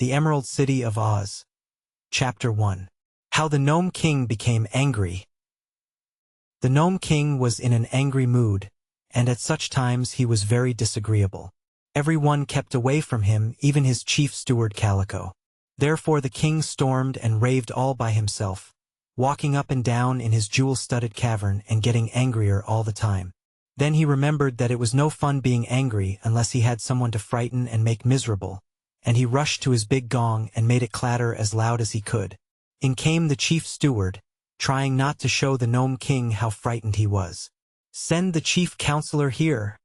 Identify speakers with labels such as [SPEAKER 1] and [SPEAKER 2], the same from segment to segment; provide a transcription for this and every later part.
[SPEAKER 1] The Emerald City of Oz. Chapter 1. How the Gnome King Became Angry. The Gnome King was in an angry mood, and at such times he was very disagreeable. Everyone kept away from him, even his chief steward Calico. Therefore the king stormed and raved all by himself, walking up and down in his jewel-studded cavern and getting angrier all the time. Then he remembered that it was no fun being angry unless he had someone to frighten and make miserable, and he rushed to his big gong and made it clatter as loud as he could. In came the chief steward, trying not to show the Gnome King how frightened he was. "Send the chief counselor here,"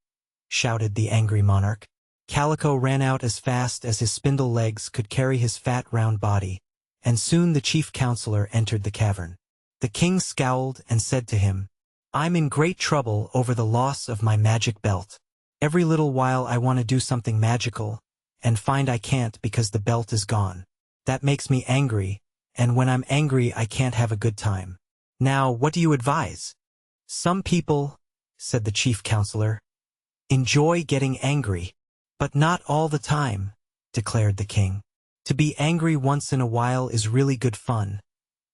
[SPEAKER 1] shouted the angry monarch. Calico ran out as fast as his spindle legs could carry his fat round body, and soon the chief counselor entered the cavern. The king scowled and said to him, "I'm in great trouble over the loss of my magic belt. Every little while I want to do something magical, and find I can't because the belt is gone. That makes me angry, and when I'm angry I can't have a good time. Now, what do you advise?" "Some people," said the chief counselor, "enjoy getting angry. But not all the time," declared the king. "To be angry once in a while is really good fun,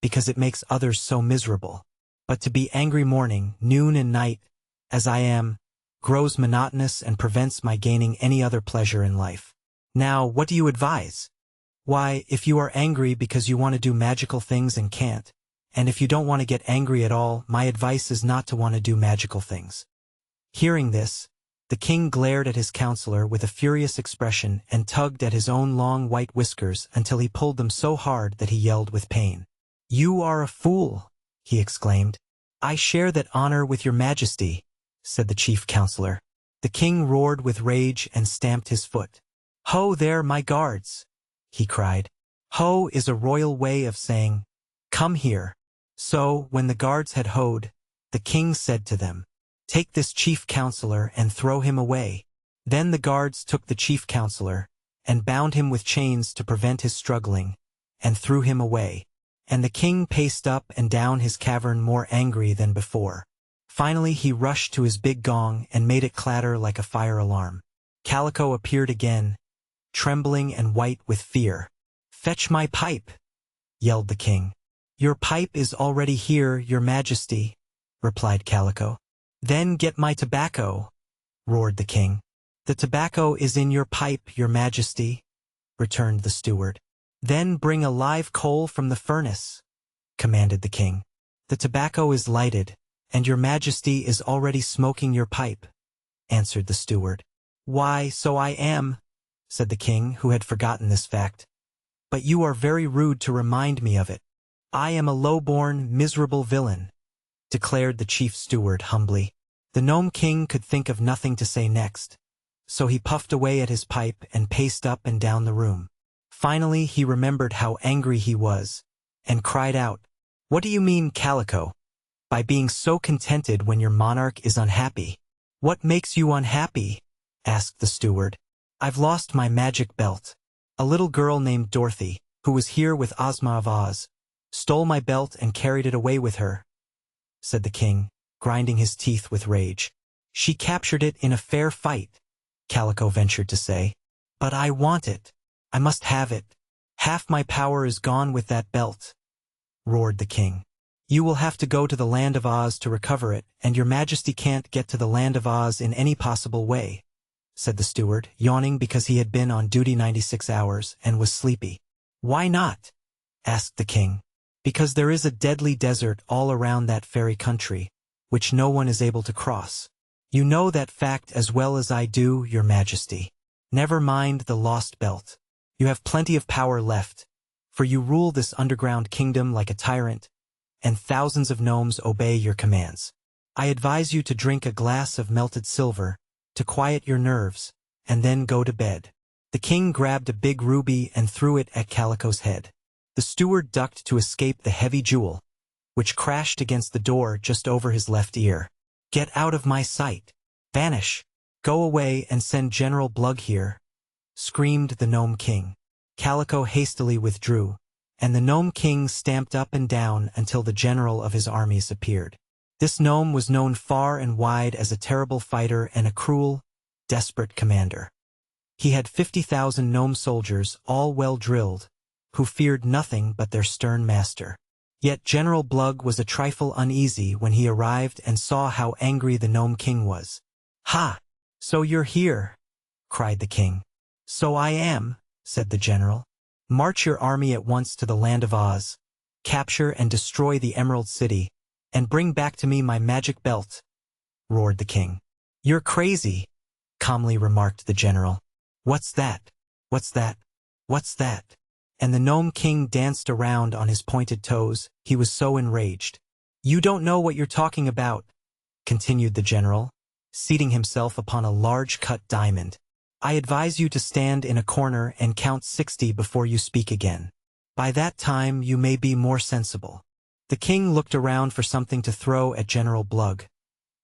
[SPEAKER 1] because it makes others so miserable. But to be angry morning, noon and night, as I am, grows monotonous and prevents my gaining any other pleasure in life. Now, what do you advise?" "Why, if you are angry because you want to do magical things and can't, and if you don't want to get angry at all, my advice is not to want to do magical things." Hearing this, the king glared at his counselor with a furious expression and tugged at his own long white whiskers until he pulled them so hard that he yelled with pain. "You are a fool," he exclaimed. "I share that honor with your majesty," said the chief counselor. The king roared with rage and stamped his foot. "Ho there, my guards!" he cried. Ho is a royal way of saying, "Come here." So, when the guards had hoed, the king said to them, "Take this chief counselor and throw him away." Then the guards took the chief counselor, and bound him with chains to prevent his struggling, and threw him away. And the king paced up and down his cavern more angry than before. Finally he rushed to his big gong and made it clatter like a fire alarm. Calico appeared again, trembling and white with fear. "Fetch my pipe," yelled the king. "Your pipe is already here, your majesty," replied Calico. "Then get my tobacco," roared the king. "The tobacco is in your pipe, your majesty," returned the steward. "Then bring a live coal from the furnace," commanded the king. "The tobacco is lighted, and your majesty is already smoking your pipe," answered the steward. "Why, so I am," said the king, who had forgotten this fact. "But you are very rude to remind me of it. I am a low-born, miserable villain," declared the chief steward humbly. The Gnome King could think of nothing to say next, so he puffed away at his pipe and paced up and down the room. Finally he remembered how angry he was, and cried out, "What do you mean, Calico, by being so contented when your monarch is unhappy?" "What makes you unhappy?" asked the steward. "I've lost my magic belt. A little girl named Dorothy, who was here with Ozma of Oz, stole my belt and carried it away with her," said the king, grinding his teeth with rage. "She captured it in a fair fight," Calico ventured to say. "But I want it. I must have it. Half my power is gone with that belt," roared the king. "You will have to go to the land of Oz to recover it, and your majesty can't get to the land of Oz in any possible way," said the steward, yawning because he had been on duty 96 hours and was sleepy. "Why not?" asked the king. "Because there is a deadly desert all around that fairy country, which no one is able to cross. You know that fact as well as I do, your majesty. Never mind the lost belt. You have plenty of power left, for you rule this underground kingdom like a tyrant, and thousands of gnomes obey your commands. I advise you to drink a glass of melted silver, to quiet your nerves, and then go to bed." The king grabbed a big ruby and threw it at Calico's head. The steward ducked to escape the heavy jewel, which crashed against the door just over his left ear. "Get out of my sight! Vanish! Go away and send General Blug here!" screamed the Gnome King. Calico hastily withdrew, and the Gnome King stamped up and down until the general of his armies appeared. This gnome was known far and wide as a terrible fighter and a cruel, desperate commander. He had 50,000 gnome soldiers, all well drilled, who feared nothing but their stern master. Yet General Blug was a trifle uneasy when he arrived and saw how angry the Gnome King was. "Ha! So you're here!" cried the king. "So I am," said the general. "March your army at once to the land of Oz, capture and destroy the Emerald City, and bring back to me my magic belt," roared the king. "You're crazy," calmly remarked the general. "What's that? What's that? What's that?" And the Gnome King danced around on his pointed toes, he was so enraged. "You don't know what you're talking about," continued the general, seating himself upon a large cut diamond. "I advise you to stand in a corner and count 60 before you speak again. By that time you may be more sensible." The king looked around for something to throw at General Blug,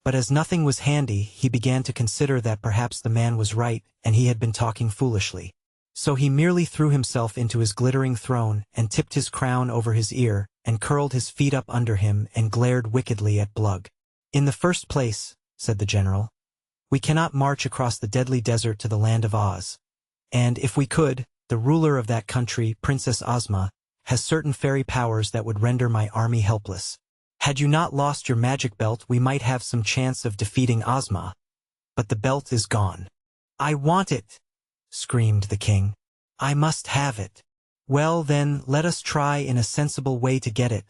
[SPEAKER 1] but as nothing was handy, he began to consider that perhaps the man was right and he had been talking foolishly. So he merely threw himself into his glittering throne and tipped his crown over his ear and curled his feet up under him and glared wickedly at Blug. "In the first place," said the general, "we cannot march across the deadly desert to the land of Oz. And if we could, the ruler of that country, Princess Ozma, has certain fairy powers that would render my army helpless. Had you not lost your magic belt, we might have some chance of defeating Ozma. But the belt is gone." "I want it!" screamed the king. "I must have it." "Well then, let us try in a sensible way to get it,"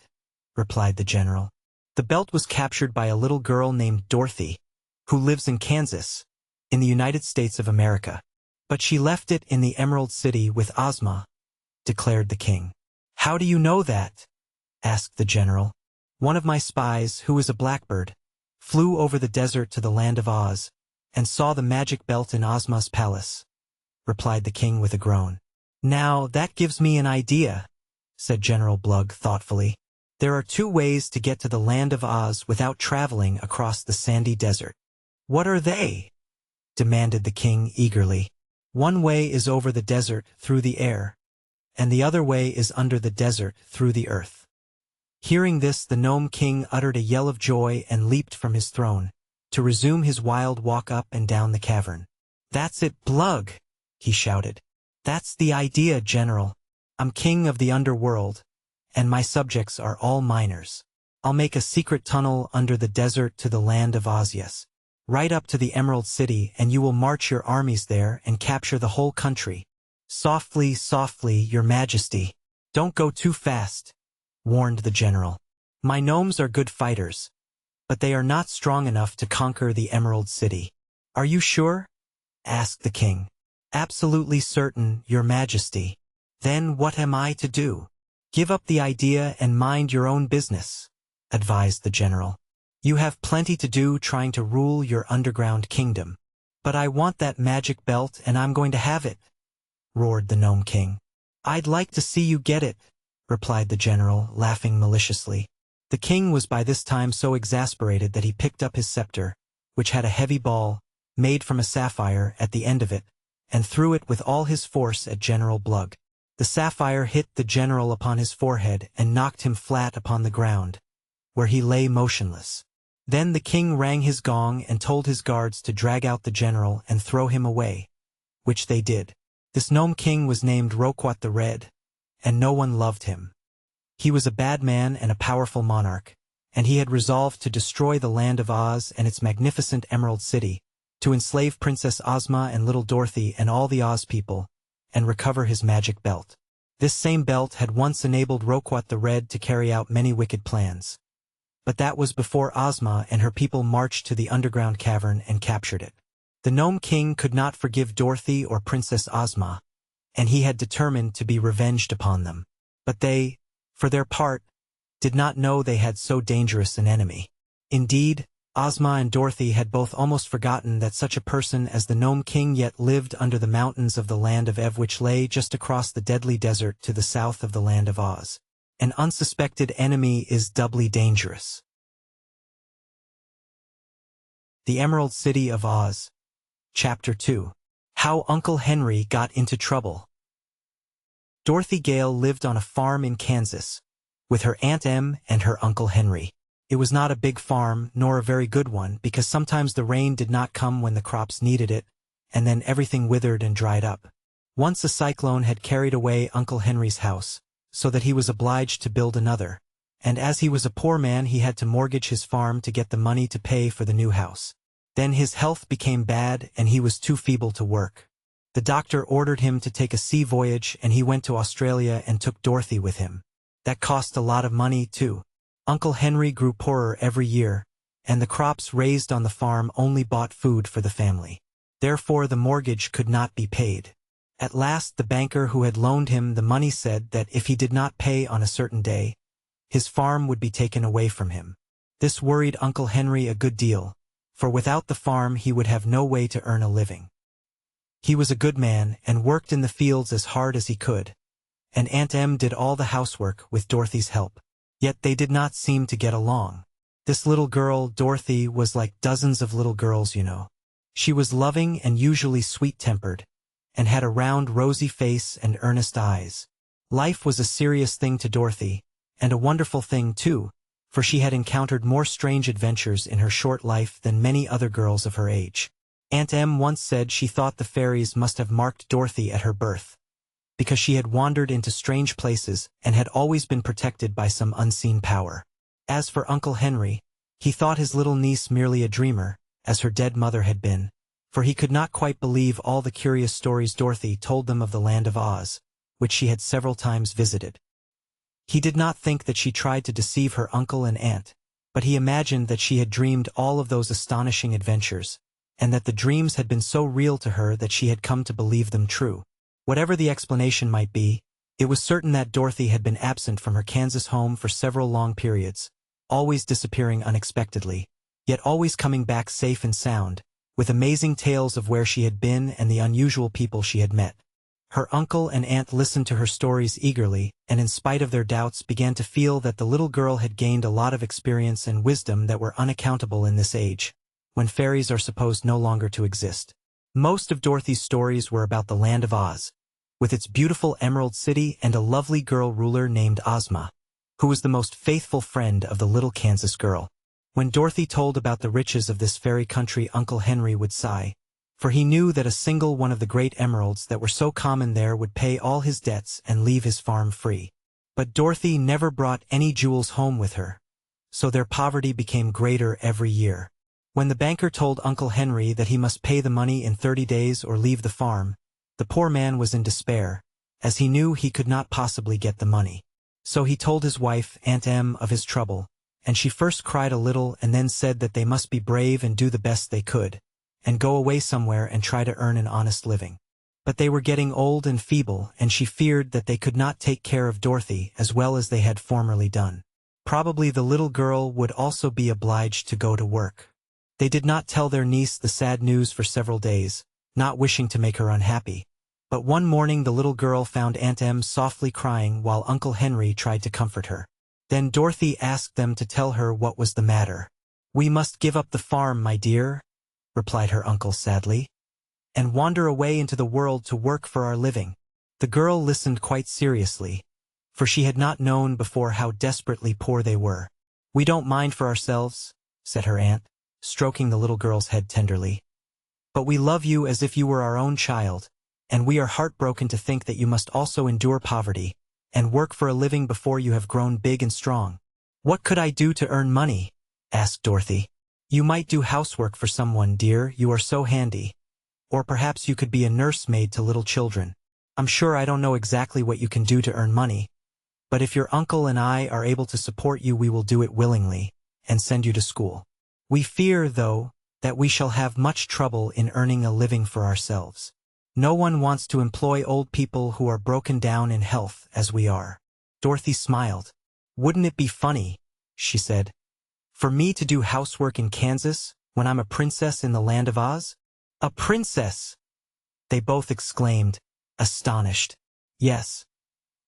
[SPEAKER 1] replied the general. "The belt was captured by a little girl named Dorothy, who lives in Kansas, in the United States of America. But she left it in the Emerald City with Ozma," declared the king. "How do you know that?" asked the general. "One of my spies, who is a blackbird, flew over the desert to the land of Oz, and saw the magic belt in Ozma's palace," replied the king with a groan. "Now, that gives me an idea," said General Blug thoughtfully. "There are two ways to get to the land of Oz without traveling across the sandy desert." "What are they?" demanded the king eagerly. "One way is over the desert through the air, and the other way is under the desert through the earth." Hearing this, the Gnome King uttered a yell of joy and leaped from his throne, to resume his wild walk up and down the cavern. "That's it, Blug!" he shouted. "That's the idea, General. I'm king of the underworld, and my subjects are all miners. I'll make a secret tunnel under the desert to the land of Oz, right up to the Emerald City, and you will march your armies there and capture the whole country." "Softly, softly, your majesty. Don't go too fast," warned the general. "My gnomes are good fighters, but they are not strong enough to conquer the Emerald City." "Are you sure?" asked the king. "Absolutely certain, your majesty." "Then what am I to do?" "Give up the idea and mind your own business," advised the general. "You have plenty to do trying to rule your underground kingdom." "But I want that magic belt and I'm going to have it," roared the Gnome King. "I'd like to see you get it," replied the general, laughing maliciously. The king was by this time so exasperated that he picked up his scepter, which had a heavy ball, made from a sapphire, at the end of it, and threw it with all his force at General Blug. The sapphire hit the general upon his forehead and knocked him flat upon the ground, where he lay motionless. Then the king rang his gong and told his guards to drag out the general and throw him away, which they did. This Gnome King was named Roquat the Red, and no one loved him. He was a bad man and a powerful monarch, and he had resolved to destroy the land of Oz and its magnificent Emerald City, to enslave Princess Ozma and little Dorothy and all the Oz people, and recover his magic belt. This same belt had once enabled Roquat the Red to carry out many wicked plans. But that was before Ozma and her people marched to the underground cavern and captured it. The Gnome King could not forgive Dorothy or Princess Ozma, and he had determined to be revenged upon them. But they, for their part, did not know they had so dangerous an enemy. Indeed, Ozma and Dorothy had both almost forgotten that such a person as the Gnome King yet lived under the mountains of the land of Ev, which lay just across the deadly desert to the south of the land of Oz. An unsuspected enemy is doubly dangerous. The Emerald City of Oz. Chapter 2. How Uncle Henry Got into Trouble. Dorothy Gale lived on a farm in Kansas, with her Aunt Em and her Uncle Henry. It was not a big farm, nor a very good one, because sometimes the rain did not come when the crops needed it, and then everything withered and dried up. Once a cyclone had carried away Uncle Henry's house, so that he was obliged to build another, and as he was a poor man he had to mortgage his farm to get the money to pay for the new house. Then his health became bad and he was too feeble to work. The doctor ordered him to take a sea voyage and he went to Australia and took Dorothy with him. That cost a lot of money, too. Uncle Henry grew poorer every year, and the crops raised on the farm only bought food for the family. Therefore the mortgage could not be paid. At last the banker who had loaned him the money said that if he did not pay on a certain day, his farm would be taken away from him. This worried Uncle Henry a good deal, for without the farm he would have no way to earn a living. He was a good man and worked in the fields as hard as he could, and Aunt Em did all the housework with Dorothy's help. Yet they did not seem to get along. This little girl, Dorothy, was like dozens of little girls, you know. She was loving and usually sweet-tempered, and had a round rosy face and earnest eyes. Life was a serious thing to Dorothy, and a wonderful thing too, for she had encountered more strange adventures in her short life than many other girls of her age. Aunt Em once said she thought the fairies must have marked Dorothy at her birth, because she had wandered into strange places and had always been protected by some unseen power. As for Uncle Henry, he thought his little niece merely a dreamer, as her dead mother had been, for he could not quite believe all the curious stories Dorothy told them of the land of Oz, which she had several times visited. He did not think that she tried to deceive her uncle and aunt, but he imagined that she had dreamed all of those astonishing adventures, and that the dreams had been so real to her that she had come to believe them true. Whatever the explanation might be, it was certain that Dorothy had been absent from her Kansas home for several long periods, always disappearing unexpectedly, yet always coming back safe and sound, with amazing tales of where she had been and the unusual people she had met. Her uncle and aunt listened to her stories eagerly, and in spite of their doubts began to feel that the little girl had gained a lot of experience and wisdom that were unaccountable in this age, when fairies are supposed no longer to exist. Most of Dorothy's stories were about the land of Oz, with its beautiful Emerald City and a lovely girl ruler named Ozma, who was the most faithful friend of the little Kansas girl. When Dorothy told about the riches of this fairy country, Uncle Henry would sigh, for he knew that a single one of the great emeralds that were so common there would pay all his debts and leave his farm free. But Dorothy never brought any jewels home with her, so their poverty became greater every year. When the banker told Uncle Henry that he must pay the money in 30 days or leave the farm, the poor man was in despair, as he knew he could not possibly get the money. So he told his wife, Aunt Em, of his trouble, and she first cried a little and then said that they must be brave and do the best they could, and go away somewhere and try to earn an honest living. But they were getting old and feeble, and she feared that they could not take care of Dorothy as well as they had formerly done. Probably the little girl would also be obliged to go to work. They did not tell their niece the sad news for several days, not wishing to make her unhappy. But one morning the little girl found Aunt Em softly crying while Uncle Henry tried to comfort her. Then Dorothy asked them to tell her what was the matter. "We must give up the farm, my dear," replied her uncle sadly, "and wander away into the world to work for our living." The girl listened quite seriously, for she had not known before how desperately poor they were. "We don't mind for ourselves," said her aunt, stroking the little girl's head tenderly. "But we love you as if you were our own child, and we are heartbroken to think that you must also endure poverty and work for a living before you have grown big and strong." "What could I do to earn money?" asked Dorothy. "You might do housework for someone, dear, you are so handy. Or perhaps you could be a nursemaid to little children. I'm sure I don't know exactly what you can do to earn money, but if your uncle and I are able to support you we will do it willingly, and send you to school. We fear, though, that we shall have much trouble in earning a living for ourselves. No one wants to employ old people who are broken down in health as we are." Dorothy smiled. "Wouldn't it be funny," she said, "for me to do housework in Kansas when I'm a princess in the land of Oz?" "A princess!" they both exclaimed, astonished. "Yes.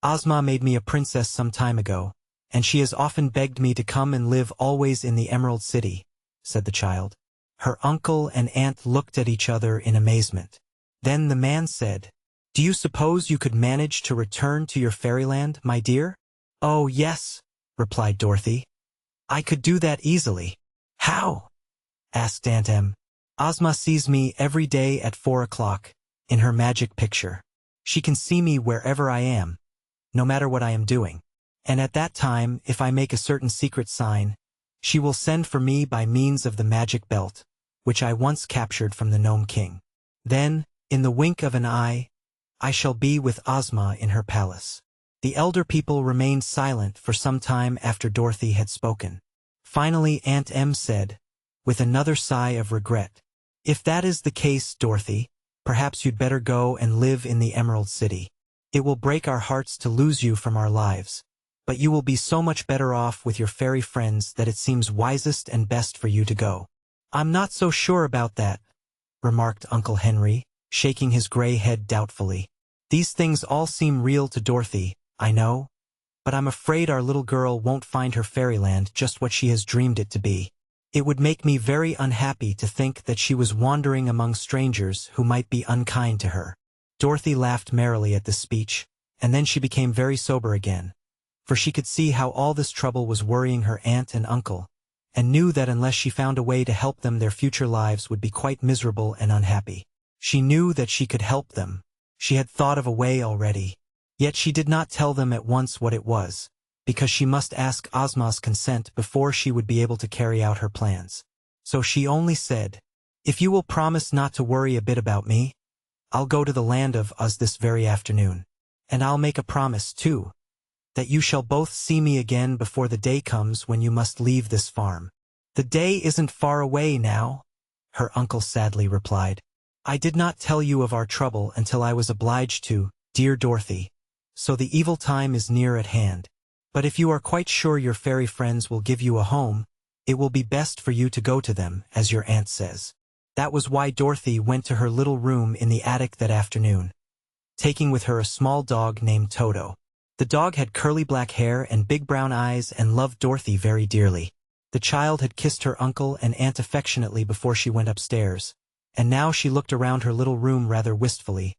[SPEAKER 1] Ozma made me a princess some time ago, and she has often begged me to come and live always in the Emerald City," said the child. Her uncle and aunt looked at each other in amazement. Then the man said, "Do you suppose you could manage to return to your fairyland, my dear?" "Oh, yes," replied Dorothy. "I could do that easily." "How?" asked Aunt Em. Ozma sees me every day at 4 o'clock, in her magic picture. She can see me wherever I am, no matter what I am doing. And at that time, if I make a certain secret sign, she will send for me by means of the magic belt, which I once captured from the Gnome King. Then, in the wink of an eye, I shall be with Ozma in her palace. The elder people remained silent for some time after Dorothy had spoken. Finally Aunt Em said, with another sigh of regret, "If that is the case, Dorothy, perhaps you'd better go and live in the Emerald City. It will break our hearts to lose you from our lives, but you will be so much better off with your fairy friends that it seems wisest and best for you to go." "I'm not so sure about that," remarked Uncle Henry, shaking his gray head doubtfully. "These things all seem real to Dorothy, I know, but I'm afraid our little girl won't find her fairyland just what she has dreamed it to be. It would make me very unhappy to think that she was wandering among strangers who might be unkind to her." Dorothy laughed merrily at this speech, and then she became very sober again, for she could see how all this trouble was worrying her aunt and uncle, and knew that unless she found a way to help them their future lives would be quite miserable and unhappy. She knew that she could help them. She had thought of a way already. Yet she did not tell them at once what it was, because she must ask Ozma's consent before she would be able to carry out her plans. So she only said, "If you will promise not to worry a bit about me, I'll go to the land of Oz this very afternoon. And I'll make a promise, too, that you shall both see me again before the day comes when you must leave this farm." "The day isn't far away now," her uncle sadly replied. "I did not tell you of our trouble until I was obliged to, dear Dorothy, so the evil time is near at hand. But if you are quite sure your fairy friends will give you a home, it will be best for you to go to them, as your aunt says." That was why Dorothy went to her little room in the attic that afternoon, taking with her a small dog named Toto. The dog had curly black hair and big brown eyes and loved Dorothy very dearly. The child had kissed her uncle and aunt affectionately before she went upstairs, and now she looked around her little room rather wistfully,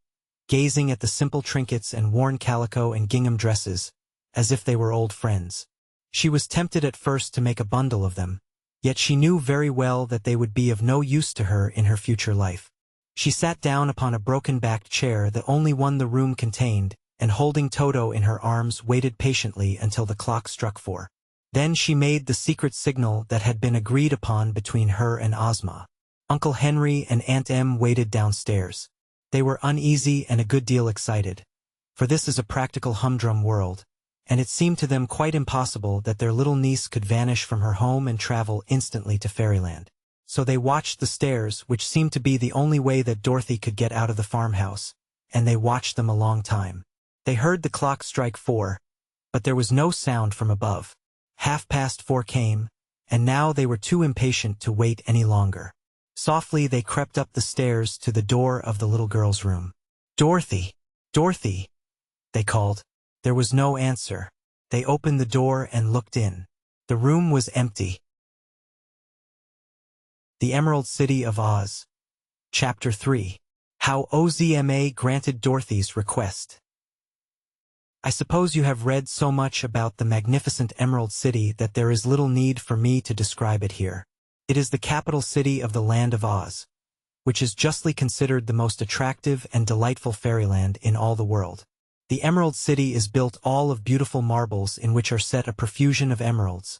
[SPEAKER 1] gazing at the simple trinkets and worn calico and gingham dresses, as if they were old friends. She was tempted at first to make a bundle of them, yet she knew very well that they would be of no use to her in her future life. She sat down upon a broken-backed chair that only one the room contained, and holding Toto in her arms waited patiently until the clock struck 4. Then she made the secret signal that had been agreed upon between her and Ozma. Uncle Henry and Aunt Em waited downstairs. They were uneasy and a good deal excited, for this is a practical humdrum world, and it seemed to them quite impossible that their little niece could vanish from her home and travel instantly to fairyland. So they watched the stairs, which seemed to be the only way that Dorothy could get out of the farmhouse, and they watched them a long time. They heard the clock strike 4, but there was no sound from above. 4:30 came, and now they were too impatient to wait any longer. Softly they crept up the stairs to the door of the little girl's room. "Dorothy! Dorothy!" they called. There was no answer. They opened the door and looked in. The room was empty. The Emerald City of Oz. Chapter 3. How Ozma granted Dorothy's request. I suppose you have read so much about the magnificent Emerald City that there is little need for me to describe it here. It is the capital city of the Land of Oz, which is justly considered the most attractive and delightful fairyland in all the world. The Emerald City is built all of beautiful marbles in which are set a profusion of emeralds,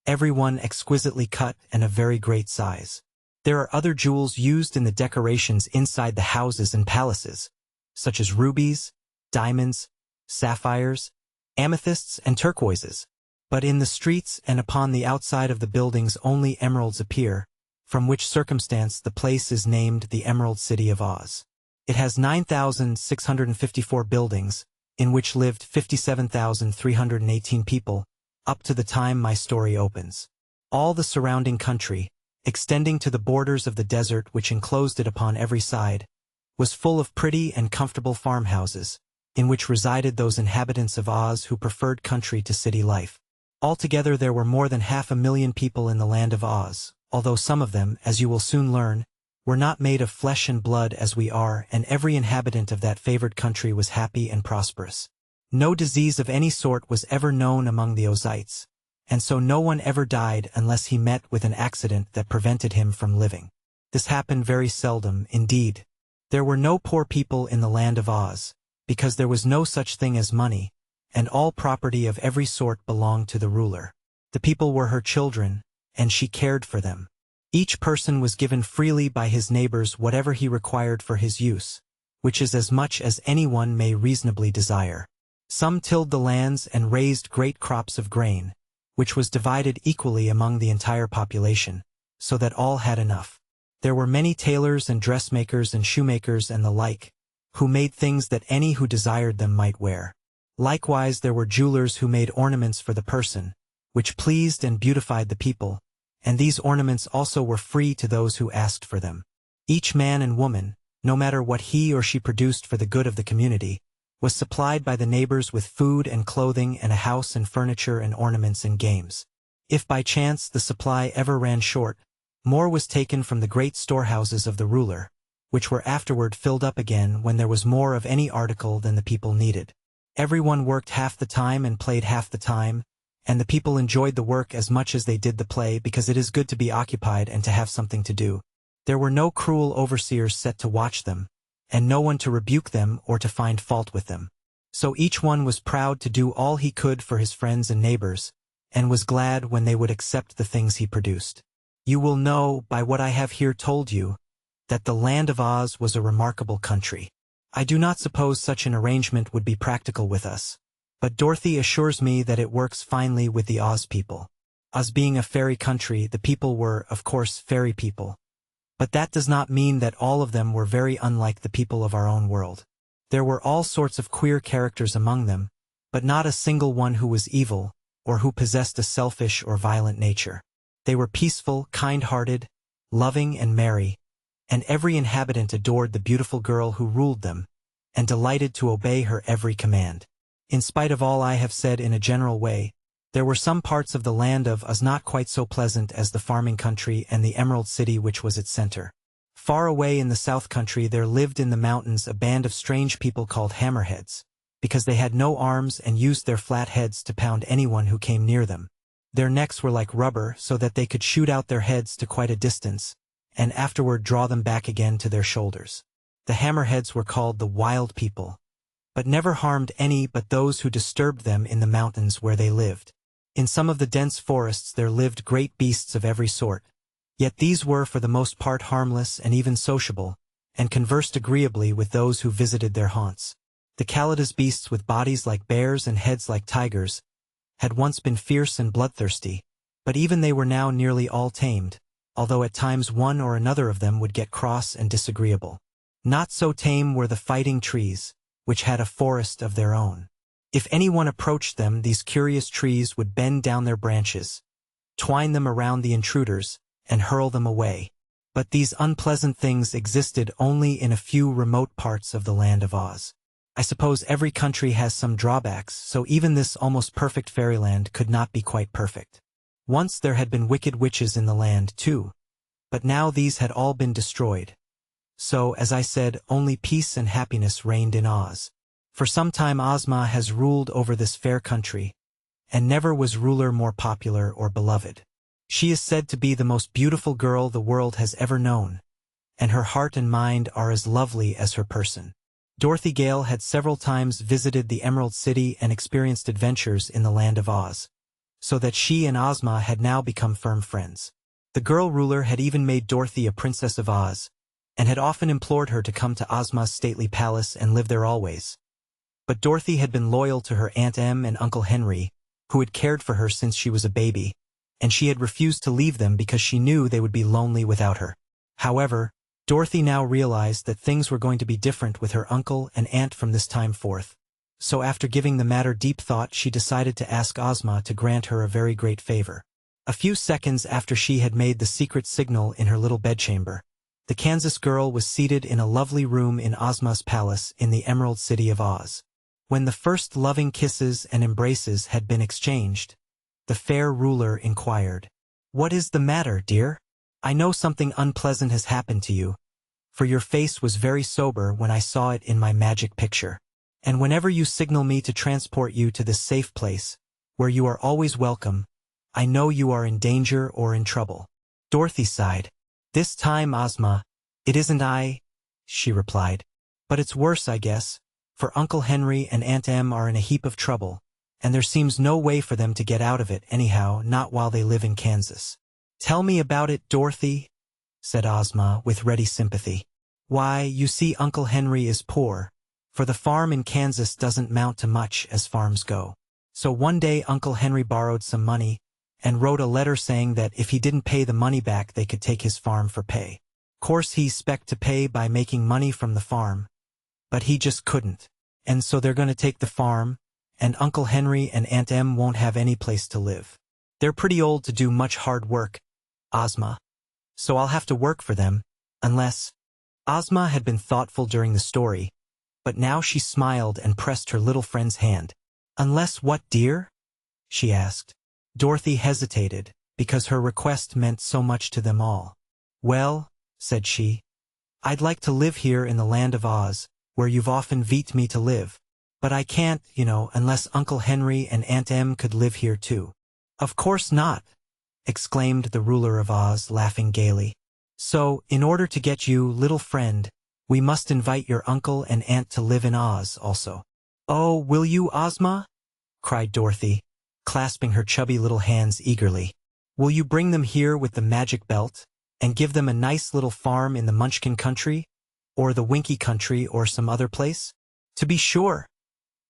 [SPEAKER 1] every one exquisitely cut and of very great size. There are other jewels used in the decorations inside the houses and palaces, such as rubies, diamonds, sapphires, amethysts, and turquoises. But in the streets and upon the outside of the buildings only emeralds appear, from which circumstance the place is named the Emerald City of Oz. It has 9,654 buildings, in which lived 57,318 people, up to the time my story opens. All the surrounding country, extending to the borders of the desert which enclosed it upon every side, was full of pretty and comfortable farmhouses, in which resided those inhabitants of Oz who preferred country to city life. Altogether there were more than 500,000 people in the Land of Oz, although some of them, as you will soon learn, were not made of flesh and blood as we are, and every inhabitant of that favored country was happy and prosperous. No disease of any sort was ever known among the Ozites, and so no one ever died unless he met with an accident that prevented him from living. This happened very seldom, indeed. There were no poor people in the land of Oz, because there was no such thing as money, and all property of every sort belonged to the ruler. The people were her children, and she cared for them. Each person was given freely by his neighbors whatever he required for his use, which is as much as anyone may reasonably desire. Some tilled the lands and raised great crops of grain, which was divided equally among the entire population, so that all had enough. There were many tailors and dressmakers and shoemakers and the like, who made things that any who desired them might wear. Likewise there were jewelers who made ornaments for the person, which pleased and beautified the people, and these ornaments also were free to those who asked for them. Each man and woman, no matter what he or she produced for the good of the community, was supplied by the neighbors with food and clothing and a house and furniture and ornaments and games. If by chance the supply ever ran short, more was taken from the great storehouses of the ruler, which were afterward filled up again when there was more of any article than the people needed. Everyone worked half the time and played half the time, and the people enjoyed the work as much as they did the play because it is good to be occupied and to have something to do. There were no cruel overseers set to watch them, and no one to rebuke them or to find fault with them. So each one was proud to do all he could for his friends and neighbors, and was glad when they would accept the things he produced. You will know, by what I have here told you, that the land of Oz was a remarkable country. I do not suppose such an arrangement would be practical with us, but Dorothy assures me that it works finely with the Oz people. Oz being a fairy country, the people were, of course, fairy people. But that does not mean that all of them were very unlike the people of our own world. There were all sorts of queer characters among them, but not a single one who was evil, or who possessed a selfish or violent nature. They were peaceful, kind-hearted, loving and merry, and every inhabitant adored the beautiful girl who ruled them, and delighted to obey her every command. In spite of all I have said in a general way, there were some parts of the land of Oz not quite so pleasant as the farming country and the Emerald City which was its center. Far away in the South Country there lived in the mountains a band of strange people called hammerheads, because they had no arms and used their flat heads to pound anyone who came near them. Their necks were like rubber so that they could shoot out their heads to quite a distance, and afterward draw them back again to their shoulders. The hammerheads were called the Wild People, but never harmed any but those who disturbed them in the mountains where they lived. In some of the dense forests there lived great beasts of every sort, yet these were for the most part harmless and even sociable, and conversed agreeably with those who visited their haunts. The Kalidas beasts with bodies like bears and heads like tigers had once been fierce and bloodthirsty, but even they were now nearly all tamed, although at times one or another of them would get cross and disagreeable. Not so tame were the fighting trees, which had a forest of their own. If anyone approached them, these curious trees would bend down their branches, twine them around the intruders, and hurl them away. But these unpleasant things existed only in a few remote parts of the land of Oz. I suppose every country has some drawbacks, so even this almost perfect fairyland could not be quite perfect. Once there had been wicked witches in the land, too, but now these had all been destroyed. So, as I said, only peace and happiness reigned in Oz. For some time Ozma has ruled over this fair country, and never was ruler more popular or beloved. She is said to be the most beautiful girl the world has ever known, and her heart and mind are as lovely as her person. Dorothy Gale had several times visited the Emerald City and experienced adventures in the land of Oz, so that she and Ozma had now become firm friends. The girl ruler had even made Dorothy a princess of Oz, and had often implored her to come to Ozma's stately palace and live there always. But Dorothy had been loyal to her Aunt Em and Uncle Henry, who had cared for her since she was a baby, and she had refused to leave them because she knew they would be lonely without her. However, Dorothy now realized that things were going to be different with her uncle and aunt from this time forth. So after giving the matter deep thought, she decided to ask Ozma to grant her a very great favor. A few seconds after she had made the secret signal in her little bedchamber, the Kansas girl was seated in a lovely room in Ozma's palace in the Emerald City of Oz. When the first loving kisses and embraces had been exchanged, the fair ruler inquired, "What is the matter, dear? I know something unpleasant has happened to you, for your face was very sober when I saw it in my magic picture. And whenever you signal me to transport you to this safe place, where you are always welcome, I know you are in danger or in trouble." Dorothy sighed. "This time, Ozma, it isn't I," she replied. "But it's worse, I guess, for Uncle Henry and Aunt Em are in a heap of trouble, and there seems no way for them to get out of it anyhow, not while they live in Kansas." "Tell me about it, Dorothy," said Ozma with ready sympathy. "Why, you see, Uncle Henry is poor, for the farm in Kansas doesn't mount to much as farms go. So one day Uncle Henry borrowed some money and wrote a letter saying that if he didn't pay the money back they could take his farm for pay. Course he expect to pay by making money from the farm, but he just couldn't. And so they're going to take the farm, and Uncle Henry and Aunt Em won't have any place to live. They're pretty old to do much hard work, Ozma. So I'll have to work for them, unless—" Ozma had been thoughtful during the story, but now she smiled and pressed her little friend's hand. "Unless what, dear?" she asked. Dorothy hesitated, because her request meant so much to them all. "Well," said she, "I'd like to live here in the land of Oz, where you've often beat me to live. But I can't, unless Uncle Henry and Aunt Em could live here too." "Of course not," exclaimed the ruler of Oz, laughing gaily. "So, in order to get you, little friend, we must invite your uncle and aunt to live in Oz also." "Oh, will you, Ozma?" cried Dorothy, clasping her chubby little hands eagerly. "Will you bring them here with the magic belt, and give them a nice little farm in the Munchkin country, or the Winky country, or some other place?" "To be sure,"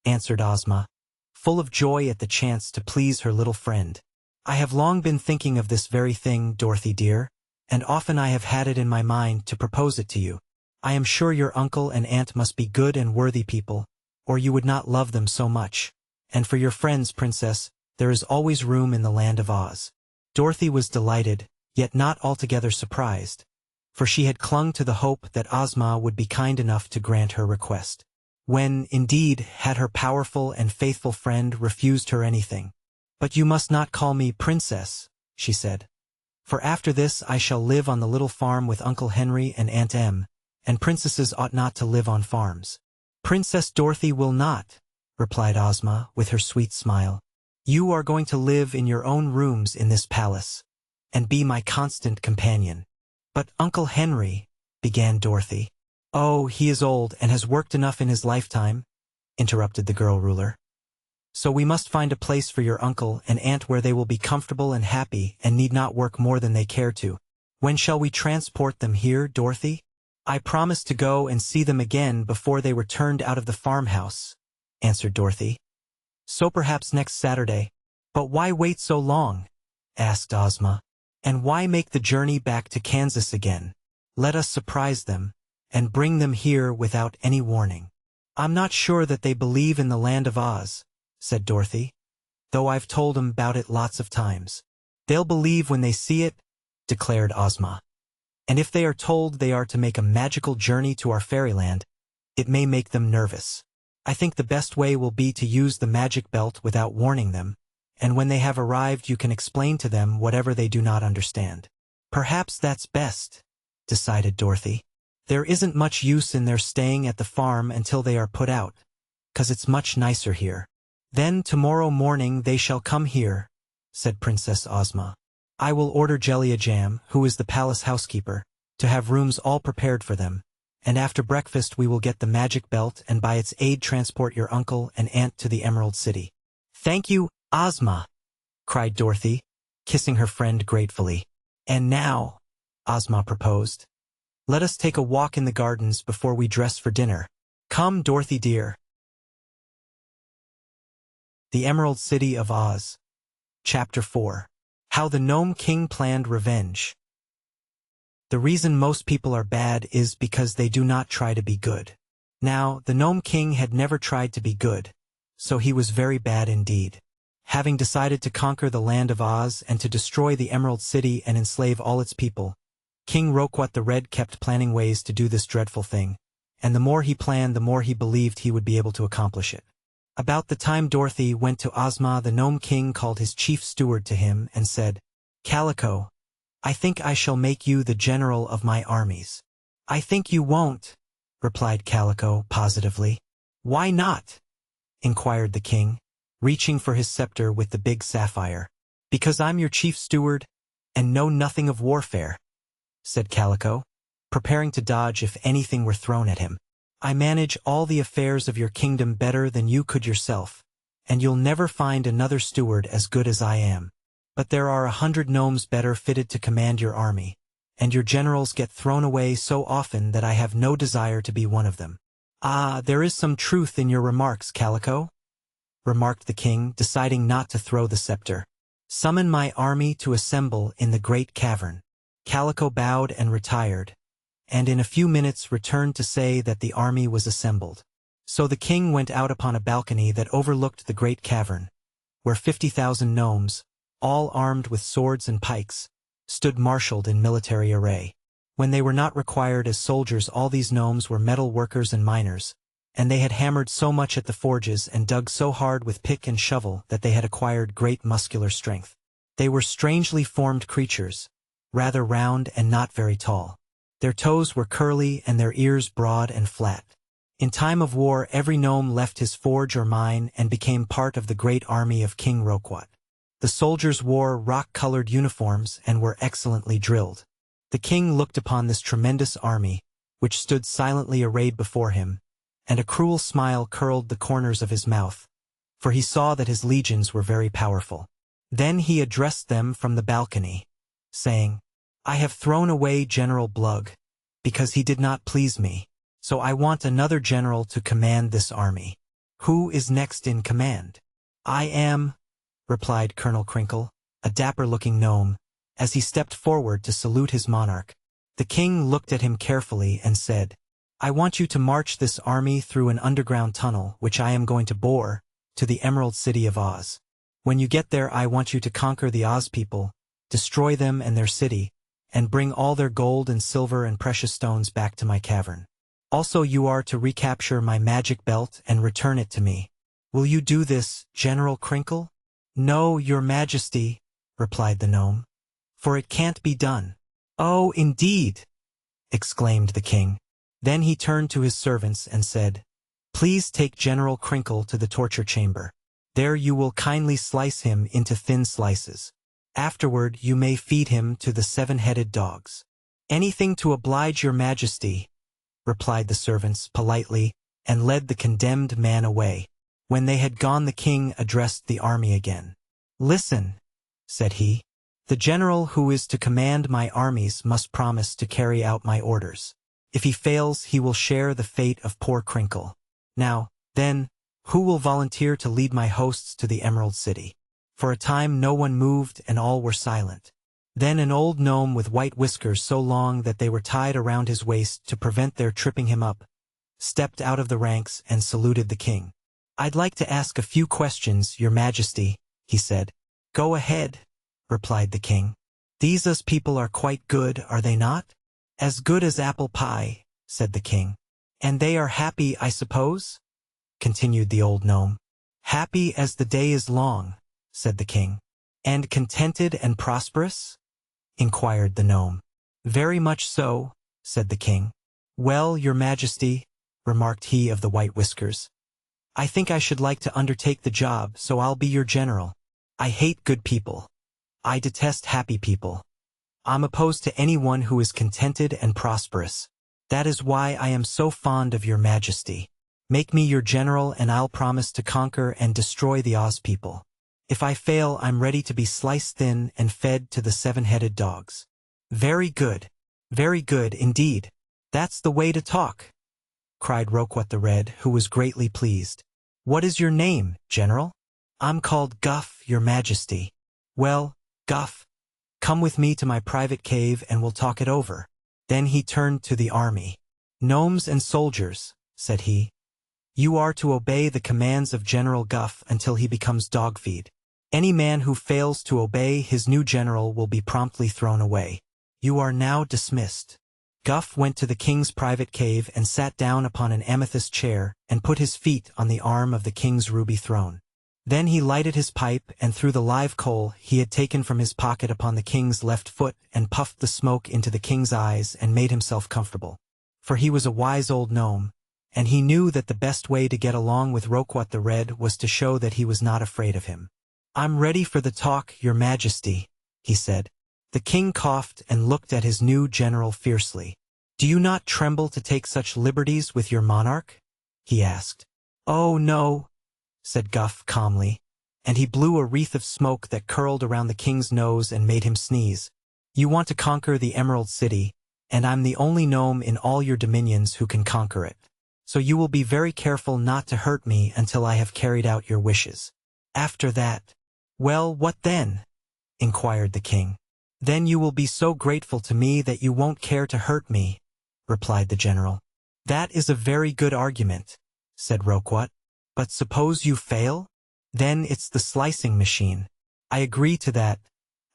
[SPEAKER 1] answered Ozma, full of joy at the chance to please her little friend. "I have long been thinking of this very thing, Dorothy dear, and often I have had it in my mind to propose it to you. I am sure your uncle and aunt must be good and worthy people, or you would not love them so much. And for your friends, Princess, there is always room in the land of Oz." Dorothy was delighted, yet not altogether surprised, for she had clung to the hope that Ozma would be kind enough to grant her request. When, indeed, had her powerful and faithful friend refused her anything? "But you must not call me Princess," she said. "For after this I shall live on the little farm with Uncle Henry and Aunt Em, and princesses ought not to live on farms." "Princess Dorothy will not," replied Ozma with her sweet smile. "You are going to live in your own rooms in this palace, and be my constant companion." "But Uncle Henry," began Dorothy. "Oh, he is old and has worked enough in his lifetime," interrupted the girl ruler. "So we must find a place for your uncle and aunt where they will be comfortable and happy and need not work more than they care to. When shall we transport them here, Dorothy?" "I promised to go and see them again before they were turned out of the farmhouse," answered Dorothy. "So perhaps next Saturday." "But why wait so long?" asked Ozma. "And why make the journey back to Kansas again? Let us surprise them, and bring them here without any warning." "I'm not sure that they believe in the land of Oz," said Dorothy, "though I've told 'em about it lots of times." "They'll believe when they see it," declared Ozma. "And if they are told they are to make a magical journey to our fairyland, it may make them nervous. I think the best way will be to use the magic belt without warning them, and when they have arrived you can explain to them whatever they do not understand." "Perhaps that's best," decided Dorothy. "There isn't much use in their staying at the farm until they are put out, 'cause it's much nicer here." "Then tomorrow morning they shall come here," said Princess Ozma. "I will order Jellia Jam, who is the palace housekeeper, to have rooms all prepared for them, and after breakfast we will get the magic belt and by its aid transport your uncle and aunt to the Emerald City." "Thank you, Ozma," cried Dorothy, kissing her friend gratefully. "And now," Ozma proposed, "let us take a walk in the gardens before we dress for dinner. Come, Dorothy dear." The Emerald City of Oz. Chapter 4. How the Gnome King Planned Revenge. The reason most people are bad is because they do not try to be good. Now, the Gnome King had never tried to be good, so he was very bad indeed. Having decided to conquer the land of Oz and to destroy the Emerald City and enslave all its people, King Roquat the Red kept planning ways to do this dreadful thing, and the more he planned the more he believed he would be able to accomplish it. About the time Dorothy went to Ozma, the Gnome King called his chief steward to him and said, "Calico, I think I shall make you the general of my armies." "I think you won't," replied Calico positively. "Why not?" inquired the king, reaching for his scepter with the big sapphire. "Because I'm your chief steward, and know nothing of warfare," said Calico, preparing to dodge if anything were thrown at him. I manage all the affairs of your kingdom better than you could yourself, and you'll never find another steward as good as I am. But there are 100 gnomes better fitted to command your army, and your generals get thrown away so often that I have no desire to be one of them. Ah, there is some truth in your remarks, Calico, remarked the king, deciding not to throw the scepter. Summon my army to assemble in the great cavern. Calico bowed and retired, and in a few minutes returned to say that the army was assembled. So the king went out upon a balcony that overlooked the great cavern, where 50,000 gnomes, all armed with swords and pikes, stood marshaled in military array. When they were not required as soldiers, all these gnomes were metal workers and miners, and they had hammered so much at the forges and dug so hard with pick and shovel that they had acquired great muscular strength. They were strangely formed creatures, rather round and not very tall. Their toes were curly and their ears broad and flat. In time of war, every gnome left his forge or mine and became part of the great army of King Roquat. The soldiers wore rock-colored uniforms and were excellently drilled. The king looked upon this tremendous army, which stood silently arrayed before him, and a cruel smile curled the corners of his mouth, for he saw that his legions were very powerful. Then he addressed them from the balcony, saying, I have thrown away General Blug, because he did not please me, so I want another general to command this army. Who is next in command? I am, replied Colonel Crinkle, a dapper-looking gnome, as he stepped forward to salute his monarch. The king looked at him carefully and said, I want you to march this army through an underground tunnel which I am going to bore, to the Emerald City of Oz. When you get there, I want you to conquer the Oz people, destroy them and their city, and bring all their gold and silver and precious stones back to my cavern. Also, you are to recapture my magic belt and return it to me. Will you do this, General Crinkle? No, your majesty, replied the gnome, for it can't be done. Oh, indeed, exclaimed the king. Then he turned to his servants and said, Please take General Crinkle to the torture chamber. There you will kindly slice him into thin slices. Afterward you may feed him to the 7-headed dogs. Anything to oblige your majesty, replied the servants politely, and led the condemned man away. When they had gone, the king addressed the army again. Listen, said he. The general who is to command my armies must promise to carry out my orders. If he fails, he will share the fate of poor Crinkle. Now, then, who will volunteer to lead my hosts to the Emerald City? For a time no one moved and all were silent. Then an old gnome with white whiskers so long that they were tied around his waist to prevent their tripping him up, stepped out of the ranks and saluted the king. I'd like to ask a few questions, your majesty, he said. Go ahead, replied the king. These us people are quite good, are they not? As good as apple pie, said the king. And they are happy, I suppose? Continued the old gnome. Happy as the day is long, said the king. And contented and prosperous? Inquired the gnome. Very much so, said the king. Well, your majesty, remarked he of the white whiskers, I think I should like to undertake the job, so I'll be your general. I hate good people. I detest happy people. I'm opposed to anyone who is contented and prosperous. That is why I am so fond of your majesty. Make me your general and I'll promise to conquer and destroy the Oz people. If I fail, I'm ready to be sliced thin and fed to the 7-headed dogs. Very good indeed. That's the way to talk, cried Roquat the Red, who was greatly pleased. What is your name, General? I'm called Guff, your majesty. Well, Guff, come with me to my private cave and we'll talk it over. Then he turned to the army. Gnomes and soldiers, said he, you are to obey the commands of General Guff until he becomes dog feed. Any man who fails to obey his new general will be promptly thrown away. You are now dismissed. Guff went to the king's private cave and sat down upon an amethyst chair and put his feet on the arm of the king's ruby throne. Then he lighted his pipe and threw the live coal he had taken from his pocket upon the king's left foot and puffed the smoke into the king's eyes and made himself comfortable. For he was a wise old gnome, and he knew that the best way to get along with Roquat the Red was to show that he was not afraid of him. I'm ready for the talk, your majesty, he said. The king coughed and looked at his new general fiercely. "Do you not tremble to take such liberties with your monarch?" he asked. "Oh, no," said Guff calmly, and he blew a wreath of smoke that curled around the king's nose and made him sneeze. "You want to conquer the Emerald City, and I'm the only gnome in all your dominions who can conquer it. So you will be very careful not to hurt me until I have carried out your wishes. After that—" "Well, what then?" inquired the king. "Then you will be so grateful to me that you won't care to hurt me," replied the general. "That is a very good argument," said Roquat. "But suppose you fail? Then it's the slicing machine." "I agree to that,"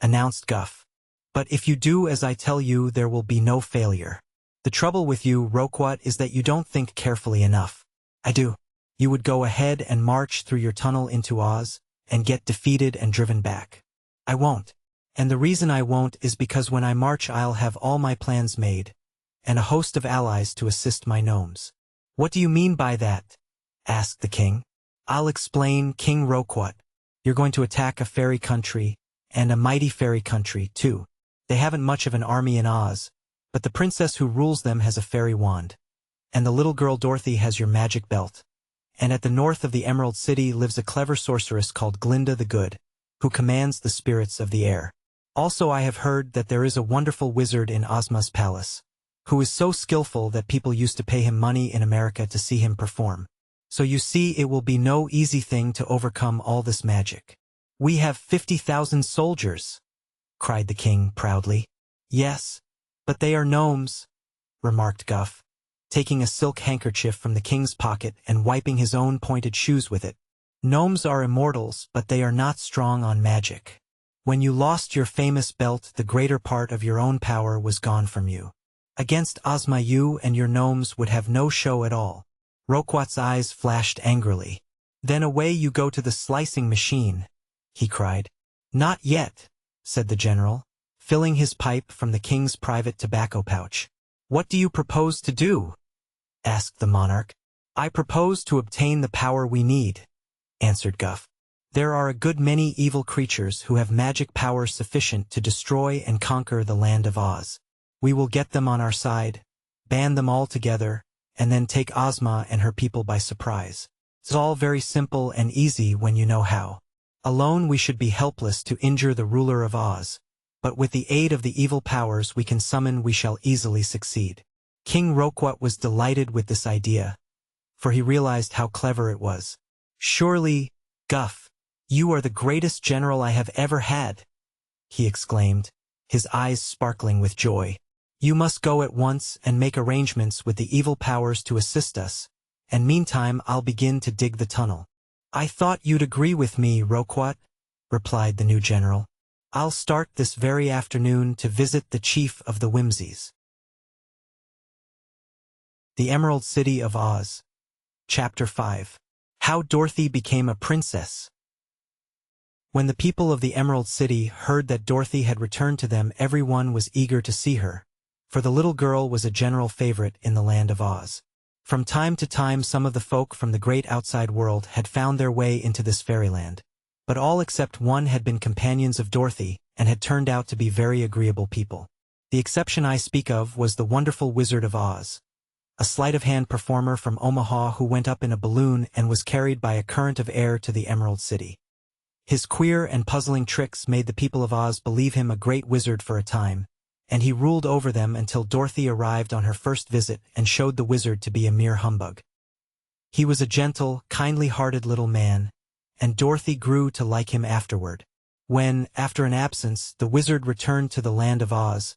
[SPEAKER 1] announced Guff. "But if you do as I tell you, there will be no failure. The trouble with you, Roquat, is that you don't think carefully enough." "I do." "You would go ahead and march through your tunnel into Oz, and get defeated and driven back." "I won't. And the reason I won't is because when I march I'll have all my plans made, and a host of allies to assist my gnomes." "What do you mean by that?" asked the king. "I'll explain, King Roquat. You're going to attack a fairy country, and a mighty fairy country, too. They haven't much of an army in Oz, but the princess who rules them has a fairy wand, and the little girl Dorothy has your magic belt. And at the north of the Emerald City lives a clever sorceress called Glinda the Good, who commands the spirits of the air. Also, I have heard that there is a wonderful wizard in Ozma's palace, who is so skillful that people used to pay him money in America to see him perform. So you see, it will be no easy thing to overcome all this magic." "We have 50,000 soldiers," cried the king proudly. "Yes, but they are gnomes," remarked Guff, taking a silk handkerchief from the king's pocket and wiping his own pointed shoes with it. "Gnomes are immortals, but they are not strong on magic. When you lost your famous belt, the greater part of your own power was gone from you. Against Ozma, you and your gnomes would have no show at all." Roquat's eyes flashed angrily. "Then away you go to the slicing machine," he cried. "Not yet," said the general, filling his pipe from the king's private tobacco pouch. "What do you propose to do?" asked the monarch. "I propose to obtain the power we need," answered Guff. "There are a good many evil creatures who have magic power sufficient to destroy and conquer the land of Oz. We will get them on our side, ban them all together, and then take Ozma and her people by surprise. It's all very simple and easy when you know how. Alone we should be helpless to injure the ruler of Oz, but with the aid of the evil powers we can summon we shall easily succeed." King Roquat was delighted with this idea, for he realized how clever it was. "Surely, Guff, you are the greatest general I have ever had," he exclaimed, his eyes sparkling with joy. "You must go at once and make arrangements with the evil powers to assist us, and meantime I'll begin to dig the tunnel." "I thought you'd agree with me, Roquat," replied the new general. "I'll start this very afternoon to visit the chief of the Whimsies." The Emerald City of Oz. Chapter 5. How Dorothy Became a Princess. When the people of the Emerald City heard that Dorothy had returned to them, everyone was eager to see her, for the little girl was a general favorite in the land of Oz. From time to time some of the folk from the great outside world had found their way into this fairyland, but all except one had been companions of Dorothy and had turned out to be very agreeable people. The exception I speak of was the wonderful Wizard of Oz, a sleight-of-hand performer from Omaha who went up in a balloon and was carried by a current of air to the Emerald City. His queer and puzzling tricks made the people of Oz believe him a great wizard for a time, and he ruled over them until Dorothy arrived on her first visit and showed the wizard to be a mere humbug. He was a gentle, kindly-hearted little man, and Dorothy grew to like him afterward. When, after an absence, the wizard returned to the land of Oz,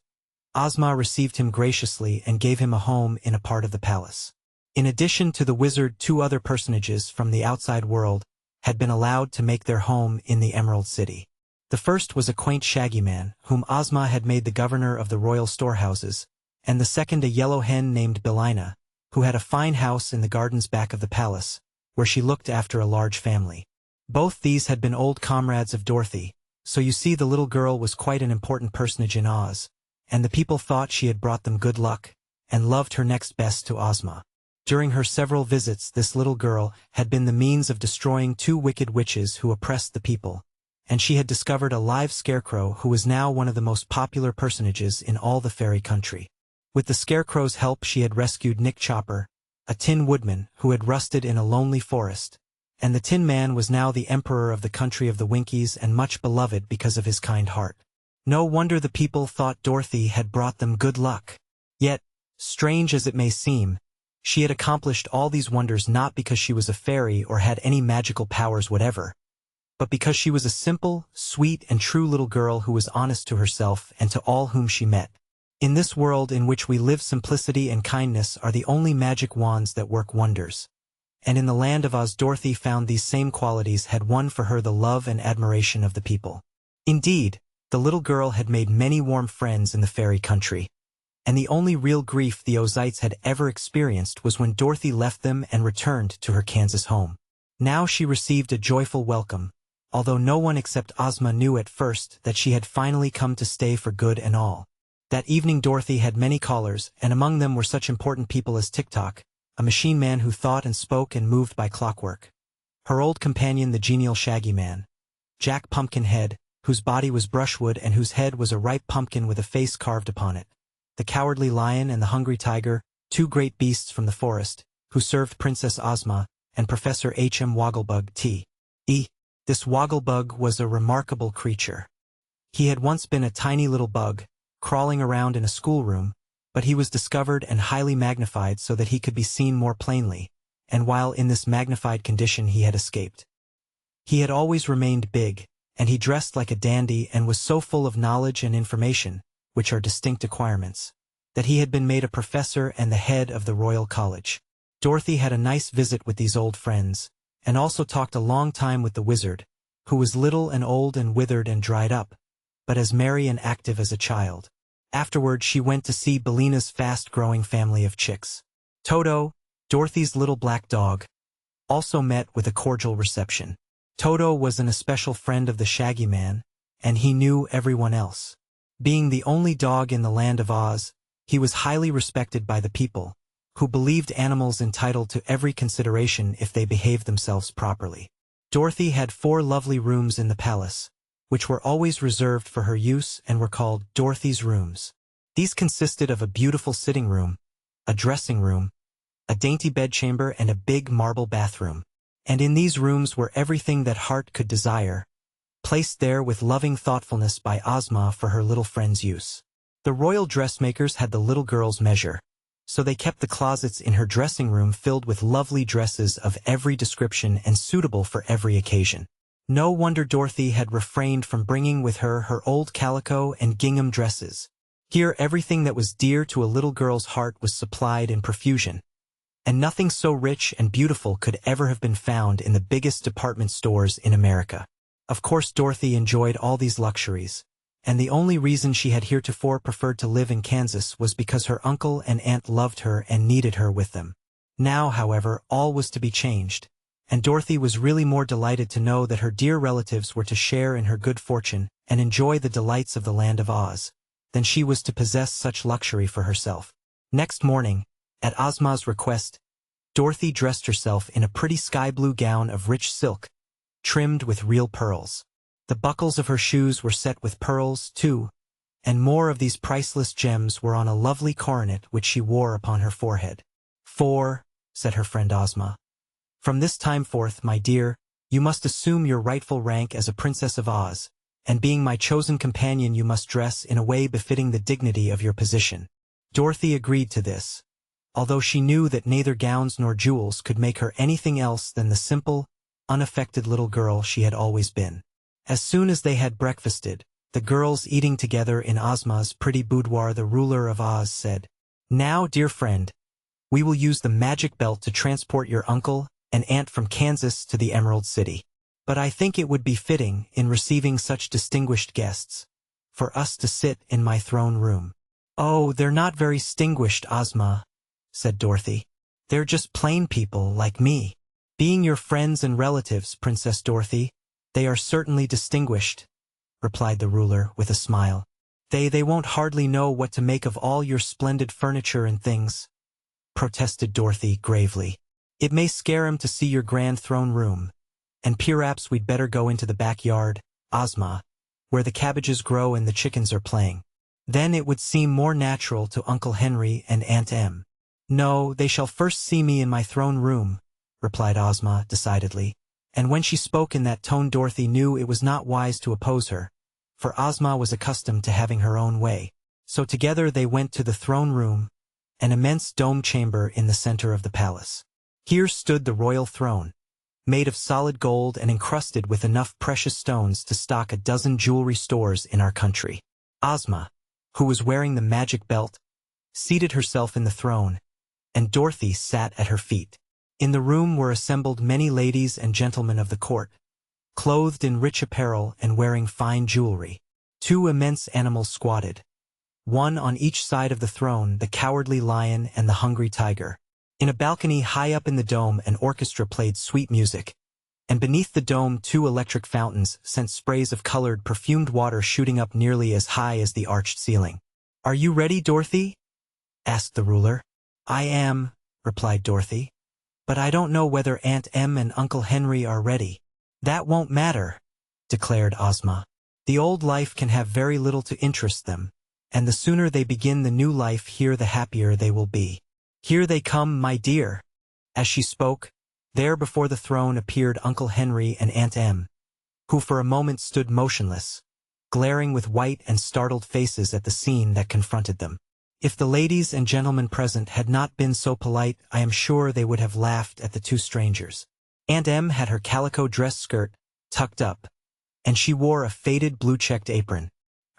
[SPEAKER 1] Ozma received him graciously and gave him a home in a part of the palace. In addition to the wizard, 2 other personages from the outside world had been allowed to make their home in the Emerald City. The first was a quaint shaggy man, whom Ozma had made the governor of the royal storehouses, and the second a yellow hen named Billina, who had a fine house in the gardens back of the palace, where she looked after a large family. Both these had been old comrades of Dorothy, so you see the little girl was quite an important personage in Oz, and the people thought she had brought them good luck, and loved her next best to Ozma. During her several visits, this little girl had been the means of destroying 2 wicked witches who oppressed the people, and she had discovered a live scarecrow who was now one of the most popular personages in all the fairy country. With the scarecrow's help she had rescued Nick Chopper, a tin woodman who had rusted in a lonely forest, and the Tin Man was now the emperor of the country of the Winkies and much beloved because of his kind heart. No wonder the people thought Dorothy had brought them good luck. Yet, strange as it may seem, she had accomplished all these wonders not because she was a fairy or had any magical powers whatever, but because she was a simple, sweet, and true little girl who was honest to herself and to all whom she met. In this world in which we live, simplicity and kindness are the only magic wands that work wonders. And in the land of Oz, Dorothy found these same qualities had won for her the love and admiration of the people. Indeed, the little girl had made many warm friends in the fairy country, and the only real grief the Ozites had ever experienced was when Dorothy left them and returned to her Kansas home. Now she received a joyful welcome, although no one except Ozma knew at first that she had finally come to stay for good and all. That evening Dorothy had many callers, and among them were such important people as Tick-Tock, a machine man who thought and spoke and moved by clockwork, her old companion the genial Shaggy Man, Jack Pumpkinhead, whose body was brushwood and whose head was a ripe pumpkin with a face carved upon it, the Cowardly Lion and the Hungry Tiger, two great beasts from the forest, who served Princess Ozma, and Professor H.M. Wogglebug T.E. This Wogglebug was a remarkable creature. He had once been a tiny little bug, crawling around in a schoolroom, but he was discovered and highly magnified so that he could be seen more plainly, and while in this magnified condition he had escaped. He had always remained big, and he dressed like a dandy and was so full of knowledge and information, which are distinct acquirements, that he had been made a professor and the head of the Royal College. Dorothy had a nice visit with these old friends, and also talked a long time with the wizard, who was little and old and withered and dried up, but as merry and active as a child. Afterward she went to see Billina's fast-growing family of chicks. Toto, Dorothy's little black dog, also met with a cordial reception. Toto was an especial friend of the Shaggy Man, and he knew everyone else. Being the only dog in the land of Oz, he was highly respected by the people, who believed animals entitled to every consideration if they behaved themselves properly. Dorothy had 4 lovely rooms in the palace, which were always reserved for her use and were called Dorothy's rooms. These consisted of a beautiful sitting room, a dressing room, a dainty bedchamber, and a big marble bathroom. And in these rooms were everything that heart could desire, placed there with loving thoughtfulness by Ozma for her little friend's use. The royal dressmakers had the little girl's measure, so they kept the closets in her dressing room filled with lovely dresses of every description and suitable for every occasion. No wonder Dorothy had refrained from bringing with her her old calico and gingham dresses. Here everything that was dear to a little girl's heart was supplied in profusion, and nothing so rich and beautiful could ever have been found in the biggest department stores in America. Of course Dorothy enjoyed all these luxuries, and the only reason she had heretofore preferred to live in Kansas was because her uncle and aunt loved her and needed her with them. Now, however, all was to be changed, and Dorothy was really more delighted to know that her dear relatives were to share in her good fortune and enjoy the delights of the land of Oz, than she was to possess such luxury for herself. Next morning, at Ozma's request, Dorothy dressed herself in a pretty sky-blue gown of rich silk, trimmed with real pearls. The buckles of her shoes were set with pearls, too, and more of these priceless gems were on a lovely coronet which she wore upon her forehead. "For," said her friend Ozma, "from this time forth, my dear, you must assume your rightful rank as a princess of Oz, and being my chosen companion you must dress in a way befitting the dignity of your position." Dorothy agreed to this, although she knew that neither gowns nor jewels could make her anything else than the simple, unaffected little girl she had always been. As soon as they had breakfasted, the girls eating together in Ozma's pretty boudoir, the ruler of Oz said, "Now, dear friend, we will use the magic belt to transport your uncle and aunt from Kansas to the Emerald City. But I think it would be fitting, in receiving such distinguished guests, for us to sit in my throne room." "Oh, they're not very distinguished, Ozma," said Dorothy. "They're just plain people like me." "Being your friends and relatives, Princess Dorothy, they are certainly distinguished," replied the ruler with a smile. They won't hardly know what to make of all your splendid furniture and things," protested Dorothy gravely. "It may scare 'em to see your grand throne room, and perhaps we'd better go into the backyard," Ozma, where the cabbages grow and the chickens are playing. Then it would seem more natural to Uncle Henry and Aunt Em. No, they shall first see me in my throne room, replied Ozma decidedly, and when she spoke in that tone Dorothy knew it was not wise to oppose her, for Ozma was accustomed to having her own way. So together they went to the throne room, an immense dome chamber in the center of the palace. Here stood the royal throne, made of solid gold and encrusted with enough precious stones to stock a dozen jewelry stores in our country. Ozma, who was wearing the magic belt, seated herself in the throne, and Dorothy sat at her feet. In the room were assembled many ladies and gentlemen of the court, clothed in rich apparel and wearing fine jewelry. Two immense animals squatted, one on each side of the throne, the cowardly lion and the hungry tiger. In a balcony high up in the dome an orchestra played sweet music, and beneath the dome 2 electric fountains sent sprays of colored perfumed water shooting up nearly as high as the arched ceiling. "Are you ready, Dorothy?" asked the ruler. "I am," replied Dorothy. "But I don't know whether Aunt Em and Uncle Henry are ready." "That won't matter," declared Ozma. "The old life can have very little to interest them, and the sooner they begin the new life here the happier they will be. Here they come, my dear." As she spoke, there before the throne appeared Uncle Henry and Aunt Em, who for a moment stood motionless, glaring with white and startled faces at the scene that confronted them. If the ladies and gentlemen present had not been so polite, I am sure they would have laughed at the 2 strangers. Aunt Em had her calico dress skirt tucked up, and she wore a faded blue-checked apron.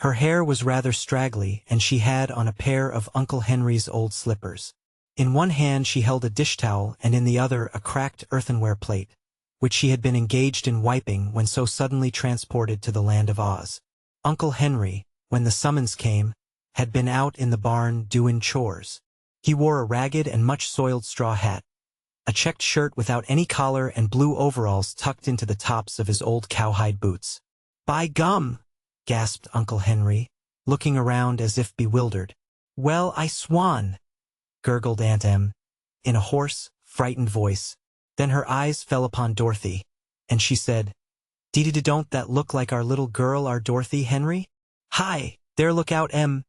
[SPEAKER 1] Her hair was rather straggly, and she had on a pair of Uncle Henry's old slippers. In one hand she held a dish towel and in the other a cracked earthenware plate, which she had been engaged in wiping when so suddenly transported to the land of Oz. Uncle Henry, when the summons came, had been out in the barn doing chores. He wore a ragged and much soiled straw hat, a checked shirt without any collar and blue overalls tucked into the tops of his old cowhide boots. "By gum!" gasped Uncle Henry, looking around as if bewildered. "Well, I swan!" gurgled Aunt Em, in a hoarse, frightened voice. Then her eyes fell upon Dorothy, and she said, "Don't that look like our little girl, our Dorothy, Henry?" "Hi, there, look out, Em!"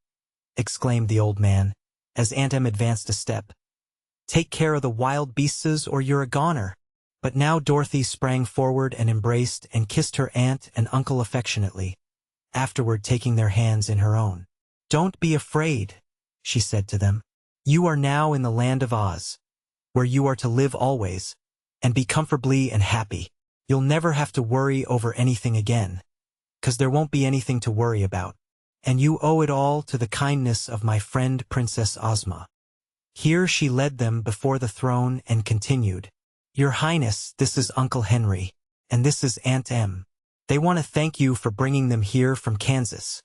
[SPEAKER 1] exclaimed the old man, as Aunt Em advanced a step. "Take care of the wild beasts or you're a goner." But now Dorothy sprang forward and embraced and kissed her aunt and uncle affectionately, afterward taking their hands in her own. "Don't be afraid," she said to them. "You are now in the land of Oz, where you are to live always, and be comfortably and happy. You'll never have to worry over anything again, 'cause there won't be anything to worry about. And you owe it all to the kindness of my friend Princess Ozma." Here she led them before the throne and continued, "Your Highness, this is Uncle Henry, and this is Aunt Em. They want to thank you for bringing them here from Kansas."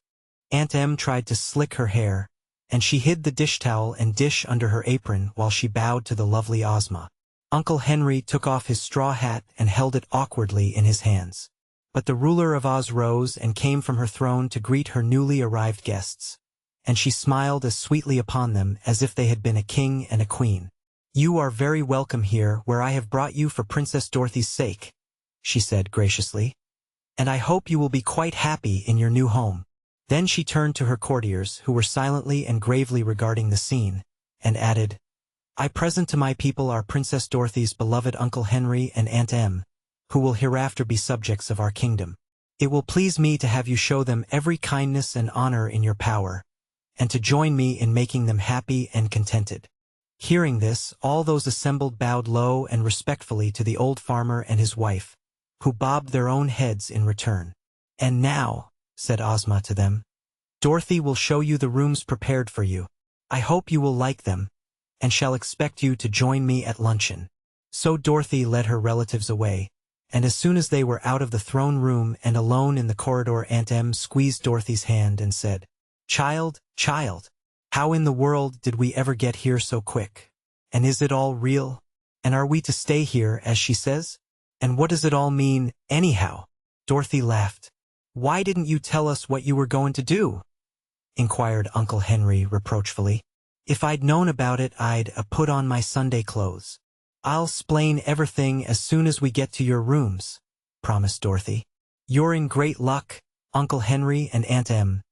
[SPEAKER 1] Aunt Em tried to slick her hair, and she hid the dish towel and dish under her apron while she bowed to the lovely Ozma. Uncle Henry took off his straw hat and held it awkwardly in his hands. But the ruler of Oz rose and came from her throne to greet her newly arrived guests, and she smiled as sweetly upon them as if they had been a king and a queen. "You are very welcome here where I have brought you for Princess Dorothy's sake," she said graciously, "and I hope you will be quite happy in your new home." Then she turned to her courtiers, who were silently and gravely regarding the scene, and added, "I present to my people our Princess Dorothy's beloved Uncle Henry and Aunt Em, who will hereafter be subjects of our kingdom. It will please me to have you show them every kindness and honor in your power, and to join me in making them happy and contented." Hearing this, all those assembled bowed low and respectfully to the old farmer and his wife, who bobbed their own heads in return. "And now," said Ozma to them, "Dorothy will show you the rooms prepared for you. I hope you will like them, and shall expect you to join me at luncheon." So Dorothy led her relatives away, and as soon as they were out of the throne room and alone in the corridor, Aunt Em squeezed Dorothy's hand and said, Child, how in the world did we ever get here so quick? And is it all real? And are we to stay here, as she says? And what does it all mean, anyhow?" Dorothy laughed. "Why didn't you tell us what you were going to do?" inquired Uncle Henry reproachfully. "If I'd known about it, I'd put on my Sunday clothes." "I'll 'splain everything as soon as we get to your rooms," promised Dorothy. You're in great luck, Uncle Henry and Aunt Em.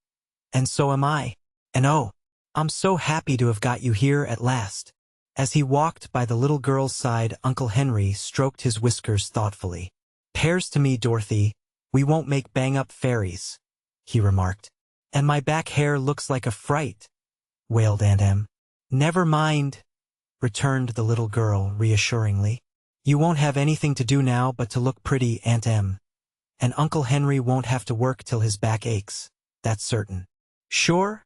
[SPEAKER 1] And so am I. And oh, I'm so happy to have got you here at last. As he walked by the little girl's side, Uncle Henry stroked his whiskers thoughtfully. "'Pears to me, Dorothy, we won't make bang-up fairies," he remarked. "And my back hair looks like a fright," wailed Aunt Em. "Never mind," returned the little girl reassuringly. "You won't have anything to do now but to look pretty, Aunt Em. And Uncle Henry won't have to work till his back aches, that's certain." "Sure?"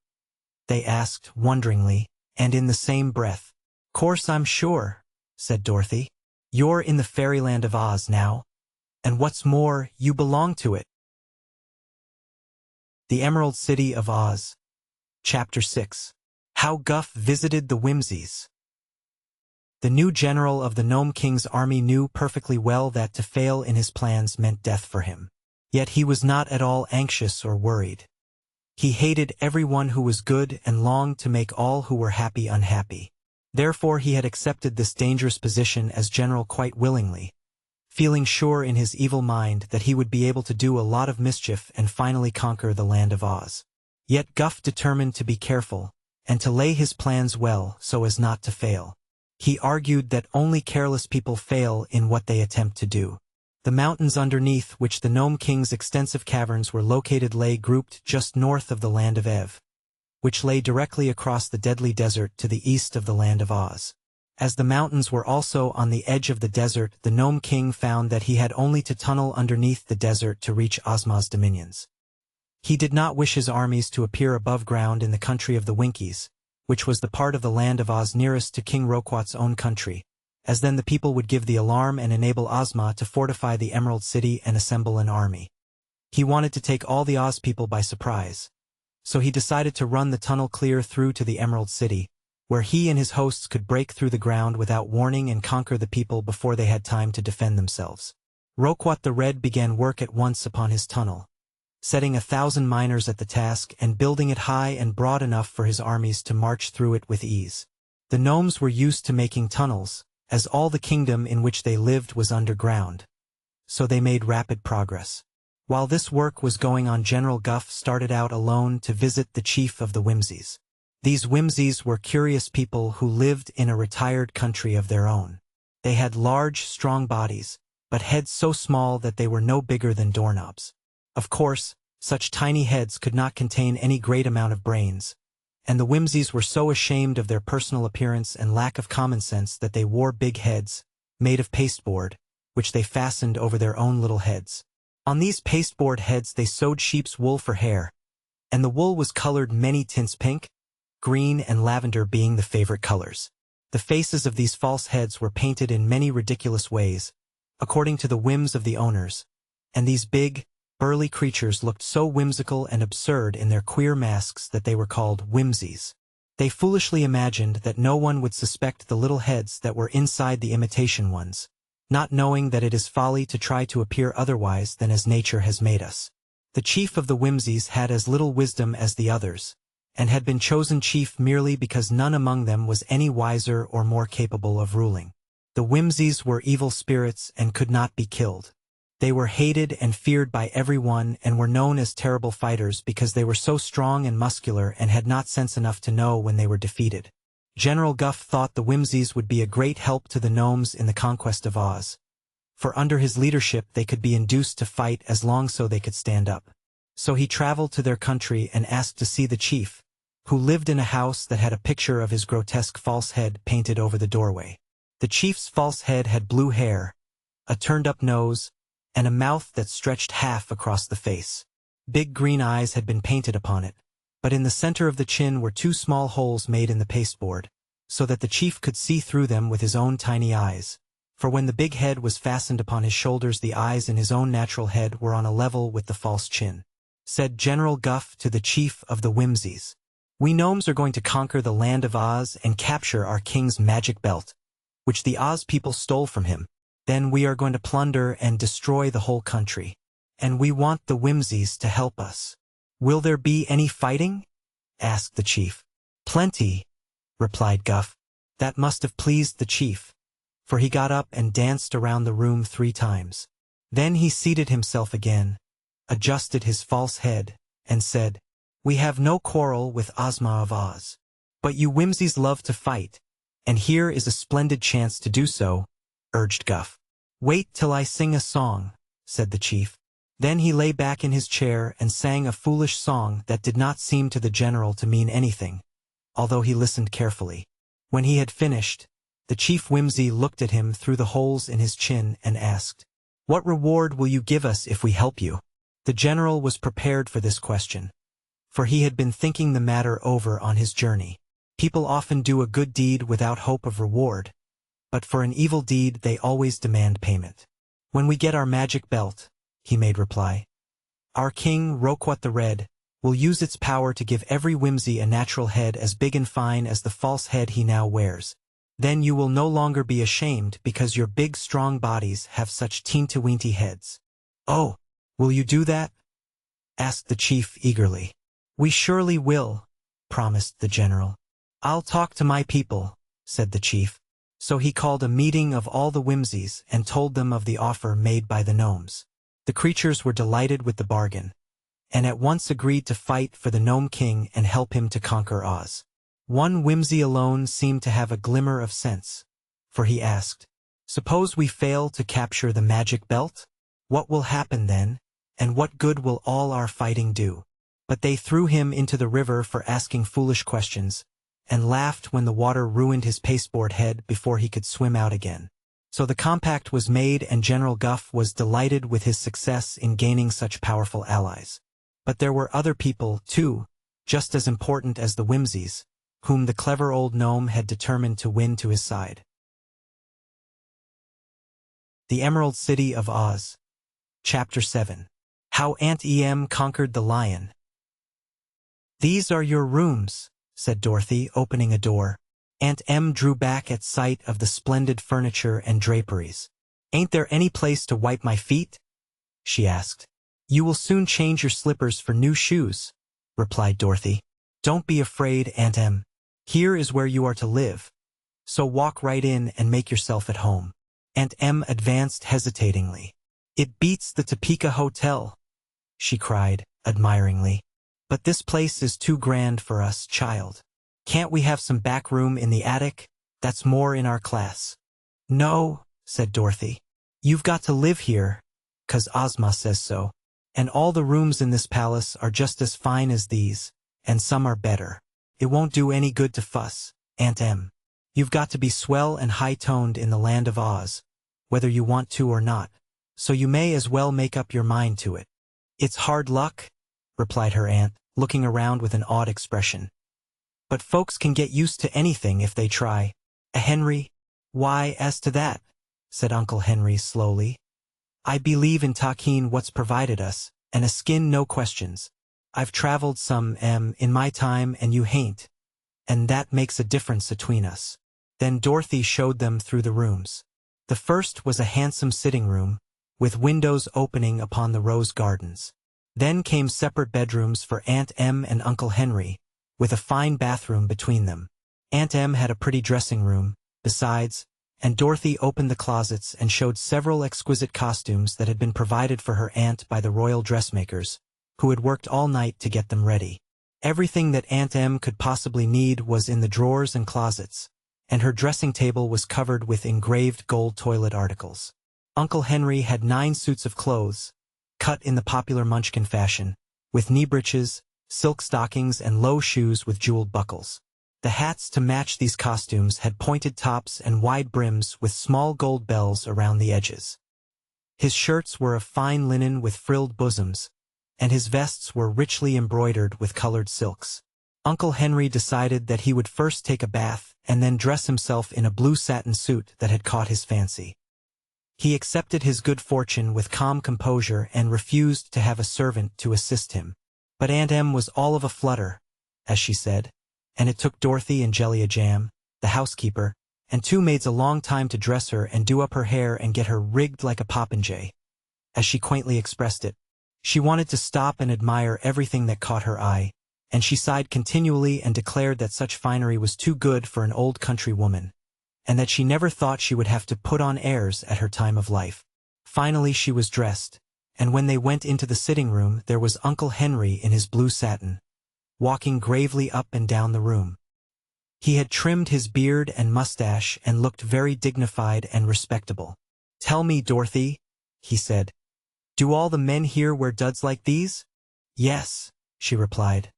[SPEAKER 1] they asked wonderingly, and in the same breath. "Course I'm sure," said Dorothy. "You're in the fairyland of Oz now. And what's more, you belong to it." The Emerald City of Oz. Chapter 6. How Guff Visited the Whimsies. The new general of the Gnome King's army knew perfectly well that to fail in his plans meant death for him. Yet he was not at all anxious or worried. He hated everyone who was good and longed to make all who were happy unhappy. Therefore he had accepted this dangerous position as general quite willingly, feeling sure in his evil mind that he would be able to do a lot of mischief and finally conquer the land of Oz. Yet Guff determined to be careful, and to lay his plans well so as not to fail. He argued that only careless people fail in what they attempt to do. The mountains underneath which the Gnome King's extensive caverns were located lay grouped just north of the land of Ev, which lay directly across the deadly desert to the east of the land of Oz. As the mountains were also on the edge of the desert, the Gnome King found that he had only to tunnel underneath the desert to reach Ozma's dominions. He did not wish his armies to appear above ground in the country of the Winkies, which was the part of the land of Oz nearest to King Roquat's own country, as then the people would give the alarm and enable Ozma to fortify the Emerald City and assemble an army. He wanted to take all the Oz people by surprise, so he decided to run the tunnel clear through to the Emerald City, where he and his hosts could break through the ground without warning and conquer the people before they had time to defend themselves. Roquat the Red began work at once upon his tunnel, setting 1,000 miners at the task and building it high and broad enough for his armies to march through it with ease. The gnomes were used to making tunnels, as all the kingdom in which they lived was underground, so they made rapid progress. While this work was going on, General Guff started out alone to visit the chief of the Whimsies. These Whimsies were curious people who lived in a retired country of their own. They had large, strong bodies, but heads so small that they were no bigger than doorknobs. Of course, such tiny heads could not contain any great amount of brains, and the Whimsies were so ashamed of their personal appearance and lack of common sense that they wore big heads, made of pasteboard, which they fastened over their own little heads. On these pasteboard heads they sewed sheep's wool for hair, and the wool was colored many tints, pink, green, and lavender being the favorite colors. The faces of these false heads were painted in many ridiculous ways, according to the whims of the owners, and these big, burly creatures looked so whimsical and absurd in their queer masks that they were called Whimsies. They foolishly imagined that no one would suspect the little heads that were inside the imitation ones, not knowing that it is folly to try to appear otherwise than as nature has made us. The chief of the Whimsies had as little wisdom as the others, and had been chosen chief merely because none among them was any wiser or more capable of ruling. The Whimsies were evil spirits and could not be killed. They were hated and feared by everyone and were known as terrible fighters because they were so strong and muscular and had not sense enough to know when they were defeated. General Guff thought the Whimsies would be a great help to the gnomes in the conquest of Oz, for under his leadership they could be induced to fight as long so they could stand up. So he traveled to their country and asked to see the chief, who lived in a house that had a picture of his grotesque false head painted over the doorway. The chief's false head had blue hair, a turned-up nose, and a mouth that stretched half across the face. Big green eyes had been painted upon it, but in the center of the chin were 2 small holes made in the pasteboard, so that the chief could see through them with his own tiny eyes, for when the big head was fastened upon his shoulders the eyes in his own natural head were on a level with the false chin. Said General Guff to the chief of the Whimsies, "We gnomes are going to conquer the land of Oz and capture our king's magic belt, which the Oz people stole from him. Then we are going to plunder and destroy the whole country. And we want the Whimsies to help us. Will there be any fighting?" asked the chief. "Plenty," replied Guff. That must have pleased the chief, for he got up and danced around the room 3 times. Then he seated himself again, adjusted his false head, and said, "We have no quarrel with Ozma of Oz. But you whimsies love to fight, and here is a splendid chance to do so," urged Guff. "Wait till I sing a song," said the chief. Then he lay back in his chair and sang a foolish song that did not seem to the general to mean anything, although he listened carefully. When he had finished, the chief whimsy looked at him through the holes in his chin and asked, "What reward will you give us if we help you?" The general was prepared for this question, for he had been thinking the matter over on his journey. People often do a good deed without hope of reward, but for an evil deed they always demand payment. "When we get our magic belt," he made reply, "our king, Roquat the Red, will use its power to give every whimsy a natural head as big and fine as the false head he now wears. Then you will no longer be ashamed because your big strong bodies have such teeny-weeny heads." "Oh, will you do that?" asked the chief eagerly. "We surely will," promised the general. "I'll talk to my people," said the chief. So he called a meeting of all the whimsies and told them of the offer made by the gnomes. The creatures were delighted with the bargain, and at once agreed to fight for the Gnome King and help him to conquer Oz. One whimsy alone seemed to have a glimmer of sense, for he asked, "Suppose we fail to capture the magic belt? What will happen then, and what good will all our fighting do?" But they threw him into the river for asking foolish questions, and laughed when the water ruined his pasteboard head before he could swim out again. So the compact was made, and General Guff was delighted with his success in gaining such powerful allies. But there were other people, too, just as important as the whimsies, whom the clever old gnome had determined to win to his side. The Emerald City of Oz. Chapter 7. How Aunt Em Conquered the Lion. "These are your rooms," said Dorothy, opening a door. Aunt Em drew back at sight of the splendid furniture and draperies. "Ain't there any place to wipe my feet?" she asked. "You will soon change your slippers for new shoes," replied Dorothy. "Don't be afraid, Aunt Em. Here is where you are to live. So walk right in and make yourself at home." Aunt Em advanced hesitatingly. "It beats the Topeka Hotel," she cried, admiringly. "But this place is too grand for us, child. Can't we have some back room in the attic? That's more in our class." "No," said Dorothy. "You've got to live here, 'cause Ozma says so. And all the rooms in this palace are just as fine as these, and some are better. It won't do any good to fuss, Aunt Em. You've got to be swell and high-toned in the land of Oz, whether you want to or not, so you may as well make up your mind to it." "It's hard luck," replied her aunt, looking around with an odd expression. "But folks can get used to anything if they try. Henry?" "Why, as to that," said Uncle Henry slowly, "I believe in talking what's provided us, and a skin no questions. I've traveled some, in my time and you hain't, and that makes a difference atween us." Then Dorothy showed them through the rooms. The first was a handsome sitting room, with windows opening upon the rose gardens. Then came separate bedrooms for Aunt Em and Uncle Henry, with a fine bathroom between them. Aunt Em had a pretty dressing room, besides, and Dorothy opened the closets and showed several exquisite costumes that had been provided for her aunt by the royal dressmakers, who had worked all night to get them ready. Everything that Aunt Em could possibly need was in the drawers and closets, and her dressing table was covered with engraved gold toilet articles. Uncle Henry had 9 suits of clothes, cut in the popular Munchkin fashion, with knee breeches, silk stockings, and low shoes with jeweled buckles. The hats to match these costumes had pointed tops and wide brims with small gold bells around the edges. His shirts were of fine linen with frilled bosoms, and his vests were richly embroidered with colored silks. Uncle Henry decided that he would first take a bath and then dress himself in a blue satin suit that had caught his fancy. He accepted his good fortune with calm composure and refused to have a servant to assist him. But Aunt Em was all of a flutter, as she said, and it took Dorothy and Jellia Jam, the housekeeper, and 2 maids a long time to dress her and do up her hair and get her rigged like a popinjay, as she quaintly expressed it. She wanted to stop and admire everything that caught her eye, and she sighed continually and declared that such finery was too good for an old country woman, and that she never thought she would have to put on airs at her time of life. Finally she was dressed, and when they went into the sitting room there was Uncle Henry in his blue satin, walking gravely up and down the room. He had trimmed his beard and mustache and looked very dignified and respectable. "Tell me, Dorothy," he said, "do all the men here wear duds like these?" "Yes," she replied.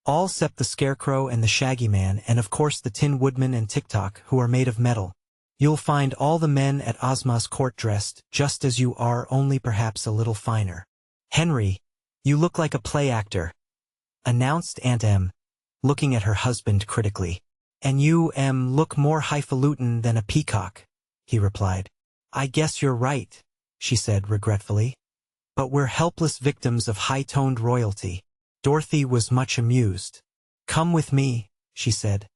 [SPEAKER 1] "All except the Scarecrow and the Shaggy Man and of course the Tin Woodman and Tik-Tok, who are made of metal. You'll find all the men at Ozma's court dressed just as you are, only perhaps a little finer." "Henry, you look like a play actor," announced Aunt Em, looking at her husband critically. "And you, look more highfalutin than a peacock," he replied. "I guess you're right," she said regretfully. "But we're helpless victims of high-toned royalty." Dorothy was much amused. "Come with me," she said,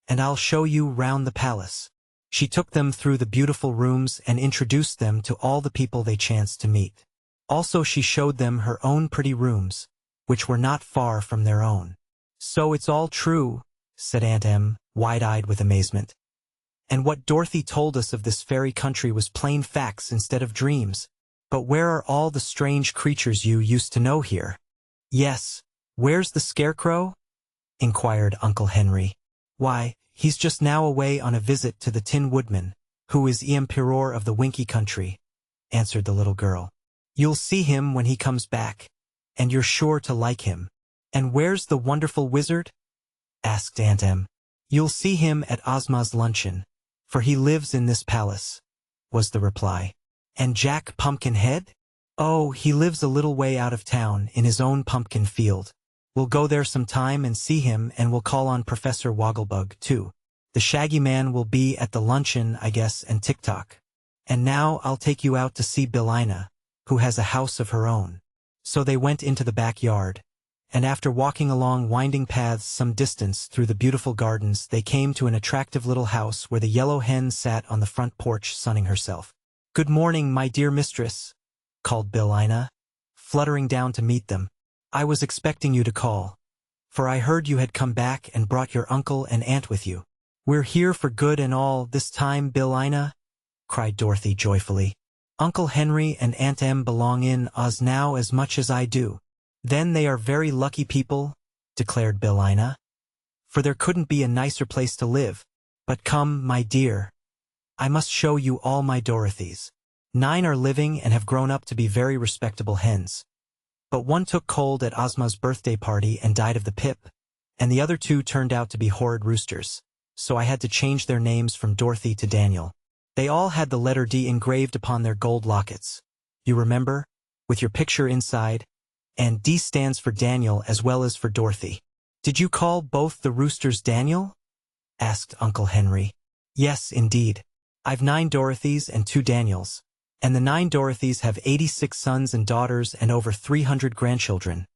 [SPEAKER 1] "and I'll show you round the palace." She took them through the beautiful rooms and introduced them to all the people they chanced to meet. Also she showed them her own pretty rooms, which were not far from their own. "So it's all true," said Aunt Em, wide-eyed with amazement. "And what Dorothy told us of this fairy country was plain facts instead of dreams. But where are all the strange creatures you used to know here?" "Yes, where's the Scarecrow?" inquired Uncle Henry. "Why, he's just now away on a visit to the Tin Woodman, who is Emperor of the Winky Country," answered the little girl. "You'll see him when he comes back, and you're sure to like him." "And where's the wonderful wizard?" asked Aunt Em. "You'll see him at Ozma's luncheon, for he lives in this palace," was the reply. "And Jack Pumpkinhead?" "Oh, he lives a little way out of town, in his own pumpkin field. We'll go there sometime and see him, and we'll call on Professor Wogglebug, too. The Shaggy Man will be at the luncheon, I guess, and Tik-Tok. And now I'll take you out to see Billina, who has a house of her own." So they went into the backyard, and after walking along winding paths some distance through the beautiful gardens they came to an attractive little house where the yellow hen sat on the front porch sunning herself. "Good morning, my dear mistress," called Billina, fluttering down to meet them. "I was expecting you to call, for I heard you had come back and brought your uncle and aunt with you." "We're here for good and all this time, Billina," cried Dorothy joyfully. "Uncle Henry and Aunt Em belong in Oz now as much as I do." "Then they are very lucky people," declared Billina, "for there couldn't be a nicer place to live. But come, my dear, I must show you all my Dorothys. 9 are living and have grown up to be very respectable hens. But one took cold at Ozma's birthday party and died of the pip, and the other 2 turned out to be horrid roosters, so I had to change their names from Dorothy to Daniel. They all had the letter D engraved upon their gold lockets. You remember? With your picture inside, and D stands for Daniel as well as for Dorothy." "Did you call both the roosters Daniel?" asked Uncle Henry. "Yes, indeed. I've 9 Dorothys and 2 Daniels, and the 9 Dorothys have 86 sons and daughters and over 300 grandchildren,"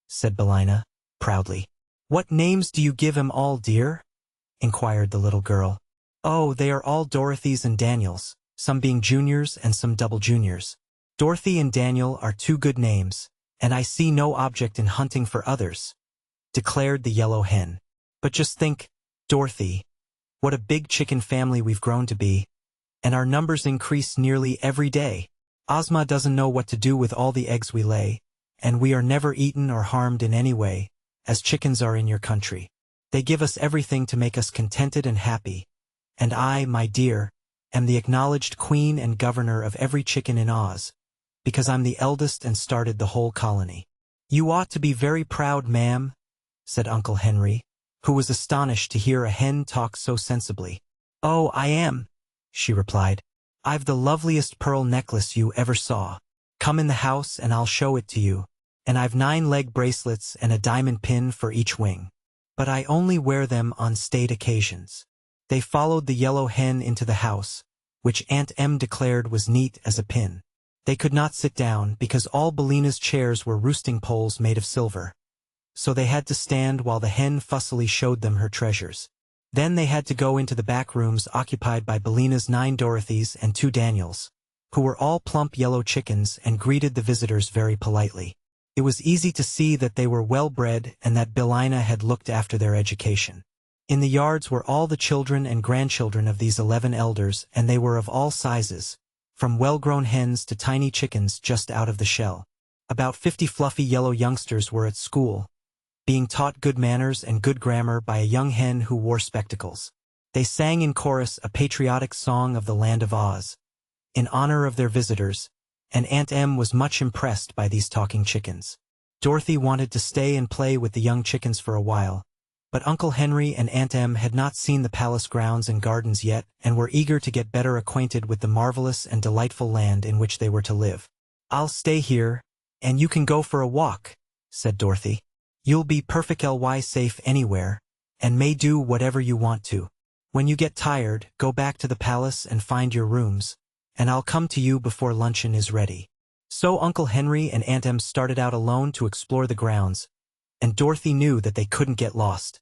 [SPEAKER 1] said Billina, proudly. "What names do you give 'em all, dear?" inquired the little girl. "Oh, they are all Dorothys and Daniels, some being juniors and some double juniors. Dorothy and Daniel are 2 good names, and I see no object in hunting for others," declared the yellow hen. "But just think, Dorothy, what a big chicken family we've grown to be, and our numbers increase nearly every day. Ozma doesn't know what to do with all the eggs we lay, and we are never eaten or harmed in any way, as chickens are in your country. They give us everything to make us contented and happy, and I, my dear, am the acknowledged queen and governor of every chicken in Oz, because I'm the eldest and started the whole colony." "You ought to be very proud, ma'am," said Uncle Henry, who was astonished to hear a hen talk so sensibly. "Oh, I am," she replied. "I've the loveliest pearl necklace you ever saw. Come in the house and I'll show it to you. And I've 9 leg bracelets and a diamond pin for each wing. But I only wear them on state occasions." They followed the yellow hen into the house, which Aunt Em declared was neat as a pin. They could not sit down because all Billina's chairs were roosting poles made of silver. So they had to stand while the hen fussily showed them her treasures. Then they had to go into the back rooms occupied by Billina's 9 Dorothys and 2 Daniels, who were all plump yellow chickens and greeted the visitors very politely. It was easy to see that they were well-bred and that Billina had looked after their education. In the yards were all the children and grandchildren of these 11 elders, and they were of all sizes, from well-grown hens to tiny chickens just out of the shell. About 50 fluffy yellow youngsters were at school, being taught good manners and good grammar by a young hen who wore spectacles. They sang in chorus a patriotic song of the Land of Oz, in honor of their visitors, and Aunt Em was much impressed by these talking chickens. Dorothy wanted to stay and play with the young chickens for a while, but Uncle Henry and Aunt Em had not seen the palace grounds and gardens yet and were eager to get better acquainted with the marvelous and delightful land in which they were to live. "I'll stay here, and you can go for a walk," said Dorothy. "You'll be perfectly safe anywhere, and may do whatever you want to. When you get tired, go back to the palace and find your rooms, and I'll come to you before luncheon is ready." So Uncle Henry and Aunt Em started out alone to explore the grounds, and Dorothy knew that they couldn't get lost,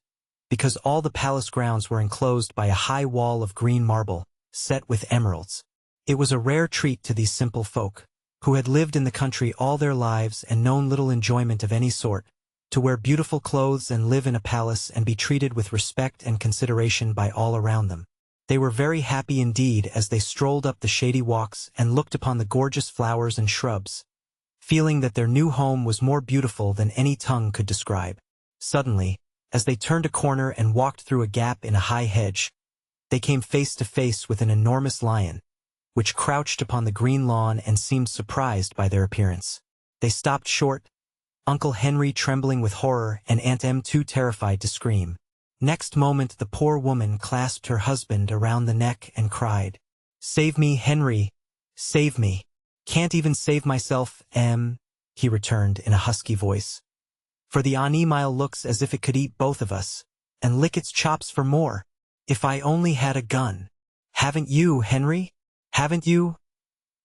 [SPEAKER 1] because all the palace grounds were enclosed by a high wall of green marble, set with emeralds. It was a rare treat to these simple folk, who had lived in the country all their lives and known little enjoyment of any sort, to wear beautiful clothes and live in a palace and be treated with respect and consideration by all around them. They were very happy indeed as they strolled up the shady walks and looked upon the gorgeous flowers and shrubs, feeling that their new home was more beautiful than any tongue could describe. Suddenly, as they turned a corner and walked through a gap in a high hedge, they came face to face with an enormous lion, which crouched upon the green lawn and seemed surprised by their appearance. They stopped short, Uncle Henry trembling with horror and Aunt Em too terrified to scream. Next moment the poor woman clasped her husband around the neck and cried, "Save me, Henry! Save me! Can't even save myself, he returned in a husky voice. "For the animal looks as if it could eat both of us, and lick its chops for more. If I only had a gun. Haven't you, Henry? Haven't you?"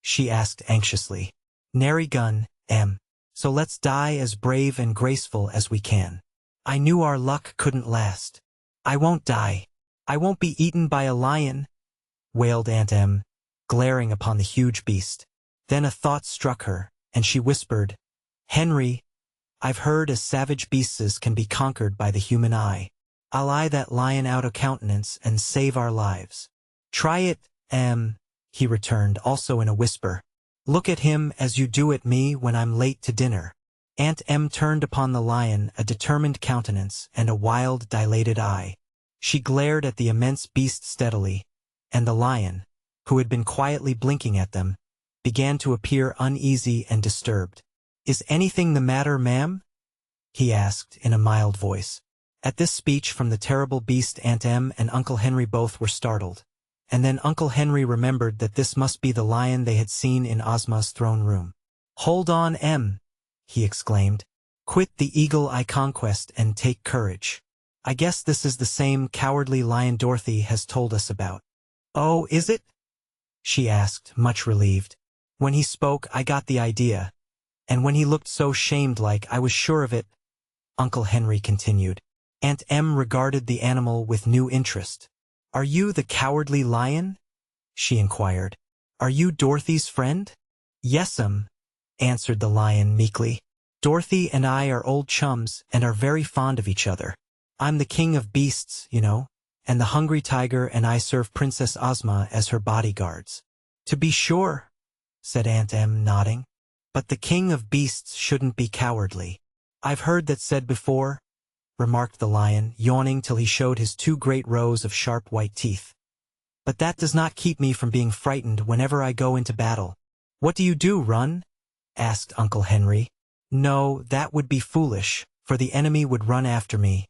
[SPEAKER 1] she asked anxiously. "Nary gun, so let's die as brave and graceful as we can. I knew our luck couldn't last. I won't die. I won't be eaten by a lion," wailed Aunt Em, glaring upon the huge beast. Then a thought struck her, and she whispered, "Henry, I've heard as savage beasts can be conquered by the human eye. I'll eye that lion out of countenance and save our lives." "Try it, he returned also in a whisper. "Look at him as you do at me when I'm late to dinner." Aunt Em turned upon the lion a determined countenance and a wild, dilated eye. She glared at the immense beast steadily, and the lion, who had been quietly blinking at them, began to appear uneasy and disturbed. "Is anything the matter, ma'am?" he asked in a mild voice. At this speech from the terrible beast Aunt Em and Uncle Henry both were startled, and then Uncle Henry remembered that this must be the lion they had seen in Ozma's throne room. "Hold on, he exclaimed. "Quit the eagle-eye conquest and take courage. I guess this is the same cowardly lion Dorothy has told us about." "Oh, is it?" she asked, much relieved. "When he spoke, I got the idea, and when he looked so shamed-like, I was sure of it," Uncle Henry continued. Aunt Em regarded the animal with new interest. "Are you the cowardly lion?" she inquired. "Are you Dorothy's friend?" "Yes'm," answered the lion meekly. "Dorothy and I are old chums and are very fond of each other. I'm the king of beasts, you know, and the hungry tiger and I serve Princess Ozma as her bodyguards." "To be sure," said Aunt Em, nodding. "But the king of beasts shouldn't be cowardly." "I've heard that said before," remarked the lion, yawning till he showed his two great rows of sharp white teeth. "But that does not keep me from being frightened whenever I go into battle." "What do you do, run?" asked Uncle Henry. "No, that would be foolish, for the enemy would run after me,"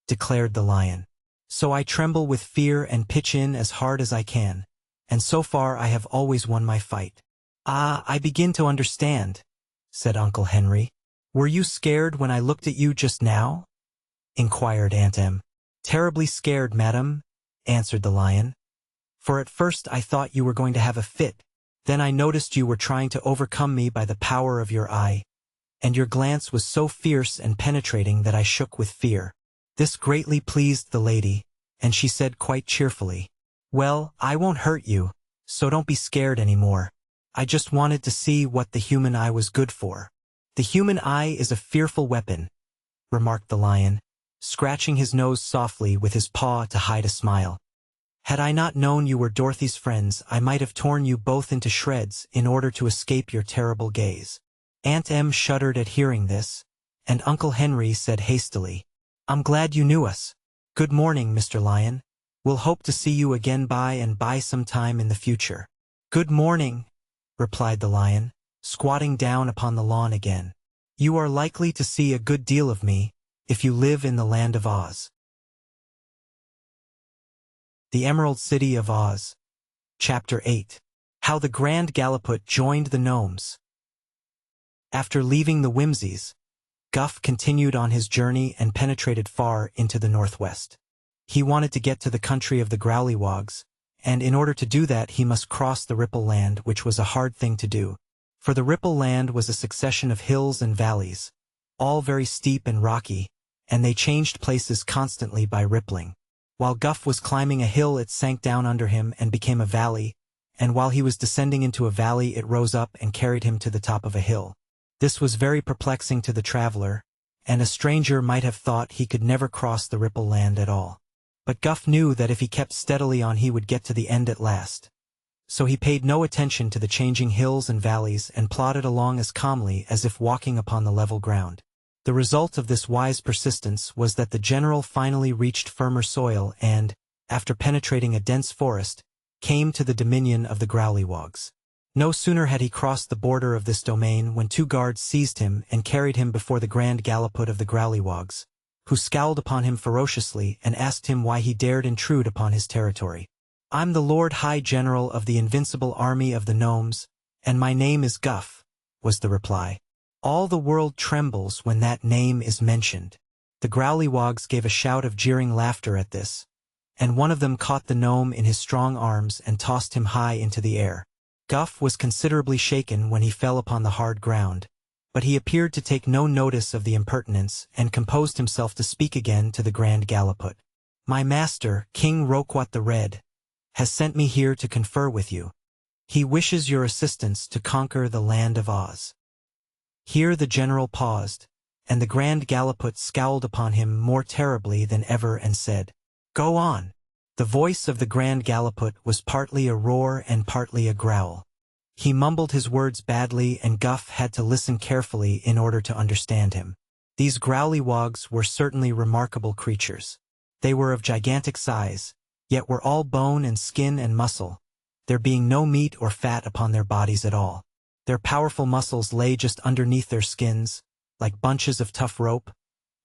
[SPEAKER 1] declared the lion. "So I tremble with fear and pitch in as hard as I can, and so far I have always won my fight." "Ah, I begin to understand," said Uncle Henry. "Were you scared when I looked at you just now?" inquired Aunt Em. "Terribly scared, madam," answered the lion. "For at first I thought you were going to have a fit. Then I noticed you were trying to overcome me by the power of your eye, and your glance was so fierce and penetrating that I shook with fear." This greatly pleased the lady, and she said quite cheerfully, "Well, I won't hurt you, so don't be scared any more. I just wanted to see what the human eye was good for." "The human eye is a fearful weapon," remarked the lion, scratching his nose softly with his paw to hide a smile. Had I not known you were Dorothy's friends, I might have torn you both into shreds in order to escape your terrible gaze. Aunt Em shuddered at hearing this, and Uncle Henry said hastily, I'm glad you knew us. Good morning, Mr. Lion. We'll hope to see you again by some time in the future. Good morning, replied the lion, squatting down upon the lawn again. You are likely to see a good deal of me, if you live in the land of Oz. The Emerald City of Oz. Chapter 8. How the Grand Galliput joined the gnomes. After leaving the Whimsies, Guff continued on his journey and penetrated far into the northwest. He wanted to get to the country of the Growlywogs, and in order to do that he must cross the Ripple Land, which was a hard thing to do. For the Ripple Land was a succession of hills and valleys, all very steep and rocky, and they changed places constantly by rippling. While Guff was climbing a hill it sank down under him and became a valley, and while he was descending into a valley it rose up and carried him to the top of a hill. This was very perplexing to the traveler, and a stranger might have thought he could never cross the Ripple Land at all. But Guff knew that if he kept steadily on he would get to the end at last. So he paid no attention to the changing hills and valleys and plodded along as calmly as if walking upon the level ground. The result of this wise persistence was that the general finally reached firmer soil and, after penetrating a dense forest, came to the dominion of the Growlywogs. No sooner had he crossed the border of this domain when 2 guards seized him and carried him before the Grand Galliput of the Growlywogs, who scowled upon him ferociously and asked him why he dared intrude upon his territory. I'm the Lord High General of the Invincible Army of the Gnomes, and my name is Guff, was the reply. All the world trembles when that name is mentioned. The Growlywogs gave a shout of jeering laughter at this, and one of them caught the gnome in his strong arms and tossed him high into the air. Guff was considerably shaken when he fell upon the hard ground, but he appeared to take no notice of the impertinence and composed himself to speak again to the Grand Galliput. My master, King Roquat the Red, has sent me here to confer with you. He wishes your assistance to conquer the land of Oz. Here the general paused, and the Grand Galliput scowled upon him more terribly than ever and said, Go on. The voice of the Grand Galliput was partly a roar and partly a growl. He mumbled his words badly and Guff had to listen carefully in order to understand him. These Growlywogs were certainly remarkable creatures. They were of gigantic size, yet were all bone and skin and muscle, there being no meat or fat upon their bodies at all. Their powerful muscles lay just underneath their skins, like bunches of tough rope,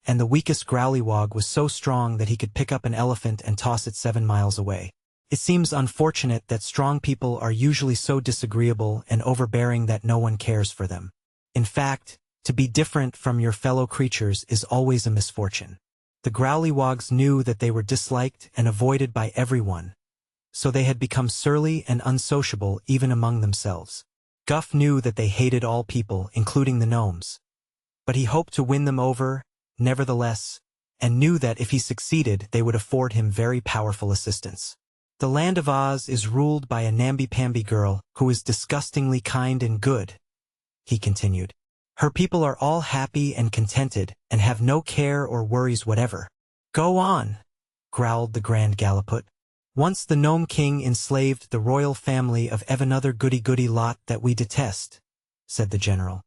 [SPEAKER 1] and the weakest Growlywog was so strong that he could pick up an elephant and toss it 7 miles away. It seems unfortunate that strong people are usually so disagreeable and overbearing that no one cares for them. In fact, to be different from your fellow creatures is always a misfortune. The Growlywogs knew that they were disliked and avoided by everyone, so they had become surly and unsociable even among themselves. Guff knew that they hated all people, including the gnomes. But he hoped to win them over, nevertheless, and knew that if he succeeded they would afford him very powerful assistance. The land of Oz is ruled by a namby-pamby girl who is disgustingly kind and good, he continued. Her people are all happy and contented and have no care or worries whatever. Go on, growled the Grand Galliput. Once the Gnome King enslaved the royal family of another goody-goody lot that we detest, said the general.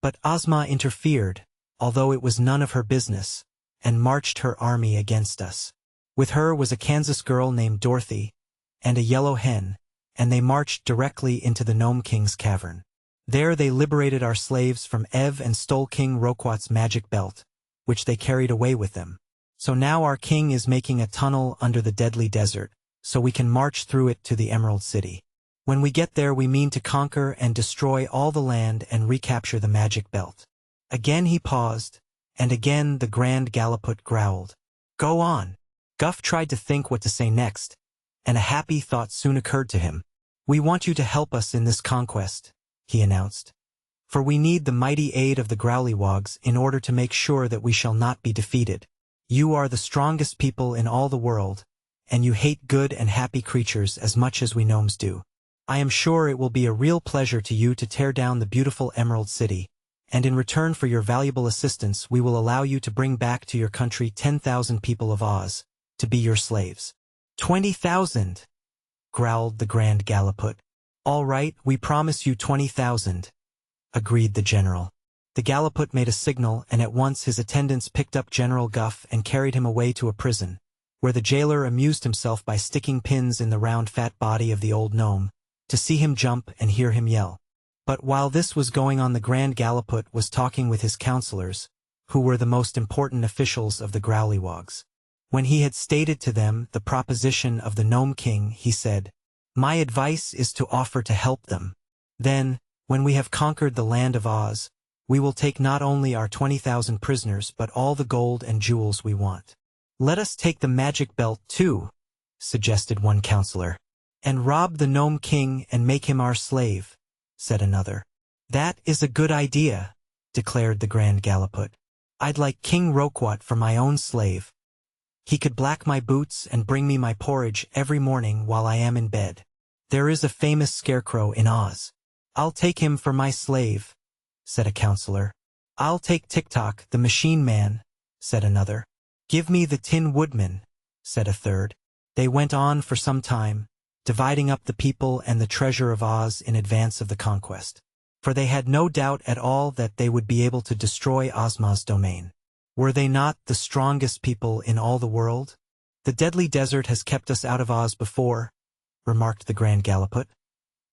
[SPEAKER 1] But Ozma interfered, although it was none of her business, and marched her army against us. With her was a Kansas girl named Dorothy, and a yellow hen, and they marched directly into the Gnome King's cavern. There they liberated our slaves from Ev and stole King Roquat's magic belt, which they carried away with them. So now our king is making a tunnel under the deadly desert, so we can march through it to the Emerald City. When we get there we mean to conquer and destroy all the land and recapture the magic belt. Again he paused, and again the Grand Galliput growled. Go on. Guff tried to think what to say next, and a happy thought soon occurred to him. We want you to help us in this conquest, he announced. For we need the mighty aid of the Growlywogs in order to make sure that we shall not be defeated. You are the strongest people in all the world, and you hate good and happy creatures as much as we gnomes do. I am sure it will be a real pleasure to you to tear down the beautiful Emerald City, and in return for your valuable assistance we will allow you to bring back to your country 10,000 people of Oz, to be your slaves. 20,000, growled the Grand Galliput. All right, we promise you 20,000, agreed the general. The Galliput made a signal, and at once his attendants picked up General Guff and carried him away to a prison, where the jailer amused himself by sticking pins in the round fat body of the old gnome, to see him jump and hear him yell. But while this was going on, the Grand Galliput was talking with his counselors, who were the most important officials of the Growlywogs. When he had stated to them the proposition of the Gnome King, he said, "My advice is to offer to help them. Then, when we have conquered the land of Oz, we will take not only our 20,000 prisoners but all the gold and jewels we want." "Let us take the magic belt too," suggested one counselor. "And rob the Gnome King and make him our slave," said another. "That is a good idea," declared the Grand Galliput. "I'd like King Roquat for my own slave. He could black my boots and bring me my porridge every morning while I am in bed. There is a famous scarecrow in Oz. I'll take him for my slave," said a counselor. "I'll take Tik-Tok, the machine man," said another. "Give me the Tin Woodman," said a third. They went on for some time, dividing up the people and the treasure of Oz in advance of the conquest. For they had no doubt at all that they would be able to destroy Ozma's domain. Were they not the strongest people in all the world? "The deadly desert has kept us out of Oz before," remarked the Grand Galliput.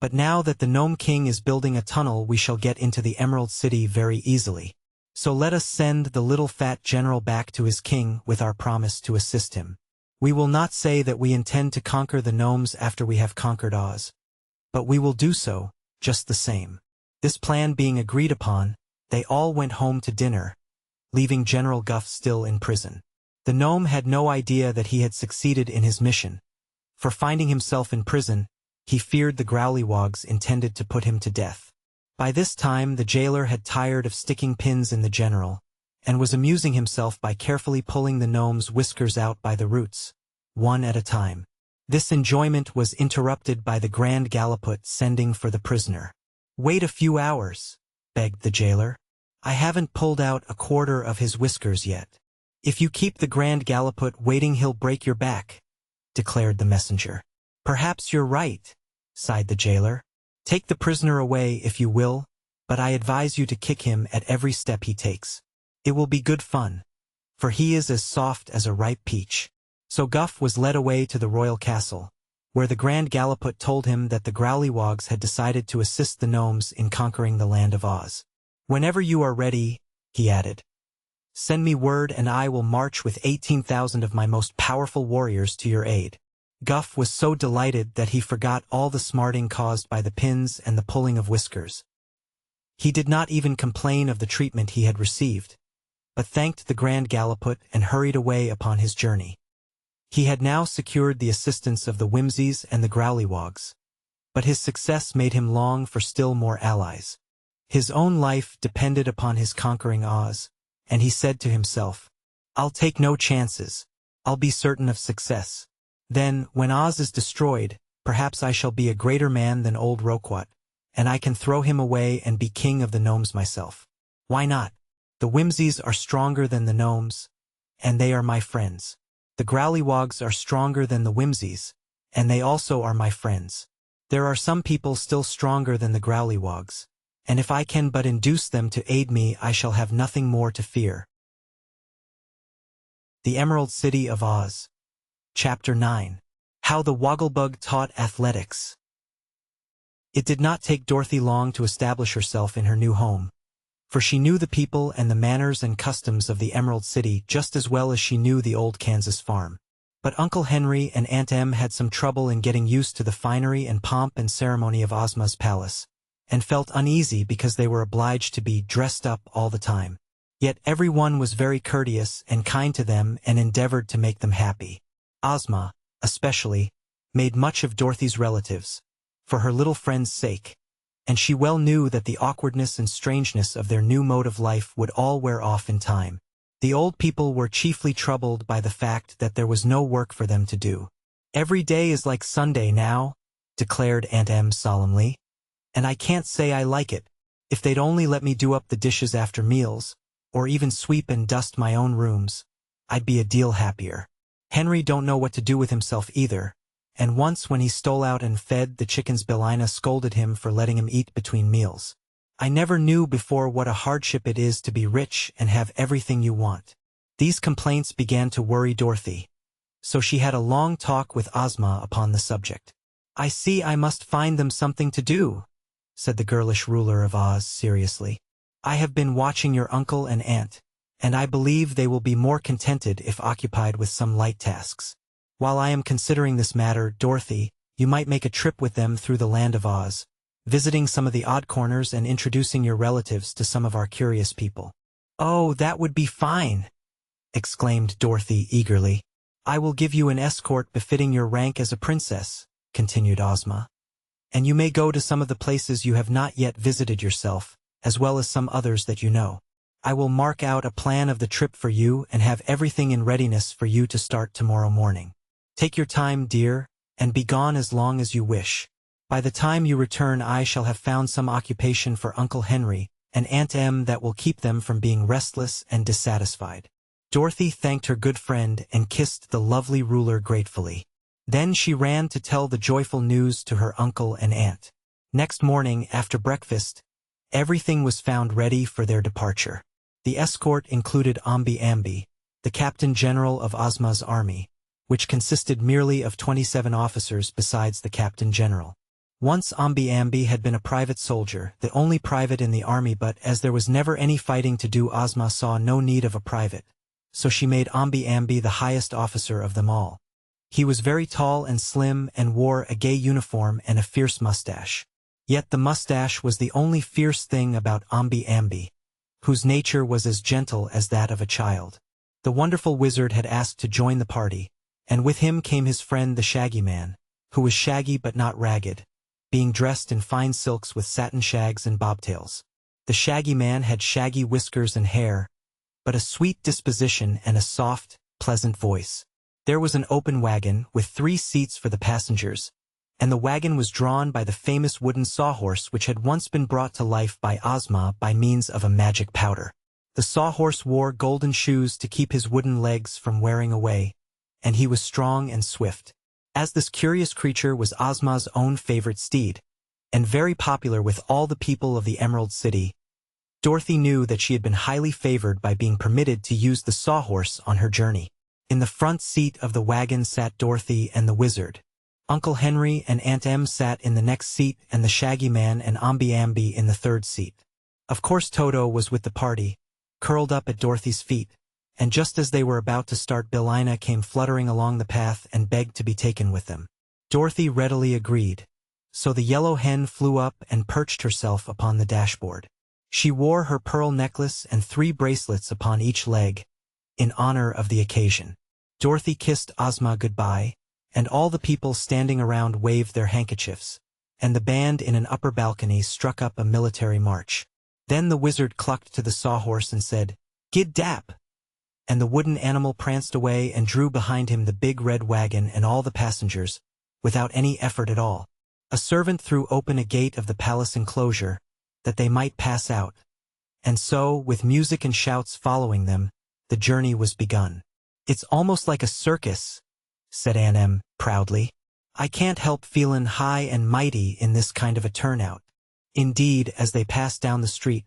[SPEAKER 1] "But now that the Gnome King is building a tunnel, we shall get into the Emerald City very easily. So let us send the little fat general back to his king with our promise to assist him. We will not say that we intend to conquer the gnomes after we have conquered Oz, but we will do so, just the same." This plan being agreed upon, they all went home to dinner, leaving General Guff still in prison. The gnome had no idea that he had succeeded in his mission, for finding himself in prison, he feared the Growlywogs intended to put him to death. By this time the jailer had tired of sticking pins in the general, and was amusing himself by carefully pulling the gnome's whiskers out by the roots, one at a time. This enjoyment was interrupted by the Grand Galliput sending for the prisoner. "Wait a few hours," begged the jailer. "I haven't pulled out a quarter of his whiskers yet." "If you keep the Grand Galliput waiting, he'll break your back," declared the messenger. "Perhaps you're right," sighed the jailer. "Take the prisoner away if you will, but I advise you to kick him at every step he takes. It will be good fun, for he is as soft as a ripe peach." So Guff was led away to the royal castle, where the Grand Galliput told him that the Growlywogs had decided to assist the gnomes in conquering the land of Oz. "Whenever you are ready," he added, "send me word and I will march with 18,000 of my most powerful warriors to your aid." Guff was so delighted that he forgot all the smarting caused by the pins and the pulling of whiskers. He did not even complain of the treatment he had received, but thanked the Grand Galliput and hurried away upon his journey. He had now secured the assistance of the Whimsies and the Growlywogs, but his success made him long for still more allies. His own life depended upon his conquering Oz, and he said to himself, "I'll take no chances. I'll be certain of success. Then, when Oz is destroyed, perhaps I shall be a greater man than old Roquat, and I can throw him away and be king of the gnomes myself. Why not? The Whimsies are stronger than the gnomes, and they are my friends. The Growlywogs are stronger than the Whimsies, and they also are my friends. There are some people still stronger than the Growlywogs, and if I can but induce them to aid me, I shall have nothing more to fear." The Emerald City of Oz. Chapter 9. How the Wogglebug Taught Athletics. It did not take Dorothy long to establish herself in her new home, for she knew the people and the manners and customs of the Emerald City just as well as she knew the old Kansas farm. But Uncle Henry and Aunt Em had some trouble in getting used to the finery and pomp and ceremony of Ozma's palace, and felt uneasy because they were obliged to be dressed up all the time. Yet everyone was very courteous and kind to them and endeavored to make them happy. Ozma, especially, made much of Dorothy's relatives, for her little friend's sake, and she well knew that the awkwardness and strangeness of their new mode of life would all wear off in time. The old people were chiefly troubled by the fact that there was no work for them to do. "Every day is like Sunday now," declared Aunt Em solemnly, "and I can't say I like it. If they'd only let me do up the dishes after meals, or even sweep and dust my own rooms, I'd be a deal happier." Henry don't know what to do with himself either, and once when he stole out and fed the chickens, Belina scolded him for letting him eat between meals. I never knew before what a hardship it is to be rich and have everything you want. These complaints began to worry Dorothy, so she had a long talk with Ozma upon the subject. I see I must find them something to do, said the girlish ruler of Oz seriously. I have been watching your uncle and aunt, and I believe they will be more contented if occupied with some light tasks. While I am considering this matter, Dorothy, you might make a trip with them through the land of Oz, visiting some of the odd corners and introducing your relatives to some of our curious people. Oh, that would be fine, exclaimed Dorothy eagerly. I will give you an escort befitting your rank as a princess, continued Ozma. And you may go to some of the places you have not yet visited yourself, as well as some others that you know. I will mark out a plan of the trip for you and have everything in readiness for you to start tomorrow morning. Take your time, dear, and be gone as long as you wish. By the time you return I shall have found some occupation for Uncle Henry and Aunt Em that will keep them from being restless and dissatisfied. Dorothy thanked her good friend and kissed the lovely ruler gratefully. Then she ran to tell the joyful news to her uncle and aunt. Next morning, after breakfast, everything was found ready for their departure. The escort included Omby Amby, the Captain General of Ozma's army, which consisted merely of 27 officers besides the Captain General. Once Omby Amby had been a private soldier, the only private in the army, but as there was never any fighting to do, Ozma saw no need of a private, so she made Omby Amby the highest officer of them all. He was very tall and slim and wore a gay uniform and a fierce mustache. Yet the mustache was the only fierce thing about Omby Amby, whose nature was as gentle as that of a child. The wonderful wizard had asked to join the party, and with him came his friend the Shaggy Man, who was shaggy but not ragged, being dressed in fine silks with satin shags and bobtails. The Shaggy Man had shaggy whiskers and hair, but a sweet disposition and a soft, pleasant voice. There was an open wagon with 3 seats for the passengers, and the wagon was drawn by the famous wooden sawhorse which had once been brought to life by Ozma by means of a magic powder. The sawhorse wore golden shoes to keep his wooden legs from wearing away, and he was strong and swift. As this curious creature was Ozma's own favorite steed, and very popular with all the people of the Emerald City, Dorothy knew that she had been highly favored by being permitted to use the sawhorse on her journey. In the front seat of the wagon sat Dorothy and the wizard. Uncle Henry and Aunt Em sat in the next seat and the Shaggy Man and Omby Amby in the third seat. Of course Toto was with the party, curled up at Dorothy's feet, and just as they were about to start, Belina came fluttering along the path and begged to be taken with them. Dorothy readily agreed, so the yellow hen flew up and perched herself upon the dashboard. She wore her pearl necklace and 3 bracelets upon each leg, in honor of the occasion. Dorothy kissed Ozma goodbye, and all the people standing around waved their handkerchiefs, and the band in an upper balcony struck up a military march. Then the wizard clucked to the sawhorse and said, "Gid dap!" And the wooden animal pranced away and drew behind him the big red wagon and all the passengers, without any effort at all. A servant threw open a gate of the palace enclosure, that they might pass out, and so, with music and shouts following them, the journey was begun. "It's almost like a circus," said Aunt Em proudly. "I can't help feelin' high and mighty in this kind of a turnout." Indeed, as they passed down the street,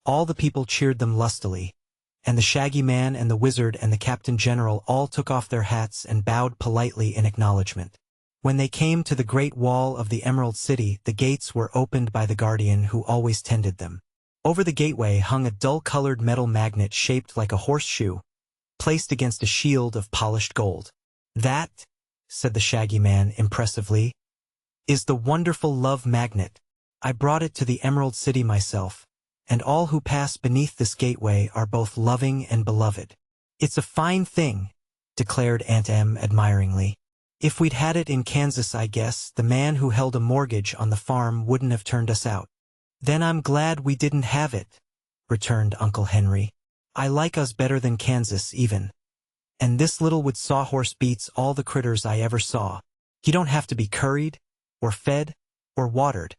[SPEAKER 1] all the people cheered them lustily, and the Shaggy Man and the wizard and the Captain General all took off their hats and bowed politely in acknowledgement. When they came to the Great Wall of the Emerald City, the gates were opened by the guardian who always tended them. Over the gateway hung a dull-colored metal magnet shaped like a horseshoe, placed against a shield of polished gold. "That," said the Shaggy Man impressively, "is the wonderful love magnet. I brought it to the Emerald City myself, and all who pass beneath this gateway are both loving and beloved." "It's a fine thing," declared Aunt Em admiringly. "If we'd had it in Kansas, I guess the man who held a mortgage on the farm wouldn't have turned us out." "Then I'm glad we didn't have it," returned Uncle Henry. "I like us better than Kansas, even. And this little wood sawhorse beats all the critters I ever saw. He don't have to be curried, or fed, or watered,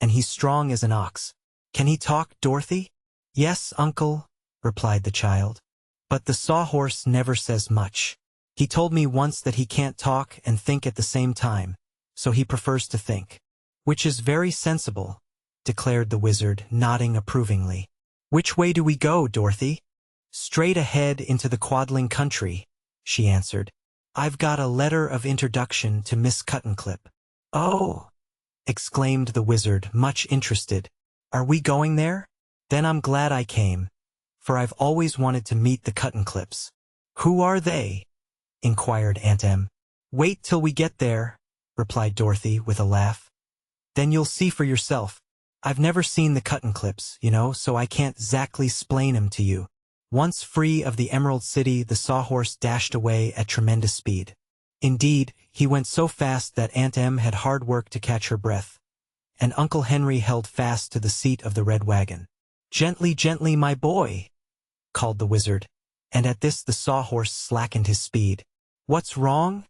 [SPEAKER 1] and he's strong as an ox." "Can he talk, Dorothy?" "Yes, Uncle," replied the child. "But the sawhorse never says much. He told me once that he can't talk and think at the same time, so he prefers to think. Which is very sensible, declared the wizard, nodding approvingly. Which way do we go, Dorothy? Straight ahead into the Quadling country, she answered. I've got a letter of introduction to Miss Cuttenclip. Oh! Exclaimed the wizard, much interested. Are we going there? Then I'm glad I came, for I've always wanted to meet the Cuttenclips. Who are they? Inquired Aunt Em. Wait till we get there, replied Dorothy with a laugh. Then you'll see for yourself. I've never seen the Cuttenclips, so I can't exactly explain 'em to you. Once free of the Emerald City, the Sawhorse dashed away at tremendous speed. Indeed, he went so fast that Aunt Em had hard work to catch her breath, and Uncle Henry held fast to the seat of the red wagon. Gently, gently, my boy, called the wizard, and at this the Sawhorse slackened his speed. What's wrong?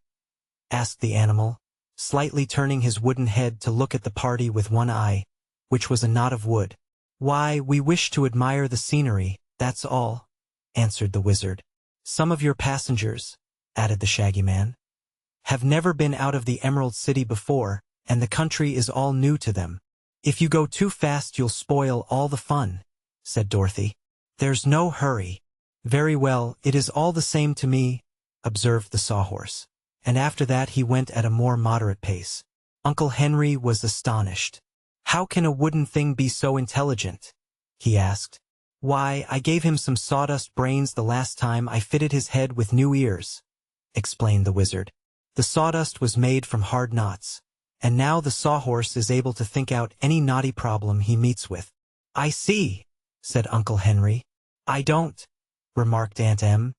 [SPEAKER 1] Asked the animal, slightly turning his wooden head to look at the party with one eye, which was a knot of wood. Why, we wish to admire the scenery, that's all, answered the wizard. Some of your passengers, added the Shaggy Man, have never been out of the Emerald City before, and the country is all new to them. If you go too fast you'll spoil all the fun, said Dorothy. There's no hurry. Very well, it is all the same to me, observed the Sawhorse, and after that he went at a more moderate pace. Uncle Henry was astonished. How can a wooden thing be so intelligent? He asked. Why, I gave him some sawdust brains the last time I fitted his head with new ears, explained the wizard. The sawdust was made from hard knots, and now the Sawhorse is able to think out any knotty problem he meets with. I see, said Uncle Henry. I don't, remarked Aunt Em.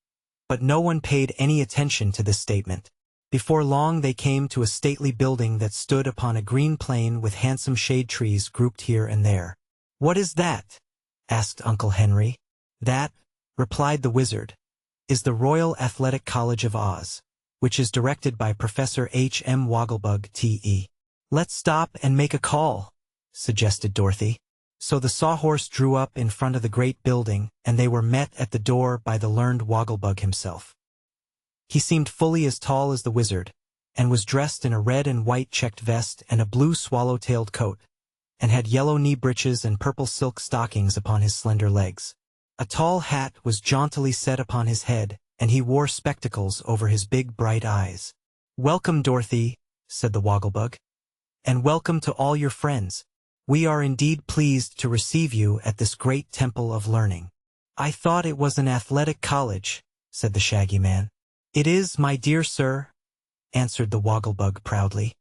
[SPEAKER 1] But no one paid any attention to this statement. Before long they came to a stately building that stood upon a green plain with handsome shade trees grouped here and there. What is that? Asked Uncle Henry. That, replied the wizard, is the Royal Athletic College of Oz, which is directed by Professor H.M. Wogglebug, T.E. Let's stop and make a call, suggested Dorothy. So the Sawhorse drew up in front of the great building, and they were met at the door by the learned Wogglebug himself. He seemed fully as tall as the wizard, and was dressed in a red and white checked vest and a blue swallow-tailed coat, and had yellow knee breeches and purple silk stockings upon his slender legs. A tall hat was jauntily set upon his head, and he wore spectacles over his big bright eyes. Welcome, Dorothy, said the Wogglebug, and welcome to all your friends. We are indeed pleased to receive you at this great temple of learning. I thought it was an athletic college, said the Shaggy Man. It is, my dear sir, answered the Wogglebug proudly.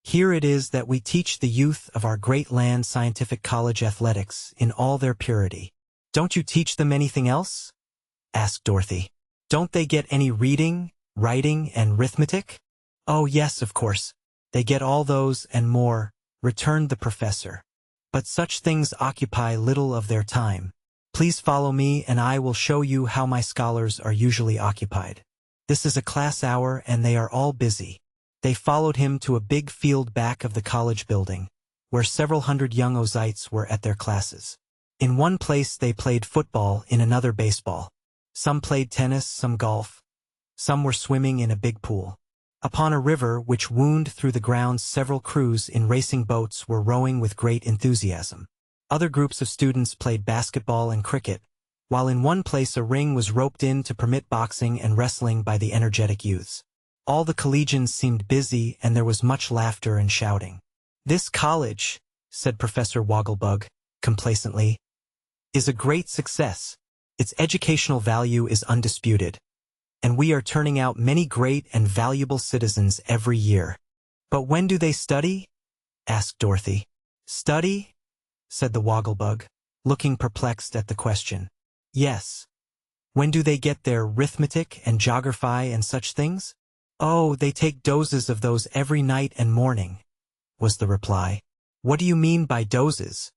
[SPEAKER 1] Here it is that we teach the youth of our great land scientific college athletics in all their purity. Don't you teach them anything else? Asked Dorothy. Don't they get any reading, writing, and arithmetic? Oh yes, of course. They get all those and more, returned the professor. But such things occupy little of their time. Please follow me and I will show you how my scholars are usually occupied. This is a class hour and they are all busy. They followed him to a big field back of the college building, where several hundred young Ozites were at their classes. In one place they played football, in another baseball. Some played tennis, some golf. Some were swimming in a big pool. Upon a river which wound through the grounds, several crews in racing boats were rowing with great enthusiasm. Other groups of students played basketball and cricket, while in one place a ring was roped in to permit boxing and wrestling by the energetic youths. All the collegians seemed busy and there was much laughter and shouting. This college, said Professor Wogglebug, complacently, is a great success. Its educational value is undisputed, and we are turning out many great and valuable citizens every year. But when do they study? Asked Dorothy. Study? Said the Wogglebug, looking perplexed at the question. Yes. When do they get their arithmetic and geography and such things? Oh, they take doses of those every night and morning, was the reply. What do you mean by doses?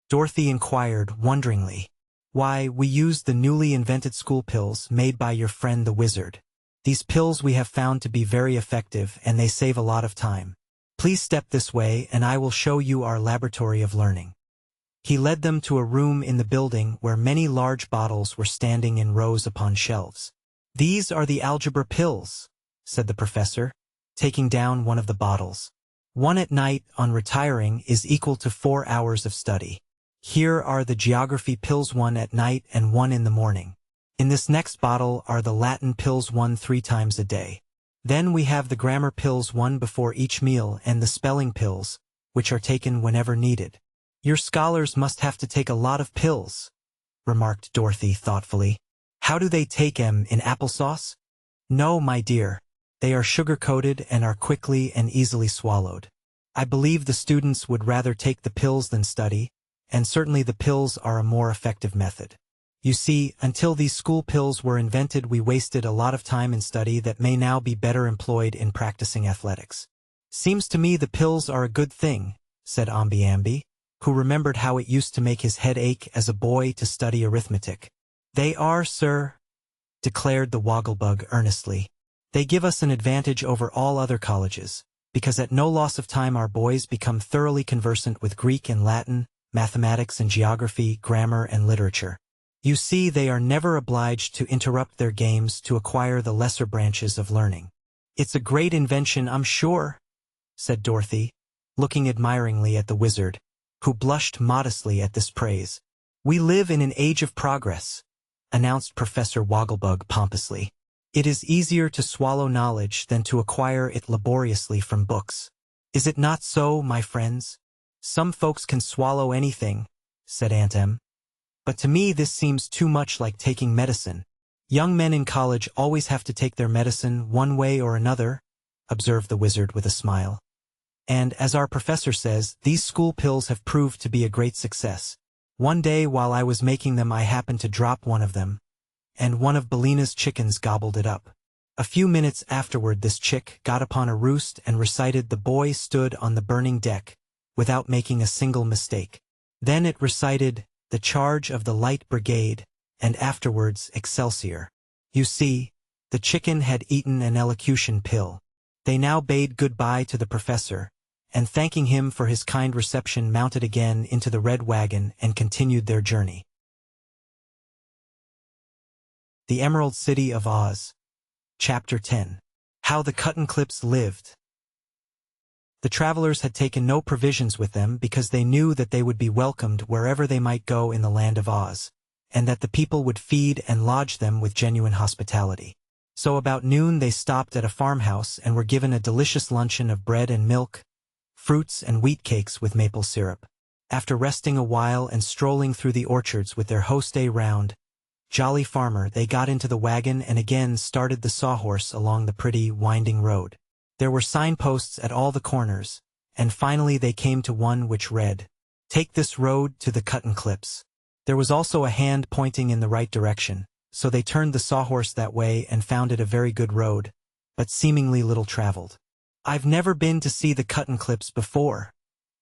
[SPEAKER 1] Dorothy inquired wonderingly. Why, we use the newly invented school pills made by your friend the wizard. These pills we have found to be very effective and they save a lot of time. Please step this way and I will show you our laboratory of learning. He led them to a room in the building where many large bottles were standing in rows upon shelves. "These are the algebra pills," said the professor, taking down one of the bottles. "One at night on retiring is equal to 4 hours of study. Here are the geography pills, one at night and one in the morning. In this next bottle are the Latin pills, one 3 times a day. Then we have the grammar pills, one before each meal, and the spelling pills, which are taken whenever needed." "Your scholars must have to take a lot of pills," remarked Dorothy thoughtfully. "How do they take 'em, in applesauce?" "No, my dear. They are sugar-coated and are quickly and easily swallowed. I believe the students would rather take the pills than study, and certainly the pills are a more effective method. You see, until these school pills were invented, we wasted a lot of time in study that may now be better employed in practicing athletics." "Seems to me the pills are a good thing," said Ambi, who remembered how it used to make his head ache as a boy to study arithmetic. "They are, sir," declared the Wogglebug earnestly. "They give us an advantage over all other colleges, because at no loss of time our boys become thoroughly conversant with Greek and Latin, mathematics and geography, grammar and literature. You see, they are never obliged to interrupt their games to acquire the lesser branches of learning." "It's a great invention, I'm sure," said Dorothy, looking admiringly at the wizard, who blushed modestly at this praise. "We live in an age of progress," announced Professor Wogglebug pompously. "It is easier to swallow knowledge than to acquire it laboriously from books. Is it not so, my friends?" "Some folks can swallow anything," said Aunt Em. "But to me this seems too much like taking medicine." "Young men in college always have to take their medicine one way or another," observed the wizard with a smile. "And, as our professor says, these school pills have proved to be a great success. One day while I was making them I happened to drop one of them, and one of Bellina's chickens gobbled it up. A few minutes afterward this chick got upon a roost and recited 'The boy stood on the burning deck,' without making a single mistake. Then it recited 'The charge of the light brigade,' and afterwards 'Excelsior.' You see, the chicken had eaten an elocution pill." They now bade goodbye to the professor, and thanking him for his kind reception mounted again into the red wagon and continued their journey. The Emerald City of Oz. Chapter 10. How the Cuttenclips Lived. The travelers had taken no provisions with them because they knew that they would be welcomed wherever they might go in the land of Oz, and that the people would feed and lodge them with genuine hospitality. So about noon they stopped at a farmhouse and were given a delicious luncheon of bread and milk, fruits and wheat cakes with maple syrup. After resting a while and strolling through the orchards with their host a round, jolly farmer, they got into the wagon and again started the sawhorse along the pretty, winding road. There were signposts at all the corners, and finally they came to one which read, "Take this road to the Cuttenclips." There was also a hand pointing in the right direction, so they turned the sawhorse that way and found it a very good road, but seemingly little traveled. "I've never been to see the Cuttenclips before,"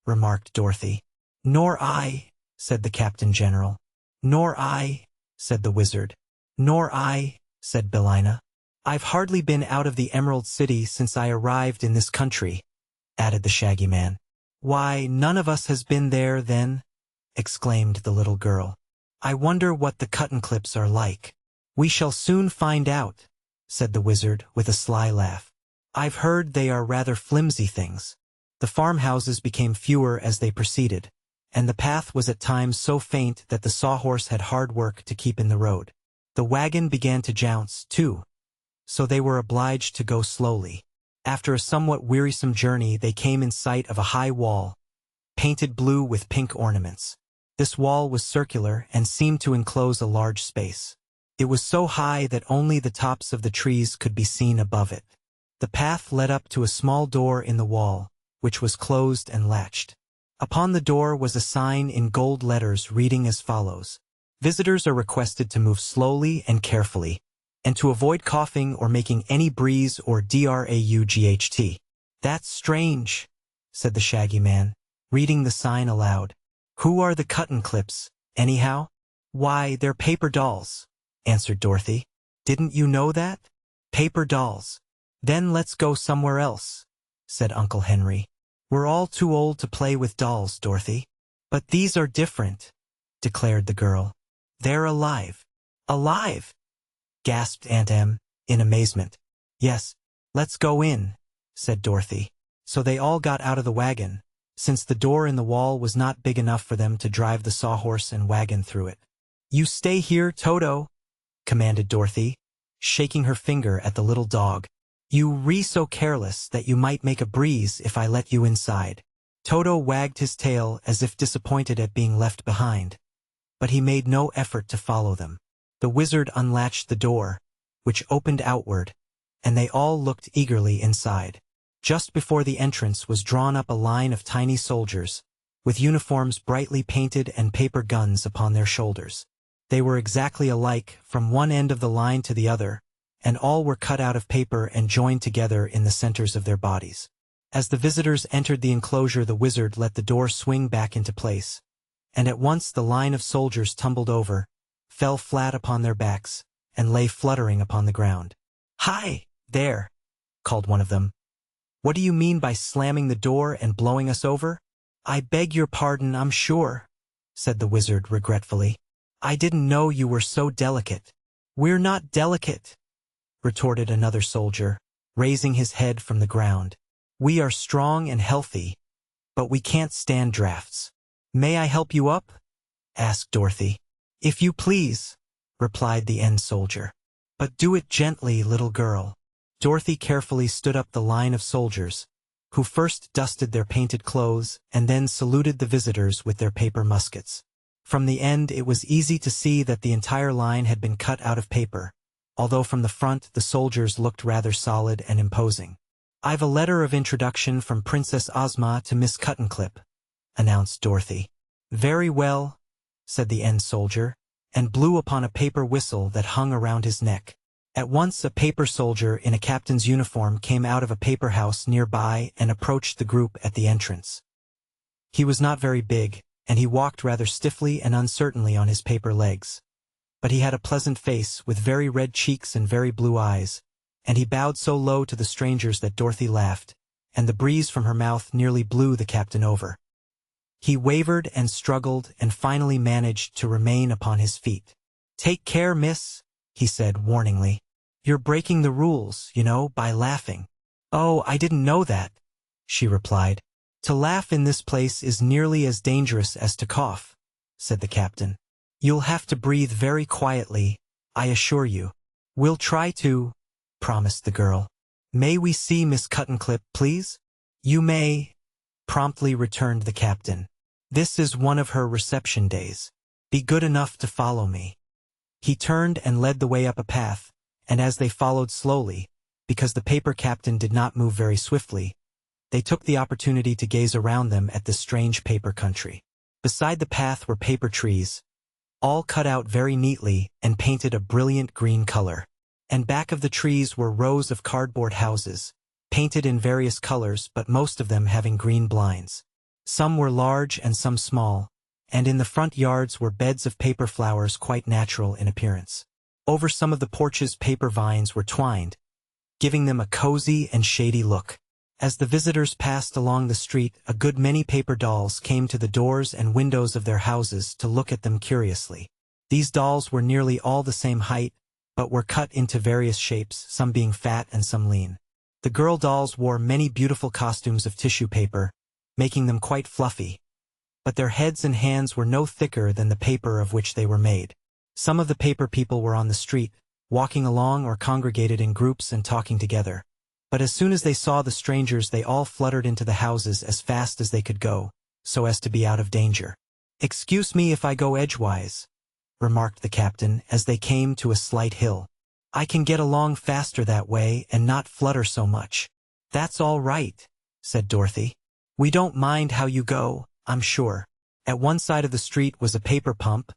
[SPEAKER 1] remarked Dorothy. "Nor I," said the Captain General. "Nor I," said the wizard. "Nor I," said Bellina. "I've hardly been out of the Emerald City since I arrived in this country," added the Shaggy Man. "Why, none of us has been there, then?" exclaimed the little girl. "I wonder what the Cuttenclips are like." "We shall soon find out," said the wizard with a sly laugh. "I've heard they are rather flimsy things." The farmhouses became fewer as they proceeded, and the path was at times so faint that the sawhorse had hard work to keep in the road. The wagon began to jounce, too, so they were obliged to go slowly. After a somewhat wearisome journey they came in sight of a high wall, painted blue with pink ornaments. This wall was circular and seemed to enclose a large space. It was so high that only the tops of the trees could be seen above it. The path led up to a small door in the wall, which was closed and latched. Upon the door was a sign in gold letters reading as follows: "Visitors are requested to move slowly and carefully, and to avoid coughing or making any breeze or draught." "That's strange," said the Shaggy Man, reading the sign aloud. "Who are the Cuttenclips, anyhow?" "Why, they're paper dolls," answered Dorothy. "Didn't you know that? Paper dolls." "Then let's go somewhere else," said Uncle Henry. "We're all too old to play with dolls, Dorothy." "But these are different," declared the girl. "They're alive." "Alive?" gasped Aunt Em, in amazement. Yes, let's go in, said Dorothy. So they all got out of the wagon, since the door in the wall was not big enough for them to drive the sawhorse and wagon through it. You stay here, Toto, commanded Dorothy, shaking her finger at the little dog. You re so careless that you might make a breeze if I let you inside. Toto wagged his tail as if disappointed at being left behind, but he made no effort to follow them. The wizard unlatched the door, which opened outward, and they all looked eagerly inside. Just before the entrance was drawn up a line of tiny soldiers, with uniforms brightly painted and paper guns upon their shoulders. They were exactly alike from one end of the line to the other, and all were cut out of paper and joined together in the centers of their bodies. As the visitors entered the enclosure, the wizard let the door swing back into place, and at once the line of soldiers tumbled over, fell flat upon their backs, and lay fluttering upon the ground. "Hi, there," called one of them. "What do you mean by slamming the door and blowing us over?" "I beg your pardon, I'm sure," said the wizard regretfully. "I didn't know you were so delicate." "We're not delicate," retorted another soldier, raising his head from the ground. "We are strong and healthy, but we can't stand drafts." "May I help you up?" asked Dorothy. "If you please," replied the end soldier. "But do it gently, little girl." Dorothy carefully stood up the line of soldiers, who first dusted their painted clothes and then saluted the visitors with their paper muskets. From the end it was easy to see that the entire line had been cut out of paper, although from the front the soldiers looked rather solid and imposing. "I've a letter of introduction from Princess Ozma to Miss Cuttenclip," announced Dorothy. "Very well," said the end soldier, and blew upon a paper whistle that hung around his neck. At once a paper soldier in a captain's uniform came out of a paper house nearby and approached the group at the entrance. He was not very big, and he walked rather stiffly and uncertainly on his paper legs. But he had a pleasant face with very red cheeks and very blue eyes, and he bowed so low to the strangers that Dorothy laughed, and the breeze from her mouth nearly blew the captain over. He wavered and struggled and finally managed to remain upon his feet. "Take care, miss," he said warningly. "You're breaking the rules, you know, by laughing." "Oh, I didn't know that," she replied. "To laugh in this place is nearly as dangerous as to cough," said the captain. "You'll have to breathe very quietly, I assure you." "We'll try to," promised the girl. "May we see Miss Cuttenclip, please?" "You may," promptly returned the captain. "This is one of her reception days. Be good enough to follow me." He turned and led the way up a path, and as they followed slowly, because the paper captain did not move very swiftly, they took the opportunity to gaze around them at this strange paper country. Beside the path were paper trees, all cut out very neatly and painted a brilliant green color. And back of the trees were rows of cardboard houses, painted in various colors but most of them having green blinds. Some were large and some small, and in the front yards were beds of paper flowers quite natural in appearance. Over some of the porches paper vines were twined, giving them a cozy and shady look. As the visitors passed along the street, a good many paper dolls came to the doors and windows of their houses to look at them curiously. These dolls were nearly all the same height, but were cut into various shapes, some being fat and some lean. The girl dolls wore many beautiful costumes of tissue paper, making them quite fluffy, but their heads and hands were no thicker than the paper of which they were made. Some of the paper people were on the street, walking along or congregated in groups and talking together. But as soon as they saw the strangers they all fluttered into the houses as fast as they could go, so as to be out of danger. "Excuse me if I go edgewise," remarked the captain as they came to a slight hill. "I can get along faster that way and not flutter so much." "That's all right," said Dorothy. "We don't mind how you go, I'm sure." At one side of the street was a paper pump,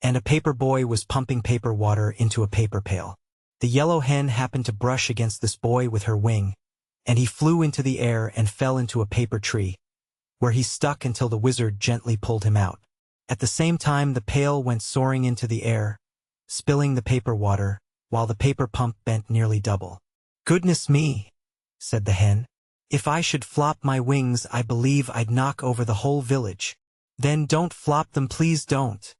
[SPEAKER 1] and a paper boy was pumping paper water into a paper pail. The yellow hen happened to brush against this boy with her wing, and he flew into the air and fell into a paper tree, where he stuck until the wizard gently pulled him out. At the same time the pail went soaring into the air, spilling the paper water, while the paper pump bent nearly double. "Goodness me," said the hen. "If I should flop my wings I believe I'd knock over the whole village." "Then don't flop them, please don't,"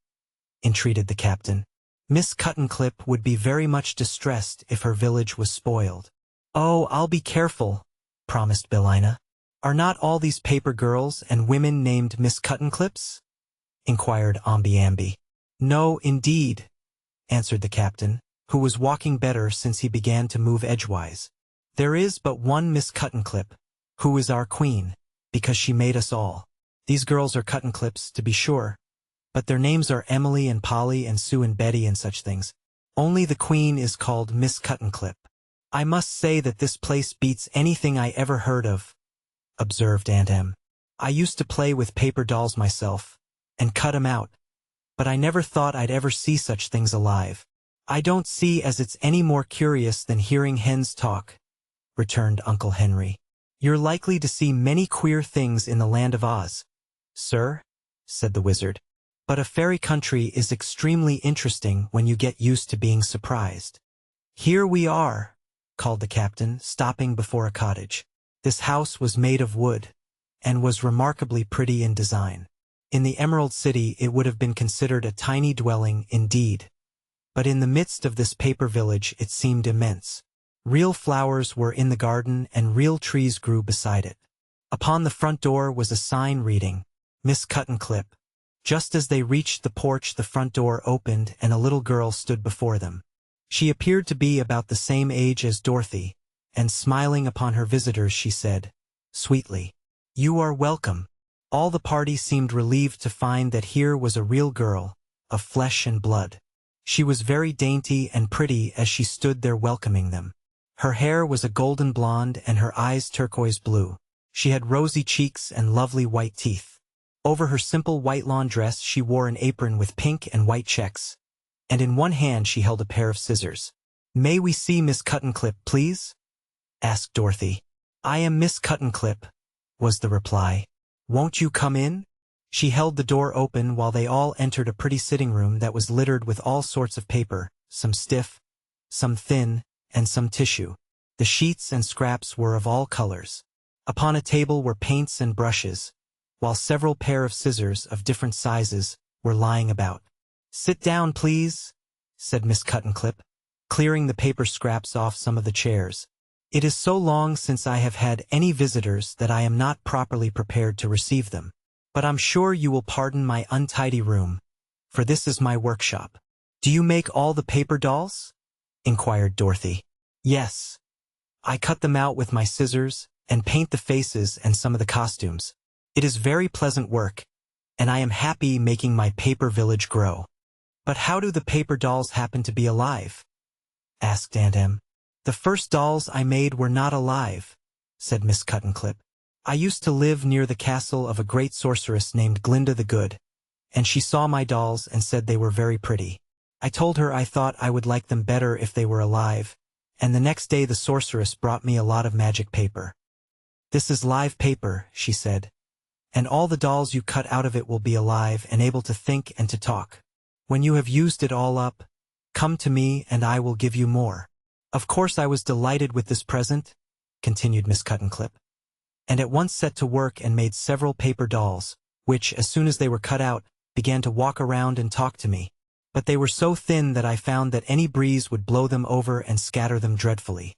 [SPEAKER 1] entreated the captain. Miss Cuttenclip would be very much distressed if her village was spoiled. "Oh, I'll be careful," promised Billina. "Are not all these paper girls and women named Miss Cuttenclips?" inquired Ambi. "No, indeed," answered the captain, who was walking better since he began to move edgewise. "There is but one Miss Cuttenclip, who is our queen, because she made us all. These girls are Cuttenclips, to be sure, but their names are Emily and Polly and Sue and Betty and such things. Only the queen is called Miss Cuttenclip." "I must say that this place beats anything I ever heard of," observed Aunt Em. "I used to play with paper dolls myself, and cut 'em out, but I never thought I'd ever see such things alive." "I don't see as it's any more curious than hearing hens talk," returned Uncle Henry. "You're likely to see many queer things in the land of Oz, sir," said the wizard. "But a fairy country is extremely interesting when you get used to being surprised." "Here we are," called the captain, stopping before a cottage. This house was made of wood, and was remarkably pretty in design. In the Emerald City it would have been considered a tiny dwelling indeed, but in the midst of this paper village it seemed immense. Real flowers were in the garden and real trees grew beside it. Upon the front door was a sign reading, "Miss Cuttenclip." Just as they reached the porch, the front door opened and a little girl stood before them. She appeared to be about the same age as Dorothy, and smiling upon her visitors she said, sweetly, "You are welcome." All the party seemed relieved to find that here was a real girl, of flesh and blood. She was very dainty and pretty as she stood there welcoming them. Her hair was a golden blonde and her eyes turquoise blue. She had rosy cheeks and lovely white teeth. Over her simple white lawn dress she wore an apron with pink and white checks, and in one hand she held a pair of scissors. "May we see Miss Cuttenclip, please?" asked Dorothy. "I am Miss Cuttenclip," was the reply. "Won't you come in?" She held the door open while they all entered a pretty sitting room that was littered with all sorts of paper, some stiff, some thin, and some tissue. The sheets and scraps were of all colors. Upon a table were paints and brushes, while several pair of scissors of different sizes were lying about. "Sit down, please," said Miss Cuttenclip, clearing the paper scraps off some of the chairs. "It is so long since I have had any visitors that I am not properly prepared to receive them. But I'm sure you will pardon my untidy room, for this is my workshop." "Do you make all the paper dolls?" inquired Dorothy. "Yes. I cut them out with my scissors and paint the faces and some of the costumes. It is very pleasant work, and I am happy making my paper village grow." "But how do the paper dolls happen to be alive?" asked Aunt Em. "The first dolls I made were not alive," said Miss Cuttenclip. "I used to live near the castle of a great sorceress named Glinda the Good, and she saw my dolls and said they were very pretty. I told her I thought I would like them better if they were alive, and the next day the sorceress brought me a lot of magic paper. 'This is live paper,' she said, 'and all the dolls you cut out of it will be alive and able to think and to talk. When you have used it all up, come to me and I will give you more.' Of course I was delighted with this present," continued Miss Cuttenclip, "and at once set to work and made several paper dolls, which, as soon as they were cut out, began to walk around and talk to me. But they were so thin that I found that any breeze would blow them over and scatter them dreadfully.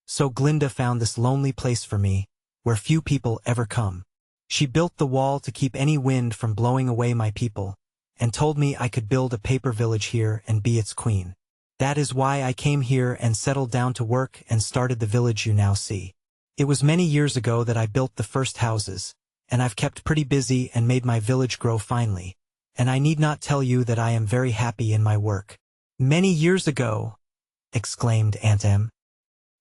[SPEAKER 1] So Glinda found this lonely place for me, where few people ever come. She built the wall to keep any wind from blowing away my people, and told me I could build a paper village here and be its queen. That is why I came here and settled down to work and started the village you now see. It was many years ago that I built the first houses, and I've kept pretty busy and made my village grow finely, and I need not tell you that I am very happy in my work." "Many years ago!" exclaimed Aunt Em.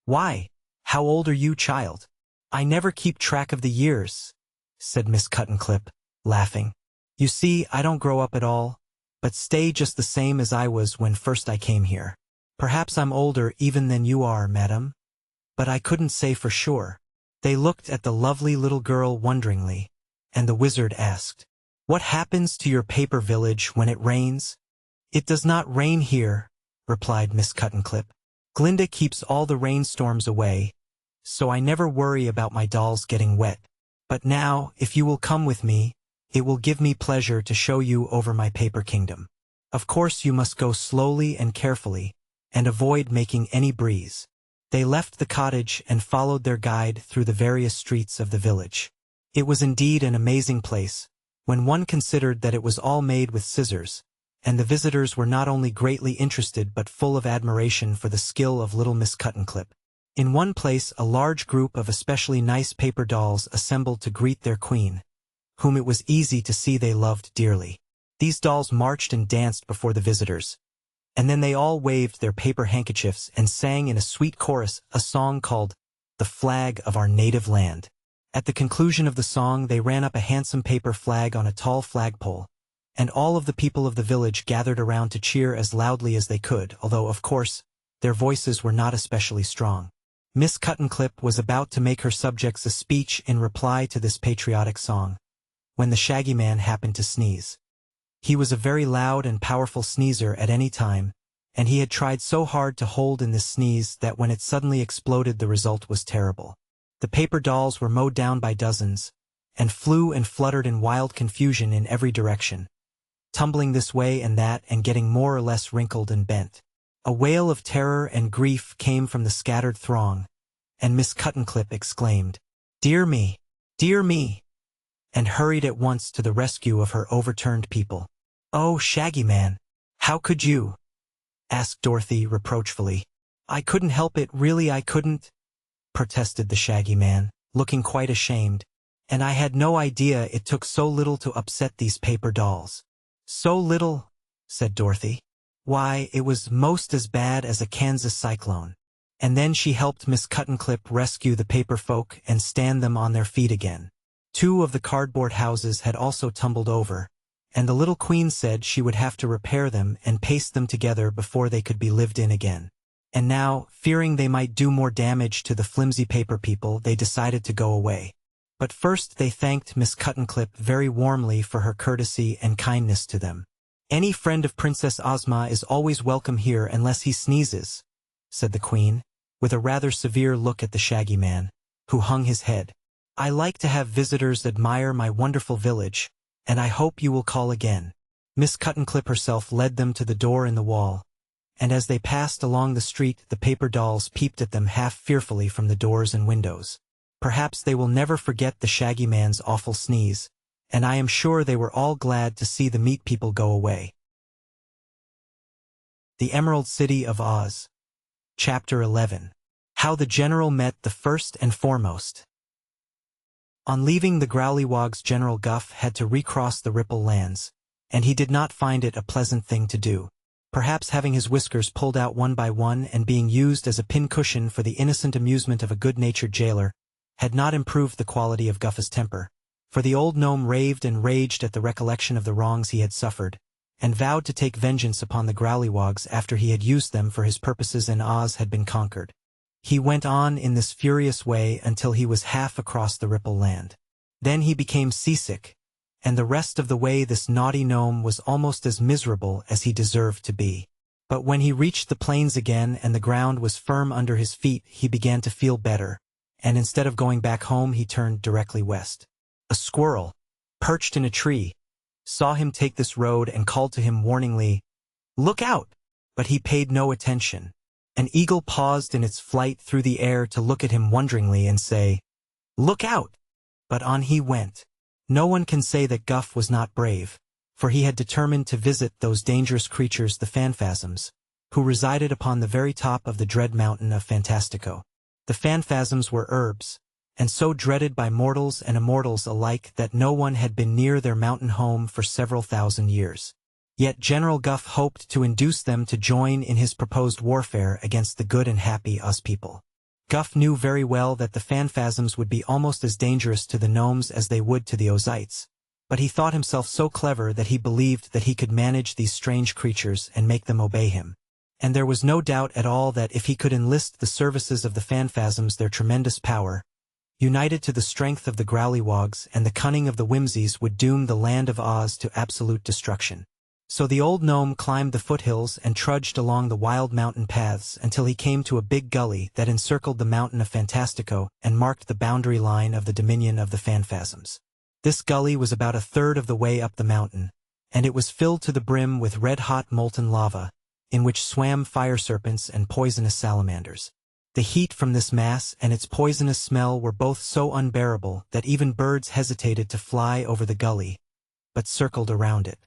[SPEAKER 1] "Why, how old are you, child?" "I never keep track of the years," said Miss Cuttenclip, laughing. "You see, I don't grow up at all, but stay just the same as I was when first I came here. Perhaps I'm older even than you are, madam, but I couldn't say for sure." They looked at the lovely little girl wonderingly, and the wizard asked, "What happens to your paper village when it rains?" "It does not rain here," replied Miss Cuttenclip. "Glinda keeps all the rainstorms away, so I never worry about my dolls getting wet. But now, if you will come with me, it will give me pleasure to show you over my paper kingdom." Of course you must go slowly and carefully, and avoid making any breeze. They left the cottage and followed their guide through the various streets of the village. It was indeed an amazing place, when one considered that it was all made with scissors, and the visitors were not only greatly interested but full of admiration for the skill of little Miss Cuttenclip. In one place a large group of especially nice paper dolls assembled to greet their queen, whom it was easy to see they loved dearly. These dolls marched and danced before the visitors, and then they all waved their paper handkerchiefs and sang in a sweet chorus a song called "The Flag of Our Native Land." At the conclusion of the song they ran up a handsome paper flag on a tall flagpole, and all of the people of the village gathered around to cheer as loudly as they could, although, of course, their voices were not especially strong. Miss Cuttenclip was about to make her subjects a speech in reply to this patriotic song, when the Shaggy Man happened to sneeze. He was a very loud and powerful sneezer at any time, and he had tried so hard to hold in this sneeze that when it suddenly exploded the result was terrible. The paper dolls were mowed down by dozens, and flew and fluttered in wild confusion in every direction, tumbling this way and that and getting more or less wrinkled and bent. A wail of terror and grief came from the scattered throng, and Miss Cuttenclip exclaimed, "Dear me! Dear me!" and hurried at once to the rescue of her overturned people. "Oh, Shaggy Man, how could you?" asked Dorothy reproachfully. "I couldn't help it, really I couldn't," protested the Shaggy Man, looking quite ashamed, "and I had no idea it took so little to upset these paper dolls." "So little?" said Dorothy. "Why, it was most as bad as a Kansas cyclone." And then she helped Miss Cuttenclip rescue the paper folk and stand them on their feet again. 2 of the cardboard houses had also tumbled over, and the little queen said she would have to repair them and paste them together before they could be lived in again. And now, fearing they might do more damage to the flimsy paper people, they decided to go away. But first they thanked Miss Cuttenclip very warmly for her courtesy and kindness to them. "Any friend of Princess Ozma is always welcome here unless he sneezes," said the queen, with a rather severe look at the Shaggy Man, who hung his head. "I like to have visitors admire my wonderful village, and I hope you will call again." Miss Cuttenclip herself led them to the door in the wall, and as they passed along the street the paper dolls peeped at them half fearfully from the doors and windows. Perhaps they will never forget the Shaggy Man's awful sneeze, and I am sure they were all glad to see the meat people go away. The Emerald City of Oz. Chapter 11. How the General Met the First and Foremost. On leaving the Growlywogs, General Guff had to recross the Ripple Lands, and he did not find it a pleasant thing to do. Perhaps having his whiskers pulled out one by one and being used as a pincushion for the innocent amusement of a good-natured jailer had not improved the quality of Guff's temper, for the old gnome raved and raged at the recollection of the wrongs he had suffered, and vowed to take vengeance upon the Growlywogs after he had used them for his purposes and Oz had been conquered. He went on in this furious way until he was half across the Ripple Land. Then he became seasick, and the rest of the way this naughty gnome was almost as miserable as he deserved to be. But when he reached the plains again and the ground was firm under his feet, he began to feel better, and instead of going back home he turned directly west. A squirrel, perched in a tree, saw him take this road and called to him warningly, "Look out!" But he paid no attention. An eagle paused in its flight through the air to look at him wonderingly and say, "Look out!" But on he went. No one can say that Guff was not brave, for he had determined to visit those dangerous creatures, the Phanfasms, who resided upon the very top of the dread mountain of Fantastico. The Phanfasms were herbs, and so dreaded by mortals and immortals alike that no one had been near their mountain home for several thousand years. Yet General Guff hoped to induce them to join in his proposed warfare against the good and happy Oz people. Guff knew very well that the Phanfasms would be almost as dangerous to the gnomes as they would to the Ozites, but he thought himself so clever that he believed that he could manage these strange creatures and make them obey him. And there was no doubt at all that if he could enlist the services of the Phanfasms, their tremendous power, united to the strength of the Growlywogs and the cunning of the Whimsies, would doom the land of Oz to absolute destruction. So the old gnome climbed the foothills and trudged along the wild mountain paths until he came to a big gully that encircled the mountain of Fantastico and marked the boundary line of the dominion of the Phanfasms. This gully was about a third of the way up the mountain, and it was filled to the brim with red-hot molten lava, in which swam fire serpents and poisonous salamanders. The heat from this mass and its poisonous smell were both so unbearable that even birds hesitated to fly over the gully, but circled around it.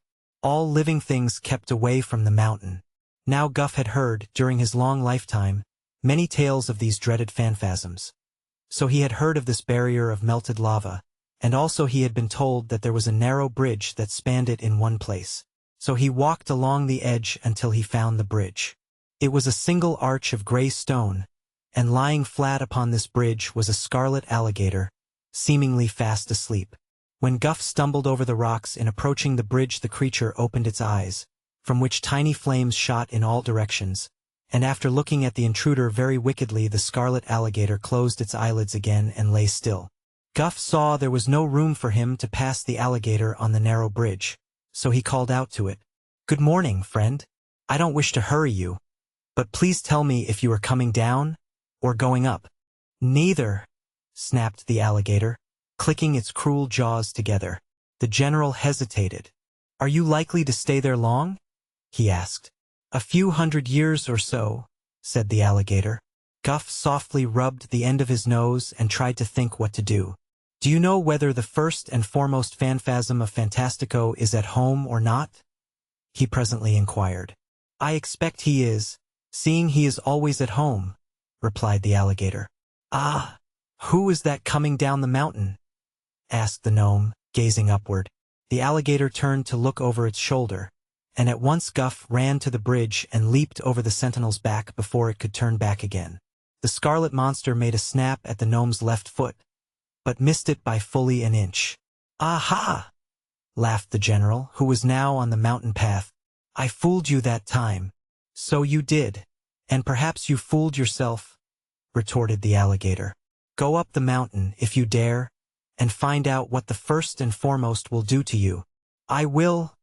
[SPEAKER 1] All living things kept away from the mountain. Now Guff had heard, during his long lifetime, many tales of these dreaded phantasms. So he had heard of this barrier of melted lava, and also he had been told that there was a narrow bridge that spanned it in one place. So he walked along the edge until he found the bridge. It was a single arch of gray stone, and lying flat upon this bridge was a scarlet alligator, seemingly fast asleep. When Guff stumbled over the rocks in approaching the bridge, the creature opened its eyes, from which tiny flames shot in all directions, and after looking at the intruder very wickedly, the scarlet alligator closed its eyelids again and lay still. Guff saw there was no room for him to pass the alligator on the narrow bridge, so he called out to it, "Good morning, friend. I don't wish to hurry you, but please tell me if you are coming down or going up." "Neither," snapped the alligator, clicking its cruel jaws together. The general hesitated. "Are you likely to stay there long?" he asked. "A few 100 years or so," said the alligator. Guff softly rubbed the end of his nose and tried to think what to do. "Do you know whether the first and foremost phantasm of Fantastico is at home or not?" he presently inquired. "I expect he is, seeing he is always at home," replied the alligator. "Ah, who is that coming down the mountain?" asked the gnome, gazing upward. The alligator turned to look over its shoulder, and at once Guff ran to the bridge and leaped over the sentinel's back before it could turn back again. The scarlet monster made a snap at the gnome's left foot, but missed it by fully an inch. "Aha!" laughed the general, who was now on the mountain path. "I fooled you that time." "So you did, and perhaps you fooled yourself," retorted the alligator. "Go up the mountain, if you dare, and find out what the first and foremost will do to you." "I will,"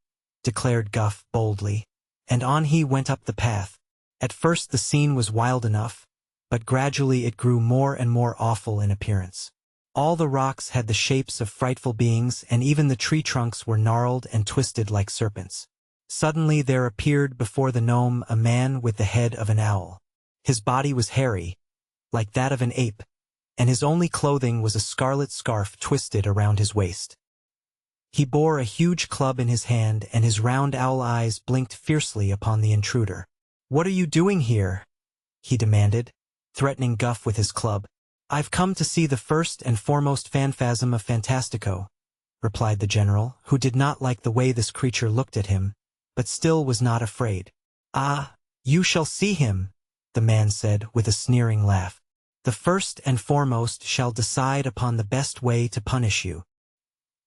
[SPEAKER 1] declared Guff boldly, and on he went up the path. At first the scene was wild enough, but gradually it grew more and more awful in appearance. All the rocks had the shapes of frightful beings, and even the tree trunks were gnarled and twisted like serpents. Suddenly there appeared before the gnome a man with the head of an owl. His body was hairy, like that of an ape, and his only clothing was a scarlet scarf twisted around his waist. He bore a huge club in his hand, and his round owl eyes blinked fiercely upon the intruder. "What are you doing here?" he demanded, threatening Guff with his club. "I've come to see the first and foremost phantasm of Fantastico," replied the general, who did not like the way this creature looked at him, but still was not afraid. "Ah, you shall see him," the man said with a sneering laugh. "The first and foremost shall decide upon the best way to punish you."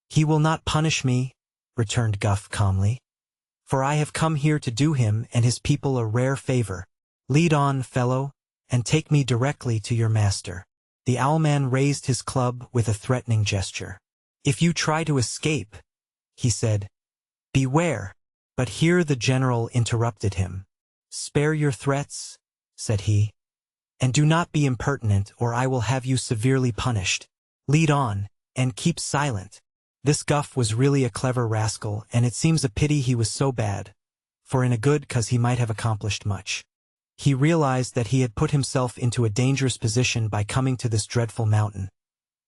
[SPEAKER 1] "He will not punish me," returned Guff calmly, "for I have come here to do him and his people a rare favor. Lead on, fellow, and take me directly to your master." The owlman raised his club with a threatening gesture. "If you try to escape," he said, "beware." But here the general interrupted him. "Spare your threats," said he, "and do not be impertinent, or I will have you severely punished. Lead on, and keep silent." This Guff was really a clever rascal, and it seems a pity he was so bad, for in a good cause he might have accomplished much. He realized that he had put himself into a dangerous position by coming to this dreadful mountain,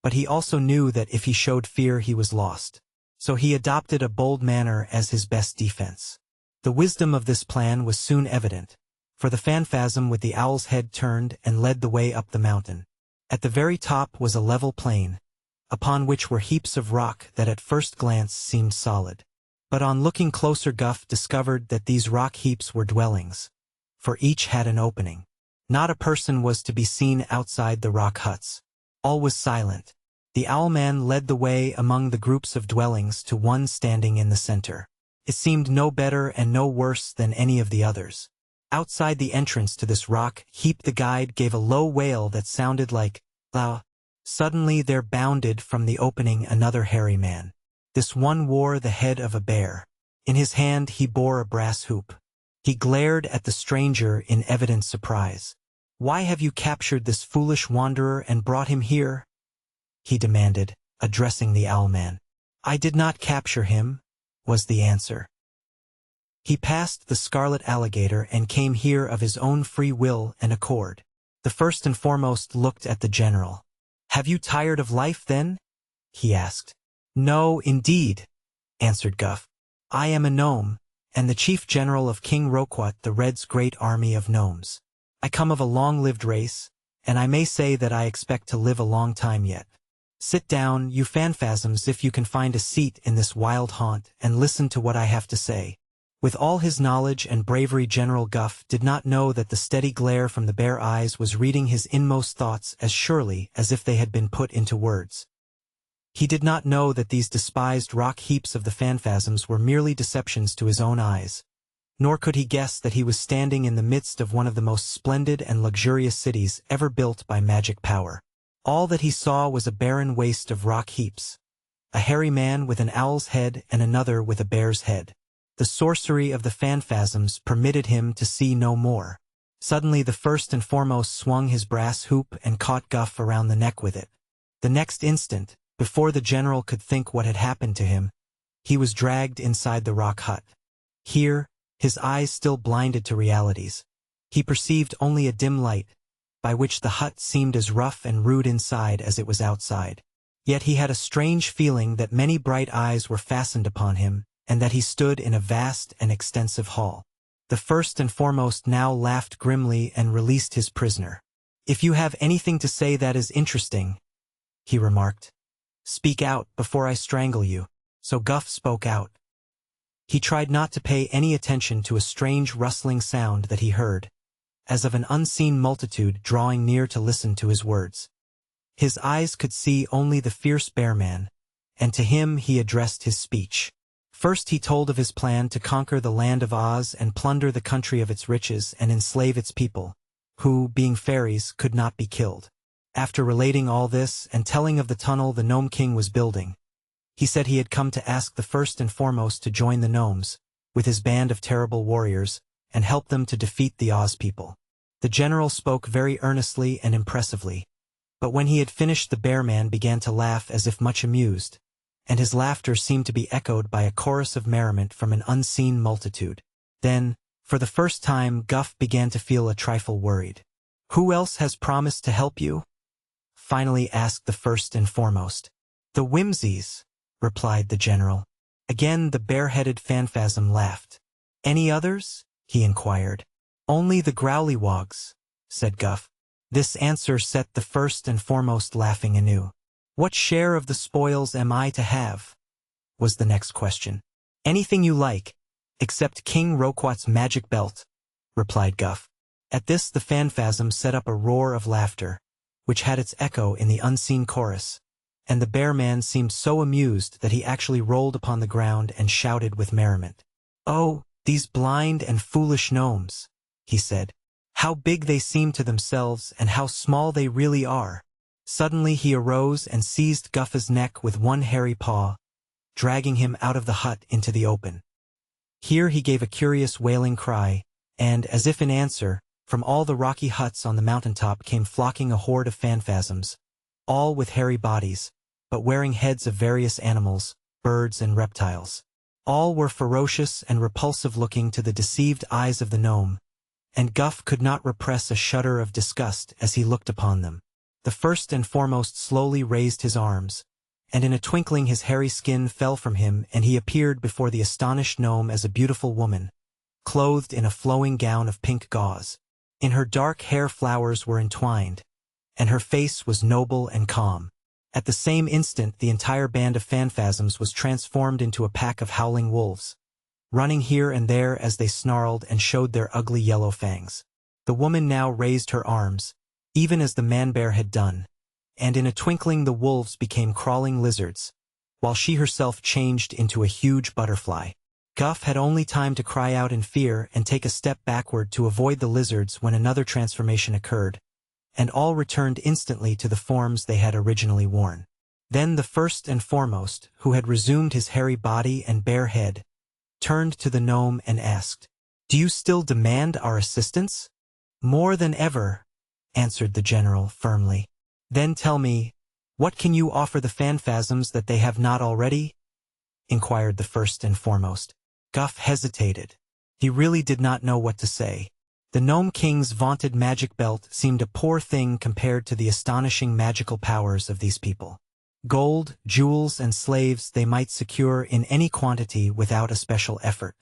[SPEAKER 1] but he also knew that if he showed fear he was lost. So he adopted a bold manner as his best defense. The wisdom of this plan was soon evident, for the phantasm with the owl's head turned and led the way up the mountain. At the very top was a level plain, upon which were heaps of rock that at first glance seemed solid. But on looking closer Guff discovered that these rock heaps were dwellings, for each had an opening. Not a person was to be seen outside the rock huts. All was silent. The owlman led the way among the groups of dwellings to one standing in the center. It seemed no better and no worse than any of the others. Outside the entrance to this rock heap the guide gave a low wail that sounded like, "Lah." Suddenly there bounded from the opening another hairy man. This one wore the head of a bear. In his hand he bore a brass hoop. He glared at the stranger in evident surprise. "Why have you captured this foolish wanderer and brought him here?" he demanded, addressing the owlman. "I did not capture him," was the answer. He passed the scarlet alligator and came here of his own free will and accord. The first and foremost looked at the general. "Have you tired of life, then?" he asked. "No, indeed," answered Guff. "I am a gnome, and the chief general of King Roquat the Red's great army of gnomes. I come of a long-lived race, and I may say that I expect to live a long time yet. Sit down, you phanphasms, if you can find a seat in this wild haunt, and listen to what I have to say." With all his knowledge and bravery, General Guff did not know that the steady glare from the bare eyes was reading his inmost thoughts as surely as if they had been put into words. He did not know that these despised rock heaps of the phanphasms were merely deceptions to his own eyes, nor could he guess that he was standing in the midst of one of the most splendid and luxurious cities ever built by magic power. All that he saw was a barren waste of rock heaps, a hairy man with an owl's head and another with a bear's head. The sorcery of the phanphasms permitted him to see no more. Suddenly the first and foremost swung his brass hoop and caught Guff around the neck with it. The next instant, before the general could think what had happened to him, he was dragged inside the rock hut. Here, his eyes still blinded to realities, he perceived only a dim light, by which the hut seemed as rough and rude inside as it was outside. Yet he had a strange feeling that many bright eyes were fastened upon him, and that he stood in a vast and extensive hall. The first and foremost now laughed grimly and released his prisoner. "If you have anything to say that is interesting," he remarked, "speak out before I strangle you." So Guff spoke out. He tried not to pay any attention to a strange rustling sound that he heard, as of an unseen multitude drawing near to listen to his words. His eyes could see only the fierce bear man, and to him he addressed his speech. First he told of his plan to conquer the land of Oz and plunder the country of its riches and enslave its people, who, being fairies, could not be killed. After relating all this and telling of the tunnel the Gnome King was building, he said he had come to ask the first and foremost to join the gnomes, with his band of terrible warriors, and help them to defeat the Oz people. The general spoke very earnestly and impressively, but when he had finished the bear man began to laugh as if much amused, and his laughter seemed to be echoed by a chorus of merriment from an unseen multitude. Then, for the first time, Guff began to feel a trifle worried. "Who else has promised to help you?" finally asked the first and foremost. "The Whimsies," replied the general. Again the bare-headed phanphasm laughed. "Any others?" he inquired. "Only the Growlywogs," said Guff. This answer set the first and foremost laughing anew. "What share of the spoils am I to have?" was the next question. "Anything you like, except King Roquat's magic belt," replied Guff. At this the phanphasm set up a roar of laughter, which had its echo in the unseen chorus, and the bear man seemed so amused that he actually rolled upon the ground and shouted with merriment. "Oh, these blind and foolish gnomes," he said. "How big they seem to themselves and how small they really are." Suddenly he arose and seized Guff's neck with one hairy paw, dragging him out of the hut into the open. Here he gave a curious wailing cry, and, as if in answer, from all the rocky huts on the mountaintop came flocking a horde of phanphasms, all with hairy bodies, but wearing heads of various animals, birds and reptiles. All were ferocious and repulsive-looking to the deceived eyes of the gnome, and Guff could not repress a shudder of disgust as he looked upon them. The first and foremost slowly raised his arms, and in a twinkling his hairy skin fell from him and he appeared before the astonished gnome as a beautiful woman, clothed in a flowing gown of pink gauze. In her dark hair flowers were entwined, and her face was noble and calm. At the same instant the entire band of phanphasms was transformed into a pack of howling wolves, running here and there as they snarled and showed their ugly yellow fangs. The woman now raised her arms, even as the man-bear had done, and in a twinkling the wolves became crawling lizards, while she herself changed into a huge butterfly. Guff had only time to cry out in fear and take a step backward to avoid the lizards when another transformation occurred, and all returned instantly to the forms they had originally worn. Then the first and foremost, who had resumed his hairy body and bare head, turned to the gnome and asked, "Do you still demand our assistance?" "More than ever," answered the general firmly. "Then tell me, what can you offer the phanphasms that they have not already?" inquired the first and foremost. Guff hesitated, He really did not know what to say. The Gnome King's vaunted magic belt seemed a poor thing compared to the astonishing magical powers of these people. Gold, jewels, and slaves they might secure in any quantity without a special effort.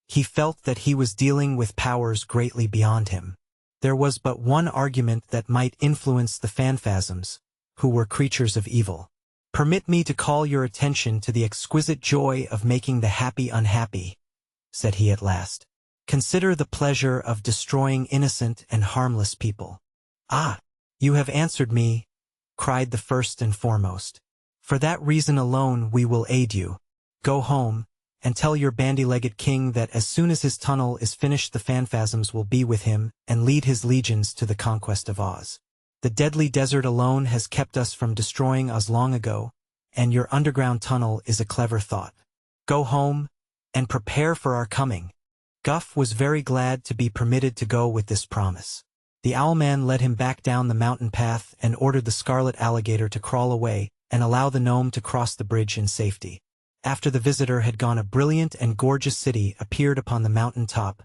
[SPEAKER 1] He felt that he was dealing with powers greatly beyond him. There was but one argument that might influence the phantasms, who were creatures of evil. "Permit me to call your attention to the exquisite joy of making the happy unhappy," said he at last. "Consider the pleasure of destroying innocent and harmless people." "Ah, you have answered me," cried the first and foremost. "For that reason alone we will aid you. Go home, and tell your bandy-legged king that as soon as his tunnel is finished the phantasms will be with him and lead his legions to the conquest of Oz. The deadly desert alone has kept us from destroying Oz long ago, and your underground tunnel is a clever thought. Go home, and prepare for our coming." Guff was very glad to be permitted to go with this promise. The Owlman led him back down the mountain path and ordered the scarlet alligator to crawl away and allow the gnome to cross the bridge in safety. After the visitor had gone, a brilliant and gorgeous city appeared upon the mountain top,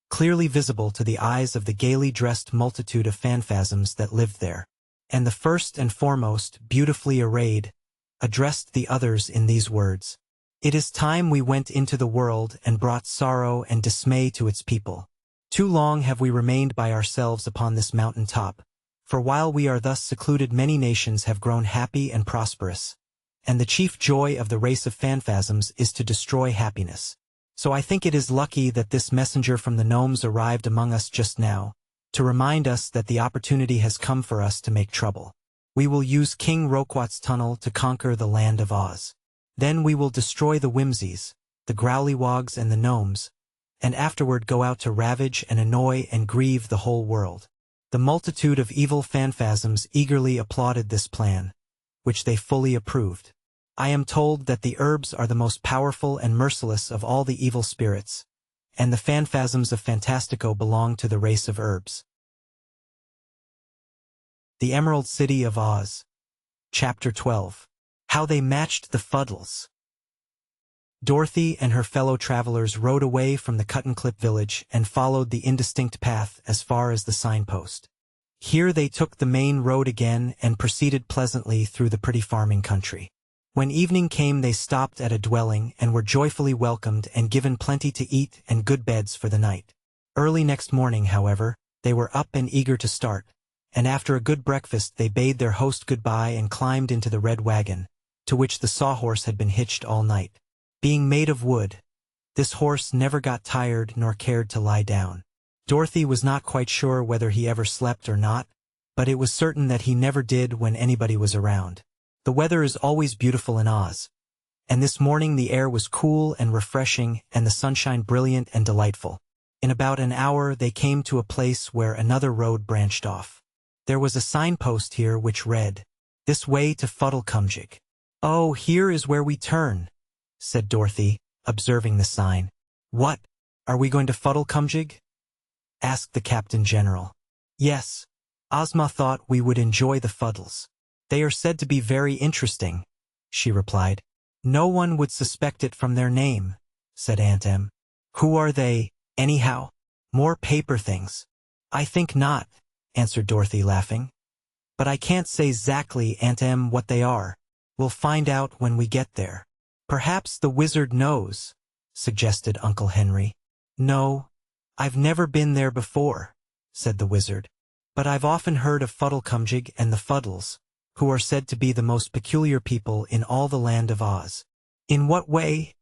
[SPEAKER 1] clearly visible to the eyes of the gaily dressed multitude of phantasms that lived there. And the first and foremost, beautifully arrayed, addressed the others in these words: "It is time we went into the world and brought sorrow and dismay to its people. Too long have we remained by ourselves upon this mountain top, for while we are thus secluded many nations have grown happy and prosperous, and the chief joy of the race of phantasms is to destroy happiness. So I think it is lucky that this messenger from the gnomes arrived among us just now, to remind us that the opportunity has come for us to make trouble. We will use King Roquat's tunnel to conquer the land of Oz. Then we will destroy the Whimsies, the Growlywogs, and the gnomes, and afterward go out to ravage and annoy and grieve the whole world." The multitude of evil phantasms eagerly applauded this plan, which they fully approved. "I am told that the herbs are the most powerful and merciless of all the evil spirits, and the phantasms of Fantastico belong to the race of herbs." The Emerald City of Oz. Chapter 12. How They Matched the Fuddles. Dorothy and her fellow travelers rode away from the Cut-and-Clip village and followed the indistinct path as far as the signpost. Here they took the main road again and proceeded pleasantly through the pretty farming country. When evening came they stopped at a dwelling and were joyfully welcomed and given plenty to eat and good beds for the night. Early next morning, however, they were up and eager to start, and after a good breakfast they bade their host goodbye and climbed into the red wagon, to which the sawhorse had been hitched all night. Being made of wood, this horse never got tired nor cared to lie down. Dorothy was not quite sure whether he ever slept or not, but it was certain that he never did when anybody was around. The weather is always beautiful in Oz, and this morning the air was cool and refreshing and the sunshine brilliant and delightful. In about an hour they came to a place where another road branched off. There was a signpost here which read, "This way to Fuddlecumjig." "Oh, here is where we turn," said Dorothy, observing the sign. "What, are we going to Fuddlecumjig?" asked the Captain General. "Yes, Ozma thought we would enjoy the Fuddles. They are said to be very interesting," she replied. "No one would suspect it from their name," said Aunt Em. "Who are they, anyhow? More paper things?" "I think not," answered Dorothy, laughing. "But I can't say 'zactly, Aunt Em, what they are. We'll find out when we get there." "Perhaps the wizard knows," suggested Uncle Henry. "No, I've never been there before," said the wizard. "But I've often heard of Fuddlecumjig and the Fuddles, who are said to be the most peculiar people in all the land of Oz." "In what way?"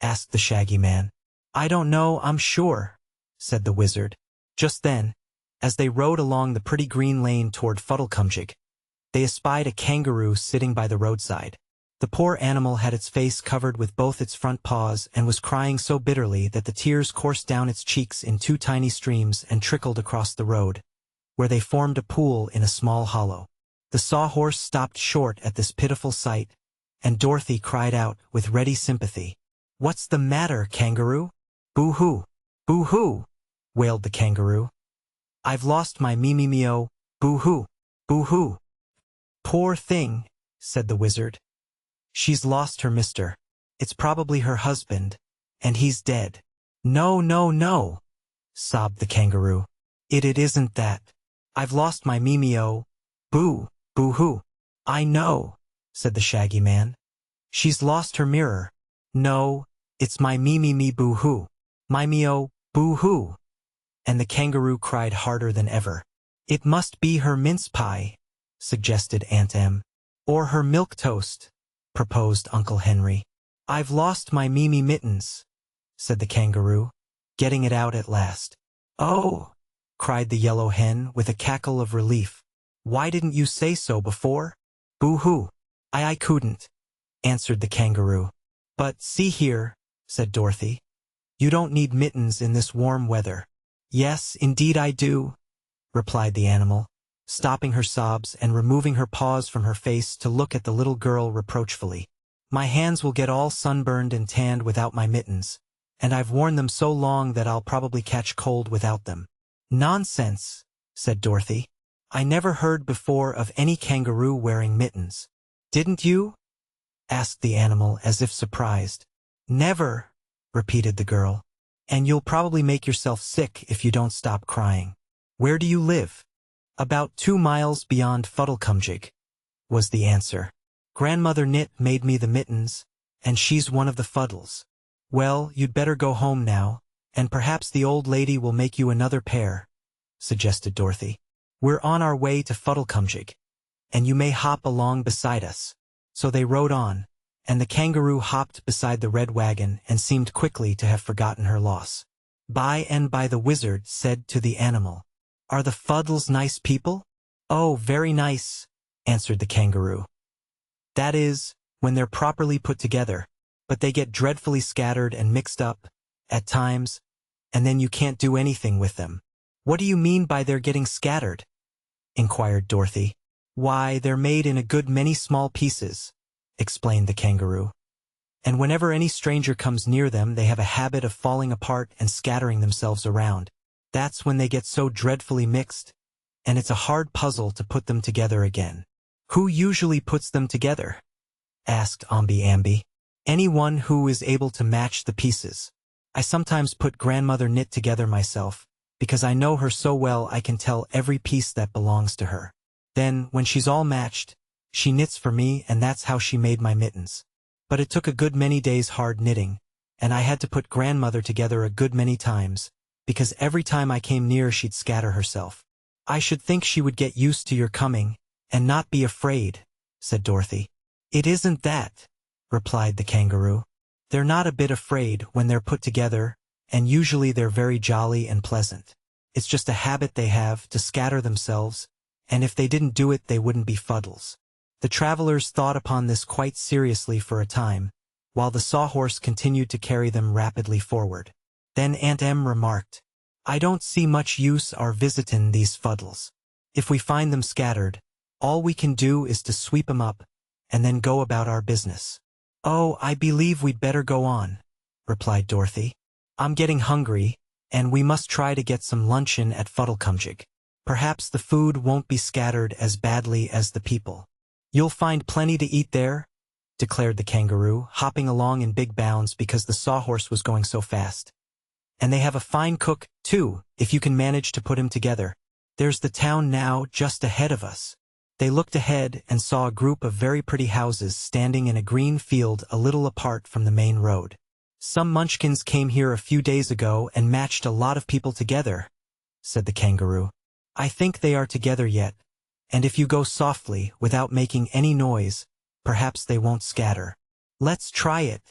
[SPEAKER 1] asked the Shaggy Man. "I don't know, I'm sure," said the wizard. Just then, as they rode along the pretty green lane toward Fuddlecumjig, they espied a kangaroo sitting by the roadside. The poor animal had its face covered with both its front paws and was crying so bitterly that the tears coursed down its cheeks in two tiny streams and trickled across the road, where they formed a pool in a small hollow. The sawhorse stopped short at this pitiful sight, and Dorothy cried out with ready sympathy, "What's the matter, kangaroo?" "Boo-hoo, boo-hoo," wailed the kangaroo. "I've lost my Mimimio, boo-hoo, boo-hoo." "Poor thing," said the wizard. "She's lost her mister. It's probably her husband, and he's dead." No, no, no, sobbed the kangaroo. It isn't that. I've lost my Mimio. Boo, boo-hoo. I know, said the shaggy man. She's lost her mirror. No, it's my me boo-hoo. My Mio, boo-hoo. And the kangaroo cried harder than ever. It must be her mince pie, suggested Aunt Em. Or her milk toast, proposed Uncle Henry. I've lost my Mimi mittens, said the kangaroo, getting it out at last. Oh, cried the yellow hen with a cackle of relief. Why didn't you say so before? Boo-hoo. I couldn't, answered the kangaroo. But see here, said Dorothy. You don't need mittens in this warm weather. Yes, indeed I do, replied the animal, stopping her sobs and removing her paws from her face to look at the little girl reproachfully. My hands will get all sunburned and tanned without my mittens, and I've worn them so long that I'll probably catch cold without them. Nonsense, said Dorothy. I never heard before of any kangaroo wearing mittens. Didn't you? Asked the animal as if surprised. Never, repeated the girl. And you'll probably make yourself sick if you don't stop crying. Where do you live? About 2 miles beyond Fuddlecumjig, was the answer. Grandmother Knit made me the mittens, and she's one of the Fuddles. Well, you'd better go home now, and perhaps the old lady will make you another pair, suggested Dorothy. We're on our way to Fuddlecumjig, and you may hop along beside us. So they rode on, and the kangaroo hopped beside the red wagon and seemed quickly to have forgotten her loss. By and by the wizard said to the animal, Are the Fuddles nice people? Oh, very nice, answered the kangaroo. That is, when they're properly put together, but they get dreadfully scattered and mixed up, at times, and then you can't do anything with them. What do you mean by they're getting scattered? Inquired Dorothy. Why, they're made in a good many small pieces, explained the kangaroo. And whenever any stranger comes near them, they have a habit of falling apart and scattering themselves around. That's when they get so dreadfully mixed, and it's a hard puzzle to put them together again. Who usually puts them together? Asked Omby Amby. Anyone who is able to match the pieces. I sometimes put Grandmother Knit together myself, because I know her so well I can tell every piece that belongs to her. Then, when she's all matched, she knits for me, and that's how she made my mittens. But it took a good many days hard knitting, and I had to put Grandmother together a good many times, because every time I came near she'd scatter herself. I should think she would get used to your coming, and not be afraid, said Dorothy. It isn't that, replied the kangaroo. They're not a bit afraid when they're put together, and usually they're very jolly and pleasant. It's just a habit they have to scatter themselves, and if they didn't do it they wouldn't be Fuddles. The travelers thought upon this quite seriously for a time, while the sawhorse continued to carry them rapidly forward. Then Aunt Em remarked, I don't see much use our visitin' these Fuddles. If we find them scattered, all we can do is to sweep 'em up, and then go about our business. Oh, I believe we'd better go on, replied Dorothy. I'm getting hungry, and we must try to get some luncheon at Fuddlecumjig. Perhaps the food won't be scattered as badly as the people. You'll find plenty to eat there, declared the kangaroo, hopping along in big bounds because the sawhorse was going so fast. And they have a fine cook, too, if you can manage to put him together. There's the town now just ahead of us. They looked ahead and saw a group of very pretty houses standing in a green field a little apart from the main road. Some munchkins came here a few days ago and matched a lot of people together, said the kangaroo. I think they are together yet, and if you go softly, without making any noise, perhaps they won't scatter. Let's try it,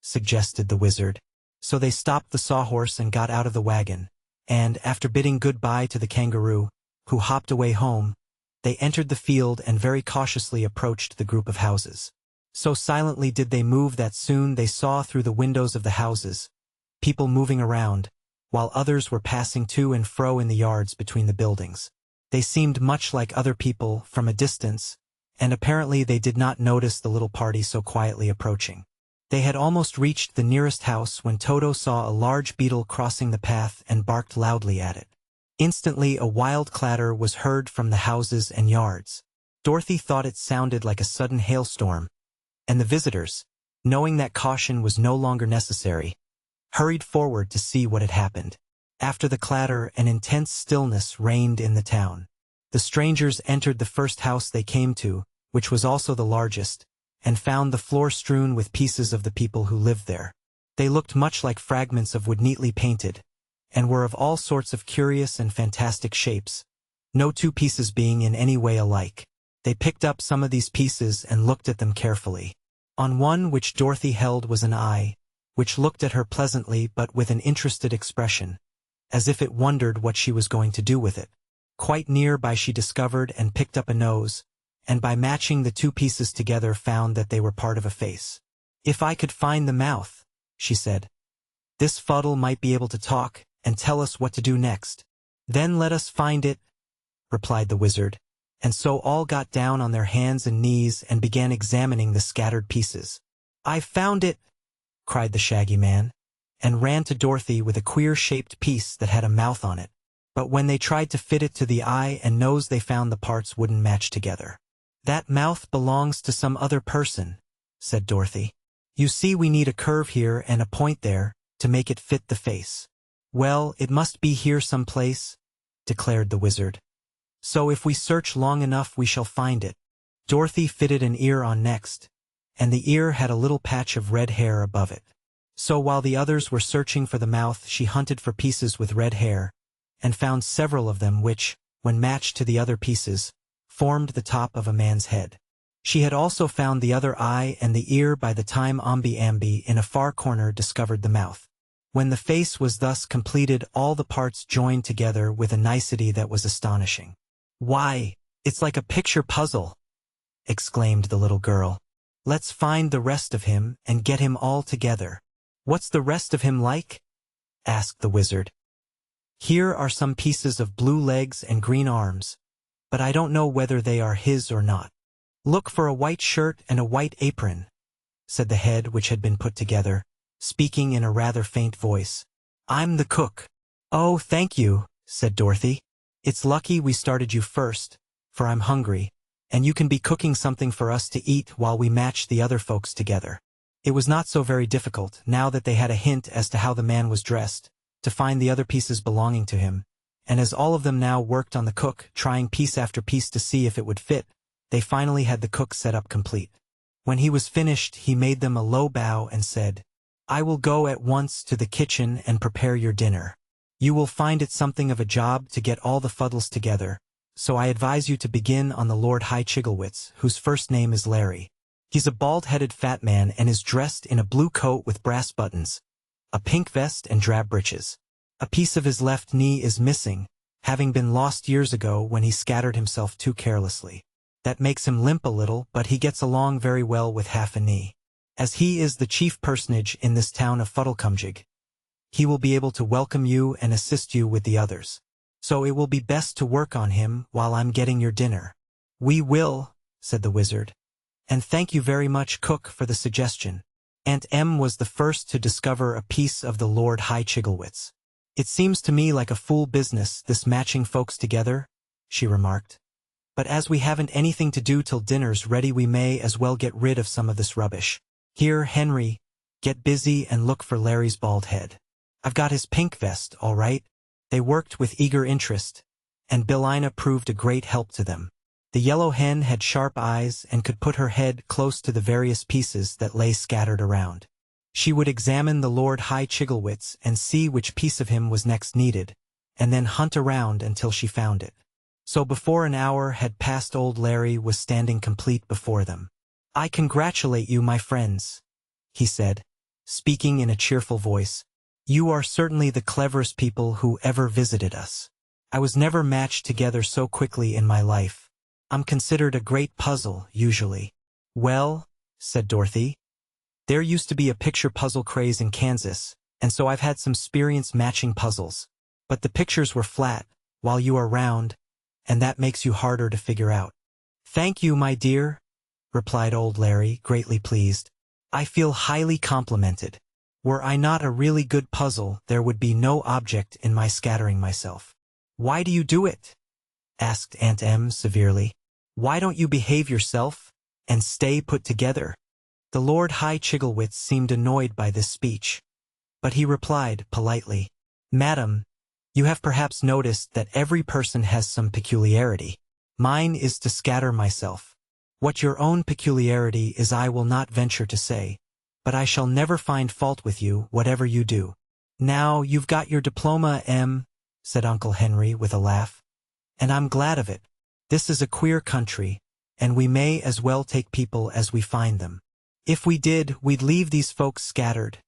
[SPEAKER 1] suggested the wizard. So they stopped the sawhorse and got out of the wagon, and, after bidding goodbye to the kangaroo, who hopped away home, they entered the field and very cautiously approached the group of houses. So silently did they move that soon they saw through the windows of the houses, people moving around, while others were passing to and fro in the yards between the buildings. They seemed much like other people from a distance, and apparently they did not notice the little party so quietly approaching. They had almost reached the nearest house when Toto saw a large beetle crossing the path and barked loudly at it. Instantly a wild clatter was heard from the houses and yards. Dorothy thought it sounded like a sudden hailstorm, and the visitors, knowing that caution was no longer necessary, hurried forward to see what had happened. After the clatter, an intense stillness reigned in the town. The strangers entered the first house they came to, which was also the largest, and found the floor strewn with pieces of the people who lived there. They looked much like fragments of wood neatly painted, and were of all sorts of curious and fantastic shapes, no two pieces being in any way alike. They picked up some of these pieces and looked at them carefully. On one which Dorothy held was an eye, which looked at her pleasantly but with an interested expression, as if it wondered what she was going to do with it. Quite near by she discovered and picked up a nose, and by matching the two pieces together found that they were part of a face. "If I could find the mouth," she said, "this fuddle might be able to talk and tell us what to do next." "Then let us find it," replied the wizard, and so all got down on their hands and knees and began examining the scattered pieces. "I've found it!" cried the Shaggy Man, and ran to Dorothy with a queer-shaped piece that had a mouth on it. But when they tried to fit it to the eye and nose, they found the parts wouldn't match together. "That mouth belongs to some other person," said Dorothy. "You see, we need a curve here and a point there to make it fit the face." "Well, it must be here someplace," declared the wizard. "So if we search long enough we shall find it." Dorothy fitted an ear on next, and the ear had a little patch of red hair above it. So while the others were searching for the mouth, she hunted for pieces with red hair, and found several of them which, when matched to the other pieces, formed the top of a man's head. She had also found the other eye, and the ear by the time Ambi in a far corner discovered the mouth. When the face was thus completed, all the parts joined together with a nicety that was astonishing. "Why, it's like a picture puzzle!" exclaimed the little girl. "Let's find the rest of him and get him all together." "What's the rest of him like?" asked the wizard. "Here are some pieces of blue legs and green arms, but I don't know whether they are his or not." "Look for a white shirt and a white apron," said the head which had been put together, speaking in a rather faint voice. "I'm the cook." "Oh, thank you," said Dorothy. "It's lucky we started you first, for I'm hungry, and you can be cooking something for us to eat while we match the other folks together." It was not so very difficult, now that they had a hint as to how the man was dressed, to find the other pieces belonging to him, and as all of them now worked on the cook, trying piece after piece to see if it would fit, they finally had the cook set up complete. When he was finished, he made them a low bow and said, "I will go at once to the kitchen and prepare your dinner. You will find it something of a job to get all the fuddles together, so I advise you to begin on the Lord High Chigglewitz, whose first name is Larry. He's a bald-headed fat man and is dressed in a blue coat with brass buttons, a pink vest and drab breeches. A piece of his left knee is missing, having been lost years ago when he scattered himself too carelessly. That makes him limp a little, but he gets along very well with half a knee. As he is the chief personage in this town of Fuddlecumjig, he will be able to welcome you and assist you with the others. So it will be best to work on him while I'm getting your dinner." "We will," said the wizard. "And thank you very much, cook, for the suggestion." Aunt Em was the first to discover a piece of the Lord High Chigglewitz. "It seems to me like a fool business, this matching folks together," she remarked. "But as we haven't anything to do till dinner's ready, we may as well get rid of some of this rubbish. Here, Henry, get busy and look for Larry's bald head. I've got his pink vest, all right." They worked with eager interest, and Billina proved a great help to them. The yellow hen had sharp eyes and could put her head close to the various pieces that lay scattered around. She would examine the Lord High Chigglewitz and see which piece of him was next needed, and then hunt around until she found it. So before an hour had passed, old Larry was standing complete before them. "I congratulate you, my friends," he said, speaking in a cheerful voice. "You are certainly the cleverest people who ever visited us. I was never matched together so quickly in my life. I'm considered a great puzzle, usually." "Well," said Dorothy, "there used to be a picture puzzle craze in Kansas, and so I've had some experience matching puzzles. But the pictures were flat, while you are round, and that makes you harder to figure out." "Thank you, my dear," replied old Larry, greatly pleased. "I feel highly complimented. Were I not a really good puzzle, there would be no object in my scattering myself." "Why do you do it?" asked Aunt Em severely. "Why don't you behave yourself and stay put together?" The Lord High Chigglewitz seemed annoyed by this speech, But he replied, politely, "Madam, you have perhaps noticed that every person has some peculiarity. Mine is to scatter myself. What your own peculiarity is I will not venture to say, but I shall never find fault with you, whatever you do." "Now, you've got your diploma, said Uncle Henry with a laugh. "And I'm glad of it. This is a queer country, and we may as well take people as we find them." "If we did, we'd leave these folks scattered,"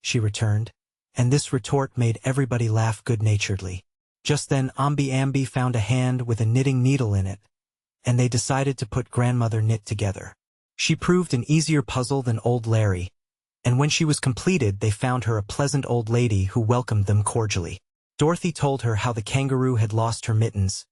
[SPEAKER 1] she returned, and this retort made everybody laugh good-naturedly. Just then Ambi found a hand with a knitting needle in it, and they decided to put Grandmother Knit together. She proved an easier puzzle than Old Larry, and when she was completed they found her a pleasant old lady who welcomed them cordially. Dorothy told her how the kangaroo had lost her mittens,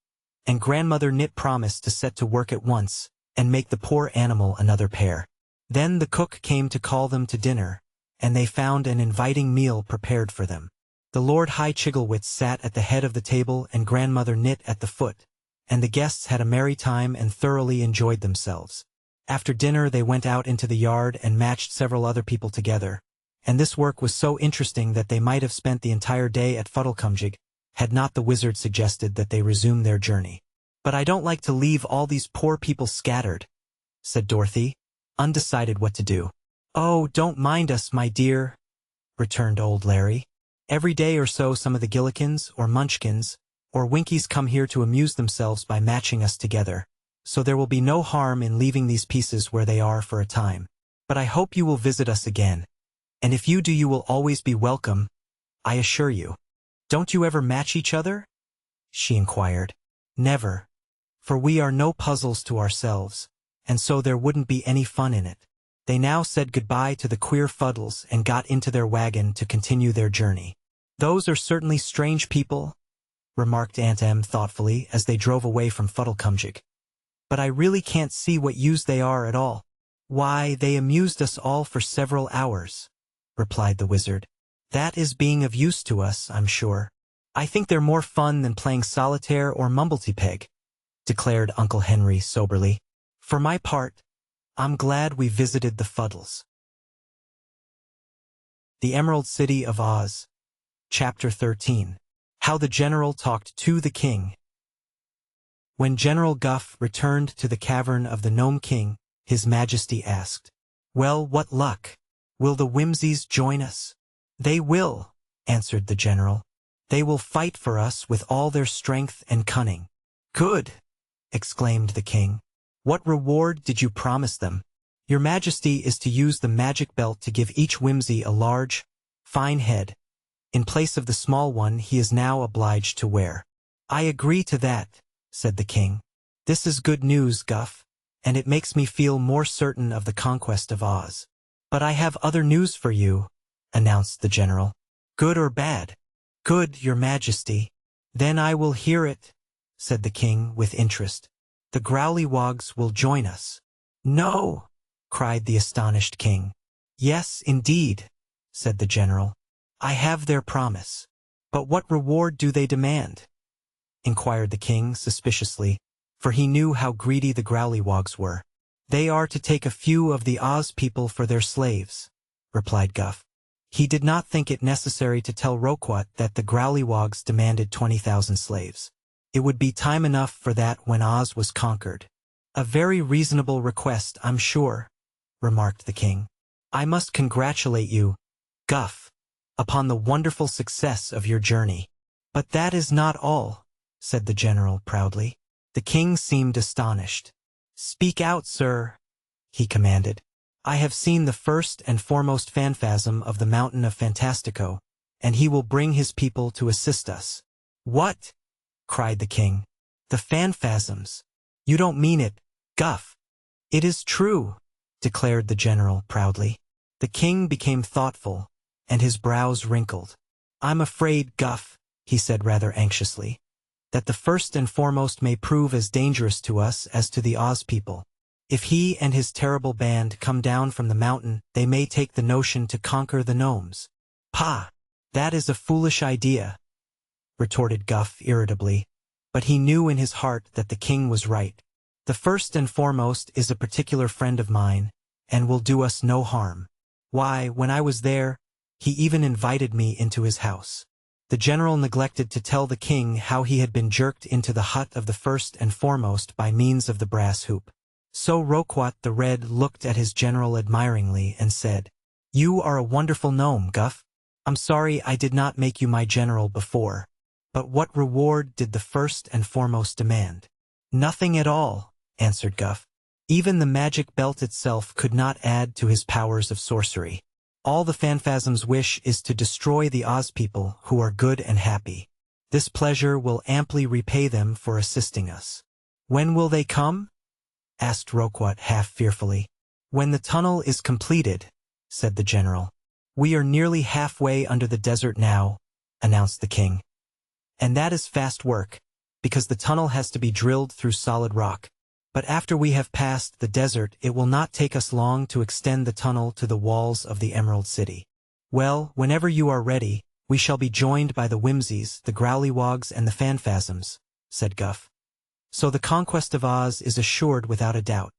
[SPEAKER 1] and Grandmother Knit promised to set to work at once and make the poor animal another pair. Then the cook came to call them to dinner, and they found an inviting meal prepared for them. The Lord High Chigglewitz sat at the head of the table and Grandmother Knit at the foot, and the guests had a merry time and thoroughly enjoyed themselves. After dinner they went out into the yard and matched several other people together, and this work was so interesting that they might have spent the entire day at Fuddlecumjig, had not the wizard suggested that they resume their journey. "But I don't like to leave all these poor people scattered," said Dorothy, undecided what to do. "Oh, don't mind us, my dear," returned Old Larry. "Every day or so some of the Gillikins, or Munchkins, or Winkies come here to amuse themselves by matching us together, so there will be no harm in leaving these pieces where they are for a time. But I hope you will visit us again, and if you do you will always be welcome, I assure you." "Don't you ever match each other?" she inquired. "Never, for we are no puzzles to ourselves, and so there wouldn't be any fun in it." They now said goodbye to the queer Fuddles and got into their wagon to continue their journey. "Those are certainly strange people," remarked Aunt Em thoughtfully as they drove away from Fuddlecumjig. "But I really can't see what use they are at all." "Why, they amused us all for several hours," replied the wizard. "That is being of use to us, I'm sure." "I think they're more fun than playing solitaire or mumblety-peg," declared Uncle Henry soberly. "For my part, I'm glad we visited the Fuddles." The Emerald City of Oz. Chapter 13. How the General Talked to the King. When General Guff returned to the cavern of the Gnome King, His Majesty asked, "Well, what luck? Will the Whimsies join us?" "They will," answered the general. "They will fight for us with all their strength and cunning." "Good!" exclaimed the king. "What reward did you promise them?" "Your Majesty is to use the magic belt to give each Whimsy a large, fine head, in place of the small one he is now obliged to wear." "I agree to that," said the king. "This is good news, Guff, and it makes me feel more certain of the conquest of Oz." "But I have other news for you," announced the general. "Good or bad?" "Good, Your Majesty." "Then I will hear it," said the king with interest. "The Growlywogs will join us." "No!" cried the astonished king. "Yes, indeed," said the general. "I have their promise." "But what reward do they demand?" inquired the king suspiciously, for he knew how greedy the Growlywogs were. "They are to take a few of the Oz people for their slaves," replied Guff. He did not think it necessary to tell Roquat that the Growlywogs demanded 20,000 slaves. It would be time enough for that when Oz was conquered. "A very reasonable request, I'm sure," remarked the king. "I must congratulate you, Guff, upon the wonderful success of your journey." "But that is not all," said the general proudly. The king seemed astonished. "Speak out, sir," he commanded. "I have seen the first and foremost Phanfasm of the Mountain of Fantastico, and he will bring his people to assist us." "What?" cried the king. "The Phanfasms? You don't mean it, Guff?" "It is true," declared the general proudly. The king became thoughtful, and his brows wrinkled. "I'm afraid, Guff," he said rather anxiously, "that the first and foremost may prove as dangerous to us as to the Oz people. If he and his terrible band come down from the mountain, they may take the notion to conquer the gnomes." "Pah! That is a foolish idea," retorted Guff irritably, but he knew in his heart that the king was right. "The first and foremost is a particular friend of mine, and will do us no harm. Why, when I was there, He even invited me into his house. The general neglected to tell the king how he had been jerked into the hut of the first and foremost by means of the brass hoop. So Roquat the Red looked at his general admiringly and said, "You are a wonderful gnome, Guff. I'm sorry I did not make you my general before. But what reward did the first and foremost demand?" "Nothing at all," answered Guff. "Even the magic belt itself could not add to his powers of sorcery. All the Phanphasm's wish is to destroy the Oz people who are good and happy. This pleasure will amply repay them for assisting us." "When will they come?" asked Roquat half fearfully. "When the tunnel is completed," said the general. "We are nearly halfway under the desert now," announced the king. "And that is fast work, because the tunnel has to be drilled through solid rock. But after we have passed the desert, it will not take us long to extend the tunnel to the walls of the Emerald City. Well, whenever you are ready, we shall be joined by the Whimsies, the Growlywogs, and the Phanphasms," said Guff. "So the conquest of Oz is assured without a doubt."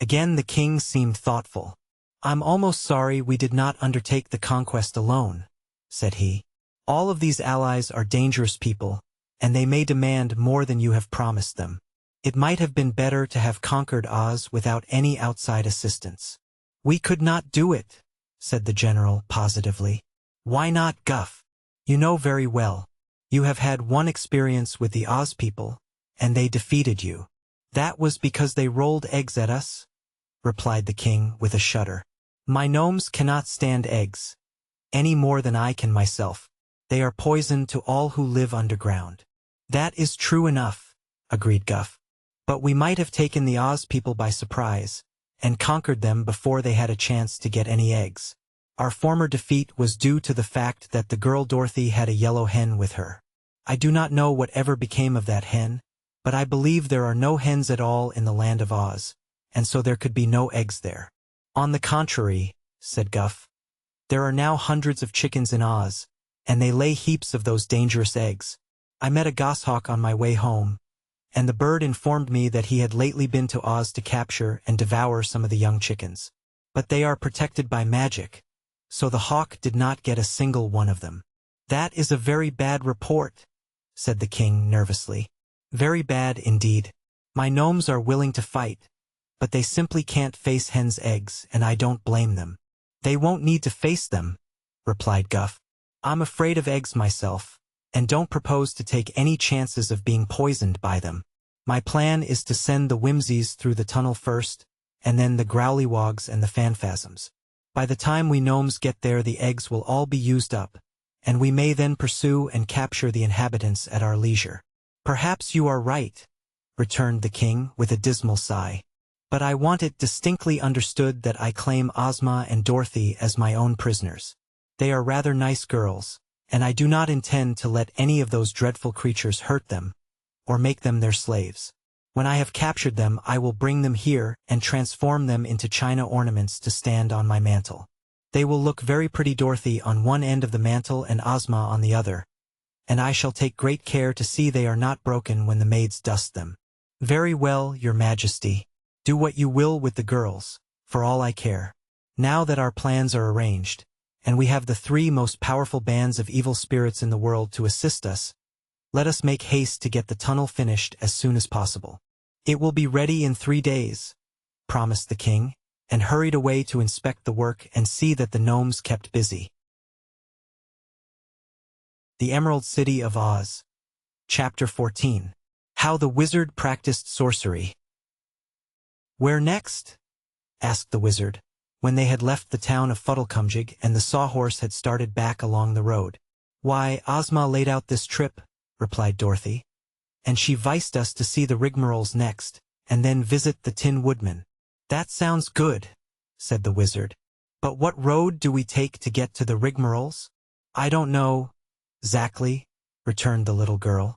[SPEAKER 1] Again the king seemed thoughtful. "I'm almost sorry we did not undertake the conquest alone," said he. "All of these allies are dangerous people, and they may demand more than you have promised them. It might have been better to have conquered Oz without any outside assistance." "We could not do it," said the general positively. "Why not, Guff? You know very well. You have had one experience with the Oz people, and they defeated you." "That was because they rolled eggs at us," replied the king with a shudder. "My gnomes cannot stand eggs, any more than I can myself. They are poison to all who live underground." "That is true enough," agreed Guff. "But we might have taken the Oz people by surprise, and conquered them before they had a chance to get any eggs. Our former defeat was due to the fact that the girl Dorothy had a yellow hen with her. I do not know what ever became of that hen, but I believe there are no hens at all in the land of Oz, and so there could be no eggs there." "On the contrary," said Guff, "there are now hundreds of chickens in Oz, and they lay heaps of those dangerous eggs. I met a goshawk on my way home, and the bird informed me that he had lately been to Oz to capture and devour some of the young chickens. But they are protected by magic, so the hawk did not get a single one of them." "That is a very bad report," said the king nervously. "Very bad indeed. My gnomes are willing to fight, but they simply can't face hens' eggs, and I don't blame them." "They won't need to face them," replied Guff. "I'm afraid of eggs myself, and don't propose to take any chances of being poisoned by them. My plan is to send the Whimsies through the tunnel first, and then the Growlywogs and the Phanphasms. By the time we gnomes get there, the eggs will all be used up, and we may then pursue and capture the inhabitants at our leisure." "Perhaps you are right," returned the king with a dismal sigh. "But I want it distinctly understood that I claim Ozma and Dorothy as my own prisoners. They are rather nice girls, and I do not intend to let any of those dreadful creatures hurt them, or make them their slaves. When I have captured them, I will bring them here and transform them into china ornaments to stand on my mantle. They will look very pretty, Dorothy on one end of the mantle and Ozma on the other, and I shall take great care to see they are not broken when the maids dust them." "Very well, your majesty. Do what you will with the girls, for all I care. Now that our plans are arranged, and we have the three most powerful bands of evil spirits in the world to assist us, let us make haste to get the tunnel finished as soon as possible." "It will be ready in 3 days," promised the king, and hurried away to inspect the work and see that the gnomes kept busy. The Emerald City of Oz. Chapter 14. How the Wizard Practiced Sorcery. "Where next?" asked the wizard, when they had left the town of Fuddlecumjig and the sawhorse had started back along the road. "Why, Ozma laid out this trip," replied Dorothy, "and she viced us to see the rigmaroles next, and then visit the Tin Woodman." "That sounds good," said the wizard. "But what road do we take to get to the rigmaroles?" "I don't know, exactly," returned the little girl.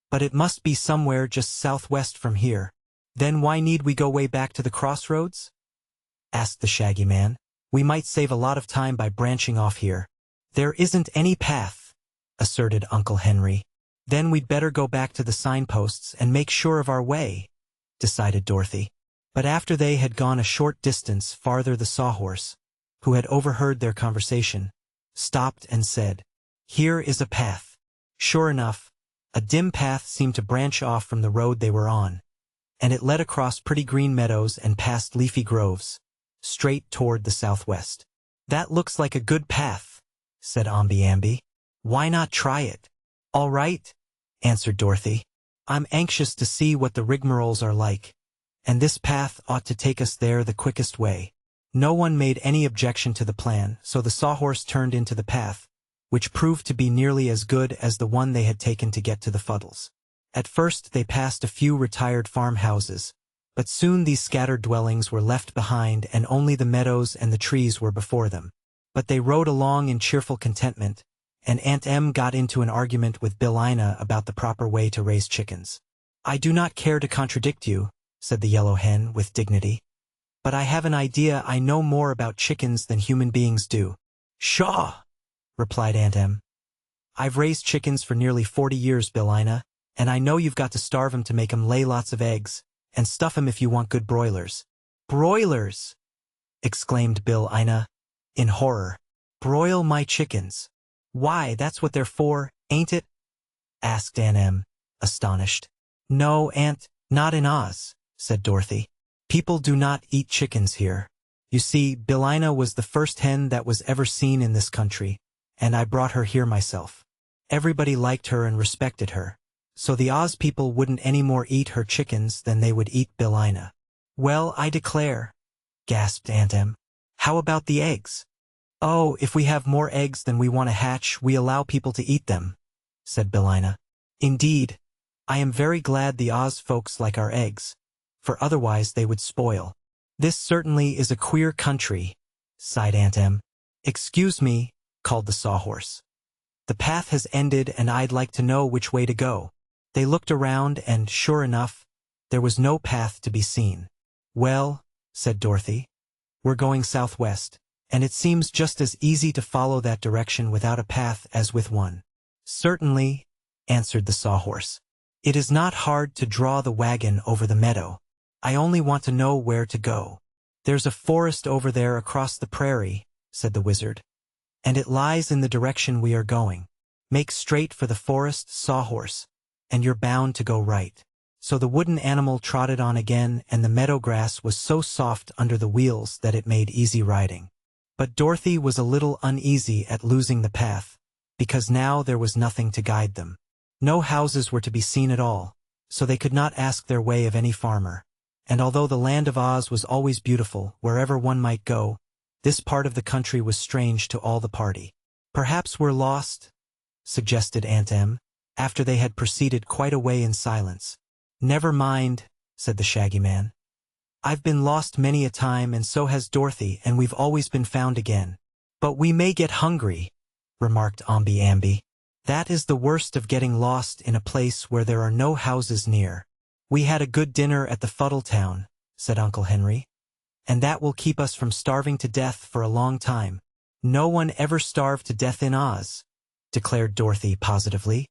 [SPEAKER 1] "But it must be somewhere just southwest from here." "Then why need we go way back to the crossroads?" asked the Shaggy Man. "We might save a lot of time by branching off here." "There isn't any path," asserted Uncle Henry. "Then we'd better go back to the signposts and make sure of our way," decided Dorothy. But after they had gone a short distance farther, the sawhorse, who had overheard their conversation, stopped and said, "Here is a path." Sure enough, a dim path seemed to branch off from the road they were on, and it led across pretty green meadows and past leafy groves, straight toward the southwest. "That looks like a good path," said Ambi. "Why not try it?" "All right," answered Dorothy. "I'm anxious to see what the rigmaroles are like, and this path ought to take us there the quickest way." No one made any objection to the plan, so the sawhorse turned into the path, which proved to be nearly as good as the one they had taken to get to the Fuddles. At first they passed a few retired farmhouses, but soon these scattered dwellings were left behind and only the meadows and the trees were before them. But they rode along in cheerful contentment, and Aunt Em got into an argument with Billina about the proper way to raise chickens. "I do not care to contradict you," said the yellow hen with dignity, "but I have an idea I know more about chickens than human beings do." "Pshaw!" replied Aunt Em. "I've raised chickens for nearly 40 years, Billina, and I know you've got to starve 'em to make 'em lay lots of eggs, and stuff 'em if you want good broilers." "Broilers!" exclaimed Billina, in horror. "Broil my chickens? Why, that's what they're for, ain't it?" asked Aunt Em, astonished. "No, Aunt, not in Oz," said Dorothy. "People do not eat chickens here. You see, Billina was the first hen that was ever seen in this country, and I brought her here myself. Everybody liked her and respected her, so the Oz people wouldn't any more eat her chickens than they would eat Billina." "Well, I declare," gasped Aunt Em. "How about the eggs?" "Oh, if we have more eggs than we want to hatch, we allow people to eat them," said Billina. "Indeed, I am very glad the Oz folks like our eggs, for otherwise they would spoil." "This certainly is a queer country," sighed Aunt Em. "Excuse me," called the sawhorse. "The path has ended and I'd like to know which way to go." They looked around and, sure enough, there was no path to be seen. "Well," said Dorothy, "we're going southwest, and it seems just as easy to follow that direction without a path as with one." "Certainly," answered the sawhorse. "It is not hard to draw the wagon over the meadow. I only want to know where to go." "There's a forest over there across the prairie," said the wizard, "and it lies in the direction we are going. Make straight for the forest, sawhorse, and you're bound to go right." So the wooden animal trotted on again, and the meadow grass was so soft under the wheels that it made easy riding. But Dorothy was a little uneasy at losing the path, because now there was nothing to guide them. No houses were to be seen at all, so they could not ask their way of any farmer. And although the land of Oz was always beautiful, wherever one might go, this part of the country was strange to all the party. "Perhaps we're lost," suggested Aunt Em, after they had proceeded quite a way in silence. "Never mind," said the Shaggy Man. "I've been lost many a time, and so has Dorothy, and we've always been found again." "But we may get hungry," remarked Ambi. "That is the worst of getting lost in a place where there are no houses near." "We had a good dinner at the Fuddle Town," said Uncle Henry, "and that will keep us from starving to death for a long time." "No one ever starved to death in Oz," declared Dorothy positively.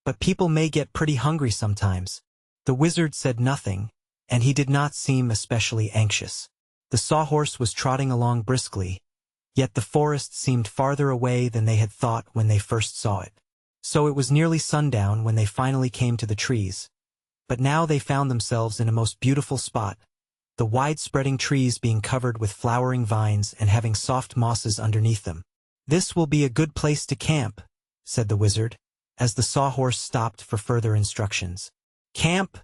[SPEAKER 1] "But people may get pretty hungry sometimes." The wizard said nothing, and he did not seem especially anxious. The sawhorse was trotting along briskly, yet the forest seemed farther away than they had thought when they first saw it. So it was nearly sundown when they finally came to the trees. But now they found themselves in a most beautiful spot, the wide-spreading trees being covered with flowering vines and having soft mosses underneath them. "This will be a good place to camp," said the wizard, as the sawhorse stopped for further instructions. "Camp?"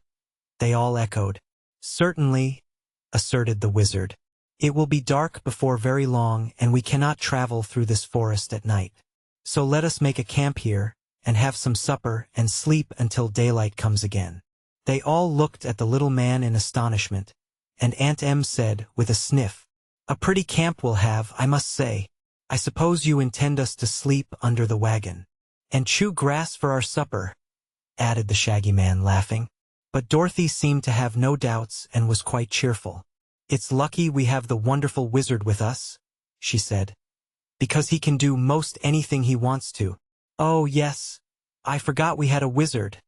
[SPEAKER 1] they all echoed. "Certainly," asserted the wizard. "It will be dark before very long, and we cannot travel through this forest at night. So let us make a camp here, and have some supper, and sleep until daylight comes again." They all looked at the little man in astonishment, and Aunt Em said, with a sniff, "A pretty camp we'll have, I must say. I suppose you intend us to sleep under the wagon." "And chew grass for our supper," added the Shaggy Man, laughing. But Dorothy seemed to have no doubts and was quite cheerful. "It's lucky we have the wonderful wizard with us," she said, "because he can do most anything he wants to." "Oh, yes, I forgot we had a wizard,"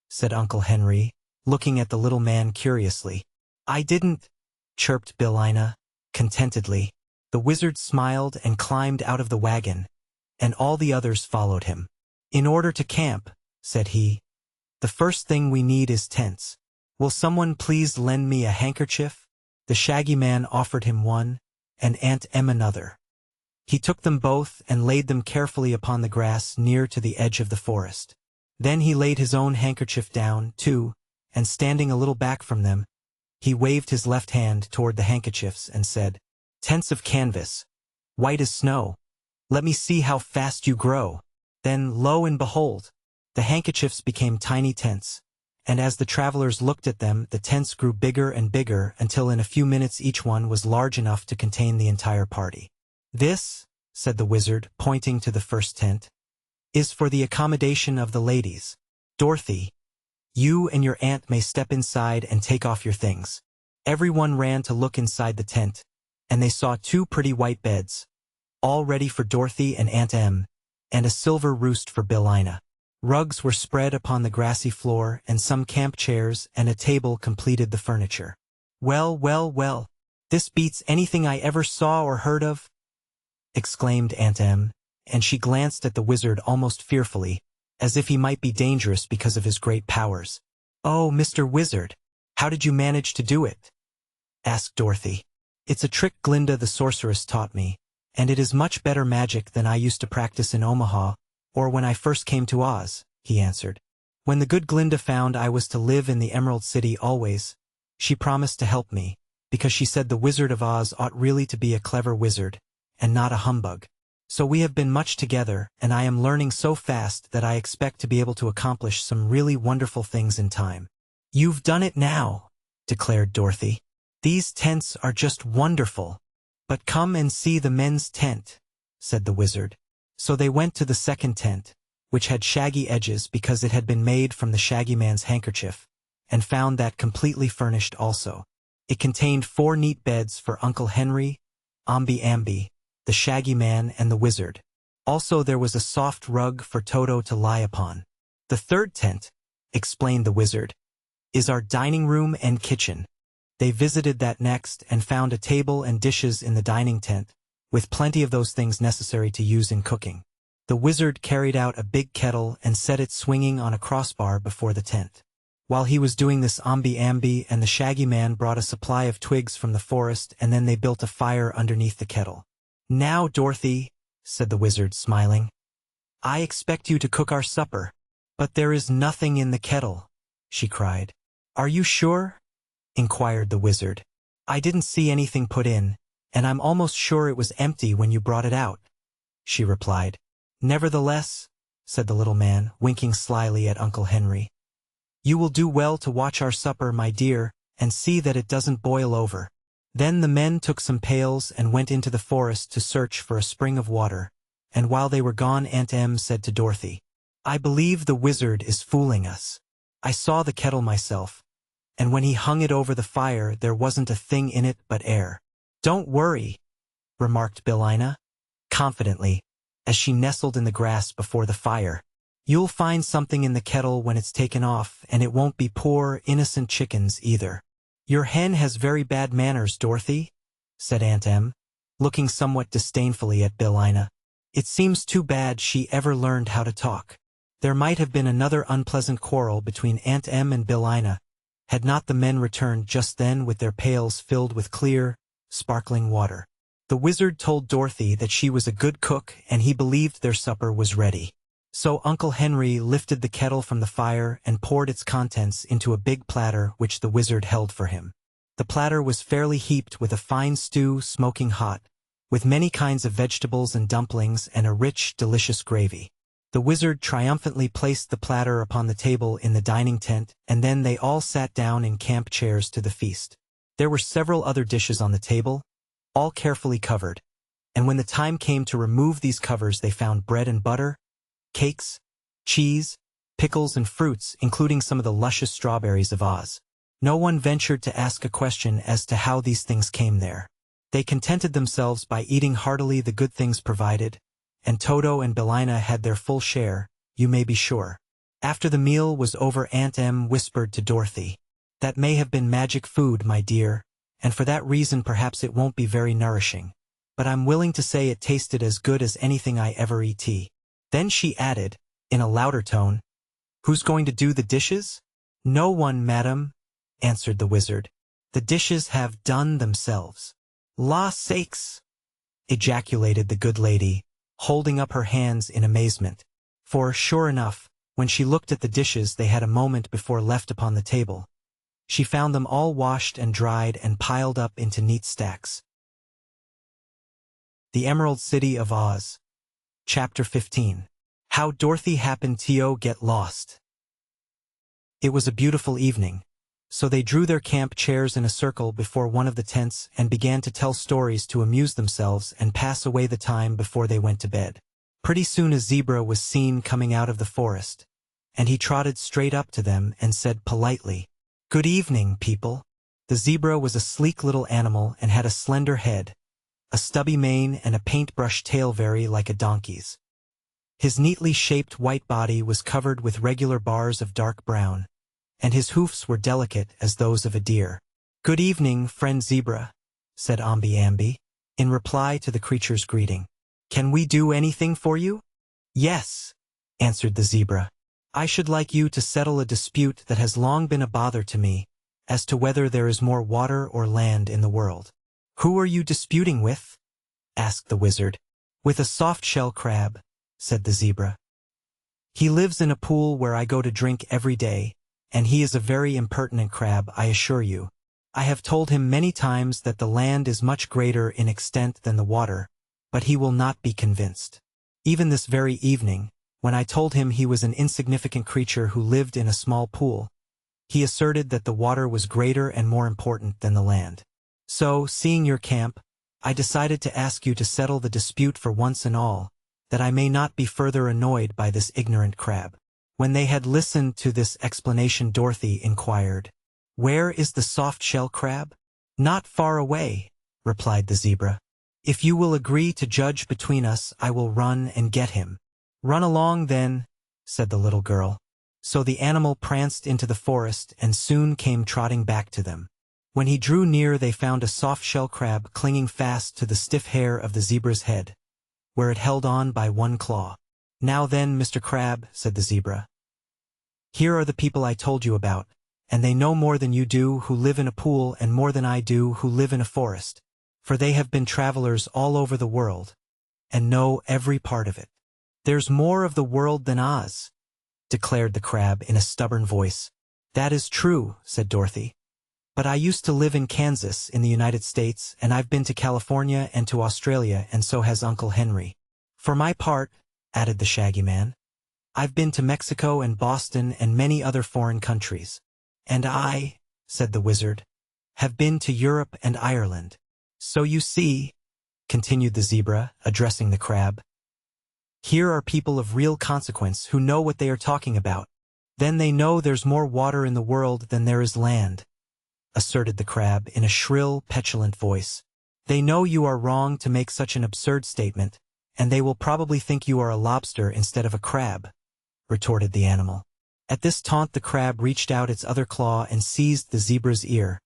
[SPEAKER 1] said Uncle Henry, looking at the little man curiously. "I didn't," chirped Billina, contentedly. The wizard smiled and climbed out of the wagon, and all the others followed him. "In order to camp," said he, "the first thing we need is tents. Will someone please lend me a handkerchief?" The Shaggy Man offered him one, and Aunt Em another. He took them both and laid them carefully upon the grass near to the edge of the forest. Then he laid his own handkerchief down, too, and standing a little back from them, he waved his left hand toward the handkerchiefs and said, "Tents of canvas, white as snow. Let me see how fast you grow." Then, lo and behold, the handkerchiefs became tiny tents, and as the travelers looked at them, the tents grew bigger and bigger until in a few minutes each one was large enough to contain the entire party. "This," said the wizard, pointing to the first tent, "is for the accommodation of the ladies. Dorothy, you and your aunt may step inside and take off your things." Everyone ran to look inside the tent, and they saw 2 pretty white beds, all ready for Dorothy and Aunt Em, and a silver roost for Billina. Rugs were spread upon the grassy floor, and some camp chairs and a table completed the furniture. "Well, well, well, this beats anything I ever saw or heard of," exclaimed Aunt Em, and she glanced at the wizard almost fearfully, as if he might be dangerous because of his great powers. "Oh, Mr. Wizard, how did you manage to do it?" asked Dorothy. "It's a trick Glinda the sorceress taught me, and it is much better magic than I used to practice in Omaha, or when I first came to Oz," he answered. "When the good Glinda found I was to live in the Emerald City always, she promised to help me, because she said the Wizard of Oz ought really to be a clever wizard, and not a humbug. So we have been much together, and I am learning so fast that I expect to be able to accomplish some really wonderful things in time." "You've done it now," declared Dorothy. "These tents are just wonderful. But come and see the men's tent," said the wizard. So they went to the second tent, which had shaggy edges because it had been made from the Shaggy Man's handkerchief, and found that completely furnished also. It contained 4 neat beds for Uncle Henry, Omby Amby, the Shaggy Man, and the wizard. Also there was a soft rug for Toto to lie upon. "The third tent," explained the wizard, "is our dining room and kitchen." They visited that next and found a table and dishes in the dining tent, with plenty of those things necessary to use in cooking. The wizard carried out a big kettle and set it swinging on a crossbar before the tent. While he was doing this, Omby Amby and the Shaggy Man brought a supply of twigs from the forest, and then they built a fire underneath the kettle. "Now, Dorothy," said the wizard, smiling, "I expect you to cook our supper." "But there is nothing in the kettle," she cried. "Are you sure?" inquired the wizard. "I didn't see anything put in, and I'm almost sure it was empty when you brought it out," she replied. "Nevertheless," said the little man, winking slyly at Uncle Henry, "you will do well to watch our supper, my dear, and see that it doesn't boil over." Then the men took some pails and went into the forest to search for a spring of water, and while they were gone Aunt Em said to Dorothy, "I believe the wizard is fooling us. I saw the kettle myself, and when he hung it over the fire there wasn't a thing in it but air." "Don't worry," remarked Billina, confidently, as she nestled in the grass before the fire. "You'll find something in the kettle when it's taken off, and it won't be poor, innocent chickens either." "Your hen has very bad manners, Dorothy," said Aunt Em, looking somewhat disdainfully at Billina. "It seems too bad she ever learned how to talk." There might have been another unpleasant quarrel between Aunt Em and Billina, had not the men returned just then with their pails filled with clear, sparkling water. The wizard told Dorothy that she was a good cook and he believed their supper was ready. So Uncle Henry lifted the kettle from the fire and poured its contents into a big platter which the wizard held for him. The platter was fairly heaped with a fine stew smoking hot, with many kinds of vegetables and dumplings and a rich, delicious gravy. The wizard triumphantly placed the platter upon the table in the dining tent, and then they all sat down in camp chairs to the feast. There were several other dishes on the table, all carefully covered, and when the time came to remove these covers they found bread and butter, cakes, cheese, pickles, and fruits, including some of the luscious strawberries of Oz. No one ventured to ask a question as to how these things came there. They contented themselves by eating heartily the good things provided, and Toto and Billina had their full share, you may be sure. After the meal was over, Aunt Em whispered to Dorothy, "That may have been magic food, my dear, and for that reason perhaps it won't be very nourishing. but I'm willing to say it tasted as good as anything I ever eat. Then she added, in a louder tone, "Who's going to do the dishes?" "No one, madam," answered the wizard. "The dishes have done themselves." "La sakes!" ejaculated the good lady, holding up her hands in amazement. For, sure enough, when she looked at the dishes they had a moment before left upon the table, she found them all washed and dried and piled up into neat stacks. The Emerald City of Oz. Chapter 15. How Dorothy Happened to Get Lost. It was a beautiful evening, so they drew their camp chairs in a circle before one of the tents and began to tell stories to amuse themselves and pass away the time before they went to bed. Pretty soon a zebra was seen coming out of the forest, and he trotted straight up to them and said politely, "Good evening, people." The zebra was a sleek little animal and had a slender head, a stubby mane and a paintbrush tail very like a donkey's. His neatly shaped white body was covered with regular bars of dark brown, and his hoofs were delicate as those of a deer. "Good evening, friend zebra," said Ambi, in reply to the creature's greeting. "Can we do anything for you?" "Yes," answered the zebra. "I should like you to settle a dispute that has long been a bother to me, as to whether there is more water or land in the world." "Who are you disputing with?" asked the wizard. "With a soft-shell crab," said the zebra. "He lives in a pool where I go to drink every day, and he is a very impertinent crab, I assure you. I have told him many times that the land is much greater in extent than the water, but he will not be convinced. Even this very evening, when I told him he was an insignificant creature who lived in a small pool, he asserted that the water was greater and more important than the land. So, seeing your camp, I decided to ask you to settle the dispute for once and all, that I may not be further annoyed by this ignorant crab." When they had listened to this explanation, Dorothy inquired, "Where is the soft-shell crab?" "Not far away," replied the zebra. "If you will agree to judge between us, I will run and get him." "Run along then," said the little girl. So the animal pranced into the forest and soon came trotting back to them. When he drew near they found a soft-shell crab clinging fast to the stiff hair of the zebra's head, where it held on by one claw. "Now then, Mr. Crab," said the zebra, "here are the people I told you about, and they know more than you do who live in a pool and more than I do who live in a forest, for they have been travelers all over the world, and know every part of it." "There's more of the world than Oz," declared the crab in a stubborn voice. "That is true," said Dorothy. "But I used to live in Kansas in the United States, and I've been to California and to Australia, and so has Uncle Henry. For my part," added the Shaggy Man, "I've been to Mexico and Boston and many other foreign countries." "And I," said the wizard, "have been to Europe and Ireland. So you see," continued the zebra, addressing the crab, "here are people of real consequence who know what they are talking about." "Then they know there's more water in the world than there is land," asserted the crab in a shrill, petulant voice. "They know you are wrong to make such an absurd statement, and they will probably think you are a lobster instead of a crab," retorted the animal. At this taunt the crab reached out its other claw and seized the zebra's ear,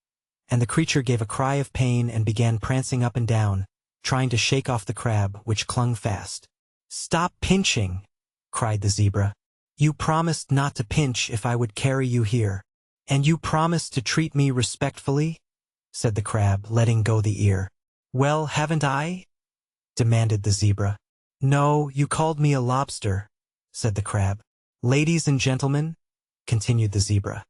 [SPEAKER 1] and the creature gave a cry of pain and began prancing up and down, trying to shake off the crab, which clung fast. "Stop pinching," cried the zebra. "You promised not to pinch if I would carry you here." "And you promised to treat me respectfully?" said the crab, letting go the ear. "Well, haven't I?" demanded the zebra. "No, you called me a lobster," said the crab. "Ladies and gentlemen," continued the zebra,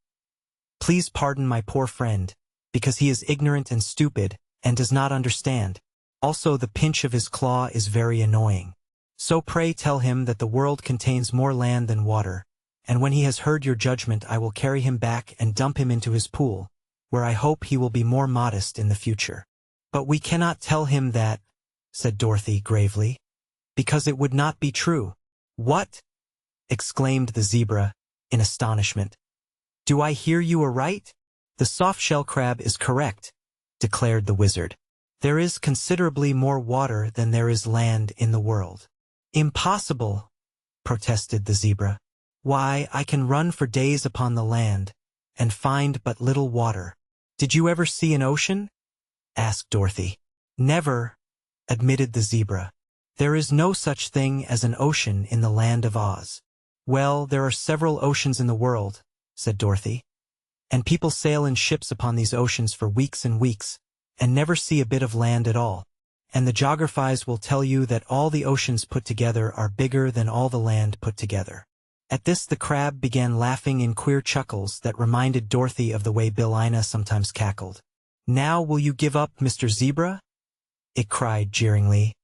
[SPEAKER 1] "please pardon my poor friend, because he is ignorant and stupid, and does not understand. Also the pinch of his claw is very annoying. So pray tell him that the world contains more land than water, and when he has heard your judgment I will carry him back and dump him into his pool, where I hope he will be more modest in the future." "But we cannot tell him that," said Dorothy gravely, "because it would not be true." "What?" exclaimed the zebra, in astonishment. "Do I hear you aright?" "The soft-shell crab is correct," declared the wizard. "There is considerably more water than there is land in the world." "Impossible," protested the zebra. "Why, I can run for days upon the land, and find but little water." "Did you ever see an ocean?" asked Dorothy. "Never," admitted the zebra. There is no such thing as an ocean in the land of Oz. Well, there are several oceans in the world, said Dorothy. And people sail in ships upon these oceans for weeks and weeks, and never see a bit of land at all. And the geographers will tell you that all the oceans put together are bigger than all the land put together. At this the crab began laughing in queer chuckles that reminded Dorothy of the way Billina sometimes cackled. "Now will you give up, Mr. Zebra?" it cried jeeringly.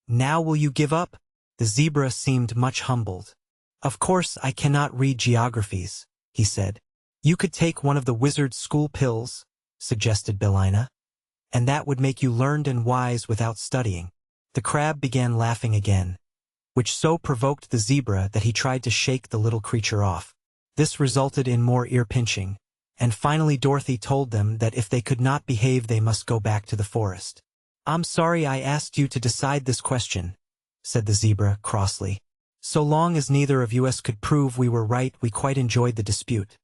[SPEAKER 1] "Now will you give up?" The zebra seemed much humbled. "Of course I cannot read geographies," he said. "You could take one of the wizard's school pills," suggested Billina, "and that would make you learned and wise without studying." The crab began laughing again, which so provoked the zebra that he tried to shake the little creature off. This resulted in more ear-pinching, and finally Dorothy told them that if they could not behave they must go back to the forest. "I'm sorry I asked you to decide this question," said the zebra crossly. "So long as neither of us could prove we were right, we quite enjoyed the dispute.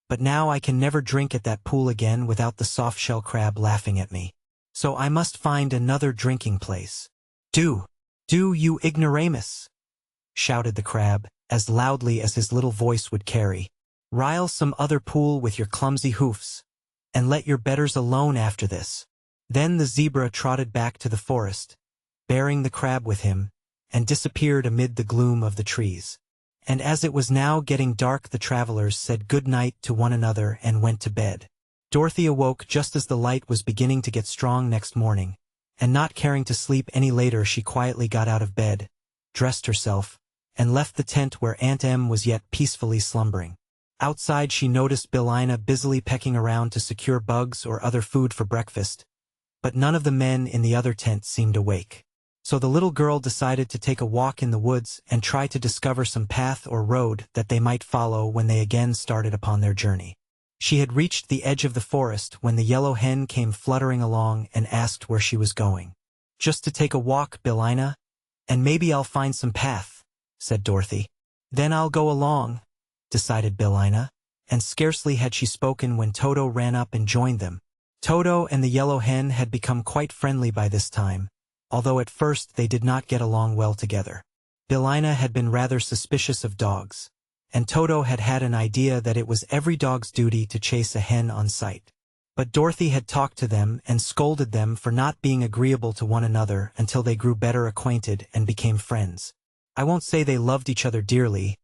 [SPEAKER 1] But now I can never drink at that pool again without the soft-shell crab laughing at me. So I must find another drinking place." Do, you ignoramus!" shouted the crab, as loudly as his little voice would carry. "Rile some other pool with your clumsy hoofs, and let your betters alone after this." Then the zebra trotted back to the forest, bearing the crab with him, and disappeared amid the gloom of the trees. And as it was now getting dark the travelers said good night to one another and went to bed. Dorothy awoke just as the light was beginning to get strong next morning, and not caring to sleep any later she quietly got out of bed, dressed herself, and left the tent where Aunt Em was yet peacefully slumbering. Outside she noticed Billina busily pecking around to secure bugs or other food for breakfast, but none of the men in the other tent seemed awake. So the little girl decided to take a walk in the woods and try to discover some path or road that they might follow when they again started upon their journey. She had reached the edge of the forest when the yellow hen came fluttering along and asked where she was going. "Just to take a walk, Billina, and maybe I'll find some path," said Dorothy. "Then I'll go along," decided Billina, and scarcely had she spoken when Toto ran up and joined them. Toto and the yellow hen had become quite friendly by this time, although at first they did not get along well together. Billina had been rather suspicious of dogs, and Toto had had an idea that it was every dog's duty to chase a hen on sight. But Dorothy had talked to them and scolded them for not being agreeable to one another until they grew better acquainted and became friends. I won't say they loved each other dearly,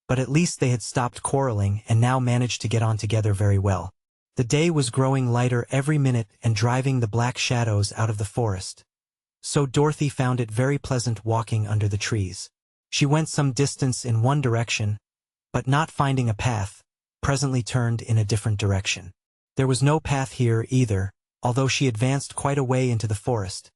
[SPEAKER 1] but at least they had stopped quarreling and now managed to get on together very well. The day was growing lighter every minute and driving the black shadows out of the forest. So Dorothy found it very pleasant walking under the trees. She went some distance in one direction, but not finding a path, presently turned in a different direction. There was no path here either, although she advanced quite a way into the forest,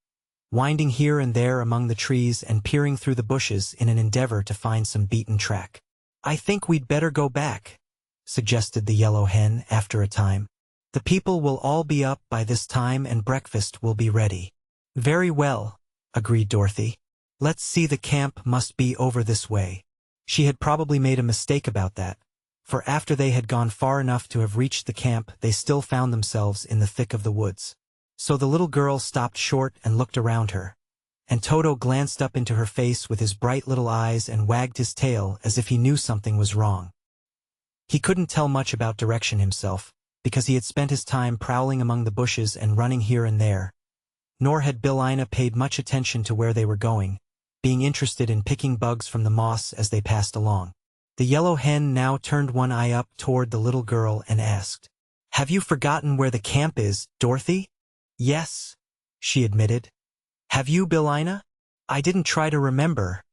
[SPEAKER 1] winding here and there among the trees and peering through the bushes in an endeavor to find some beaten track. "I think we'd better go back," suggested the yellow hen after a time. "The people will all be up by this time and breakfast will be ready." "Very well," agreed Dorothy. "Let's see, the camp must be over this way." She had probably made a mistake about that, for after they had gone far enough to have reached the camp they still found themselves in the thick of the woods. So the little girl stopped short and looked around her, and Toto glanced up into her face with his bright little eyes and wagged his tail as if he knew something was wrong. He couldn't tell much about direction himself, because he had spent his time prowling among the bushes and running here and there, nor had Billina paid much attention to where they were going, being interested in picking bugs from the moss as they passed along. The yellow hen now turned one eye up toward the little girl and asked, "Have you forgotten where the camp is, Dorothy?" "Yes," she admitted. "Have you, Billina?" "I didn't try to remember,"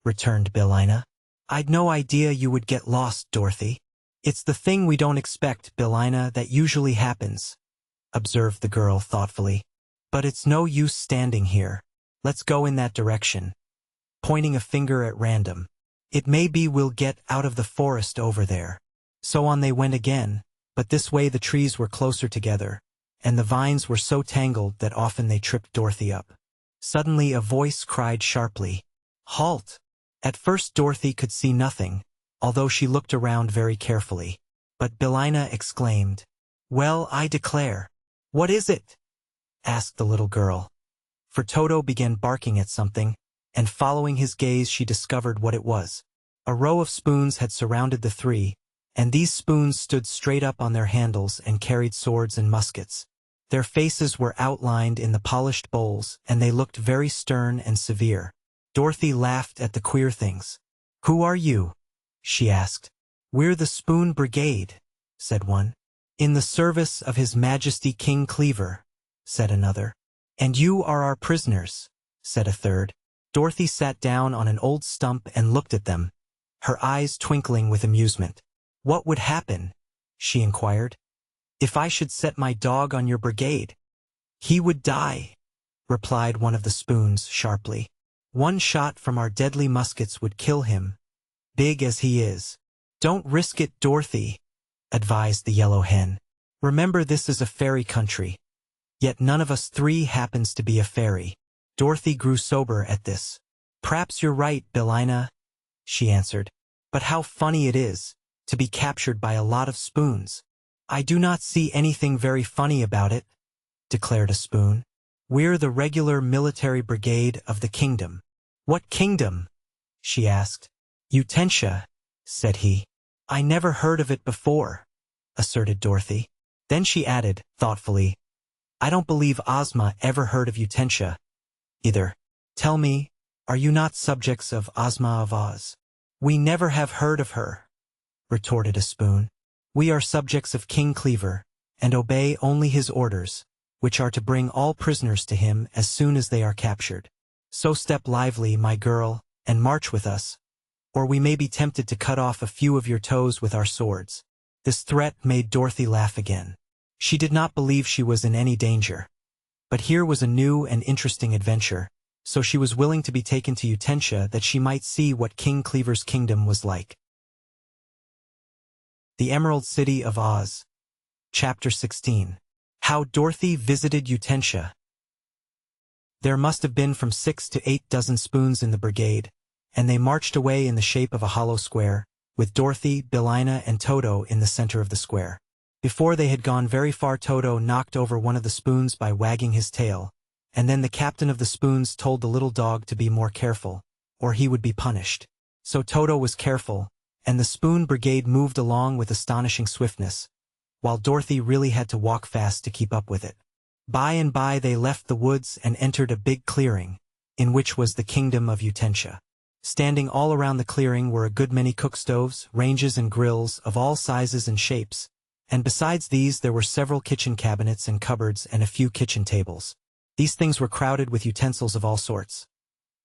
[SPEAKER 1] returned Billina. "I'd no idea you would get lost, Dorothy." "It's the thing we don't expect, Billina, that usually happens," observed the girl thoughtfully. "But it's no use standing here. Let's go in that direction," pointing a finger at random. "It may be we'll get out of the forest over there." So on they went again, but this way the trees were closer together, and the vines were so tangled that often they tripped Dorothy up. Suddenly a voice cried sharply, "Halt!" At first Dorothy could see nothing, although she looked around very carefully. But Billina exclaimed, "Well, I declare!" "What is it?" asked the little girl. for Toto began barking at something, and following his gaze she discovered what it was. A row of spoons had surrounded the three, and these spoons stood straight up on their handles and carried swords and muskets. Their faces were outlined in the polished bowls, and they looked very stern and severe. Dorothy laughed at the queer things. "Who are you?" she asked. "We're the Spoon Brigade," said one. "In the service of His Majesty King Cleaver," said another. "And you are our prisoners," said a third. Dorothy sat down on an old stump and looked at them, her eyes twinkling with amusement. "What would happen," she inquired, "if I should set my dog on your brigade?" "He would die," replied one of the spoons sharply. "One shot from our deadly muskets would kill him, big as he is." "Don't risk it, Dorothy," advised the yellow hen. "Remember, this is a fairy country. Yet none of us three happens to be a fairy." Dorothy grew sober at this. "P'raps you're right, Billina," she answered. "But how funny it is to be captured by a lot of spoons." "I do not see anything very funny about it," declared a spoon. "We're the regular military brigade of the kingdom." "What kingdom?" she asked. "Utensia," said he. "I never heard of it before," asserted Dorothy. Then she added, thoughtfully, "I don't believe Ozma ever heard of Utensia either. Tell me, are you not subjects of Ozma of Oz?" "We never have heard of her," retorted a spoon. "We are subjects of King Cleaver, and obey only his orders, which are to bring all prisoners to him as soon as they are captured. So step lively, my girl, and march with us, or we may be tempted to cut off a few of your toes with our swords." This threat made Dorothy laugh again. She did not believe she was in any danger. But here was a new and interesting adventure, so she was willing to be taken to Utensia that she might see what King Cleaver's kingdom was like. The Emerald City of Oz. Chapter 16. How Dorothy Visited Utensia. There must have been from 6 to 8 dozen spoons in the brigade, and they marched away in the shape of a hollow square, with Dorothy, Billina, and Toto in the center of the square. Before they had gone very far, Toto knocked over one of the spoons by wagging his tail, and then the captain of the spoons told the little dog to be more careful, or he would be punished. So Toto was careful, and the Spoon Brigade moved along with astonishing swiftness, while Dorothy really had to walk fast to keep up with it. By and by they left the woods and entered a big clearing, in which was the kingdom of Utensia. Standing all around the clearing were a good many cook stoves, ranges and grills of all sizes and shapes, and besides these there were several kitchen cabinets and cupboards and a few kitchen tables. These things were crowded with utensils of all sorts.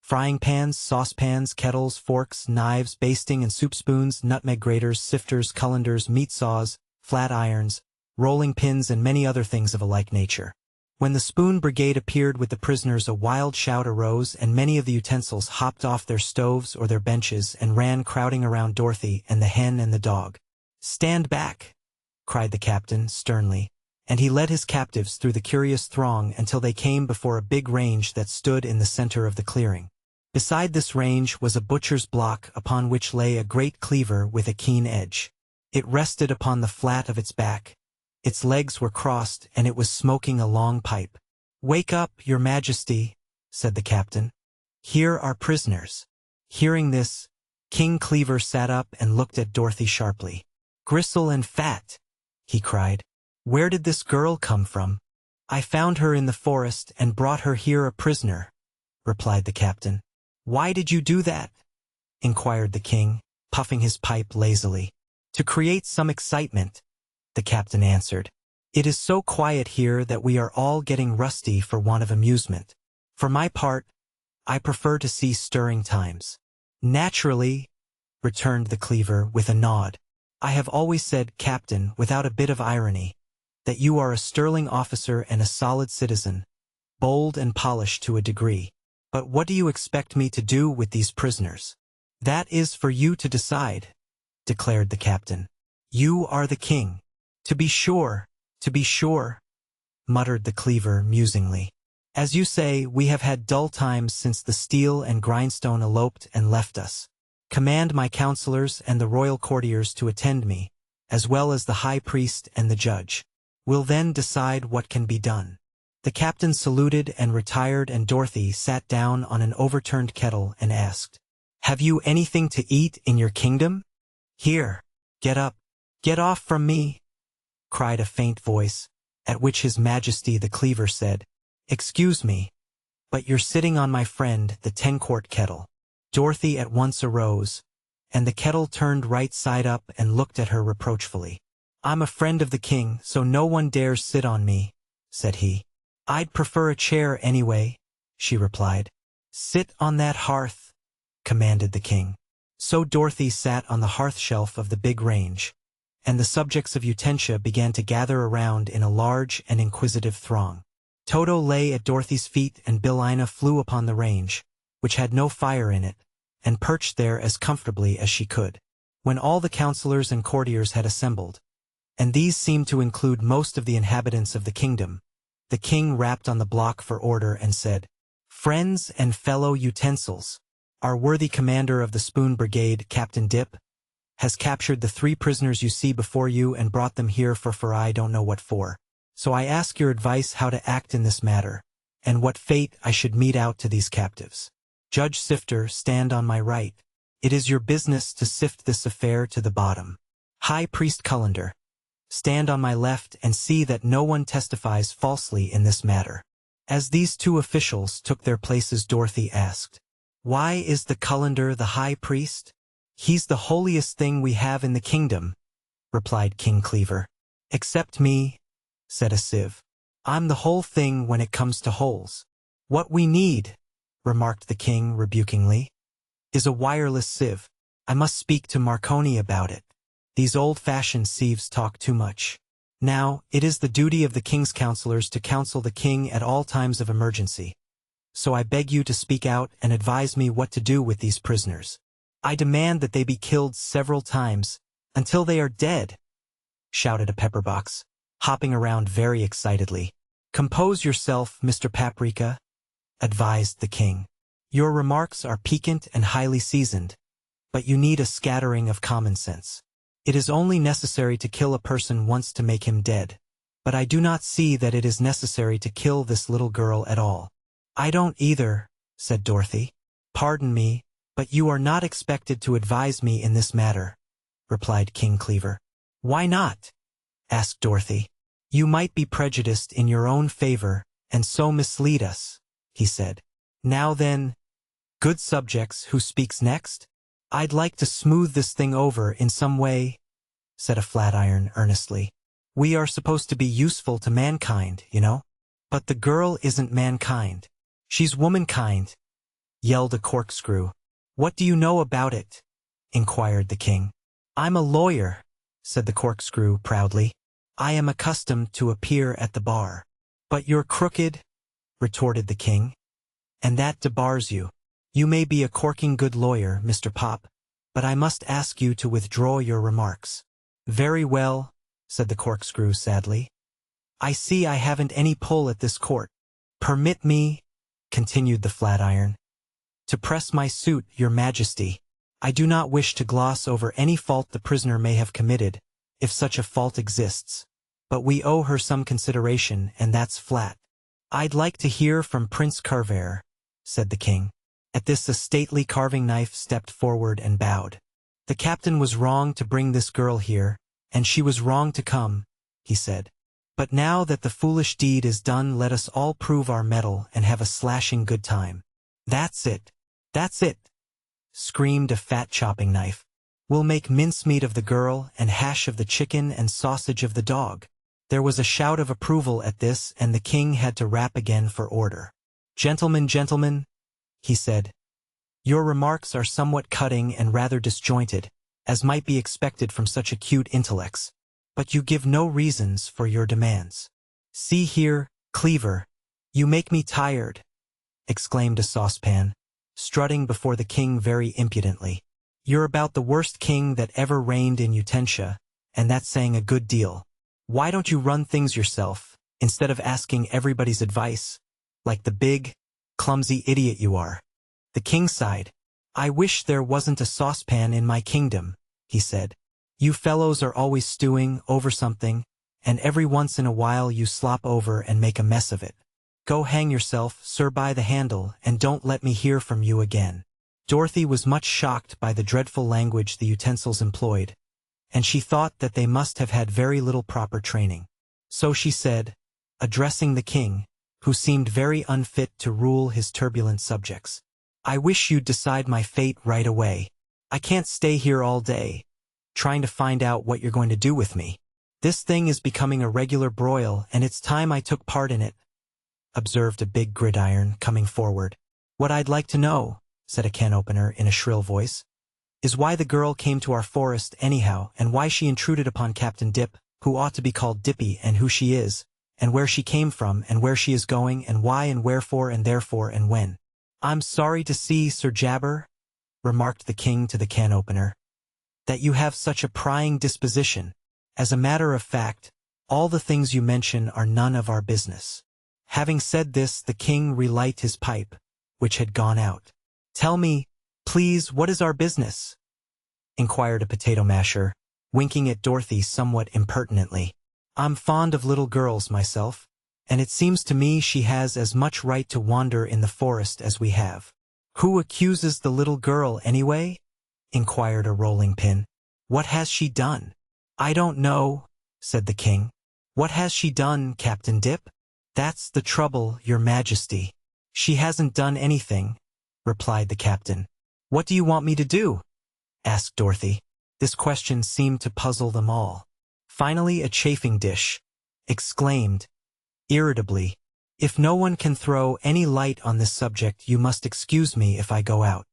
[SPEAKER 1] Frying pans, saucepans, kettles, forks, knives, basting and soup spoons, nutmeg graters, sifters, colanders, meat saws, flat irons, rolling pins and many other things of a like nature. When the Spoon Brigade appeared with the prisoners, a wild shout arose, and many of the utensils hopped off their stoves or their benches and ran crowding around Dorothy and the hen and the dog. "Stand back!" cried the captain sternly, and he led his captives through the curious throng until they came before a big range that stood in the center of the clearing. Beside this range was a butcher's block upon which lay a great cleaver with a keen edge. It rested upon the flat of its back. Its legs were crossed, and it was smoking a long pipe. "Wake up, your majesty," said the captain. "Here are prisoners." Hearing this, King Cleaver sat up and looked at Dorothy sharply. "Gristle and fat," he cried. "Where did this girl come from?" "I found her in the forest and brought her here a prisoner," replied the captain. "Why did you do that?" inquired the king, puffing his pipe lazily. "To create some excitement," the captain answered. "It is so quiet here that we are all getting rusty for want of amusement. For my part, I prefer to see stirring times." "Naturally," returned the cleaver with a nod. "I have always said, Captain, without a bit of irony, that you are a sterling officer and a solid citizen, bold and polished to a degree. But what do you expect me to do with these prisoners?" "That is for you to decide," declared the captain. "You are the king." To be sure," muttered the cleaver musingly. "As you say, we have had dull times since the steel and grindstone eloped and left us. Command my counselors and the royal courtiers to attend me, as well as the high priest and the judge. We'll then decide what can be done." The captain saluted and retired, and Dorothy sat down on an overturned kettle and asked, "Have you anything to eat in your kingdom?" "Here, get up, get off from me," cried a faint voice, at which His Majesty the Cleaver said, "Excuse me, but you're sitting on my friend the 10-quart kettle." Dorothy at once arose, and the kettle turned right side up and looked at her reproachfully. "I'm a friend of the king, so no one dares sit on me," said he. "I'd prefer a chair anyway," she replied. "Sit on that hearth," commanded the king. So Dorothy sat on the hearth shelf of the big range, and the subjects of Utensia began to gather around in a large and inquisitive throng. Toto lay at Dorothy's feet, and Billina flew upon the range, which had no fire in it, and perched there as comfortably as she could. When all the counselors and courtiers had assembled, and these seemed to include most of the inhabitants of the kingdom, the king rapped on the block for order and said, "Friends and fellow utensils, our worthy commander of the Spoon Brigade, Captain Dip, has captured the 3 prisoners you see before you and brought them here for I don't know what for. So I ask your advice how to act in this matter, and what fate I should mete out to these captives. Judge Sifter, stand on my right. It is your business to sift this affair to the bottom. High Priest Cullender, stand on my left and see that no one testifies falsely in this matter." As these 2 officials took their places, Dorothy asked, "Why is the Cullender the high priest?" "He's the holiest thing we have in the kingdom," replied King Cleaver. "Except me," said a sieve. "I'm the whole thing when it comes to holes." "What we need," remarked the king rebukingly, "is a wireless sieve. I must speak to Marconi about it. These old-fashioned sieves talk too much. Now, it is the duty of the king's counselors to counsel the king at all times of emergency. So I beg you to speak out and advise me what to do with these prisoners. I demand that they be killed several times, until they are dead," shouted a pepperbox, hopping around very excitedly. "Compose yourself, Mr. Paprika," advised the king. "Your remarks are piquant and highly seasoned, but you need a scattering of common sense. It is only necessary to kill a person once to make him dead, but I do not see that it is necessary to kill this little girl at all." "I don't either," said Dorothy. "Pardon me, but you are not expected to advise me in this matter," replied King Cleaver. "Why not?" asked Dorothy. "You might be prejudiced in your own favor, and so mislead us," he said. "Now then, good subjects, who speaks next?" "I'd like to smooth this thing over in some way," said a Flatiron earnestly. "We are supposed to be useful to mankind, you know." "But the girl isn't mankind. She's womankind," yelled a Corkscrew. "What do you know about it?" inquired the king. "I'm a lawyer," said the Corkscrew proudly. "I am accustomed to appear at the bar." "But you're crooked," retorted the king, "and that debars you. You may be a corking good lawyer, Mr. Pop, but I must ask you to withdraw your remarks." "Very well," said the Corkscrew sadly. "I see I haven't any pull at this court. Permit me," continued the Flatiron, "to press my suit, your majesty. I do not wish to gloss over any fault the prisoner may have committed, if such a fault exists, but we owe her some consideration, and that's flat." "I'd like to hear from Prince Carver," said the king. At this a stately carving knife stepped forward and bowed. "The captain was wrong to bring this girl here, and she was wrong to come," he said. "But now that the foolish deed is done, let us all prove our mettle and have a slashing good time." "That's it! That's it!" screamed a fat chopping knife. "We'll make mincemeat of the girl and hash of the chicken and sausage of the dog." There was a shout of approval at this, and the king had to rap again for order. Gentlemen," he said, "your remarks are somewhat cutting and rather disjointed, as might be expected from such acute intellects, but you give no reasons for your demands." "See here, Cleaver, you make me tired," exclaimed a saucepan, strutting before the king very impudently. "You're about the worst king that ever reigned in Utensia, and that's saying a good deal. Why don't you run things yourself, instead of asking everybody's advice, like the big, clumsy idiot you are?" The king sighed. "I wish there wasn't a saucepan in my kingdom," he said. "You fellows are always stewing over something, and every once in a while you slop over and make a mess of it. Go hang yourself, sir, by the handle, and don't let me hear from you again." Dorothy was much shocked by the dreadful language the utensils employed, and she thought that they must have had very little proper training. So she said, addressing the king, who seemed very unfit to rule his turbulent subjects, "I wish you'd decide my fate right away. I can't stay here all day, trying to find out what you're going to do with me. This thing is becoming a regular broil, and it's time I took part in it," observed a big gridiron, coming forward. "What I'd like to know," said a can-opener in a shrill voice, "is why the girl came to our forest anyhow, and why she intruded upon Captain Dip, who ought to be called Dippy, and who she is, and where she came from, and where she is going, and why and wherefore and therefore and when." "I'm sorry to see, Sir Jabber," remarked the king to the can-opener, "that you have such a prying disposition. As a matter of fact, all the things you mention are none of our business." Having said this, the king relighted his pipe, which had gone out. "Tell me, please, what is our business?" inquired a potato masher, winking at Dorothy somewhat impertinently. "I'm fond of little girls myself, and it seems to me she has as much right to wander in the forest as we have." "Who accuses the little girl, anyway?" inquired a rolling pin. "What has she done?" "I don't know," said the king. "What has she done, Captain Dip?" "That's the trouble, your majesty. She hasn't done anything," replied the captain. "What do you want me to do?" asked Dorothy. This question seemed to puzzle them all. Finally a chafing dish exclaimed, irritably, "If no one can throw any light on this subject, you must excuse me if I go out."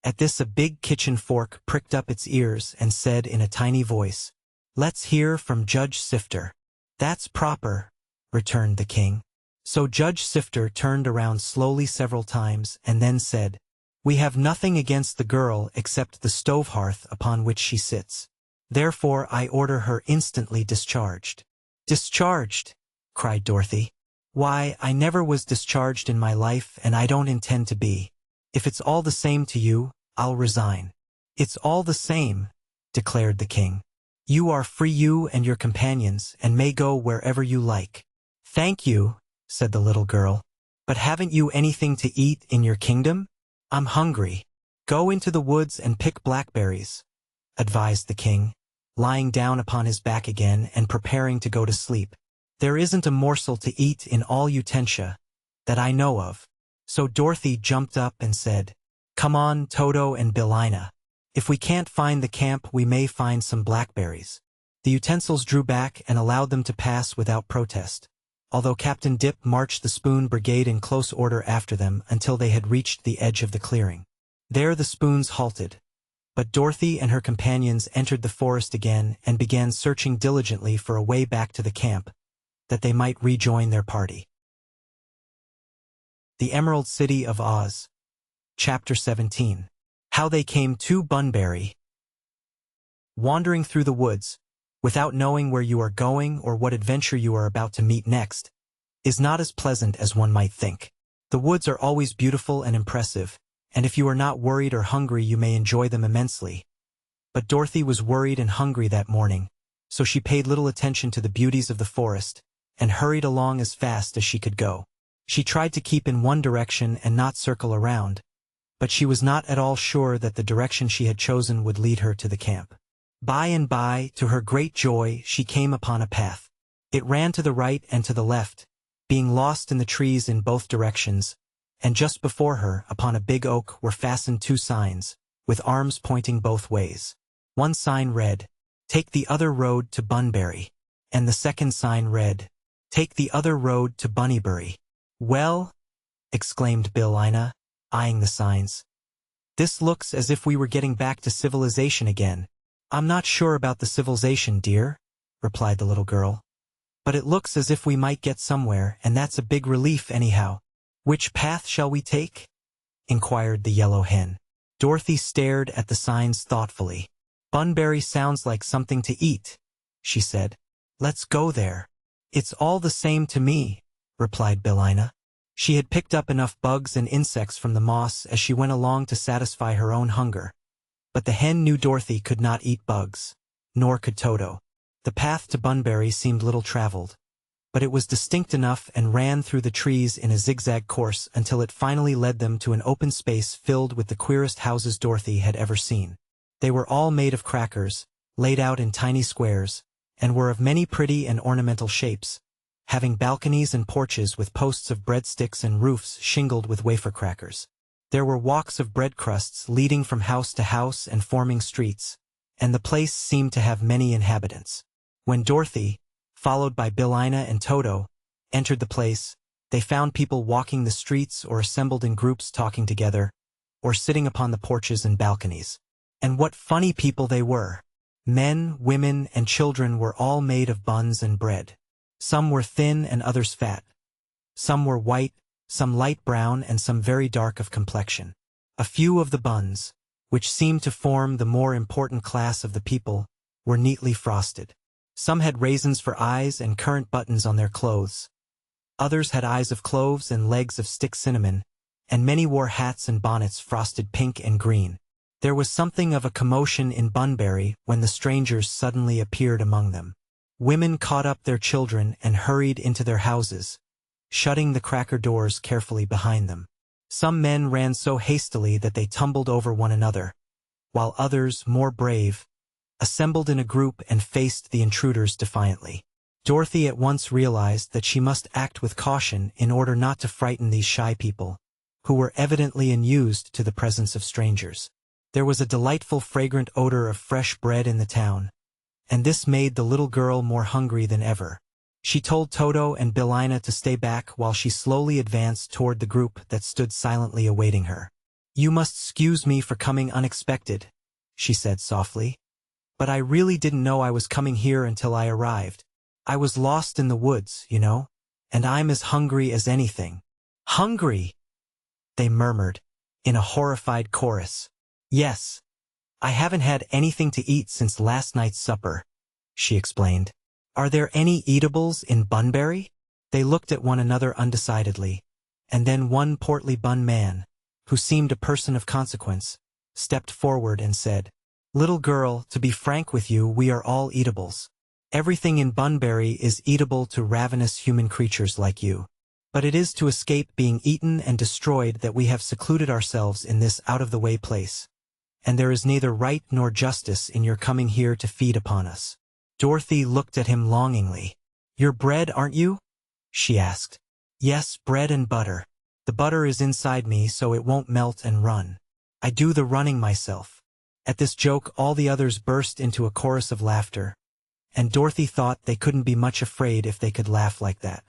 [SPEAKER 1] At this a big kitchen fork pricked up its ears and said in a tiny voice, "Let's hear from Judge Sifter." "That's proper," returned the king. So Judge Sifter turned around slowly several times and then said, "We have nothing against the girl except the stove hearth upon which she sits. Therefore I order her instantly discharged." "Discharged?" cried Dorothy. "Why, I never was discharged in my life, and I don't intend to be. If it's all the same to you, I'll resign." "It's all the same," declared the king. "You are free, you and your companions, and may go wherever you like." "Thank you," said the little girl. "But haven't you anything to eat in your kingdom? I'm hungry." "Go into the woods and pick blackberries," advised the king, lying down upon his back again and preparing to go to sleep. "There isn't a morsel to eat in all Utentia, that I know of." So Dorothy jumped up and said, "Come on, Toto and Billina. If we can't find the camp, we may find some blackberries." The utensils drew back and allowed them to pass without protest, although Captain Dip marched the Spoon Brigade in close order after them until they had reached the edge of the clearing. There the spoons halted, but Dorothy and her companions entered the forest again and began searching diligently for a way back to the camp, that they might rejoin their party. The Emerald City of Oz. Chapter 17. How They Came to Bunbury. Wandering through the woods, without knowing where you are going or what adventure you are about to meet next, is not as pleasant as one might think. The woods are always beautiful and impressive, and if you are not worried or hungry you may enjoy them immensely. But Dorothy was worried and hungry that morning, so she paid little attention to the beauties of the forest, and hurried along as fast as she could go. She tried to keep in one direction and not circle around, but she was not at all sure that the direction she had chosen would lead her to the camp. By and by, to her great joy, she came upon a path. It ran to the right and to the left, being lost in the trees in both directions, and just before her, upon a big oak, were fastened two signs, with arms pointing both ways. One sign read, "Take the other road to Bunbury," and the second sign read, "Take the other road to Bunnybury." "Well," exclaimed Billina, eyeing the signs, "this looks as if we were getting back to civilization again." "I'm not sure about the civilization, dear," replied the little girl. "But it looks as if we might get somewhere, and that's a big relief anyhow." "Which path shall we take?" inquired the yellow hen. Dorothy stared at the signs thoughtfully. "Bunbury sounds like something to eat," she said. "Let's go there." "It's all the same to me," replied Billina. She had picked up enough bugs and insects from the moss as she went along to satisfy her own hunger. But the hen knew Dorothy could not eat bugs, nor could Toto. The path to Bunbury seemed little traveled, but it was distinct enough and ran through the trees in a zigzag course until it finally led them to an open space filled with the queerest houses Dorothy had ever seen. They were all made of crackers, laid out in tiny squares, and were of many pretty and ornamental shapes, having balconies and porches with posts of breadsticks and roofs shingled with wafer crackers. There were walks of bread crusts leading from house to house and forming streets, and the place seemed to have many inhabitants. When Dorothy, followed by Billina and Toto, entered the place, they found people walking the streets or assembled in groups talking together, or sitting upon the porches and balconies. And what funny people they were! Men, women, and children were all made of buns and bread. Some were thin and others fat. Some were white, some light brown, and some very dark of complexion. A few of the buns, which seemed to form the more important class of the people, were neatly frosted. Some had raisins for eyes and currant buttons on their clothes. Others had eyes of cloves and legs of stick cinnamon, and many wore hats and bonnets frosted pink and green. There was something of a commotion in Bunbury when the strangers suddenly appeared among them. Women caught up their children and hurried into their houses, shutting the cracker doors carefully behind them. Some men ran so hastily that they tumbled over one another, while others, more brave, assembled in a group and faced the intruders defiantly. Dorothy at once realized that she must act with caution in order not to frighten these shy people, who were evidently unused to the presence of strangers. There was a delightful fragrant odor of fresh bread in the town, and this made the little girl more hungry than ever. She told Toto and Billina to stay back while she slowly advanced toward the group that stood silently awaiting her. "You must excuse me for coming unexpected," she said softly. "But I really didn't know I was coming here until I arrived. I was lost in the woods, you know, and I'm as hungry as anything." "Hungry?" they murmured, in a horrified chorus. "Yes. I haven't had anything to eat since last night's supper," she explained. "Are there any eatables in Bunbury?" They looked at one another undecidedly, and then one portly bun man, who seemed a person of consequence, stepped forward and said, "Little girl, to be frank with you, we are all eatables. Everything in Bunbury is eatable to ravenous human creatures like you. But it is to escape being eaten and destroyed that we have secluded ourselves in this out-of-the-way place. And there is neither right nor justice in your coming here to feed upon us." Dorothy looked at him longingly. "You're bread, aren't you?" she asked. "Yes, bread and butter. The butter is inside me so it won't melt and run. I do the running myself." At this joke all the others burst into a chorus of laughter, and Dorothy thought they couldn't be much afraid if they could laugh like that.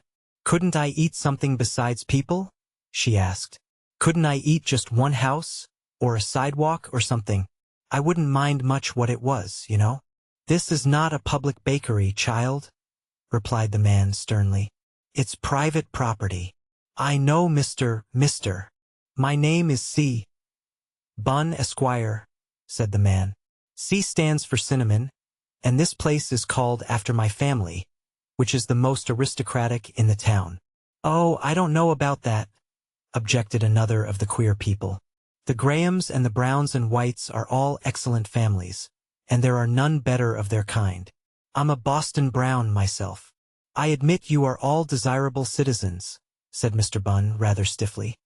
[SPEAKER 1] "Couldn't I eat something besides people?" she asked. "Couldn't I eat just one house, or a sidewalk or something? I wouldn't mind much what it was, you know." "This is not a public bakery, child," replied the man sternly. "It's private property." "I know, Mr. My name is C. Bun Esquire," said the man. "C stands for cinnamon, and this place is called after my family, which is the most aristocratic in the town." "Oh, I don't know about that," objected another of the queer people. "The Grahams and the Browns and Whites are all excellent families, and there are none better of their kind. I'm a Boston Brown myself." "I admit you are all desirable citizens," said Mr. Bunn rather stiffly.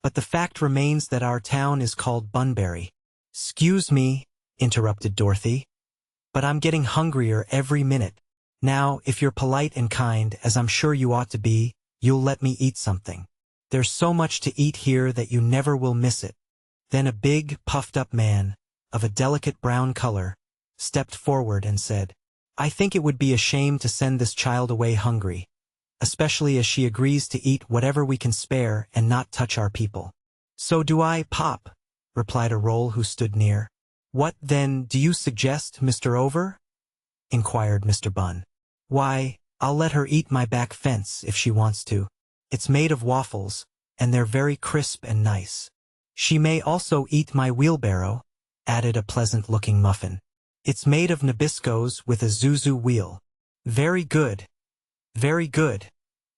[SPEAKER 1] "But the fact remains that our town is called Bunbury." "'Scuse me," interrupted Dorothy, "but I'm getting hungrier every minute. Now, if you're polite and kind, as I'm sure you ought to be, you'll let me eat something. There's so much to eat here that you never will miss it." Then a big, puffed-up man, of a delicate brown color, stepped forward and said, "I think it would be a shame to send this child away hungry, especially as she agrees to eat whatever we can spare and not touch our people." "So do I, Pop," replied a roll who stood near. "What, then, do you suggest, Mr. Over?" inquired Mr. Bunn. "Why, I'll let her eat my back fence if she wants to. It's made of waffles, and they're very crisp and nice. She may also eat my wheelbarrow," added a pleasant-looking muffin. "It's made of Nabiscos with a Zuzu wheel." Very good,"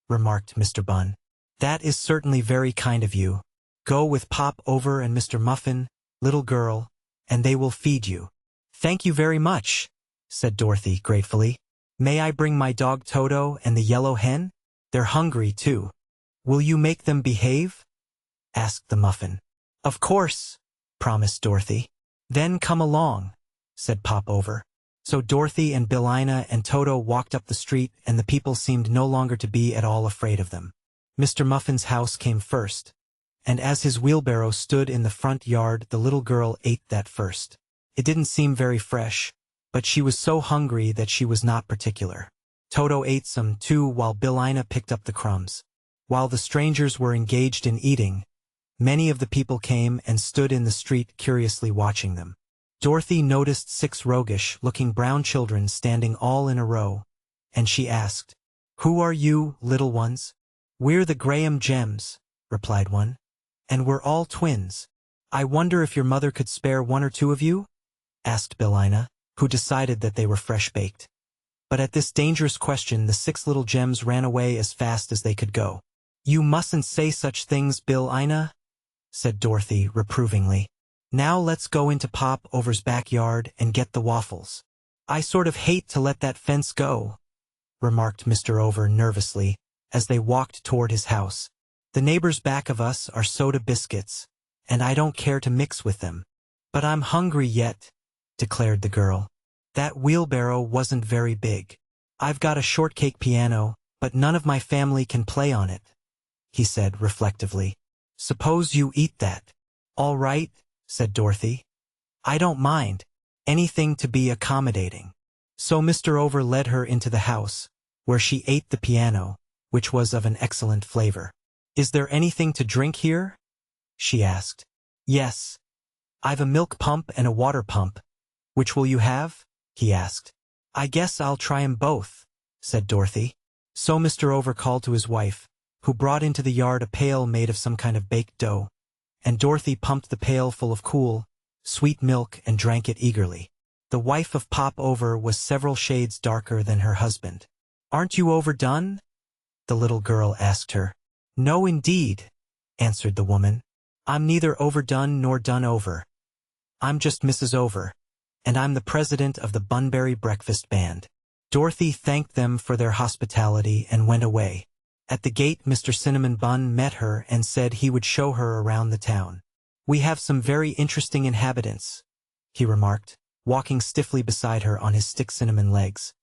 [SPEAKER 1] remarked Mr. Bunn. "That is certainly very kind of you. Go with Pop Over and Mr. Muffin, little girl, and they will feed you." "Thank you very much," said Dorothy gratefully. May I bring my dog Toto and the yellow hen? They're hungry, too. Will you make them behave? Asked the muffin. Of course, promised Dorothy. Then come along, said Popover. So Dorothy and Billina and Toto walked up the street, and the people seemed no longer to be at all afraid of them. Mr. Muffin's house came first, and as his wheelbarrow stood in the front yard, the little girl ate that first. It didn't seem very fresh, but she was so hungry that she was not particular. Toto ate some, too, while Billina picked up the crumbs. While the strangers were engaged in eating, many of the people came and stood in the street curiously watching them. Dorothy noticed 6 roguish-looking brown children standing all in a row, and she asked, "Who are you, little ones?" "We're the Graham Gems," replied one. "And we're all twins. I wonder if your mother could spare 1 or 2 of you?" asked Billina, who decided that they were fresh-baked. But at this dangerous question, the 6 little gems ran away as fast as they could go. "You mustn't say such things, Billina," said Dorothy reprovingly. "Now let's go into Pop-Over's backyard and get the waffles." "I sort of hate to let that fence go," remarked Mr. Over nervously, as they walked toward his house. "The neighbors back of us are soda biscuits, and I don't care to mix with them." "But I'm hungry yet," declared the girl. "That wheelbarrow wasn't very big. I've got a shortcake piano, but none of my family can play on it," he said reflectively. "Suppose you eat that." "All right," said Dorothy. "I don't mind. Anything to be accommodating." So Mr. Over led her into the house, where she ate the piano, which was of an excellent flavor. "Is there anything to drink here?" she asked. "Yes. I've a milk pump and a water pump. Which will you have?" he asked. "I guess I'll try 'em both," said Dorothy. So Mr. Over called to his wife, who brought into the yard a pail made of some kind of baked dough, and Dorothy pumped the pail full of cool, sweet milk and drank it eagerly. The wife of Pop-Over was several shades darker than her husband. "Aren't you overdone?" the little girl asked her. "No, indeed," answered the woman. "I'm neither overdone nor done over. I'm just Mrs. Over, and I'm the president of the Bunbury Breakfast Band." Dorothy thanked them for their hospitality and went away. At the gate, Mr. Cinnamon Bun met her and said he would show her around the town. "We have some very interesting inhabitants," he remarked, walking stiffly beside her on his stick cinnamon legs.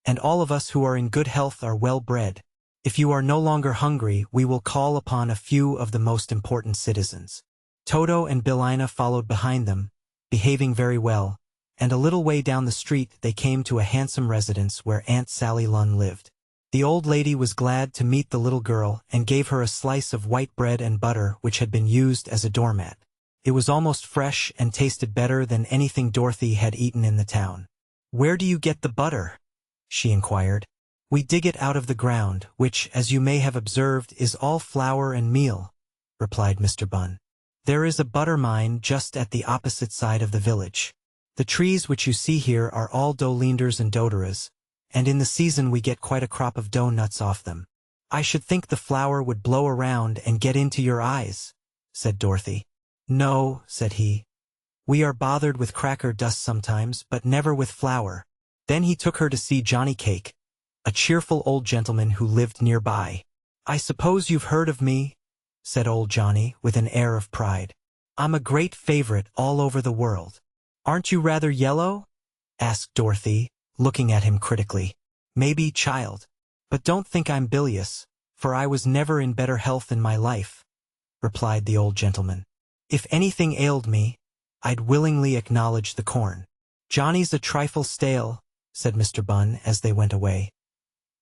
[SPEAKER 1] "And all of us who are in good health are well bred. If you are no longer hungry, we will call upon a few of the most important citizens." Toto and Billina followed behind them, behaving very well, and a little way down the street they came to a handsome residence where Aunt Sally Lunn lived. The old lady was glad to meet the little girl and gave her a slice of white bread and butter which had been used as a doormat. It was almost fresh and tasted better than anything Dorothy had eaten in the town. "Where do you get the butter?" she inquired. "We dig it out of the ground, which, as you may have observed, is all flour and meal," replied Mr. Bun. "There is a butter mine just at the opposite side of the village. The trees which you see here are all doughlinders and doteras, and in the season we get quite a crop of dough nuts off them." "I should think the flour would blow around and get into your eyes," said Dorothy. "No," said he. "We are bothered with cracker dust sometimes, but never with flour." Then he took her to see Johnny Cake, a cheerful old gentleman who lived nearby. "I suppose you've heard of me," said old Johnny with an air of pride. "I'm a great favorite all over the world." "Aren't you rather yellow?" asked Dorothy, looking at him critically. "Maybe, child. But don't think I'm bilious, for I was never in better health in my life," replied the old gentleman. "If anything ailed me, I'd willingly acknowledge the corn." "Johnny's a trifle stale," said Mr. Bun as they went away.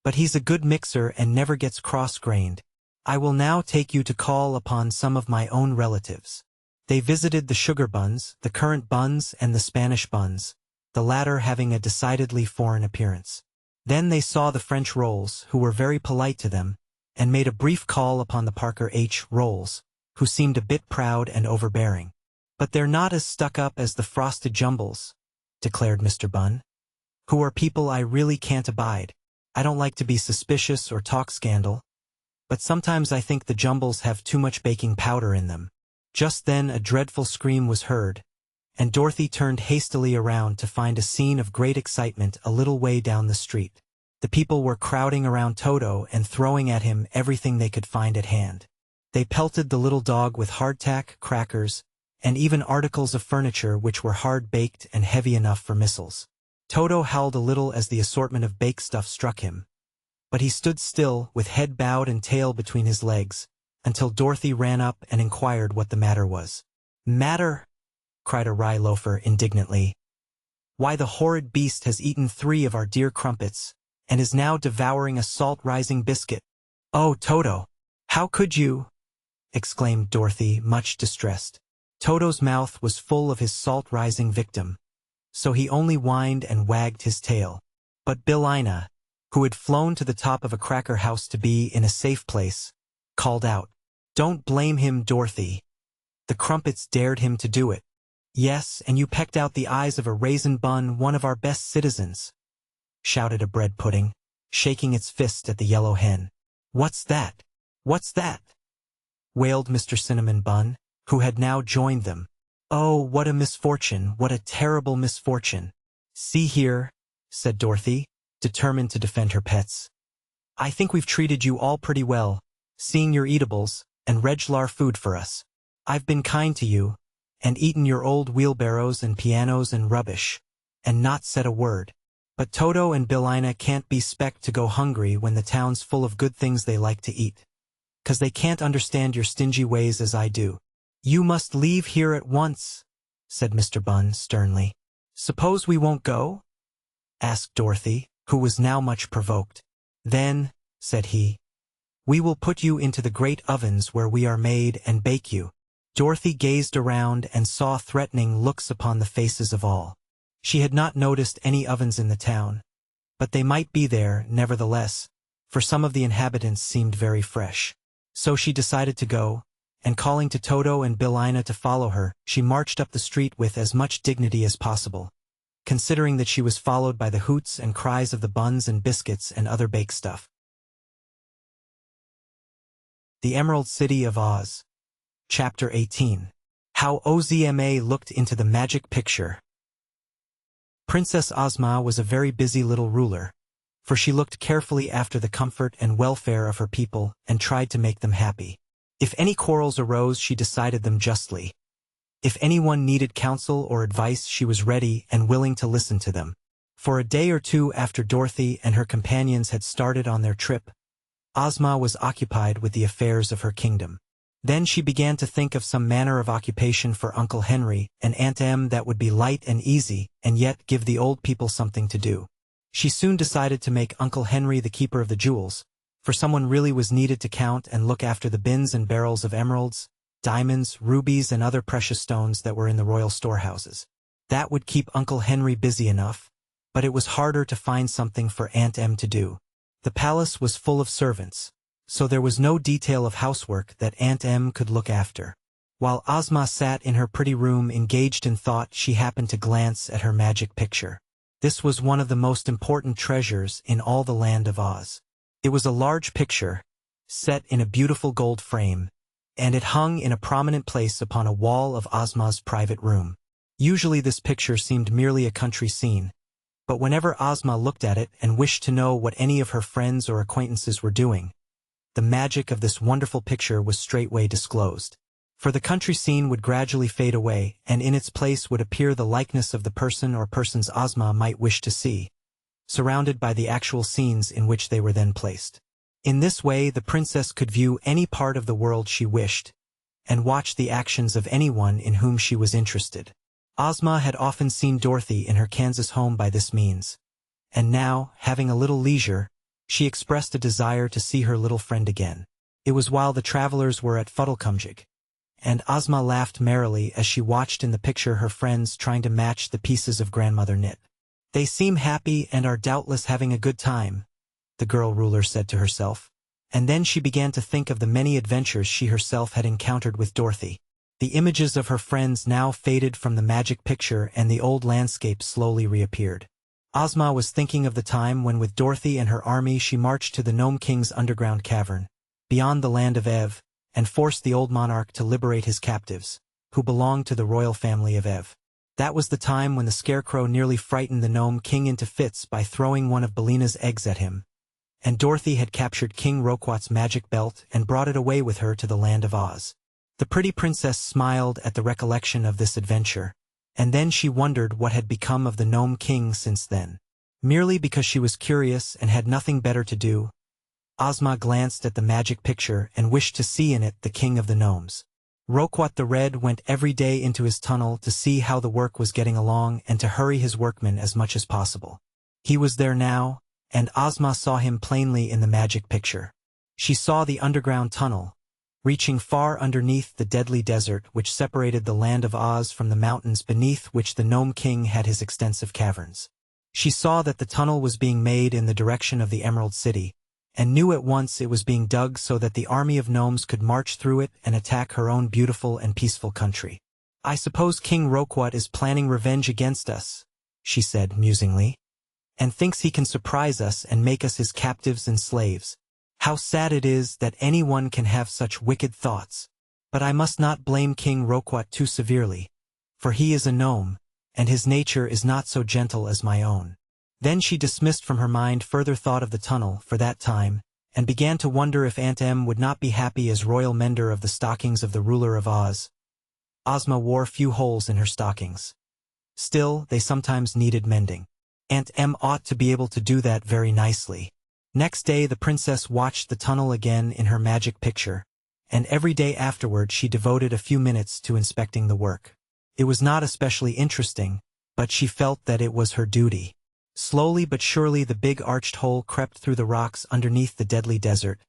[SPEAKER 1] "But he's a good mixer and never gets cross-grained. I will now take you to call upon some of my own relatives." They visited the sugar buns, the currant buns, and the Spanish buns, the latter having a decidedly foreign appearance. Then they saw the French Rolls, who were very polite to them, and made a brief call upon the Parker H. Rolls, who seemed a bit proud and overbearing. "But they're not as stuck-up as the Frosted Jumbles," declared Mr. Bun, "who are people I really can't abide. I don't like to be suspicious or talk scandal, but sometimes I think the Jumbles have too much baking powder in them." Just then a dreadful scream was heard, and Dorothy turned hastily around to find a scene of great excitement a little way down the street. The people were crowding around Toto and throwing at him everything they could find at hand. They pelted the little dog with hardtack, crackers, and even articles of furniture which were hard-baked and heavy enough for missiles. Toto howled a little as the assortment of baked stuff struck him. But he stood still, with head bowed and tail between his legs, until Dorothy ran up and inquired what the matter was. "Matter?" cried a rye loafer indignantly. "Why, the horrid beast has eaten 3 of our dear crumpets, and is now devouring a salt-rising biscuit." "Oh, Toto, how could you?" exclaimed Dorothy, much distressed. Toto's mouth was full of his salt-rising victim, so he only whined and wagged his tail. But Billina, who had flown to the top of a cracker house to be in a safe place, called out, "Don't blame him, Dorothy. The crumpets dared him to do it." "Yes, and you pecked out the eyes of a raisin bun, one of our best citizens," shouted a bread pudding, shaking its fist at the yellow hen. "What's that? What's that?" wailed Mr. Cinnamon Bun, who had now joined them. "Oh, what a misfortune, what a terrible misfortune." "See here," said Dorothy, determined to defend her pets. "I think we've treated you all pretty well, seeing your eatables and reg'lar food for us. I've been kind to you, and eaten your old wheelbarrows and pianos and rubbish, and not said a word. But Toto and Billina can't be spect to go hungry when the town's full of good things they like to eat, 'cause they can't understand your stingy ways as I do." "You must leave here at once," said Mr. Bun sternly. "Suppose we won't go?" asked Dorothy, who was now much provoked. "Then," said he, "we will put you into the great ovens where we are made and bake you." Dorothy gazed around and saw threatening looks upon the faces of all. She had not noticed any ovens in the town, but they might be there, nevertheless, for some of the inhabitants seemed very fresh. So she decided to go, and calling to Toto and Billina to follow her, she marched up the street with as much dignity as possible, considering that she was followed by the hoots and cries of the buns and biscuits and other baked stuff. The Emerald City of Oz. Chapter 18. How Ozma looked into the magic picture. Princess Ozma was a very busy little ruler, for she looked carefully after the comfort and welfare of her people and tried to make them happy. If any quarrels arose, she decided them justly. If anyone needed counsel or advice, she was ready and willing to listen to them. For a day or two after Dorothy and her companions had started on their trip, Ozma was occupied with the affairs of her kingdom. Then she began to think of some manner of occupation for Uncle Henry and Aunt Em that would be light and easy and yet give the old people something to do. She soon decided to make Uncle Henry the keeper of the jewels, for someone really was needed to count and look after the bins and barrels of emeralds, diamonds, rubies, and other precious stones that were in the royal storehouses. That would keep Uncle Henry busy enough, but it was harder to find something for Aunt Em to do. The palace was full of servants, so there was no detail of housework that Aunt Em could look after. While Ozma sat in her pretty room engaged in thought, she happened to glance at her magic picture. This was one of the most important treasures in all the land of Oz. It was a large picture, set in a beautiful gold frame, and it hung in a prominent place upon a wall of Ozma's private room. Usually this picture seemed merely a country scene, but whenever Ozma looked at it and wished to know what any of her friends or acquaintances were doing, the magic of this wonderful picture was straightway disclosed. For the country scene would gradually fade away, and in its place would appear the likeness of the person or persons Ozma might wish to see, surrounded by the actual scenes in which they were then placed. In this way the princess could view any part of the world she wished, and watch the actions of anyone in whom she was interested. Ozma had often seen Dorothy in her Kansas home by this means, and now, having a little leisure, she expressed a desire to see her little friend again. It was while the travelers were at Fuddlecumjig, and Ozma laughed merrily as she watched in the picture her friends trying to match the pieces of grandmother knit. "They seem happy and are doubtless having a good time," the girl ruler said to herself, and then she began to think of the many adventures she herself had encountered with Dorothy. The images of her friends now faded from the magic picture and the old landscape slowly reappeared. Ozma was thinking of the time when with Dorothy and her army she marched to the Gnome King's underground cavern, beyond the land of Ev, and forced the old monarch to liberate his captives, who belonged to the royal family of Ev. That was the time when the scarecrow nearly frightened the Gnome King into fits by throwing one of Billina's eggs at him. And Dorothy had captured King Roquat's magic belt and brought it away with her to the land of Oz. The pretty princess smiled at the recollection of this adventure, and then she wondered what had become of the Gnome King since then. Merely because she was curious and had nothing better to do, Ozma glanced at the magic picture and wished to see in it the king of the gnomes. Roquat the Red went every day into his tunnel to see how the work was getting along and to hurry his workmen as much as possible. He was there now, and Ozma saw him plainly in the magic picture. She saw the underground tunnel, reaching far underneath the deadly desert which separated the land of Oz from the mountains beneath which the Gnome King had his extensive caverns. She saw that the tunnel was being made in the direction of the Emerald City, and knew at once it was being dug so that the army of gnomes could march through it and attack her own beautiful and peaceful country. "I suppose King Roquat is planning revenge against us," she said musingly, "and thinks he can surprise us and make us his captives and slaves. How sad it is that anyone can have such wicked thoughts. But I must not blame King Roquat too severely, for he is a gnome, and his nature is not so gentle as my own." Then she dismissed from her mind further thought of the tunnel for that time, and began to wonder if Aunt Em would not be happy as royal mender of the stockings of the ruler of Oz. Ozma wore few holes in her stockings. Still, they sometimes needed mending. Aunt Em ought to be able to do that very nicely. Next day the princess watched the tunnel again in her magic picture, and every day afterward she devoted a few minutes to inspecting the work. It was not especially interesting, but she felt that it was her duty. Slowly but surely the big arched hole crept through the rocks underneath the deadly desert,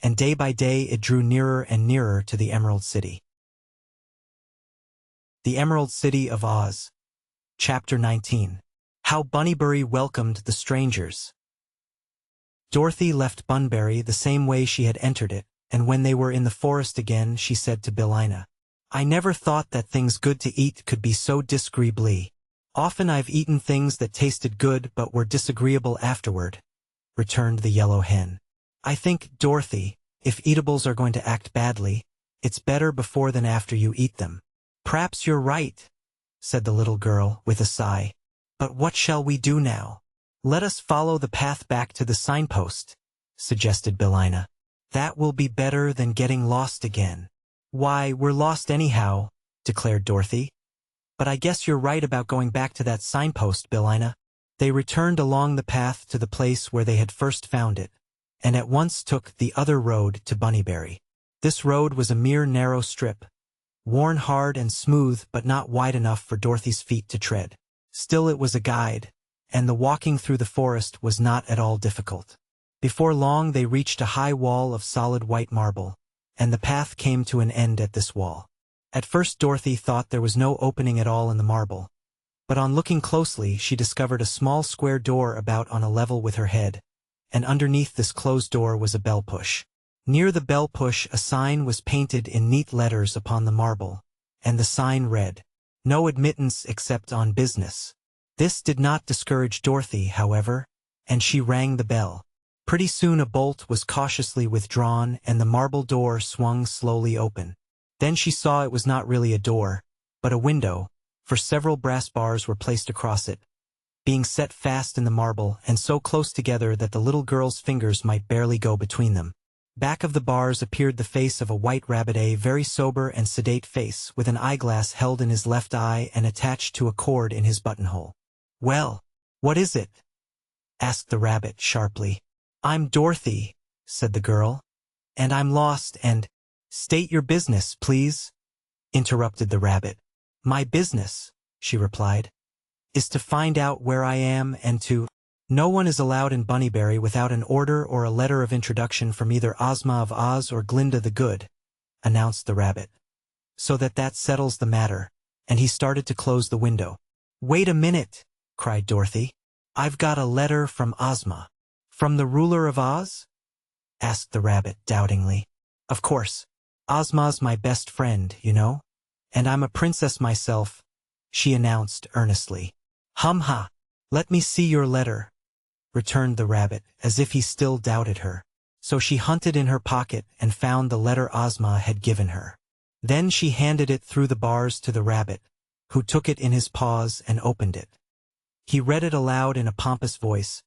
[SPEAKER 1] and day by day it drew nearer and nearer to the Emerald City. The Emerald City of Oz. Chapter 19. How Bunnybury Welcomed the Strangers. Dorothy left Bunbury the same way she had entered it, and when they were in the forest again she said to Billina, "I never thought that things good to eat could be so disagreeably. Often I've eaten things that tasted good but were disagreeable afterward," returned the yellow hen. "I think, Dorothy, if eatables are going to act badly, it's better before than after you eat them." "P'raps you're right," said the little girl with a sigh. "But what shall we do now?" "Let us follow the path back to the signpost," suggested Billina. "That will be better than getting lost again." "Why, we're lost anyhow," declared Dorothy. "But I guess you're right about going back to that signpost, Billina." They returned along the path to the place where they had first found it, and at once took the other road to Bunnybury. This road was a mere narrow strip, worn hard and smooth but not wide enough for Dorothy's feet to tread. Still it was a guide, and the walking through the forest was not at all difficult. Before long they reached a high wall of solid white marble, and the path came to an end at this wall. At first Dorothy thought there was no opening at all in the marble, but on looking closely she discovered a small square door about on a level with her head, and underneath this closed door was a bell push. Near the bell push a sign was painted in neat letters upon the marble, and the sign read, "No admittance except on business." This did not discourage Dorothy, however, and she rang the bell. Pretty soon a bolt was cautiously withdrawn and the marble door swung slowly open. Then she saw it was not really a door, but a window, for several brass bars were placed across it, being set fast in the marble and so close together that the little girl's fingers might barely go between them. Back of the bars appeared the face of a white rabbit, a very sober and sedate face, with an eyeglass held in his left eye and attached to a cord in his buttonhole. "Well, what is it?" asked the rabbit sharply. "I'm Dorothy," said the girl, "and I'm lost and—" "State your business, please," interrupted the rabbit. "My business," she replied, "is to find out where I am and to—" "No one is allowed in Bunnybury without an order or a letter of introduction from either Ozma of Oz or Glinda the Good," announced the rabbit. "So that settles the matter," and he started to close the window. "Wait a minute," cried Dorothy. "I've got a letter from Ozma." "From the ruler of Oz?" asked the rabbit doubtingly. "Of course. Ozma's my best friend, you know. And I'm a princess myself," she announced earnestly. "Hum-ha! Let me see your letter," returned the rabbit, as if he still doubted her. So she hunted in her pocket and found the letter Ozma had given her. Then she handed it through the bars to the rabbit, who took it in his paws and opened it. He read it aloud in a pompous voice,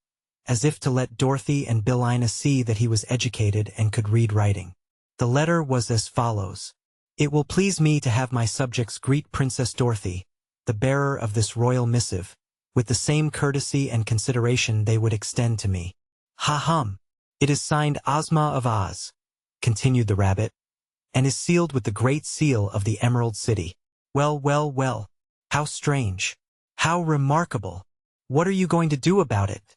[SPEAKER 1] as if to let Dorothy and Billina see that he was educated and could read writing. The letter was as follows. It will please me to have my subjects greet Princess Dorothy, the bearer of this royal missive, with the same courtesy and consideration they would extend to me. Ha-hum! It is signed Ozma of Oz, continued the rabbit, and is sealed with the great seal of the Emerald City. Well, well, well, how strange! How remarkable! What are you going to do about it?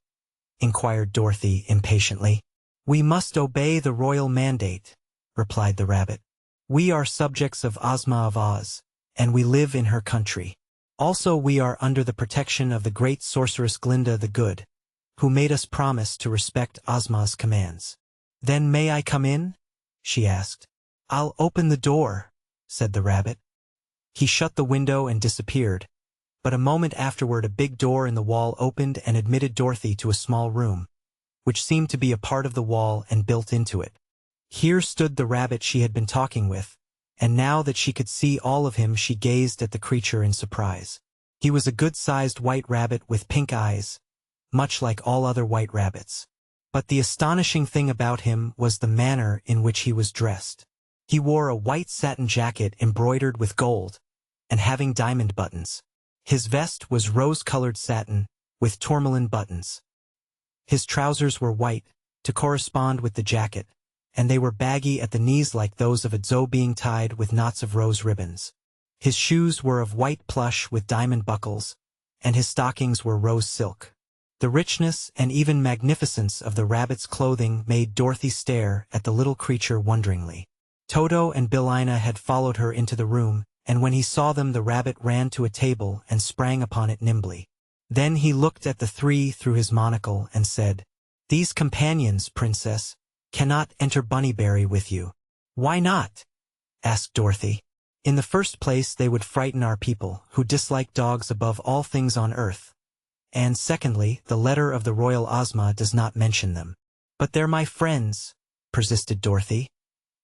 [SPEAKER 1] Inquired Dorothy impatiently. We must obey the royal mandate, replied the rabbit. We are subjects of Ozma of Oz, and we live in her country. Also we are under the protection of the great sorceress Glinda the Good, who made us promise to respect Ozma's commands. Then may I come in? She asked. I'll open the door, said the rabbit. He shut the window and disappeared, but a moment afterward a big door in the wall opened and admitted Dorothy to a small room, which seemed to be a part of the wall and built into it. Here stood the rabbit she had been talking with, and now that she could see all of him she gazed at the creature in surprise. He was a good-sized white rabbit with pink eyes, much like all other white rabbits. But the astonishing thing about him was the manner in which he was dressed. He wore a white satin jacket embroidered with gold, and having diamond buttons. His vest was rose-colored satin, with tourmaline buttons. His trousers were white, to correspond with the jacket, and they were baggy at the knees like those of a Zhou being tied with knots of rose ribbons. His shoes were of white plush with diamond buckles, and his stockings were rose silk. The richness and even magnificence of the rabbit's clothing made Dorothy stare at the little creature wonderingly. Toto and Billina had followed her into the room, and when he saw them the rabbit ran to a table and sprang upon it nimbly. Then he looked at the three through his monocle and said, These companions, Princess, cannot enter Bunnyberry with you. Why not? Asked Dorothy. In the first place they would frighten our people, who dislike dogs above all things on earth. And secondly, the letter of the royal Ozma does not mention them. But they're my friends, persisted Dorothy,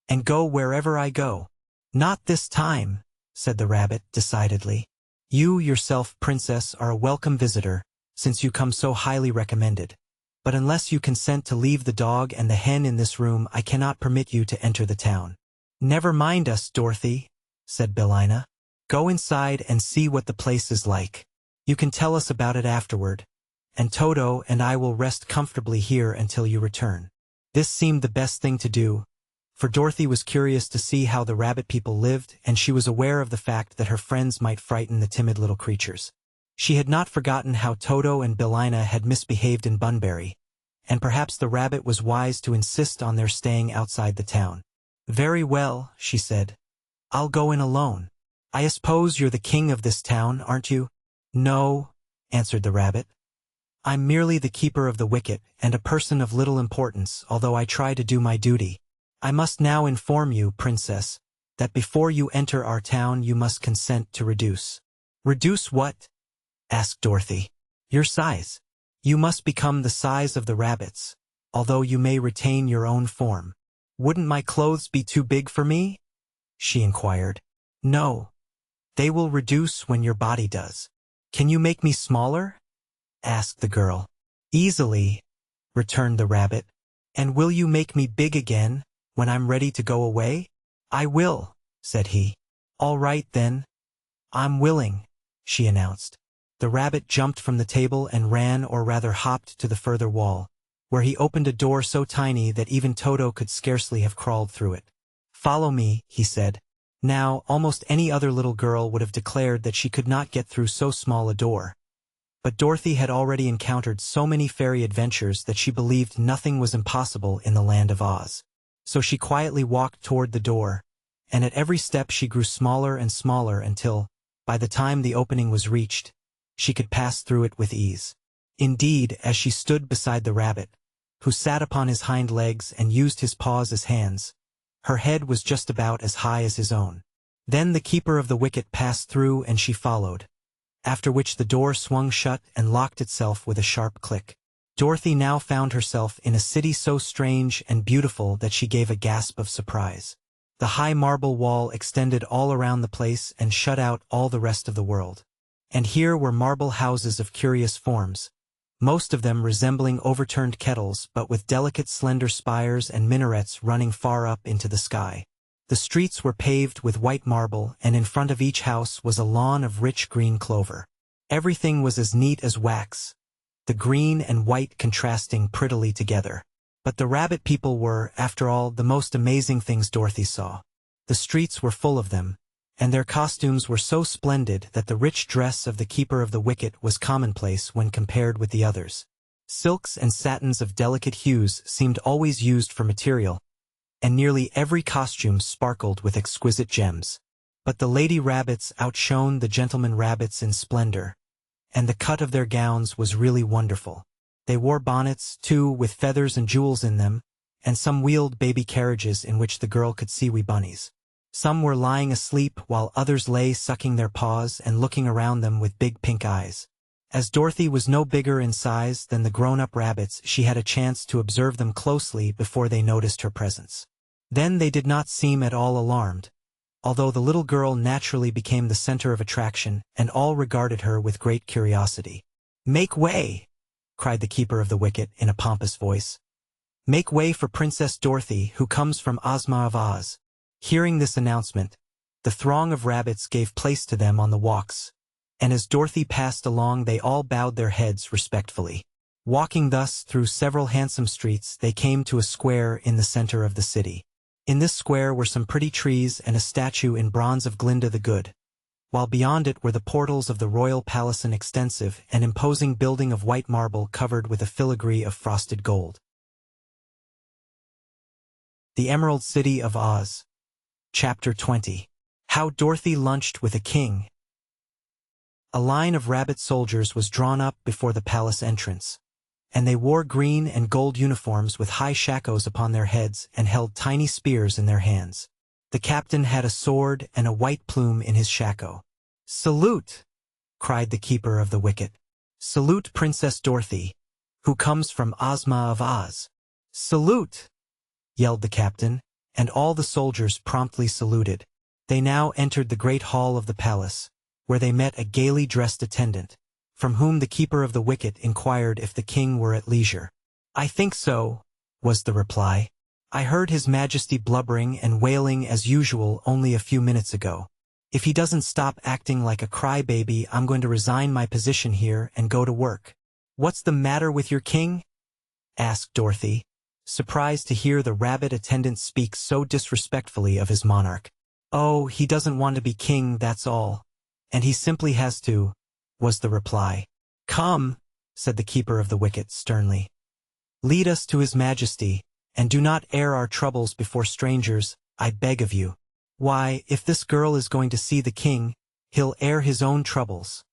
[SPEAKER 1] and go wherever I go. Not this time, said the rabbit decidedly. You yourself, Princess, are a welcome visitor, since you come so highly recommended. But unless you consent to leave the dog and the hen in this room, I cannot permit you to enter the town. Never mind us, Dorothy, said Billina. Go inside and see what the place is like. You can tell us about it afterward, and Toto and I will rest comfortably here until you return. This seemed the best thing to do, for Dorothy was curious to see how the rabbit people lived, and she was aware of the fact that her friends might frighten the timid little creatures. She had not forgotten how Toto and Billina had misbehaved in Bunbury, and perhaps the rabbit was wise to insist on their staying outside the town. Very well, she said. I'll go in alone. I suppose you're the king of this town, aren't you? No, answered the rabbit. I'm merely the keeper of the wicket and a person of little importance, although I try to do my duty. I must now inform you, Princess, that before you enter our town you must consent to reduce. Reduce what? Asked Dorothy. Your size. You must become the size of the rabbits, although you may retain your own form. Wouldn't my clothes be too big for me? She inquired. No. They will reduce when your body does. Can you make me smaller? Asked the girl. Easily, returned the rabbit. And will you make me big again when I'm ready to go away? I will, said he. All right then. I'm willing, she announced. The rabbit jumped from the table and ran, or rather hopped, to the further wall, where he opened a door so tiny that even Toto could scarcely have crawled through it. Follow me, he said. Now, almost any other little girl would have declared that she could not get through so small a door. But Dorothy had already encountered so many fairy adventures that she believed nothing was impossible in the land of Oz. So she quietly walked toward the door, and at every step she grew smaller and smaller until, by the time the opening was reached, she could pass through it with ease. Indeed, as she stood beside the rabbit, who sat upon his hind legs and used his paws as hands, her head was just about as high as his own. Then the keeper of the wicket passed through and she followed, after which the door swung shut and locked itself with a sharp click. Dorothy now found herself in a city so strange and beautiful that she gave a gasp of surprise. The high marble wall extended all around the place and shut out all the rest of the world. And here were marble houses of curious forms, most of them resembling overturned kettles but with delicate slender spires and minarets running far up into the sky. The streets were paved with white marble, and in front of each house was a lawn of rich green clover. Everything was as neat as wax, the green and white contrasting prettily together. But the rabbit people were, after all, the most amazing things Dorothy saw. The streets were full of them, and their costumes were so splendid that the rich dress of the keeper of the wicket was commonplace when compared with the others. Silks and satins of delicate hues seemed always used for material, and nearly every costume sparkled with exquisite gems. But the lady rabbits outshone the gentlemen rabbits in splendor, and the cut of their gowns was really wonderful. They wore bonnets, too, with feathers and jewels in them, and some wheeled baby carriages in which the girl could see wee bunnies. Some were lying asleep while others lay sucking their paws and looking around them with big pink eyes. As Dorothy was no bigger in size than the grown-up rabbits, she had a chance to observe them closely before they noticed her presence. Then they did not seem at all alarmed, although the little girl naturally became the center of attraction, and all regarded her with great curiosity. "Make way!" cried the keeper of the wicket in a pompous voice. "Make way for Princess Dorothy, who comes from Ozma of Oz." Hearing this announcement, the throng of rabbits gave place to them on the walks, and as Dorothy passed along they all bowed their heads respectfully. Walking thus through several handsome streets, they came to a square in the center of the city. In this square were some pretty trees and a statue in bronze of Glinda the Good, while beyond it were the portals of the royal palace, an extensive and imposing building of white marble covered with a filigree of frosted gold. The Emerald City of Oz. Chapter 20. How Dorothy Lunched with a King. A line of rabbit soldiers was drawn up before the palace entrance, and they wore green and gold uniforms with high shakos upon their heads and held tiny spears in their hands. The captain had a sword and a white plume in his shako. "Salute!" cried the keeper of the wicket. "Salute Princess Dorothy, who comes from Ozma of Oz." "Salute!" yelled the captain, and all the soldiers promptly saluted. They now entered the great hall of the palace, where they met a gaily dressed attendant, from whom the keeper of the wicket inquired if the king were at leisure. "I think so," was the reply. "I heard His Majesty blubbering and wailing as usual only a few minutes ago. If he doesn't stop acting like a crybaby, I'm going to resign my position here and go to work." "What's the matter with your king?" asked Dorothy, surprised to hear the rabbit attendant speak so disrespectfully of his monarch. "Oh, he doesn't want to be king, that's all. And he simply has to," was the reply. "Come," said the keeper of the wicket sternly. "Lead us to His Majesty, and do not air our troubles before strangers, I beg of you." "Why, if this girl is going to see the king, he'll air his own troubles,"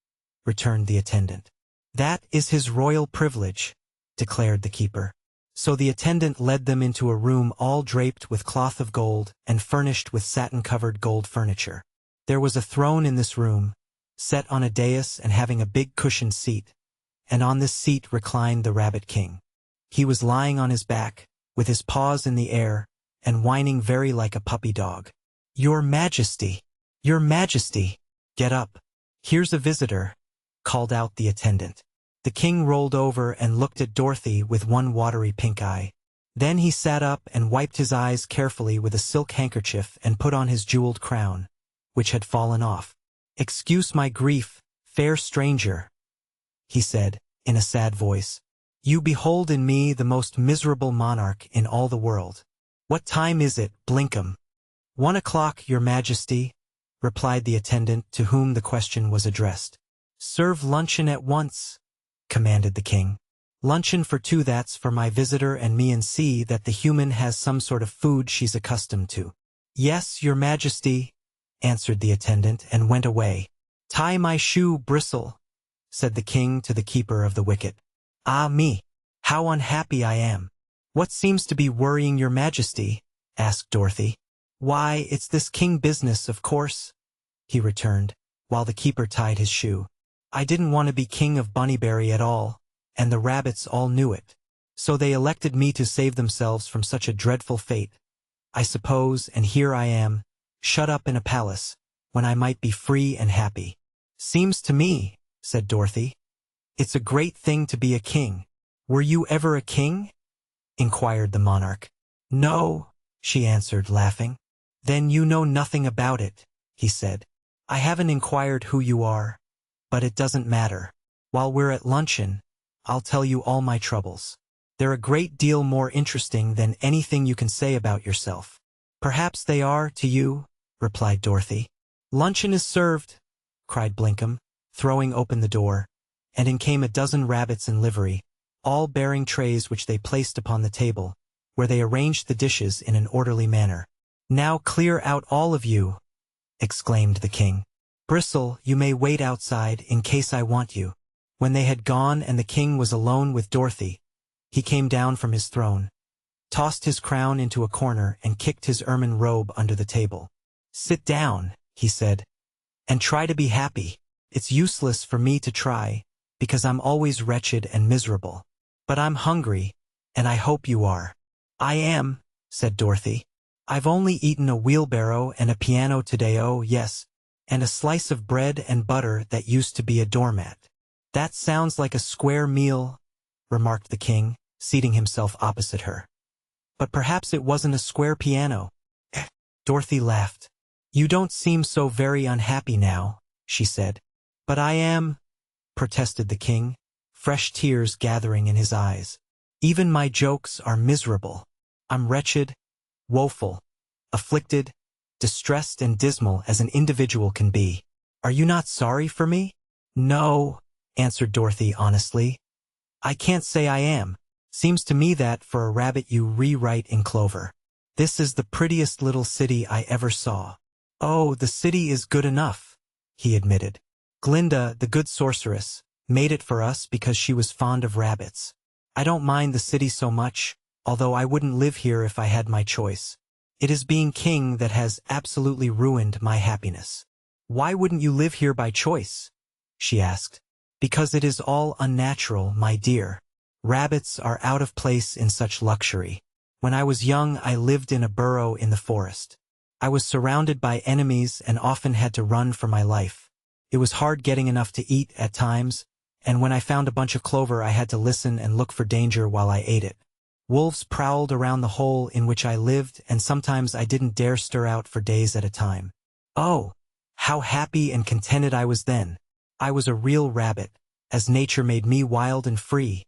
[SPEAKER 1] returned the attendant. "That is his royal privilege," declared the keeper. So the attendant led them into a room all draped with cloth of gold and furnished with satin-covered gold furniture. There was a throne in this room, set on a dais and having a big cushioned seat, and on this seat reclined the Rabbit King. He was lying on his back, with his paws in the air, and whining very like a puppy dog. "Your Majesty! Your Majesty! Get up! Here's a visitor!" called out the attendant. The king rolled over and looked at Dorothy with one watery pink eye. Then he sat up and wiped his eyes carefully with a silk handkerchief and put on his jeweled crown, which had fallen off. "Excuse my grief, fair stranger," he said, in a sad voice. "You behold in me the most miserable monarch in all the world." "What time is it, Blinkum?" "1 o'clock, your Majesty," replied the attendant to whom the question was addressed. "Serve luncheon at once," commanded the king. "Luncheon for 2, that's for my visitor and me, and see that the human has some sort of food she's accustomed to." "Yes, your Majesty," answered the attendant and went away. "Tie my shoe, Bristle," said the king to the keeper of the wicket. "Ah me, how unhappy I am." "What seems to be worrying your Majesty?" asked Dorothy. "Why, it's this king business, of course," he returned, while the keeper tied his shoe. "I didn't want to be king of Bunnyberry at all, and the rabbits all knew it. So they elected me to save themselves from such a dreadful fate. I suppose, and here I am, shut up in a palace, when I might be free and happy. Seems to me, said Dorothy, it's a great thing to be a king. Were you ever a king? Inquired the monarch. No, she answered, laughing. Then you know nothing about it, he said. I haven't inquired who you are, but it doesn't matter. While we're at luncheon, I'll tell you all my troubles. They're a great deal more interesting than anything you can say about yourself. Perhaps they are to you, replied Dorothy. Luncheon is served, cried Blinkum, throwing open the door, and in came a dozen rabbits in livery, all bearing trays which they placed upon the table, where they arranged the dishes in an orderly manner. Now clear out all of you, exclaimed the king. Bristle, you may wait outside in case I want you. When they had gone and the king was alone with Dorothy, he came down from his throne, tossed his crown into a corner and kicked his ermine robe under the table. Sit down, he said, and try to be happy. It's useless for me to try, because I'm always wretched and miserable. But I'm hungry, and I hope you are. I am, said Dorothy. I've only eaten a wheelbarrow and a piano today, oh yes, and a slice of bread and butter that used to be a doormat. That sounds like a square meal, remarked the king, seating himself opposite her. But perhaps it wasn't a square piano. Dorothy laughed. You don't seem so very unhappy now, she said. But I am, protested the king, fresh tears gathering in his eyes. Even my jokes are miserable. I'm wretched, woeful, afflicted, distressed and dismal as an individual can be. Are you not sorry for me? No, answered Dorothy honestly. I can't say I am. Seems to me that for a rabbit you rewrite in clover. This is the prettiest little city I ever saw. Oh, the city is good enough, he admitted. Glinda, the good sorceress, made it for us because she was fond of rabbits. I don't mind the city so much, although I wouldn't live here if I had my choice. It is being king that has absolutely ruined my happiness. Why wouldn't you live here by choice? She asked. Because it is all unnatural, my dear. Rabbits are out of place in such luxury. When I was young, I lived in a burrow in the forest. I was surrounded by enemies and often had to run for my life. It was hard getting enough to eat at times, and when I found a bunch of clover I had to listen and look for danger while I ate it. Wolves prowled around the hole in which I lived, and sometimes I didn't dare stir out for days at a time. Oh, how happy and contented I was then. I was a real rabbit, as nature made me wild and free.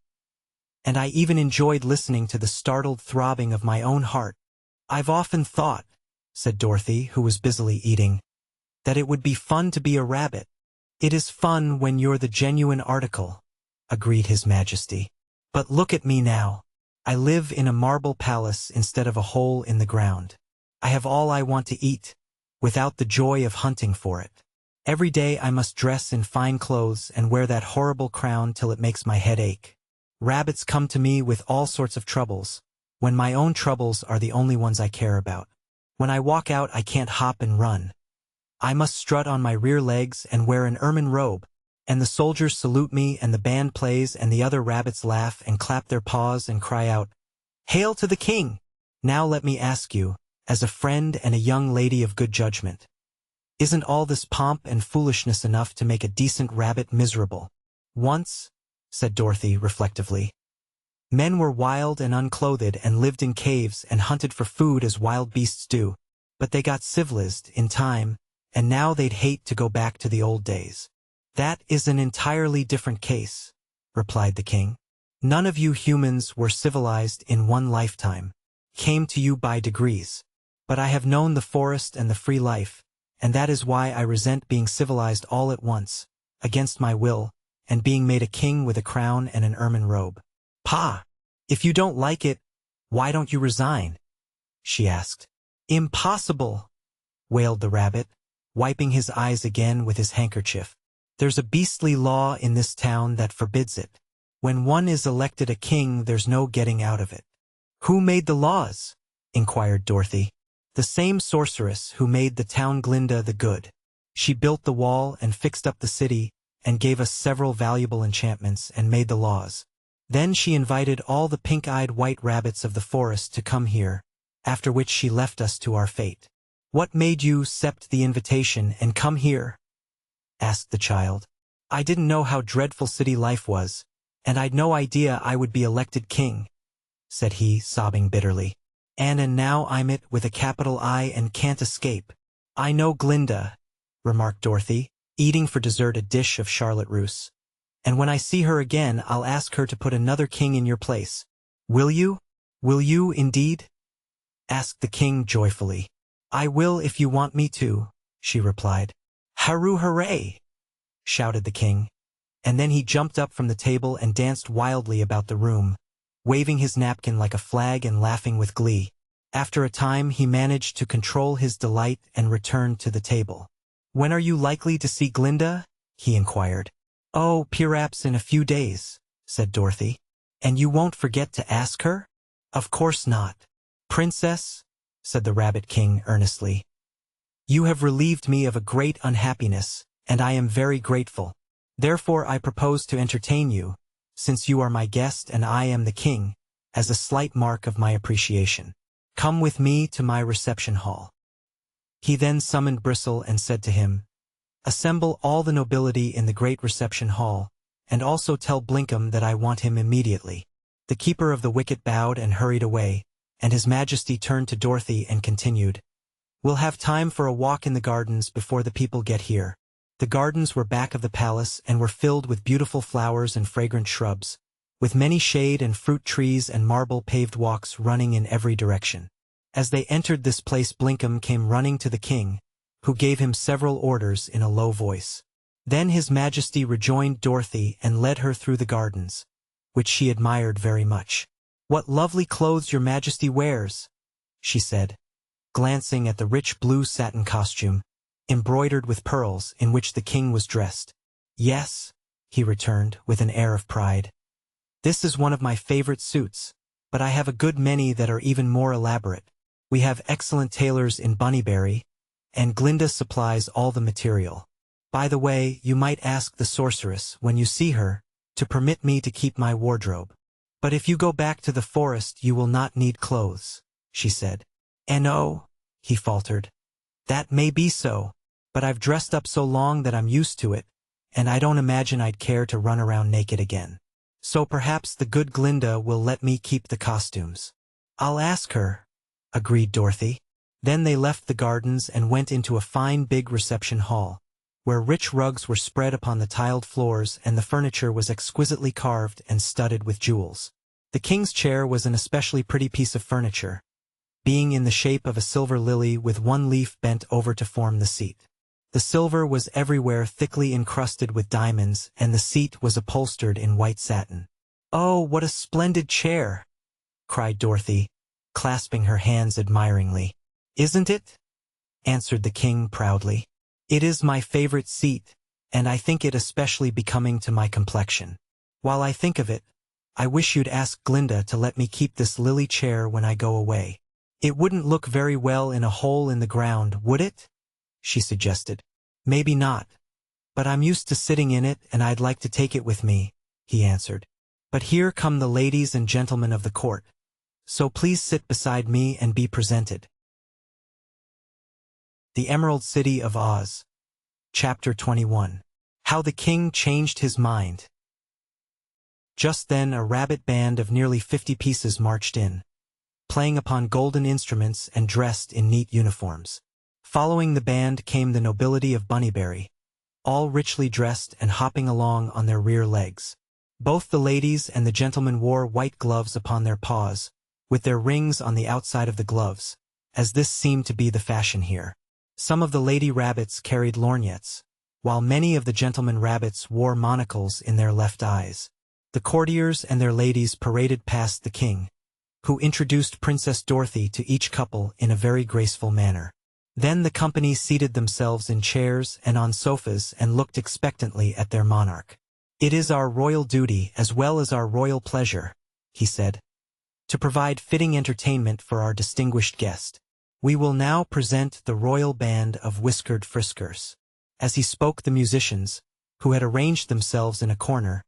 [SPEAKER 1] And I even enjoyed listening to the startled throbbing of my own heart. I've often thought, said Dorothy, who was busily eating, that it would be fun to be a rabbit. It is fun when you're the genuine article, agreed His Majesty. But look at me now. I live in a marble palace instead of a hole in the ground. I have all I want to eat, without the joy of hunting for it. Every day I must dress in fine clothes and wear that horrible crown till it makes my head ache. Rabbits come to me with all sorts of troubles, when my own troubles are the only ones I care about. When I walk out I can't hop and run. I must strut on my rear legs and wear an ermine robe, and the soldiers salute me and the band plays and the other rabbits laugh and clap their paws and cry out, "Hail to the king!" Now let me ask you, as a friend and a young lady of good judgment, isn't all this pomp and foolishness enough to make a decent rabbit miserable? Once, said Dorothy reflectively, men were wild and unclothed and lived in caves and hunted for food as wild beasts do, but they got civilized in time, and now they'd hate to go back to the old days. That is an entirely different case, replied the king. None of you humans were civilized in one lifetime, came to you by degrees. But I have known the forest and the free life, and that is why I resent being civilized all at once, against my will, and being made a king with a crown and an ermine robe. Pa! If you don't like it, why don't you resign? She asked. Impossible, wailed the rabbit, wiping his eyes again with his handkerchief. There's a beastly law in this town that forbids it. When one is elected a king, there's no getting out of it. Who made the laws? Inquired Dorothy. The same sorceress who made the town Glinda the Good. She built the wall and fixed up the city and gave us several valuable enchantments and made the laws. Then she invited all the pink-eyed white rabbits of the forest to come here, after which she left us to our fate. "What made you accept the invitation and come here?" asked the child. "I didn't know how dreadful city life was, and I'd no idea I would be elected king," said he, sobbing bitterly. And now I'm it with a capital I and can't escape." "I know Glinda," remarked Dorothy, eating for dessert a dish of Charlotte Russe. "And when I see her again, I'll ask her to put another king in your place. Will you? Will you, indeed?" asked the king joyfully. "I will if you want me to," she replied. "Hurroo, hooray!" shouted the king. And then he jumped up from the table and danced wildly about the room, waving his napkin like a flag and laughing with glee. After a time he managed to control his delight and returned to the table. "When are you likely to see Glinda?" he inquired. "Oh, perhaps in a few days," said Dorothy. "And you won't forget to ask her?" "Of course not." "Princess," said the Rabbit King earnestly, "you have relieved me of a great unhappiness, and I am very grateful. Therefore I propose to entertain you, since you are my guest and I am the king, as a slight mark of my appreciation. Come with me to my reception hall." He then summoned Bristle and said to him, "Assemble all the nobility in the great reception hall, and also tell Blinkum that I want him immediately." The keeper of the wicket bowed and hurried away, and His Majesty turned to Dorothy and continued, "We'll have time for a walk in the gardens before the people get here." The gardens were back of the palace and were filled with beautiful flowers and fragrant shrubs, with many shade and fruit trees and marble-paved walks running in every direction. As they entered this place, Blinkum came running to the king, who gave him several orders in a low voice. Then His Majesty rejoined Dorothy and led her through the gardens, which she admired very much. "What lovely clothes your Majesty wears," she said, glancing at the rich blue satin costume, embroidered with pearls, in which the king was dressed. "Yes," he returned, with an air of pride. "This is one of my favorite suits, but I have a good many that are even more elaborate. We have excellent tailors in Bunnyberry, and Glinda supplies all the material. By the way, you might ask the sorceress, when you see her, to permit me to keep my wardrobe. But if you go back to the forest you will not need clothes," she said. "And oh," he faltered, "that may be so, but I've dressed up so long that I'm used to it, and I don't imagine I'd care to run around naked again. So perhaps the good Glinda will let me keep the costumes." "I'll ask her," agreed Dorothy. Then they left the gardens and went into a fine big reception hall, where rich rugs were spread upon the tiled floors and the furniture was exquisitely carved and studded with jewels. The king's chair was an especially pretty piece of furniture, being in the shape of a silver lily with one leaf bent over to form the seat. The silver was everywhere thickly encrusted with diamonds, and the seat was upholstered in white satin. "Oh, what a splendid chair!" cried Dorothy, clasping her hands admiringly. "Isn't it?" answered the king proudly. "It is my favorite seat, and I think it especially becoming to my complexion. While I think of it, I wish you'd ask Glinda to let me keep this lily chair when I go away. It wouldn't look very well in a hole in the ground, would it?" she suggested. "Maybe not, but I'm used to sitting in it and I'd like to take it with me," he answered. "But here come the ladies and gentlemen of the court, so please sit beside me and be presented." The Emerald City of Oz. Chapter 21. How the King Changed His Mind. Just then a rabbit band of nearly 50 pieces marched in, playing upon golden instruments and dressed in neat uniforms. Following the band came the nobility of Bunnyberry, all richly dressed and hopping along on their rear legs. Both the ladies and the gentlemen wore white gloves upon their paws, with their rings on the outside of the gloves, as this seemed to be the fashion here. Some of the lady rabbits carried lorgnettes, while many of the gentlemen rabbits wore monocles in their left eyes. The courtiers and their ladies paraded past the king, who introduced Princess Dorothy to each couple in a very graceful manner. Then the company seated themselves in chairs and on sofas and looked expectantly at their monarch. "It is our royal duty as well as our royal pleasure," he said, "to provide fitting entertainment for our distinguished guest. We will now present the royal band of Whiskered Friskers." As he spoke, the musicians, who had arranged themselves in a corner,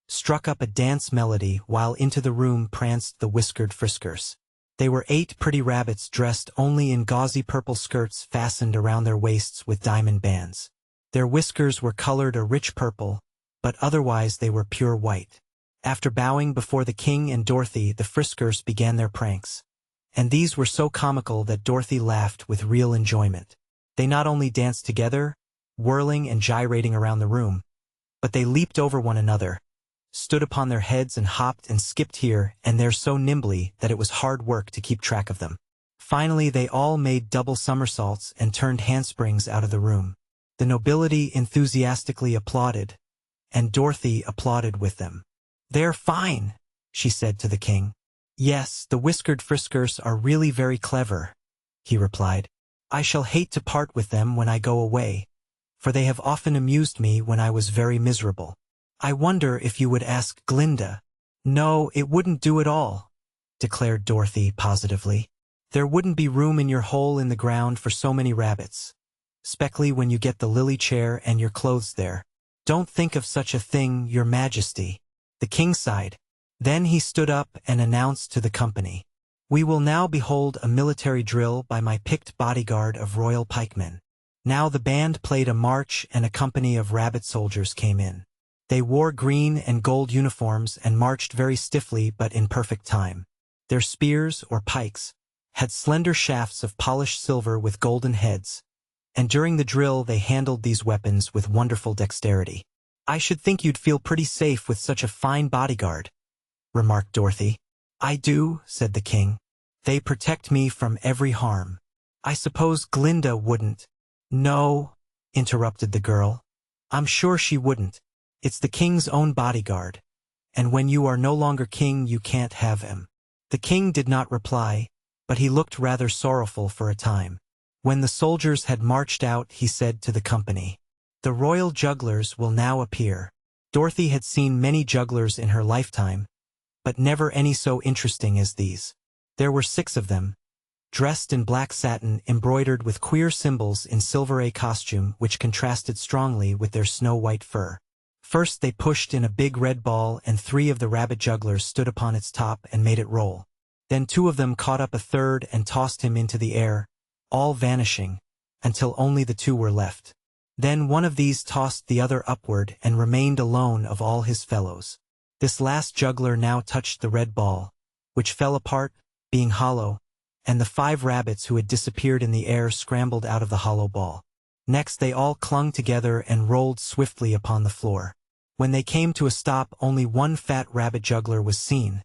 [SPEAKER 1] struck up a dance melody while into the room pranced the Whiskered Friskers. They were 8 pretty rabbits dressed only in gauzy purple skirts fastened around their waists with diamond bands. Their whiskers were colored a rich purple, but otherwise they were pure white. After bowing before the king and Dorothy, the Friskers began their pranks. And these were so comical that Dorothy laughed with real enjoyment. They not only danced together, whirling and gyrating around the room, but they leaped over one another, stood upon their heads and hopped and skipped here and there so nimbly that it was hard work to keep track of them. Finally they all made double somersaults and turned handsprings out of the room. The nobility enthusiastically applauded, and Dorothy applauded with them. "They're fine," she said to the king. "Yes, the whiskered Friskers are really very clever," he replied. "I shall hate to part with them when I go away, for they have often amused me when I was very miserable. I wonder if you would ask Glinda." "No, it wouldn't do at all," declared Dorothy positively. "There wouldn't be room in your hole in the ground for so many rabbits, especially when you get the lily chair and your clothes there. Don't think of such a thing, your majesty." The king sighed. Then he stood up and announced to the company, "We will now behold a military drill by my picked bodyguard of royal pikemen." Now the band played a march and a company of rabbit soldiers came in. They wore green and gold uniforms and marched very stiffly but in perfect time. Their spears, or pikes, had slender shafts of polished silver with golden heads, and during the drill they handled these weapons with wonderful dexterity. "I should think you'd feel pretty safe with such a fine bodyguard," remarked Dorothy. "I do," said the king. "They protect me from every harm." "I suppose Glinda wouldn't." "No," interrupted the girl. "I'm sure she wouldn't. It's the king's own bodyguard, and when you are no longer king you can't have him." The king did not reply, but he looked rather sorrowful for a time. When the soldiers had marched out, he said to the company, "The royal jugglers will now appear." Dorothy had seen many jugglers in her lifetime, but never any so interesting as these. There were 6 of them, dressed in black satin embroidered with queer symbols in silver costume which contrasted strongly with their snow-white fur. First they pushed in a big red ball and 3 of the rabbit jugglers stood upon its top and made it roll. Then 2 of them caught up a third and tossed him into the air, all vanishing, until only the 2 were left. Then one of these tossed the other upward and remained alone of all his fellows. This last juggler now touched the red ball, which fell apart, being hollow, and the 5 rabbits who had disappeared in the air scrambled out of the hollow ball. Next they all clung together and rolled swiftly upon the floor. When they came to a stop, only one fat rabbit juggler was seen,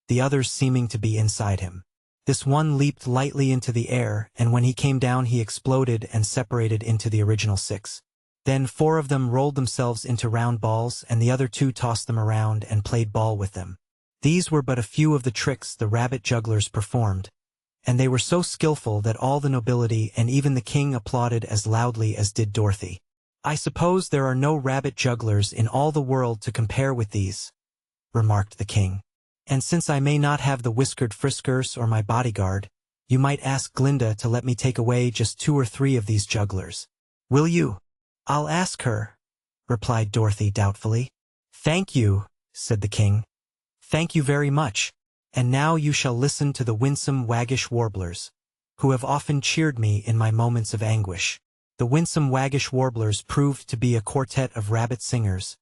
[SPEAKER 1] the others seeming to be inside him. This one leaped lightly into the air, and when he came down he exploded and separated into the original 6. Then 4 of them rolled themselves into round balls, and the other 2 tossed them around and played ball with them. These were but a few of the tricks the rabbit jugglers performed, and they were so skillful that all the nobility and even the king applauded as loudly as did Dorothy. "I suppose there are no rabbit jugglers in all the world to compare with these," remarked the king. "And since I may not have the whiskered Friskers or my bodyguard, you might ask Glinda to let me take away just 2 or 3 of these jugglers. Will you?" "I'll ask her," replied Dorothy doubtfully. "Thank you," said the king. "Thank you very much. And now you shall listen to the winsome waggish warblers, who have often cheered me in my moments of anguish." The winsome waggish warblers proved to be a quartet of rabbit singers,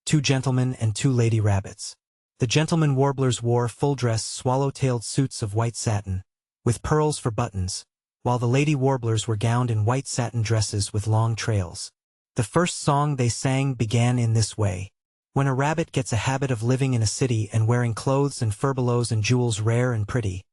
[SPEAKER 1] 2 gentlemen and 2 lady rabbits. The gentlemen warblers wore full-dress swallow-tailed suits of white satin, with pearls for buttons, while the lady warblers were gowned in white satin dresses with long trails. The first song they sang began in this way. When a rabbit gets a habit of living in a city and wearing clothes and furbelows and jewels rare and pretty,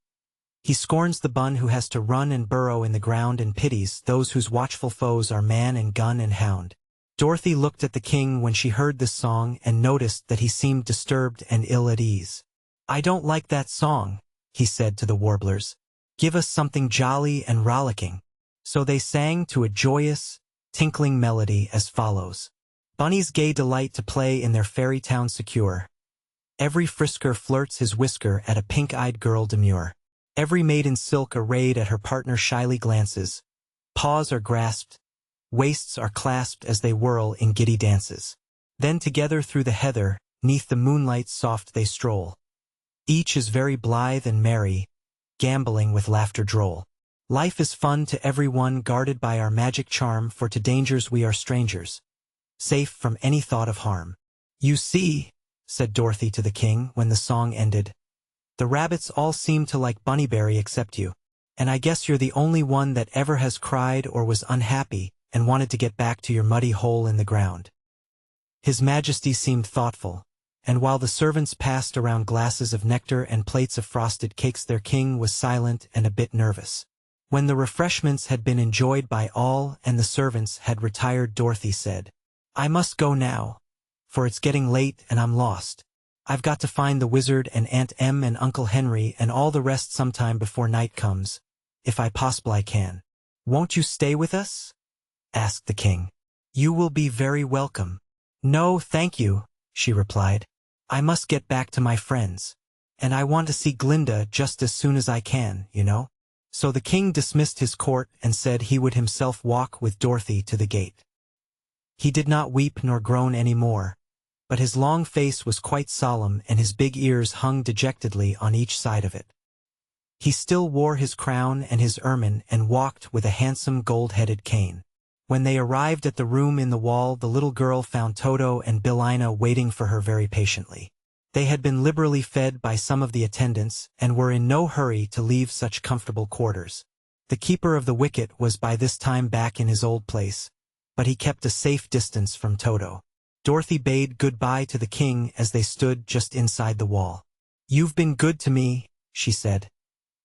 [SPEAKER 1] he scorns the bun who has to run and burrow in the ground and pities those whose watchful foes are man and gun and hound. Dorothy looked at the king when she heard this song and noticed that he seemed disturbed and ill at ease. "I don't like that song," he said to the warblers. "Give us something jolly and rollicking." So they sang to a joyous, tinkling melody as follows. Bunnies gay delight to play in their fairy town secure. Every frisker flirts his whisker at a pink-eyed girl demure. Every maid in silk arrayed at her partner shyly glances. Paws are grasped, waists are clasped as they whirl in giddy dances. Then together through the heather, 'neath the moonlight soft they stroll. Each is very blithe and merry, gamboling with laughter droll. Life is fun to everyone, guarded by our magic charm, for to dangers we are strangers, safe from any thought of harm. You see, said Dorothy to the king when the song ended, the rabbits all seem to like Bunnyberry except you. And I guess you're the only one that ever has cried or was unhappy and wanted to get back to your muddy hole in the ground. His Majesty seemed thoughtful, and while the servants passed around glasses of nectar and plates of frosted cakes, their king was silent and a bit nervous. When the refreshments had been enjoyed by all and the servants had retired, Dorothy said, I must go now, for it's getting late and I'm lost. I've got to find the wizard and Aunt Em and Uncle Henry and all the rest sometime before night comes, if I possibly can. Won't you stay with us? Asked the king. You will be very welcome. No, thank you, she replied. I must get back to my friends, and I want to see Glinda just as soon as I can, you know. So the king dismissed his court and said he would himself walk with Dorothy to the gate. He did not weep nor groan any more, but his long face was quite solemn and his big ears hung dejectedly on each side of it. He still wore his crown and his ermine and walked with a handsome gold-headed cane. When they arrived at the room in the wall, the little girl found Toto and Billina waiting for her very patiently. They had been liberally fed by some of the attendants and were in no hurry to leave such comfortable quarters. The keeper of the wicket was by this time back in his old place, but he kept a safe distance from Toto. Dorothy bade goodbye to the king as they stood just inside the wall. You've been good to me, she said,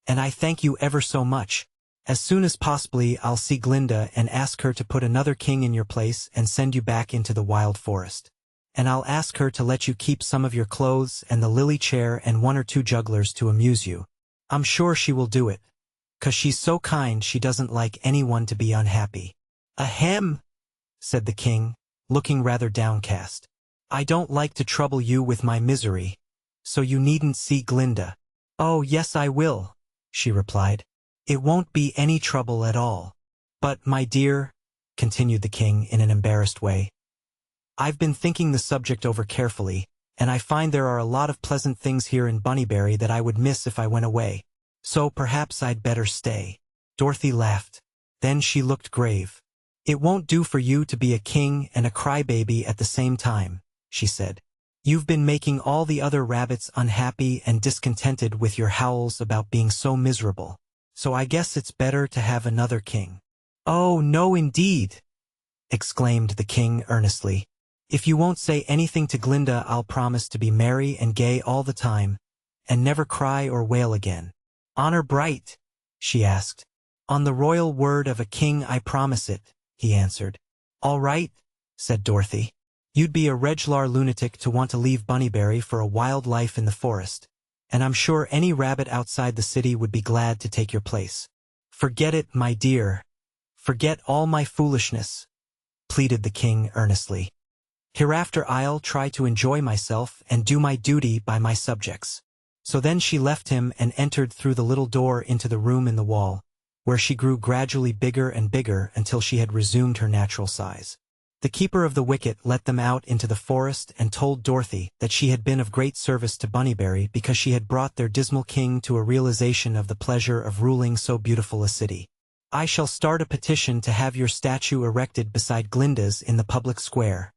[SPEAKER 1] and I thank you ever so much. As soon as possibly I'll see Glinda and ask her to put another king in your place and send you back into the wild forest. And I'll ask her to let you keep some of your clothes and the lily chair and one or two jugglers to amuse you. I'm sure she will do it, 'cause she's so kind she doesn't like anyone to be unhappy. Ahem, said the king, looking rather downcast. I don't like to trouble you with my misery, so you needn't see Glinda. Oh, yes I will, she replied. It won't be any trouble at all. But, my dear, continued the king in an embarrassed way, I've been thinking the subject over carefully, and I find there are a lot of pleasant things here in Bunnyberry that I would miss if I went away. So perhaps I'd better stay. Dorothy laughed. Then she looked grave. It won't do for you to be a king and a crybaby at the same time, she said. You've been making all the other rabbits unhappy and discontented with your howls about being so miserable. So I guess it's better to have another king. Oh, no indeed, exclaimed the king earnestly. If you won't say anything to Glinda, I'll promise to be merry and gay all the time, and never cry or wail again. Honor bright? She asked. On the royal word of a king I promise it, he answered. All right, said Dorothy. You'd be a regular lunatic to want to leave Bunnyberry for a wild life in the forest, and I'm sure any rabbit outside the city would be glad to take your place. Forget it, my dear. Forget all my foolishness, pleaded the king earnestly. Hereafter I'll try to enjoy myself and do my duty by my subjects. So then she left him and entered through the little door into the room in the wall, where she grew gradually bigger and bigger until she had resumed her natural size. The keeper of the wicket let them out into the forest and told Dorothy that she had been of great service to Bunnyberry because she had brought their dismal king to a realization of the pleasure of ruling so beautiful a city. I shall start a petition to have your statue erected beside Glinda's in the public square,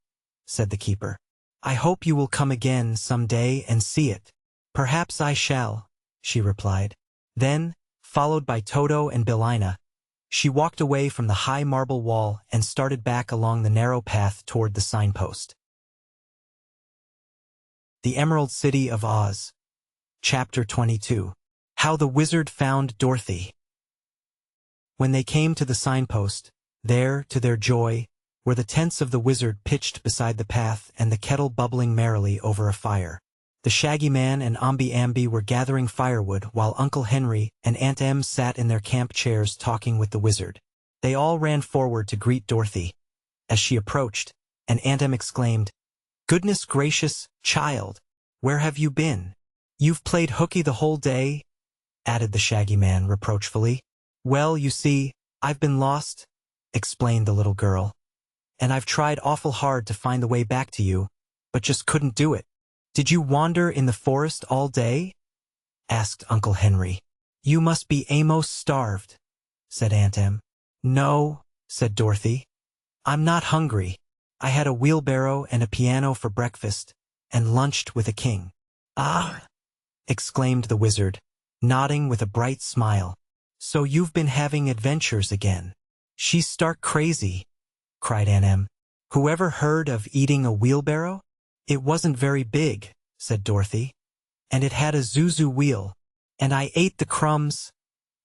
[SPEAKER 1] said the keeper. I hope you will come again some day and see it. Perhaps I shall, she replied. Then, followed by Toto and Billina, she walked away from the high marble wall and started back along the narrow path toward the signpost. The Emerald City of Oz. Chapter 22. How the Wizard Found Dorothy. When they came to the signpost, there, to their joy, were the tents of the wizard pitched beside the path and the kettle bubbling merrily over a fire. The Shaggy Man and Omby Amby were gathering firewood while Uncle Henry and Aunt Em sat in their camp chairs talking with the wizard. They all ran forward to greet Dorothy as she approached, and Aunt Em exclaimed, "Goodness gracious, child, where have you been? You've played hooky the whole day?" added the Shaggy Man reproachfully. "Well, you see, I've been lost," explained the little girl, "and I've tried awful hard to find the way back to you, but just couldn't do it." "Did you wander in the forest all day?" asked Uncle Henry. You must be amos starved, said Aunt Em. No, said Dorothy. I'm not hungry. I had a wheelbarrow and a piano for breakfast, and lunched with a king. Ah! exclaimed the wizard, nodding with a bright smile. So you've been having adventures again. She's stark crazy, cried Aunt Em. Whoever heard of eating a wheelbarrow? It wasn't very big, said Dorothy. And it had a zuzu wheel. And I ate the crumbs,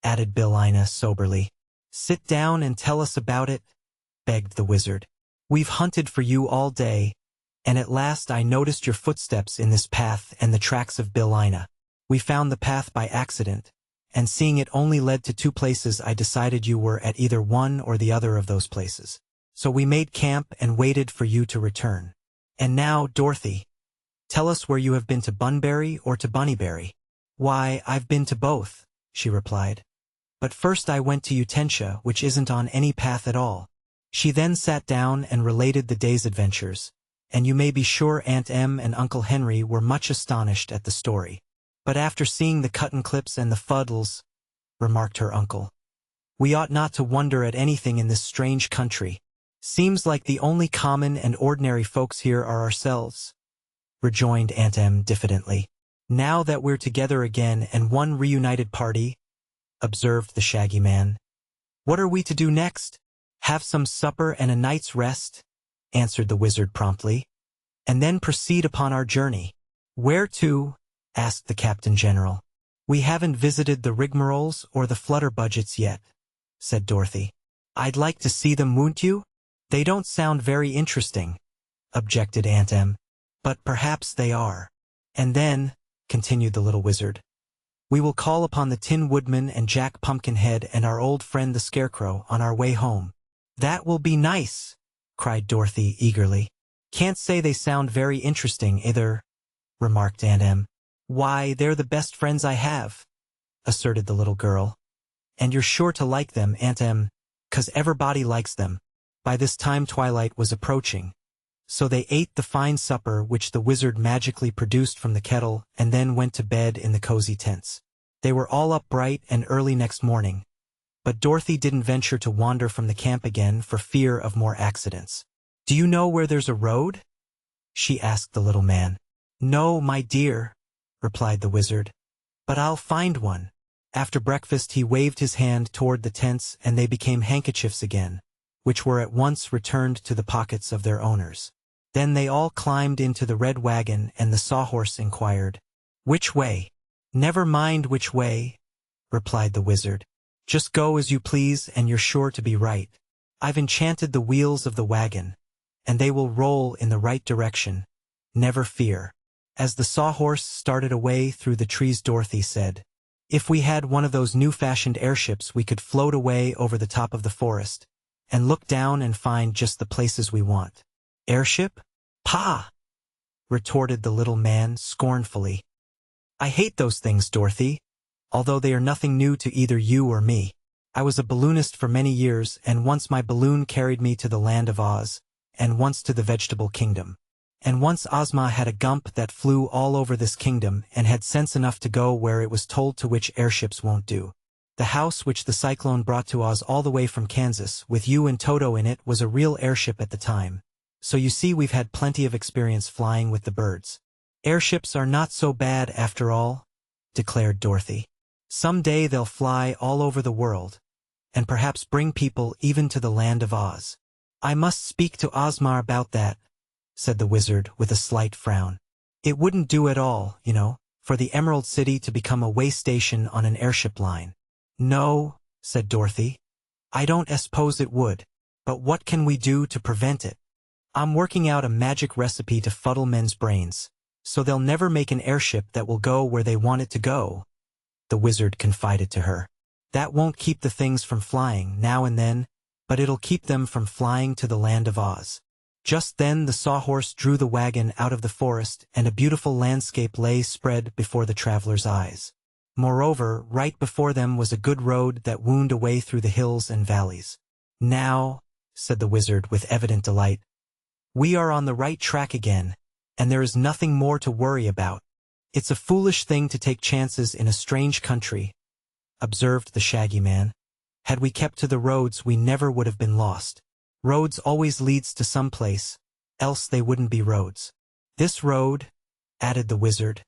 [SPEAKER 1] added Billina soberly. Sit down and tell us about it, begged the wizard. We've hunted for you all day, and at last I noticed your footsteps in this path and the tracks of Billina. We found the path by accident, and seeing it only led to 2 places, I decided you were at either one or the other of those places. So we made camp and waited for you to return. And now, Dorothy, tell us where you have been, to Bunbury or to Bunnyberry. Why, I've been to both, she replied. But first I went to Utensia, which isn't on any path at all. She then sat down and related the day's adventures, and you may be sure Aunt Em and Uncle Henry were much astonished at the story. But after seeing the cut-and-clips and the fuddles, remarked her uncle, we ought not to wonder at anything in this strange country. Seems like the only common and ordinary folks here are ourselves, rejoined Aunt Em diffidently. Now that we're together again and one reunited party, observed the Shaggy Man. What are we to do next? Have some supper and a night's rest, answered the wizard promptly, and then proceed upon our journey. Where to? Asked the Captain General. We haven't visited the rigmaroles or the flutterbudgets yet, said Dorothy. I'd like to see them, won't you? They don't sound very interesting, objected Aunt Em. But perhaps they are. And then, continued the little wizard, we will call upon the Tin Woodman and Jack Pumpkinhead and our old friend the Scarecrow on our way home. That will be nice, cried Dorothy eagerly. Can't say they sound very interesting either, remarked Aunt Em. Why, they're the best friends I have, asserted the little girl. And you're sure to like them, Aunt Em, 'cause everybody likes them. By this time twilight was approaching. So they ate the fine supper which the wizard magically produced from the kettle and then went to bed in the cozy tents. They were all up bright and early next morning, but Dorothy didn't venture to wander from the camp again for fear of more accidents. Do you know where there's a road? She asked the little man. No, my dear, replied the wizard, but I'll find one. After breakfast he waved his hand toward the tents and they became handkerchiefs again, which were at once returned to the pockets of their owners. Then they all climbed into the red wagon and the sawhorse inquired, Which way? Never mind which way, replied the wizard. Just go as you please and you're sure to be right. I've enchanted the wheels of the wagon, and they will roll in the right direction. Never fear. As the sawhorse started away through the trees, Dorothy said, If we had one of those new-fashioned airships we could float away over the top of the forest, and look down and find just the places we want. Airship? Pah! retorted the little man scornfully. I hate those things, Dorothy, although they are nothing new to either you or me. I was a balloonist for many years, and once my balloon carried me to the land of Oz, and once to the Vegetable Kingdom. And once Ozma had a gump that flew all over this kingdom and had sense enough to go where it was told to, which airships won't do. The house which the cyclone brought to Oz all the way from Kansas, with you and Toto in it, was a real airship at the time. So you see we've had plenty of experience flying with the birds. Airships are not so bad after all, declared Dorothy. Some day they'll fly all over the world, and perhaps bring people even to the land of Oz. I must speak to Ozma about that, said the wizard with a slight frown. It wouldn't do at all, you know, for the Emerald City to become a way station on an airship line. No, said Dorothy. I don't suppose it would. But what can we do to prevent it? I'm working out a magic recipe to fuddle men's brains, so they'll never make an airship that will go where they want it to go, the wizard confided to her. That won't keep the things from flying now and then, but it'll keep them from flying to the land of Oz. Just then the sawhorse drew the wagon out of the forest, and a beautiful landscape lay spread before the travelers' eyes. Moreover, right before them was a good road that wound away through the hills and valleys. Now, said the wizard with evident delight, we are on the right track again, and there is nothing more to worry about. It's a foolish thing to take chances in a strange country, observed the Shaggy Man. Had we kept to the roads, we never would have been lost. Roads always leads to some place, else they wouldn't be roads. This road, added the wizard,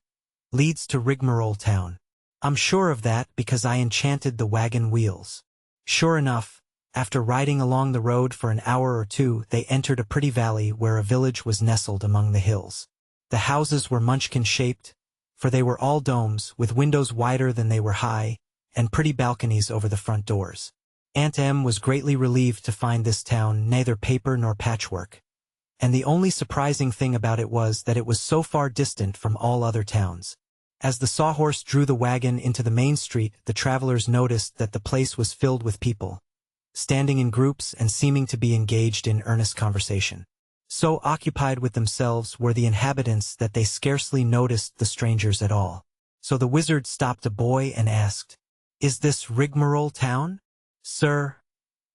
[SPEAKER 1] leads to Rigmarole Town. I'm sure of that because I enchanted the wagon wheels. Sure enough, after riding along the road for an hour or two, they entered a pretty valley where a village was nestled among the hills. The houses were munchkin-shaped, for they were all domes, with windows wider than they were high, and pretty balconies over the front doors. Aunt Em was greatly relieved to find this town neither paper nor patchwork. And the only surprising thing about it was that it was so far distant from all other towns. As the sawhorse drew the wagon into the main street, the travelers noticed that the place was filled with people, standing in groups and seeming to be engaged in earnest conversation. So occupied with themselves were the inhabitants that they scarcely noticed the strangers at all. So the wizard stopped a boy and asked, "Is this Rigmarole Town?" "Sir,"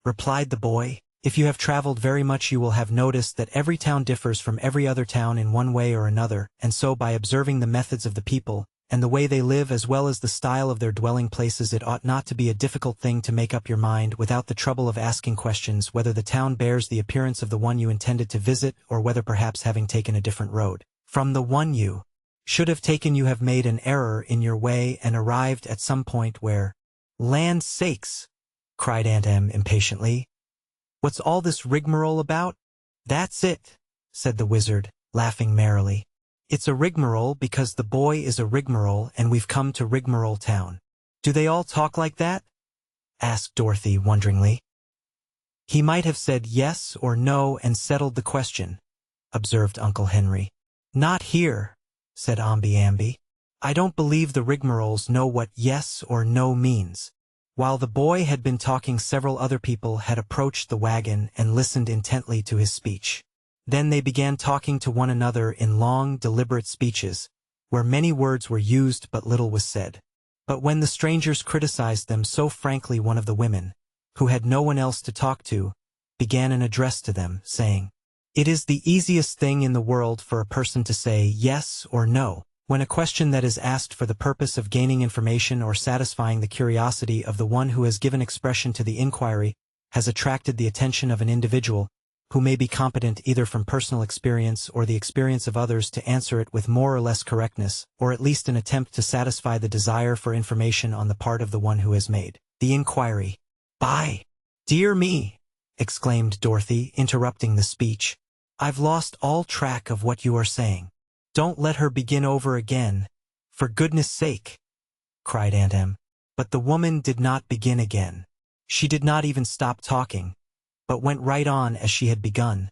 [SPEAKER 1] replied the boy, "if you have traveled very much you will have noticed that every town differs from every other town in one way or another, and so by observing the methods of the people, and the way they live as well as the style of their dwelling places, it ought not to be a difficult thing to make up your mind without the trouble of asking questions whether the town bears the appearance of the one you intended to visit, or whether perhaps having taken a different road from the one you should have taken you have made an error in your way and arrived at some point where—" "Land's sakes!" cried Aunt Em impatiently. "What's all this rigmarole about?" "That's it," said the wizard, laughing merrily. "It's a rigmarole because the boy is a rigmarole and we've come to Rigmarole Town." "Do they all talk like that?" asked Dorothy wonderingly. "He might have said yes or no and settled the question," observed Uncle Henry. "Not here," said Omby Amby. "I don't believe the rigmaroles know what yes or no means." While the boy had been talking, several other people had approached the wagon and listened intently to his speech. Then they began talking to one another in long, deliberate speeches, where many words were used but little was said. But when the strangers criticized them so frankly, one of the women, who had no one else to talk to, began an address to them, saying, "It is the easiest thing in the world for a person to say yes or no, when a question that is asked for the purpose of gaining information or satisfying the curiosity of the one who has given expression to the inquiry has attracted the attention of an individual, who may be competent either from personal experience or the experience of others to answer it with more or less correctness, or at least an attempt to satisfy the desire for information on the part of the one who has made the inquiry." "By dear me!" exclaimed Dorothy, interrupting the speech. "I've lost all track of what you are saying." "Don't let her begin over again, for goodness sake," cried Aunt Em. But the woman did not begin again. She did not even stop talking, but went right on as she had begun,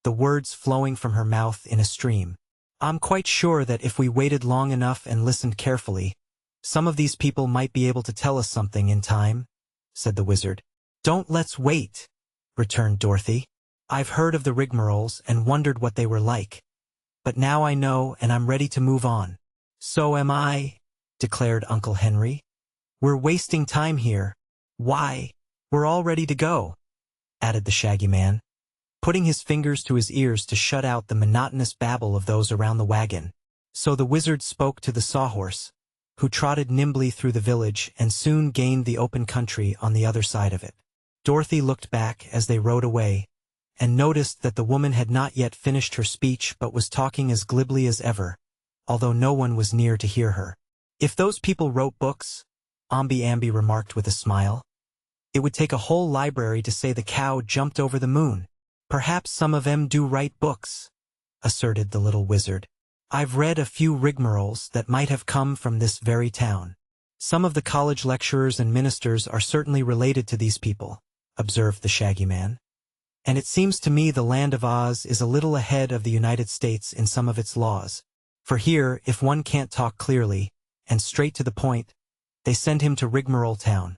[SPEAKER 1] the words flowing from her mouth in a stream. "I'm quite sure that if we waited long enough and listened carefully, some of these people might be able to tell us something in time," said the wizard. "Don't let's wait," returned Dorothy. "I've heard of the rigmaroles and wondered what they were like. But now I know and I'm ready to move on." "So am I," declared Uncle Henry. "We're wasting time here." "Why, we're all ready to go," added the Shaggy Man, putting his fingers to his ears to shut out the monotonous babble of those around the wagon. So the wizard spoke to the sawhorse, who trotted nimbly through the village and soon gained the open country on the other side of it. Dorothy looked back as they rode away, and noticed that the woman had not yet finished her speech but was talking as glibly as ever, although no one was near to hear her. "If those people wrote books," Omby Amby remarked with a smile, "it would take a whole library to say the cow jumped over the moon." "Perhaps some of 'em do write books," asserted the little wizard. "I've read a few rigmaroles that might have come from this very town." "Some of the college lecturers and ministers are certainly related to these people," observed the Shaggy Man. "And it seems to me the land of Oz is a little ahead of the United States in some of its laws. For here, if one can't talk clearly, and straight to the point, they send him to Rigmarole Town,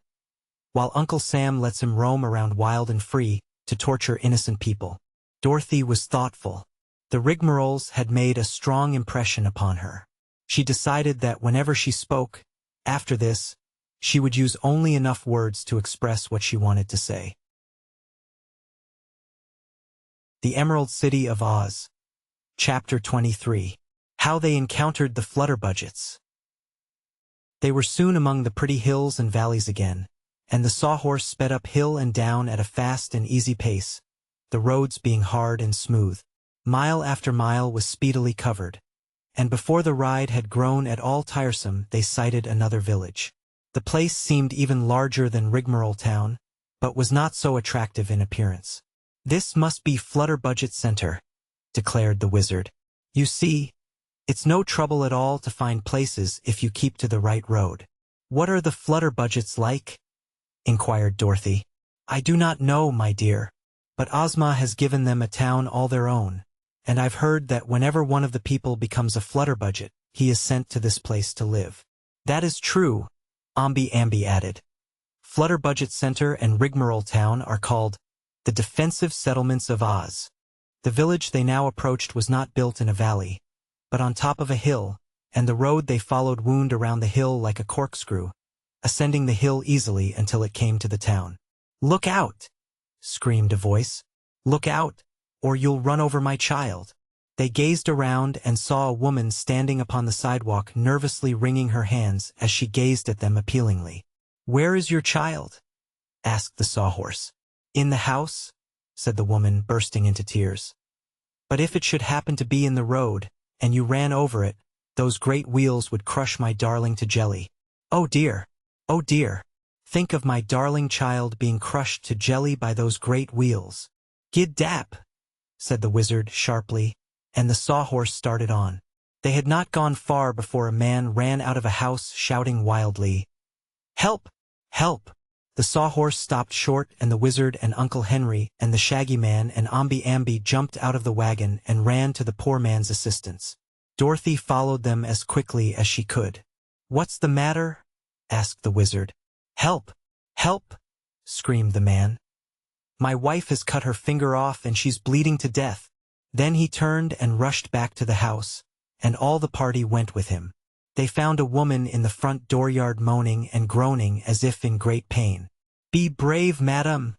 [SPEAKER 1] while Uncle Sam lets him roam around wild and free to torture innocent people." Dorothy was thoughtful. The rigmaroles had made a strong impression upon her. She decided that whenever she spoke, after this, she would use only enough words to express what she wanted to say. The Emerald City of Oz. Chapter 23. How they encountered the Flutterbudgets. They were soon among the pretty hills and valleys again, and the sawhorse sped up hill and down at a fast and easy pace, the roads being hard and smooth. Mile after mile was speedily covered, and before the ride had grown at all tiresome they sighted another village. The place seemed even larger than Rigmarole Town, but was not so attractive in appearance. "This must be Flutterbudget Center," declared the wizard. "You see, it's no trouble at all to find places if you keep to the right road." "What are the Flutterbudgets like?" inquired Dorothy. "I do not know, my dear, but Ozma has given them a town all their own, and I've heard that whenever one of the people becomes a Flutterbudget, he is sent to this place to live." "That is true," Ambi added. "Flutterbudget Center and Rigmarole Town are called the defensive settlements of Oz." The village they now approached was not built in a valley, but on top of a hill, and the road they followed wound around the hill like a corkscrew, ascending the hill easily until it came to the town. "Look out!" screamed a voice. "Look out, or you'll run over my child." They gazed around and saw a woman standing upon the sidewalk nervously wringing her hands as she gazed at them appealingly. "Where is your child?" asked the sawhorse. "In the house," said the woman, bursting into tears. "But if it should happen to be in the road, and you ran over it, those great wheels would crush my darling to jelly. Oh dear! Oh dear! Think of my darling child being crushed to jelly by those great wheels." "Gid dap!" said the wizard sharply, and the sawhorse started on. They had not gone far before a man ran out of a house shouting wildly, "Help! Help!" The sawhorse stopped short, and the wizard and Uncle Henry and the Shaggy Man and Ambi jumped out of the wagon and ran to the poor man's assistance. Dorothy followed them as quickly as she could. "What's the matter?" asked the wizard. "Help! Help!" screamed the man. "My wife has cut her finger off and she's bleeding to death." Then he turned and rushed back to the house, and all the party went with him. They found a woman in the front dooryard moaning and groaning as if in great pain. "Be brave, madam,"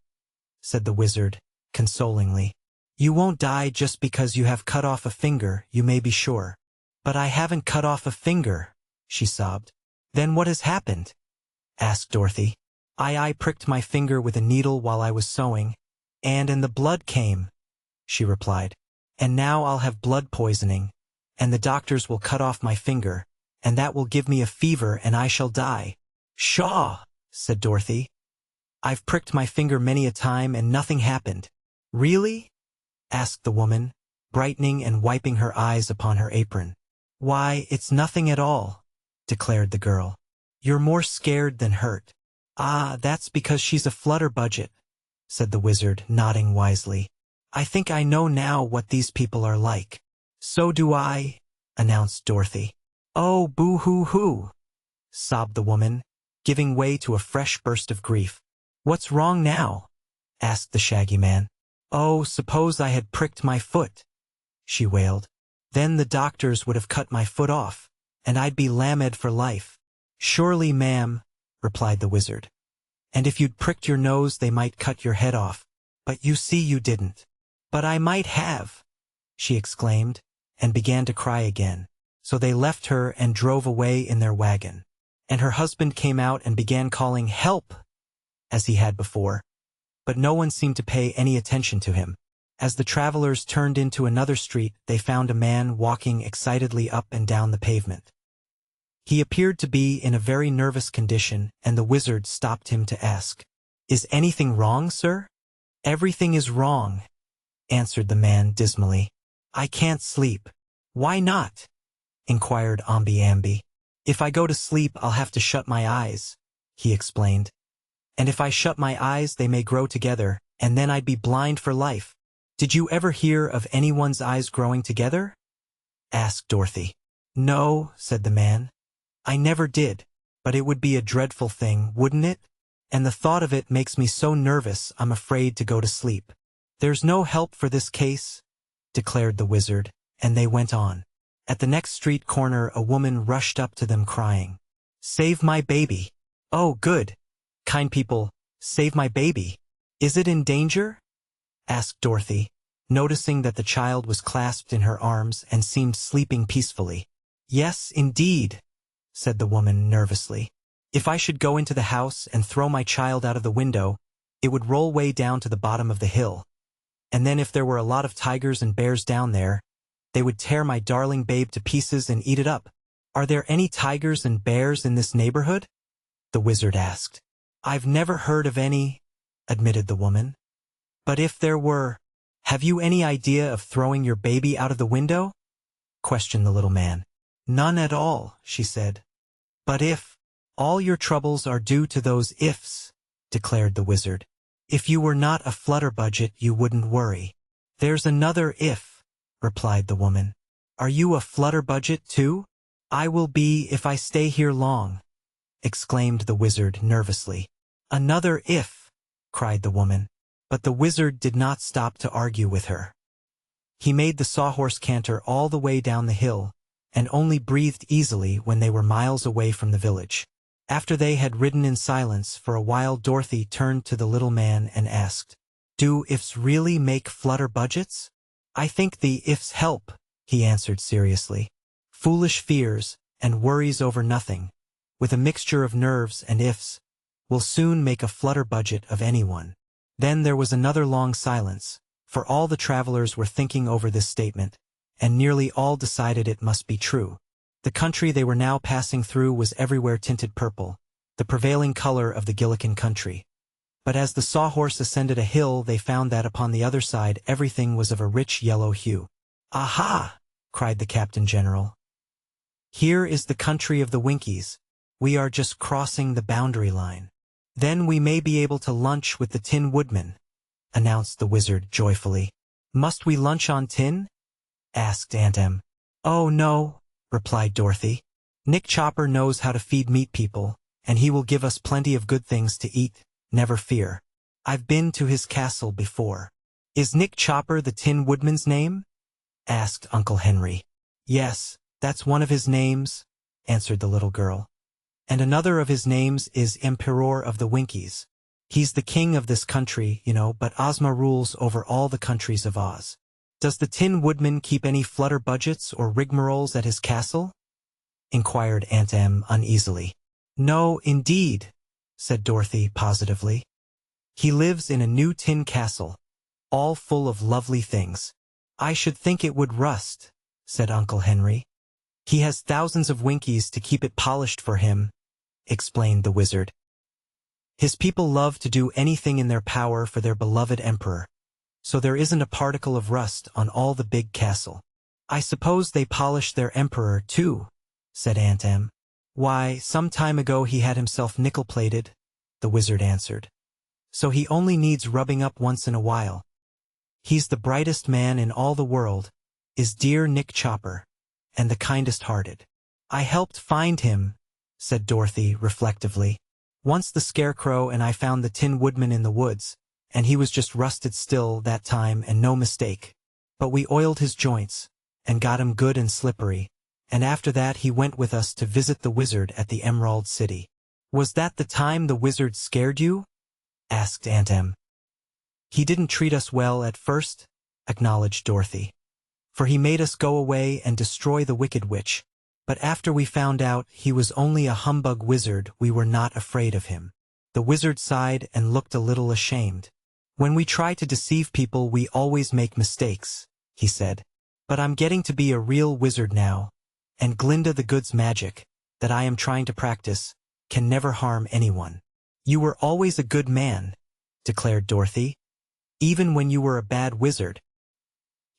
[SPEAKER 1] said the wizard, consolingly. "You won't die just because you have cut off a finger, you may be sure." "But I haven't cut off a finger," she sobbed. "Then what has happened?" asked Dorothy. I pricked my finger with a needle while I was sewing, and the blood came," she replied. "And now I'll have blood poisoning, and the doctors will cut off my finger, and that will give me a fever and I shall die." "Pshaw!" said Dorothy. "I've pricked my finger many a time and nothing happened." "Really?" asked the woman, brightening and wiping her eyes upon her apron. "Why, it's nothing at all," declared the girl. "You're more scared than hurt." "Ah, that's because she's a Flutterbudget," said the wizard, nodding wisely. "I think I know now what these people are like." "So do I," announced Dorothy. "Oh, boo-hoo-hoo," sobbed the woman, giving way to a fresh burst of grief. "What's wrong now?" asked the Shaggy Man. "Oh, suppose I had pricked my foot," she wailed. "Then the doctors would have cut my foot off, and I'd be lamed for life." "Surely, ma'am," replied the wizard. "And if you'd pricked your nose they might cut your head off. But you see you didn't." "But I might have," she exclaimed, and began to cry again. So they left her and drove away in their wagon. And her husband came out and began calling "Help!" as he had before, but no one seemed to pay any attention to him. As the travelers turned into another street, they found a man walking excitedly up and down the pavement. He appeared to be in a very nervous condition, and the wizard stopped him to ask, "Is anything wrong, sir?" "Everything is wrong," answered the man dismally. "I can't sleep." "Why not?" inquired Ambi. "If I go to sleep, I'll have to shut my eyes," he explained. "And if I shut my eyes, they may grow together, and then I'd be blind for life." "Did you ever hear of anyone's eyes growing together?" asked Dorothy. "No," said the man. "I never did, but it would be a dreadful thing, wouldn't it? And the thought of it makes me so nervous I'm afraid to go to sleep." "There's no help for this case," declared the wizard, and they went on. At the next street corner a woman rushed up to them crying, "Save my baby!" "Oh, good! Kind people, save my baby! Is it in danger?" asked Dorothy, noticing that the child was clasped in her arms and seemed sleeping peacefully. "Yes, indeed," said the woman nervously. "If I should go into the house and throw my child out of the window, it would roll way down to the bottom of the hill. And then if there were a lot of tigers and bears down there, they would tear my darling babe to pieces and eat it up." "Are there any tigers and bears in this neighborhood?" the wizard asked. "I've never heard of any," admitted the woman. "But if there were, have you any idea of throwing your baby out of the window?" questioned the little man. "None at all," she said. "But if, all your troubles are due to those ifs," declared the wizard. "If you were not a flutterbudget, you wouldn't worry." "There's another if," replied the woman. "Are you a flutterbudget too?" "I will be if I stay here long," exclaimed the wizard nervously. "Another if," cried the woman. But the wizard did not stop to argue with her. He made the sawhorse canter all the way down the hill, and only breathed easily when they were miles away from the village. After they had ridden in silence for a while, Dorothy turned to the little man and asked, "Do ifs really make flutter budgets?" "I think the ifs help," he answered seriously. "Foolish fears and worries over nothing, with a mixture of nerves and ifs, will soon make a flutter budget of anyone." Then there was another long silence, for all the travelers were thinking over this statement, and nearly all decided it must be true. The country they were now passing through was everywhere tinted purple, the prevailing color of the Gillikin country. But as the sawhorse ascended a hill, they found that upon the other side everything was of a rich yellow hue. "Aha!" cried the Captain General. "Here is the country of the Winkies. We are just crossing the boundary line. Then we may be able to lunch with the Tin Woodman," announced the wizard joyfully. "Must we lunch on tin?" asked Aunt Em. "Oh no," replied Dorothy. "Nick Chopper knows how to feed meat people, and he will give us plenty of good things to eat, never fear. I've been to his castle before." "Is Nick Chopper the Tin Woodman's name?" asked Uncle Henry. "Yes, that's one of his names," answered the little girl. "And another of his names is Emperor of the Winkies. He's the king of this country, you know, but Ozma rules over all the countries of Oz." "Does the Tin Woodman keep any flutter budgets or rigmaroles at his castle?" inquired Aunt Em uneasily. "No, indeed," said Dorothy positively. "He lives in a new tin castle, all full of lovely things." "I should think it would rust," said Uncle Henry. "He has thousands of Winkies to keep it polished for him," explained the wizard. "His people love to do anything in their power for their beloved emperor, so there isn't a particle of rust on all the big castle." "I suppose they polish their emperor too," said Aunt Em. "Why, some time ago he had himself nickel-plated," the wizard answered. "So he only needs rubbing up once in a while. He's the brightest man in all the world, is dear Nick Chopper, and the kindest-hearted." "I helped find him," said Dorothy reflectively. "Once the Scarecrow and I found the Tin Woodman in the woods, and he was just rusted still that time and no mistake. But we oiled his joints, and got him good and slippery, and after that he went with us to visit the wizard at the Emerald City." "Was that the time the wizard scared you?" asked Aunt Em. "He didn't treat us well at first," acknowledged Dorothy. "For he made us go away and destroy the Wicked Witch. But after we found out he was only a humbug wizard, we were not afraid of him." The wizard sighed and looked a little ashamed. "When we try to deceive people, we always make mistakes," he said. "But I'm getting to be a real wizard now, and Glinda the Good's magic, that I am trying to practice, can never harm anyone." "You were always a good man," declared Dorothy, "even when you were a bad wizard."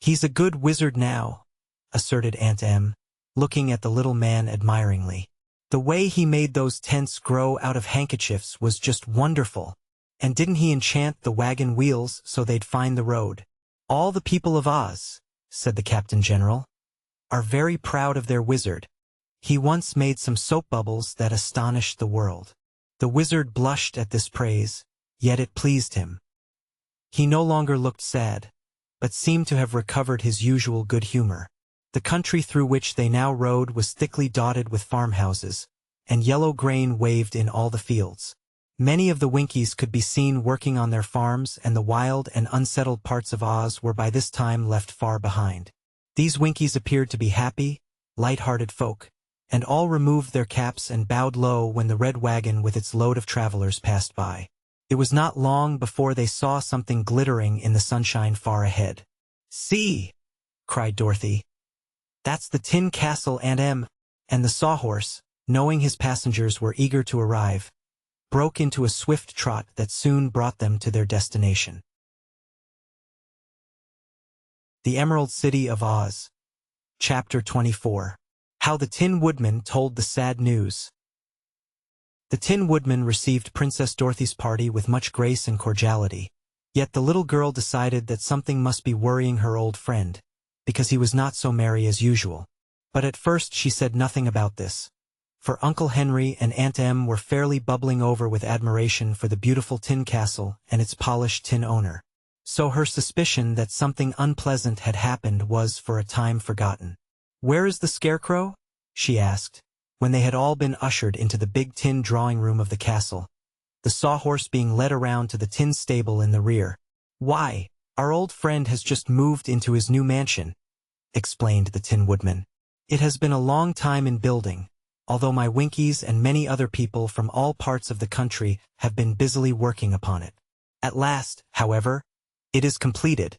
[SPEAKER 1] "He's a good wizard now," asserted Aunt Em, looking at the little man admiringly. "The way he made those tents grow out of handkerchiefs was just wonderful. And didn't he enchant the wagon wheels so they'd find the road?" "All the people of Oz," said the Captain General, "are very proud of their wizard. He once made some soap bubbles that astonished the world." The wizard blushed at this praise, yet it pleased him. He no longer looked sad, but seemed to have recovered his usual good humor. The country through which they now rode was thickly dotted with farmhouses, and yellow grain waved in all the fields. Many of the Winkies could be seen working on their farms, and the wild and unsettled parts of Oz were by this time left far behind. These Winkies appeared to be happy, light-hearted folk, and all removed their caps and bowed low when the red wagon with its load of travelers passed by. It was not long before they saw something glittering in the sunshine far ahead. "See!" cried Dorothy. "That's the Tin Castle, Aunt Em." And the Sawhorse, knowing his passengers were eager to arrive, broke into a swift trot that soon brought them to their destination. The Emerald City of Oz. Chapter 24. How the Tin Woodman Told the Sad News. The Tin Woodman received Princess Dorothy's party with much grace and cordiality, yet the little girl decided that something must be worrying her old friend, because he was not so merry as usual. But at first she said nothing about this, for Uncle Henry and Aunt Em were fairly bubbling over with admiration for the beautiful tin castle and its polished tin owner. So her suspicion that something unpleasant had happened was for a time forgotten. "Where is the Scarecrow?" she asked, when they had all been ushered into the big tin drawing room of the castle, the Sawhorse being led around to the tin stable in the rear. "Why, our old friend has just moved into his new mansion," explained the Tin Woodman. "It has been a long time in building, although my Winkies and many other people from all parts of the country have been busily working upon it. At last, however, it is completed,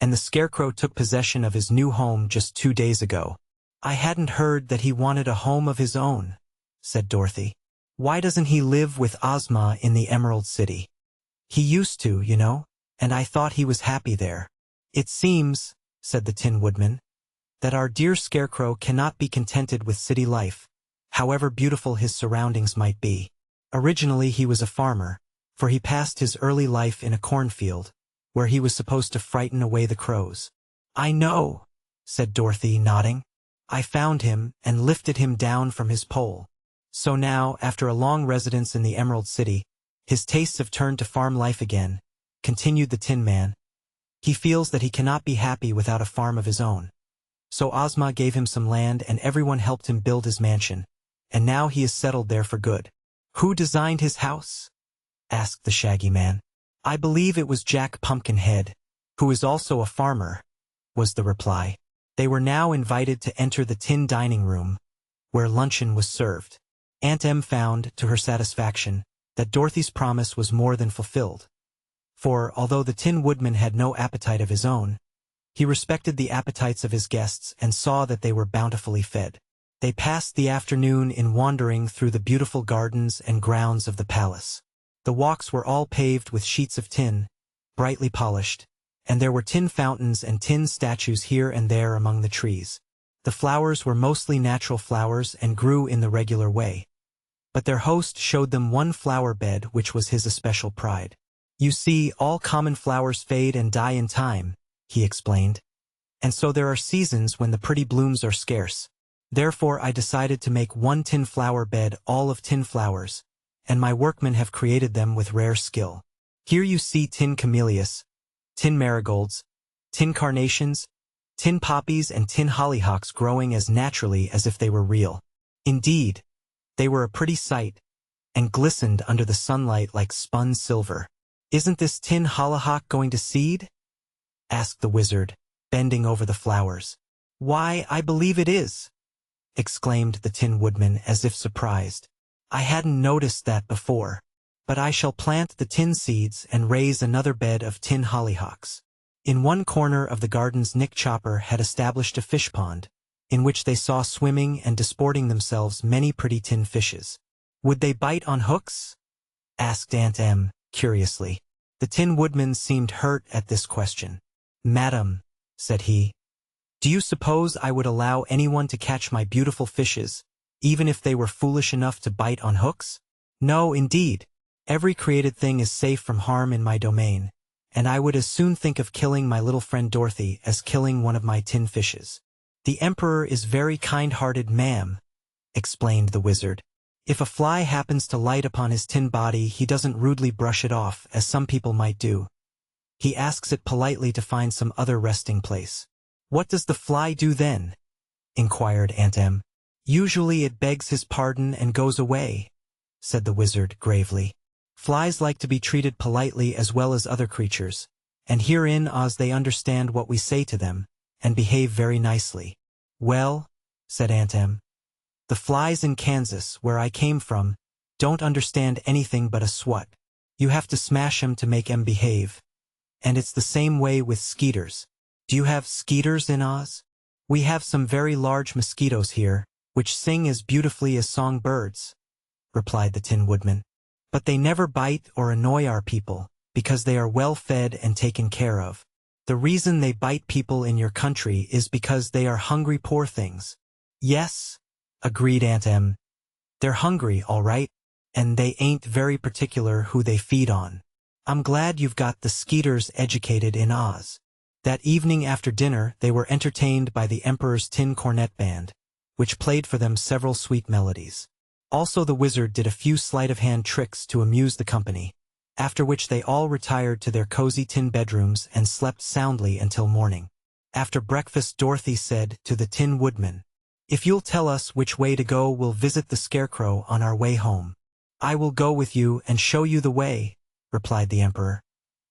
[SPEAKER 1] and the Scarecrow took possession of his new home just 2 days ago." "I hadn't heard that he wanted a home of his own," said Dorothy. "Why doesn't he live with Ozma in the Emerald City? He used to, you know, and I thought he was happy there." "It seems," said the Tin Woodman, "that our dear Scarecrow cannot be contented with city life, however beautiful his surroundings might be. Originally he was a farmer, for he passed his early life in a cornfield, where he was supposed to frighten away the crows." "I know," said Dorothy, nodding. "I found him and lifted him down from his pole. So now, after a long residence in the Emerald City, his tastes have turned to farm life again," continued the Tin Man. "He feels that he cannot be happy without a farm of his own. So Ozma gave him some land and everyone helped him build his mansion, and now he is settled there for good." "Who designed his house?" asked the Shaggy Man. "I believe it was Jack Pumpkinhead, who is also a farmer," was the reply. They were now invited to enter the tin dining room, where luncheon was served. Aunt Em found, to her satisfaction, that Dorothy's promise was more than fulfilled. For, although the Tin Woodman had no appetite of his own, he respected the appetites of his guests and saw that they were bountifully fed. They passed the afternoon in wandering through the beautiful gardens and grounds of the palace. The walks were all paved with sheets of tin, brightly polished, and there were tin fountains and tin statues here and there among the trees. The flowers were mostly natural flowers and grew in the regular way. But their host showed them one flower bed which was his especial pride. "You see, all common flowers fade and die in time," he explained. "And so there are seasons when the pretty blooms are scarce. Therefore I decided to make one tin flower bed all of tin flowers, and my workmen have created them with rare skill. Here you see tin camellias, tin marigolds, tin carnations, tin poppies and tin hollyhocks growing as naturally as if they were real. Indeed, they were a pretty sight, and glistened under the sunlight like spun silver." "Isn't this tin hollyhock going to seed?" asked the wizard, bending over the flowers. "Why, I believe it is," exclaimed the Tin Woodman as if surprised. "I hadn't noticed that before, but I shall plant the tin seeds and raise another bed of tin hollyhocks." In one corner of the gardens Nick Chopper had established a fish pond, in which they saw swimming and disporting themselves many pretty tin fishes. "Would they bite on hooks?" asked Aunt Em, curiously. The Tin Woodman seemed hurt at this question. "Madam," said he, "do you suppose I would allow anyone to catch my beautiful fishes, even if they were foolish enough to bite on hooks? No, indeed. Every created thing is safe from harm in my domain, and I would as soon think of killing my little friend Dorothy as killing one of my tin fishes." "The Emperor is very kind-hearted, ma'am," explained the wizard. "If a fly happens to light upon his tin body, he doesn't rudely brush it off, as some people might do. He asks it politely to find some other resting place." "What does the fly do then?" inquired Aunt Em. "Usually it begs his pardon and goes away," said the wizard gravely. "Flies like to be treated politely as well as other creatures, and here in Oz they understand what we say to them, and behave very nicely." "Well," said Aunt Em, The flies in Kansas, where I came from, don't understand anything but a swat. You have to smash 'em to make 'em behave. And it's the same way with skeeters. Do you have skeeters in Oz? We have some very large mosquitoes here, which sing as beautifully as songbirds, replied the Tin Woodman. But they never bite or annoy our people, because they are well fed and taken care of. The reason they bite people in your country is because they are hungry poor things. Yes, agreed Aunt Em. They're hungry, all right, and they ain't very particular who they feed on. I'm glad you've got the skeeters educated in Oz. That evening after dinner they were entertained by the Emperor's tin cornet band, which played for them several sweet melodies. Also the wizard did a few sleight-of-hand tricks to amuse the company, after which they all retired to their cozy tin bedrooms and slept soundly until morning. After breakfast Dorothy said to the Tin Woodman, "If you'll tell us which way to go, we'll visit the Scarecrow on our way home." "I will go with you and show you the way," replied the Emperor,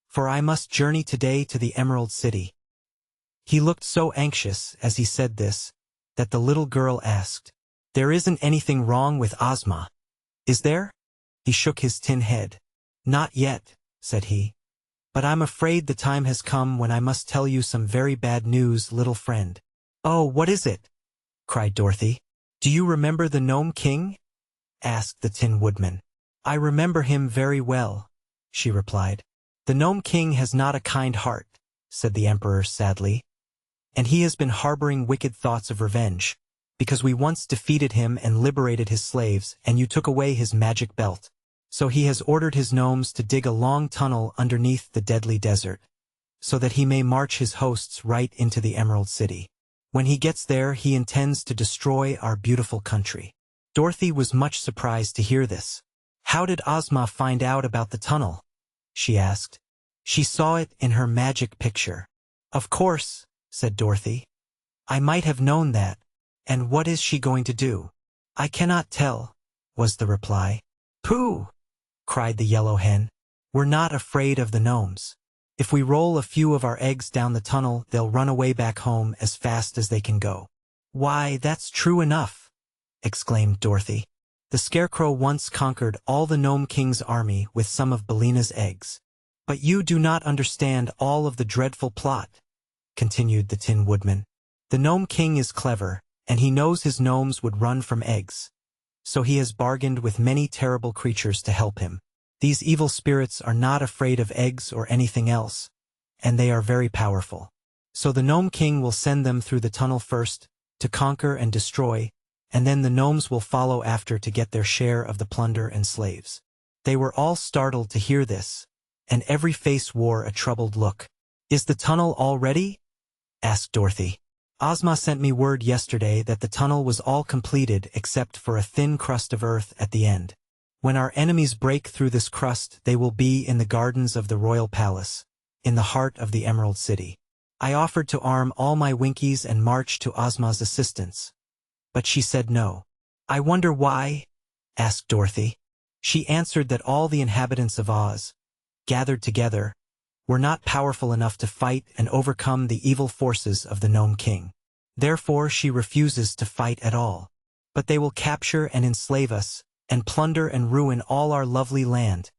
[SPEAKER 1] "for I must journey today to the Emerald City." He looked so anxious as he said this, that the little girl asked, "There isn't anything wrong with Ozma, is there?" He shook his tin head. "Not yet," said he. "But I'm afraid the time has come when I must tell you some very bad news, little friend." "Oh, what is it?" cried Dorothy. "Do you remember the Gnome King?" asked the Tin Woodman. "I remember him very well," she replied. "The Gnome King has not a kind heart," said the Emperor sadly, "and he has been harboring wicked thoughts of revenge, because we once defeated him and liberated his slaves, and you took away his magic belt. So he has ordered his gnomes to dig a long tunnel underneath the deadly desert, so that he may march his hosts right into the Emerald City. When he gets there, he intends to destroy our beautiful country." Dorothy was much surprised to hear this. "How did Ozma find out about the tunnel?" she asked. "She saw it in her magic picture." "Of course," said Dorothy. "I might have known that. And what is she going to do?" "I cannot tell," was the reply. "Pooh!" cried the Yellow Hen. "We're not afraid of the gnomes. If we roll a few of our eggs down the tunnel, they'll run away back home as fast as they can go." "Why, that's true enough," exclaimed Dorothy. "The Scarecrow once conquered all the Gnome King's army with some of Billina's eggs." "But you do not understand all of the dreadful plot," continued the Tin Woodman. "The Gnome King is clever, and he knows his gnomes would run from eggs. So he has bargained with many terrible creatures to help him. These evil spirits are not afraid of eggs or anything else, and they are very powerful. So the Gnome King will send them through the tunnel first, to conquer and destroy, and then the gnomes will follow after to get their share of the plunder and slaves." They were all startled to hear this, and every face wore a troubled look. "Is the tunnel all ready?" asked Dorothy. "Ozma sent me word yesterday that the tunnel was all completed except for a thin crust of earth at the end. When our enemies break through this crust, they will be in the gardens of the royal palace, in the heart of the Emerald City. I offered to arm all my Winkies and march to Ozma's assistance, but she said no." "I wonder why?" asked Dorothy. "She answered that all the inhabitants of Oz, gathered together, were not powerful enough to fight and overcome the evil forces of the Gnome King. Therefore she refuses to fight at all. But they will capture and enslave us, and plunder and ruin all our lovely land,"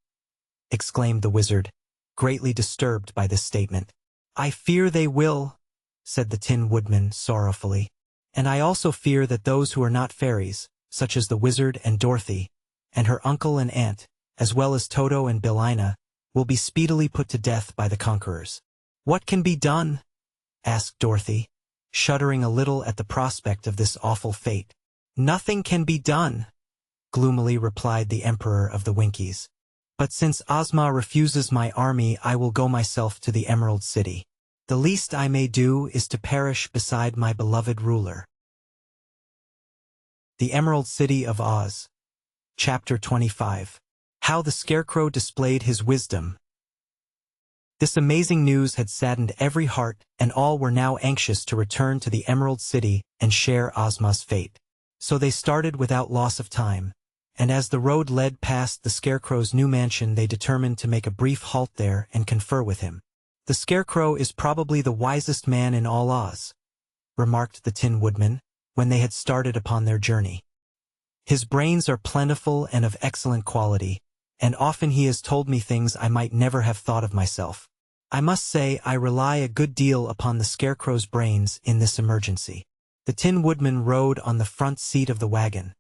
[SPEAKER 1] exclaimed the wizard, greatly disturbed by this statement. "I fear they will," said the Tin Woodman sorrowfully. "And I also fear that those who are not fairies, such as the wizard and Dorothy, and her uncle and aunt, as well as Toto and Billina, will be speedily put to death by the conquerors." "What can be done?" asked Dorothy, shuddering a little at the prospect of this awful fate. "Nothing can be done," gloomily replied the Emperor of the Winkies. "But since Ozma refuses my army, I will go myself to the Emerald City. The least I may do is to perish beside my beloved ruler." The Emerald City of Oz. Chapter 25. How the Scarecrow displayed his wisdom. This amazing news had saddened every heart, and all were now anxious to return to the Emerald City and share Ozma's fate. So they started without loss of time, and as the road led past the Scarecrow's new mansion, they determined to make a brief halt there and confer with him. "The Scarecrow is probably the wisest man in all Oz," remarked the Tin Woodman, when they had started upon their journey. His brains are plentiful and of excellent quality, and often he has told me things I might never have thought of myself. I must say I rely a good deal upon the Scarecrow's brains in this emergency." The Tin Woodman rode on the front seat of the wagon,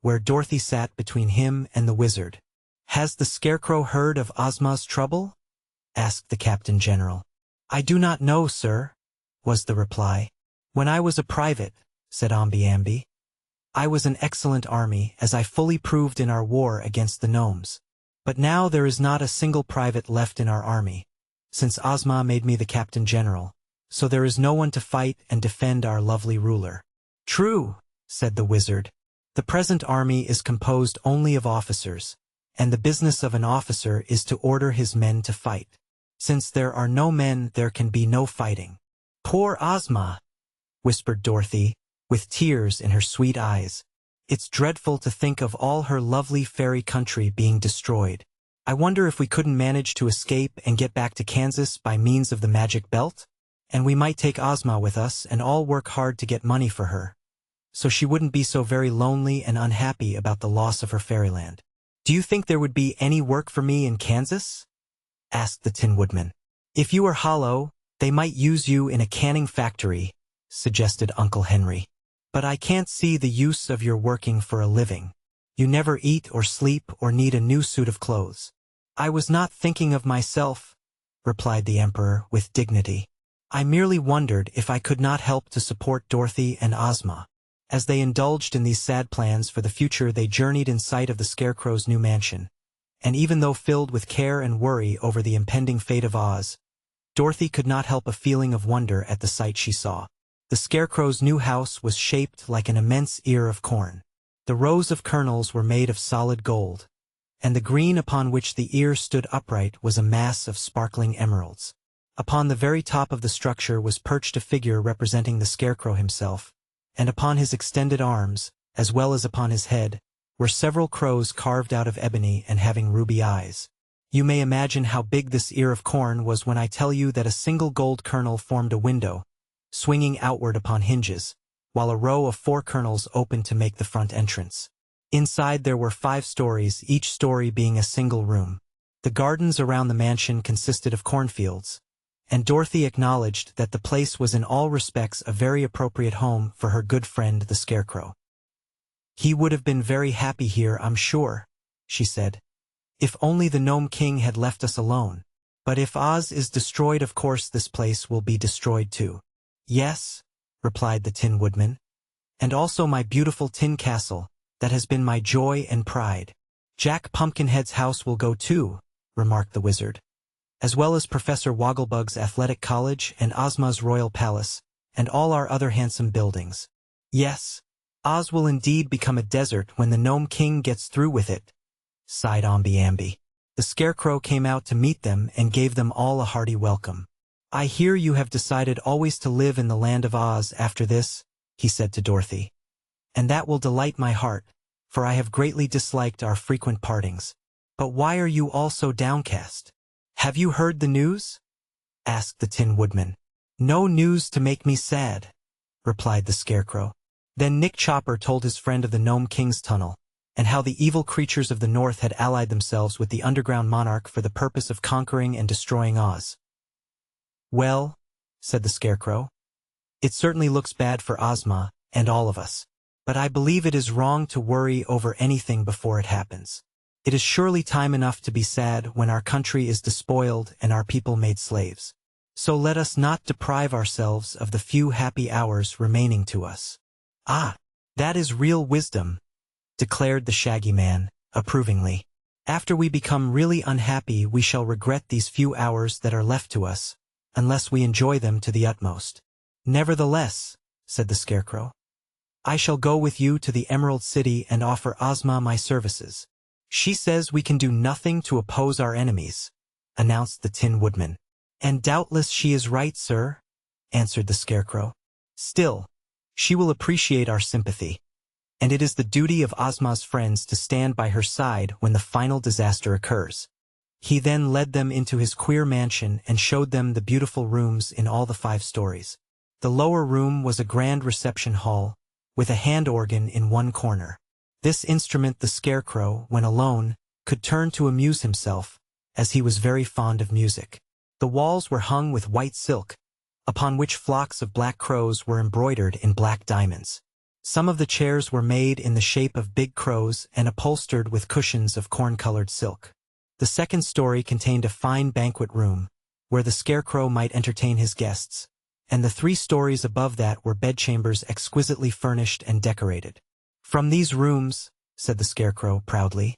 [SPEAKER 1] where Dorothy sat between him and the wizard. "Has the Scarecrow heard of Ozma's trouble?" asked the Captain General. "I do not know, sir," was the reply. "When I was a private," said Omby-Amby, "I was an excellent army, as I fully proved in our war against the gnomes. But now there is not a single private left in our army, since Ozma made me the Captain General, so there is no one to fight and defend our lovely ruler." "True," said the wizard. "The present army is composed only of officers, and the business of an officer is to order his men to fight. Since there are no men, there can be no fighting." "Poor Ozma," whispered Dorothy, with tears in her sweet eyes. "It's dreadful to think of all her lovely fairy country being destroyed. I wonder if we couldn't manage to escape and get back to Kansas by means of the magic belt? And we might take Ozma with us and all work hard to get money for her, so she wouldn't be so very lonely and unhappy about the loss of her fairyland." "Do you think there would be any work for me in Kansas?" asked the Tin Woodman. "If you are hollow, they might use you in a canning factory," suggested Uncle Henry. "But I can't see the use of your working for a living. You never eat or sleep or need a new suit of clothes." "I was not thinking of myself," replied the Emperor with dignity. "I merely wondered if I could not help to support Dorothy and Ozma." As they indulged in these sad plans for the future, they journeyed in sight of the Scarecrow's new mansion, and even though filled with care and worry over the impending fate of Oz, Dorothy could not help a feeling of wonder at the sight she saw. The Scarecrow's new house was shaped like an immense ear of corn. The rows of kernels were made of solid gold, and the green upon which the ear stood upright was a mass of sparkling emeralds. Upon the very top of the structure was perched a figure representing the Scarecrow himself, and upon his extended arms, as well as upon his head, were several crows carved out of ebony and having ruby eyes. You may imagine how big this ear of corn was when I tell you that a single gold kernel formed a window, swinging outward upon hinges, while a row of 4 kernels opened to make the front entrance. Inside there were 5 stories, each story being a single room. The gardens around the mansion consisted of cornfields, and Dorothy acknowledged that the place was in all respects a very appropriate home for her good friend the Scarecrow. "He would have been very happy here, I'm sure," she said, "if only the Gnome King had left us alone. But if Oz is destroyed, of course this place will be destroyed too." "Yes," replied the Tin Woodman, "and also my beautiful tin castle, that has been my joy and pride." "Jack Pumpkinhead's house will go too," remarked the wizard, "as well as Professor Wogglebug's athletic college and Ozma's royal palace, and all our other handsome buildings." "Yes, Oz will indeed become a desert when the Gnome King gets through with it," sighed Omby-Amby. The Scarecrow came out to meet them and gave them all a hearty welcome. "I hear you have decided always to live in the land of Oz after this," he said to Dorothy. "And that will delight my heart, for I have greatly disliked our frequent partings. But why are you all so downcast? Have you heard the news?" asked the Tin Woodman. "No news to make me sad," replied the Scarecrow. Then Nick Chopper told his friend of the Gnome King's tunnel, and how the evil creatures of the North had allied themselves with the underground monarch for the purpose of conquering and destroying Oz. "Well," said the Scarecrow, "it certainly looks bad for Ozma and all of us. But I believe it is wrong to worry over anything before it happens. It is surely time enough to be sad when our country is despoiled and our people made slaves. So let us not deprive ourselves of the few happy hours remaining to us." "Ah, that is real wisdom," declared the Shaggy Man, approvingly. "After we become really unhappy, we shall regret these few hours that are left to us, unless we enjoy them to the utmost." "Nevertheless," said the Scarecrow, "I shall go with you to the Emerald City and offer Ozma my services. She says we can do nothing to oppose our enemies," announced the Tin Woodman. "And doubtless she is right, sir," answered the Scarecrow. "Still, she will appreciate our sympathy, and it is the duty of Ozma's friends to stand by her side when the final disaster occurs." He then led them into his queer mansion and showed them the beautiful rooms in all the 5 stories. The lower room was a grand reception hall, with a hand organ in one corner. This instrument the Scarecrow, when alone, could turn to amuse himself, as he was very fond of music. The walls were hung with white silk, upon which flocks of black crows were embroidered in black diamonds. Some of the chairs were made in the shape of big crows and upholstered with cushions of corn-colored silk. The second story contained a fine banquet room, where the Scarecrow might entertain his guests, and the 3 stories above that were bedchambers exquisitely furnished and decorated. "From these rooms," said the Scarecrow proudly,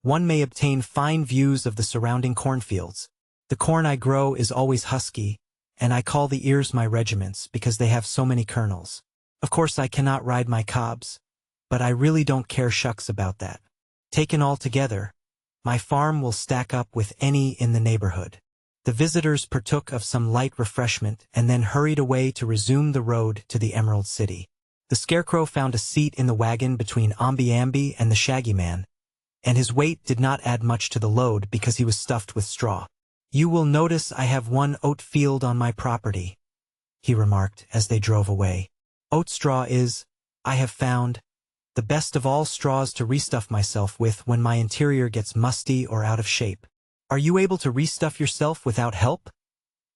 [SPEAKER 1] "one may obtain fine views of the surrounding cornfields. The corn I grow is always husky, and I call the ears my regiments because they have so many kernels. Of course I cannot ride my cobs, but I really don't care shucks about that. Taken all together, my farm will stack up with any in the neighborhood." The visitors partook of some light refreshment and then hurried away to resume the road to the Emerald City. The Scarecrow found a seat in the wagon between Ambi and the Shaggy Man, and his weight did not add much to the load because he was stuffed with straw. "You will notice I have 1 oat field on my property," he remarked as they drove away. "Oat straw is, I have found, the best of all straws to restuff myself with when my interior gets musty or out of shape." "Are you able to restuff yourself without help?"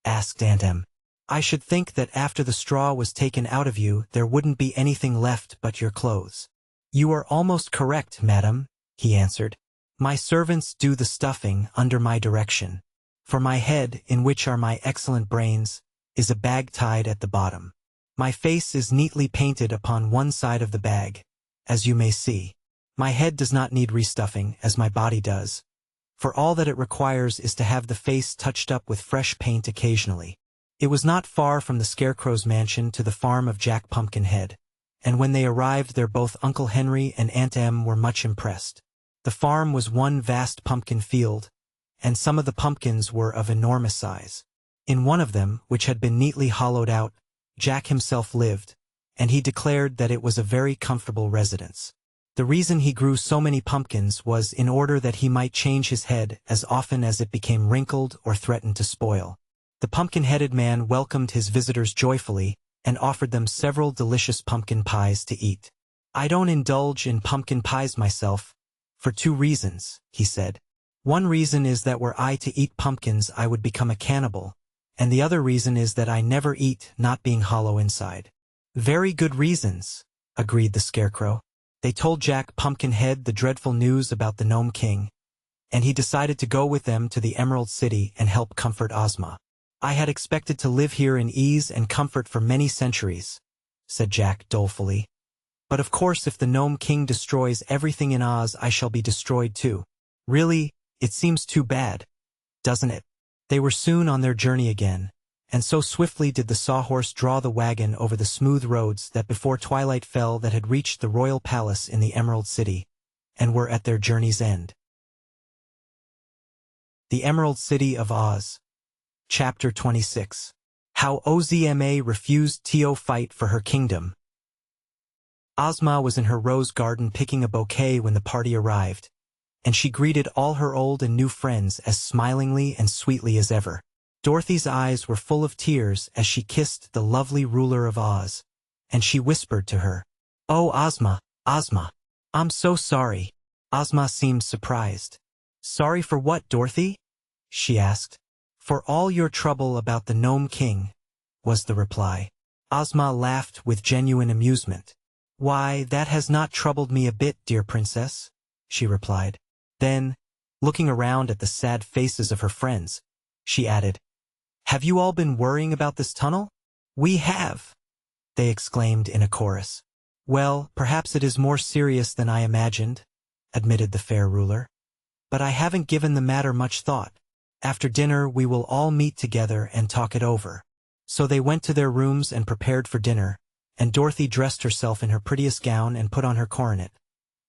[SPEAKER 1] asked Aunt Em. "I should think that after the straw was taken out of you there wouldn't be anything left but your clothes." "You are almost correct, madam," he answered. "My servants do the stuffing under my direction. For my head, in which are my excellent brains, is a bag tied at the bottom. My face is neatly painted upon one side of the bag, as you may see. My head does not need restuffing, as my body does, for all that it requires is to have the face touched up with fresh paint occasionally." It was not far from the Scarecrow's mansion to the farm of Jack Pumpkinhead, and when they arrived there both Uncle Henry and Aunt Em were much impressed. The farm was one vast pumpkin field, and some of the pumpkins were of enormous size. In one of them, which had been neatly hollowed out, Jack himself lived, and he declared that it was a very comfortable residence. The reason he grew so many pumpkins was in order that he might change his head as often as it became wrinkled or threatened to spoil. The pumpkin-headed man welcomed his visitors joyfully and offered them several delicious pumpkin pies to eat. "I don't indulge in pumpkin pies myself, for 2 reasons," he said. "One reason is that were I to eat pumpkins I would become a cannibal, and the other reason is that I never eat not being hollow inside." "Very good reasons," agreed the Scarecrow. They told Jack Pumpkinhead the dreadful news about the Gnome King, and he decided to go with them to the Emerald City and help comfort Ozma. "I had expected to live here in ease and comfort for many centuries," said Jack dolefully. "But of course if the Gnome King destroys everything in Oz I shall be destroyed too. Really, it seems too bad, doesn't it?" They were soon on their journey again, and so swiftly did the Sawhorse draw the wagon over the smooth roads that before twilight fell they had reached the royal palace in the Emerald City, and were at their journey's end. The Emerald City of Oz. Chapter 26. How Ozma refused Teophyte for her kingdom. Ozma was in her rose garden picking a bouquet when the party arrived, and she greeted all her old and new friends as smilingly and sweetly as ever. Dorothy's eyes were full of tears as she kissed the lovely ruler of Oz, and she whispered to her, "Oh, Ozma, Ozma, I'm so sorry." Ozma seemed surprised. "Sorry for what, Dorothy?" she asked. "For all your trouble about the Gnome King," was the reply. Ozma laughed with genuine amusement. "Why, that has not troubled me a bit, dear princess," she replied. Then, looking around at the sad faces of her friends, she added, "Have you all been worrying about this tunnel?" "We have," they exclaimed in a chorus. "Well, perhaps it is more serious than I imagined," admitted the fair ruler. "But I haven't given the matter much thought. After dinner we will all meet together and talk it over." So they went to their rooms and prepared for dinner, and Dorothy dressed herself in her prettiest gown and put on her coronet,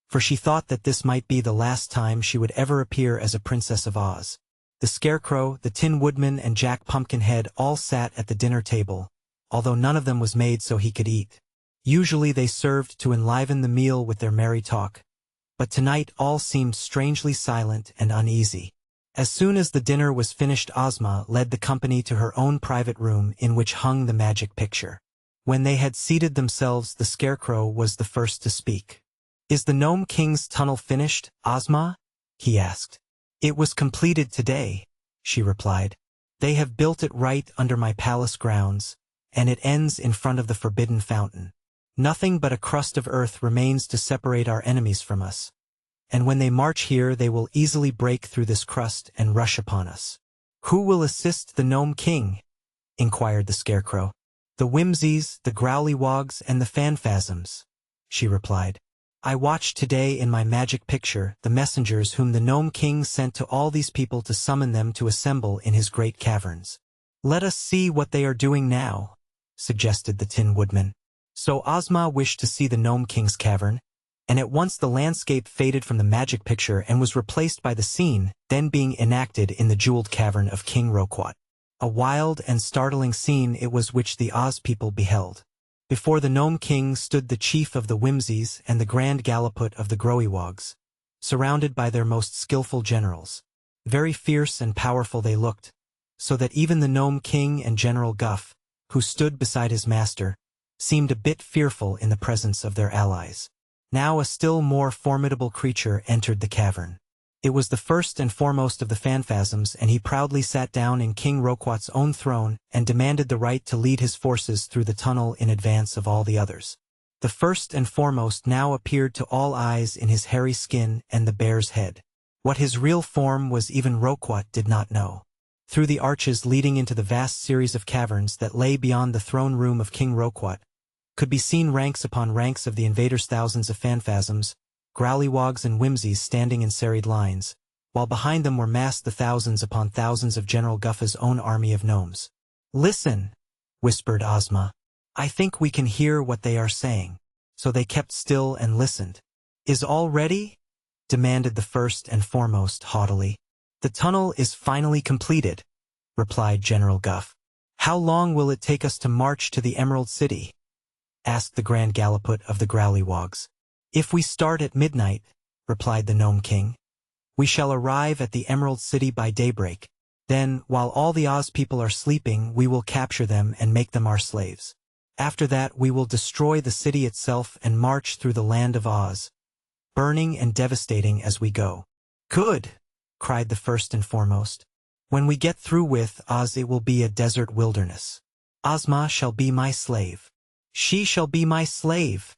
[SPEAKER 1] for she thought that this might be the last time she would ever appear as a princess of Oz. The Scarecrow, the Tin Woodman, and Jack Pumpkinhead all sat at the dinner table, although none of them was made so he could eat. Usually they served to enliven the meal with their merry talk, but tonight all seemed strangely silent and uneasy. As soon as the dinner was finished, Ozma led the company to her own private room in which hung the magic picture. When they had seated themselves, the Scarecrow was the first to speak. "Is the Gnome King's tunnel finished, Ozma?" he asked. "It was completed today," she replied. "They have built it right under my palace grounds, and it ends in front of the forbidden fountain. Nothing but a crust of earth remains to separate our enemies from us. And when they march here, they will easily break through this crust and rush upon us." "Who will assist the Gnome King?" inquired the Scarecrow. "The Whimsies, the Growlywogs, and the Phanphasms," she replied. "I watched today in my magic picture the messengers whom the Gnome King sent to all these people to summon them to assemble in his great caverns." "Let us see what they are doing now," suggested the Tin Woodman. So Ozma wished to see the Gnome King's cavern, and at once the landscape faded from the magic picture and was replaced by the scene then being enacted in the jeweled cavern of King Roquat. A wild and startling scene it was which the Oz people beheld. Before the Gnome King stood the chief of the Whimsies and the Grand Galliput of the Growlywogs, surrounded by their most skillful generals. Very fierce and powerful they looked, so that even the Gnome King and General Guff, who stood beside his master, seemed a bit fearful in the presence of their allies. Now a still more formidable creature entered the cavern. It was the first and foremost of the Phanphasms, and he proudly sat down in King Roquat's own throne and demanded the right to lead his forces through the tunnel in advance of all the others. The first and foremost now appeared to all eyes in his hairy skin and the bear's head. What his real form was even Roquat did not know. Through the arches leading into the vast series of caverns that lay beyond the throne room of King Roquat, could be seen ranks upon ranks of the invaders, thousands of Phanphasms, Growlywogs and Whimsies standing in serried lines, while behind them were massed the thousands upon thousands of General Guff's own army of gnomes. "Listen," whispered Ozma. "I think we can hear what they are saying." So they kept still and listened. "Is all ready?" demanded the first and foremost haughtily. "The tunnel is finally completed," replied General Guff. "How long will it take us to march to the Emerald City?" asked the Grand Galliput of the Growlywogs. "If we start at midnight," replied the Gnome King, "we shall arrive at the Emerald City by daybreak. Then, while all the Oz people are sleeping, we will capture them and make them our slaves. After that, we will destroy the city itself and march through the land of Oz, burning and devastating as we go." "Good!" cried the first and foremost. "When we get through with Oz, it will be a desert wilderness. Ozma shall be my slave." "She shall be my slave!"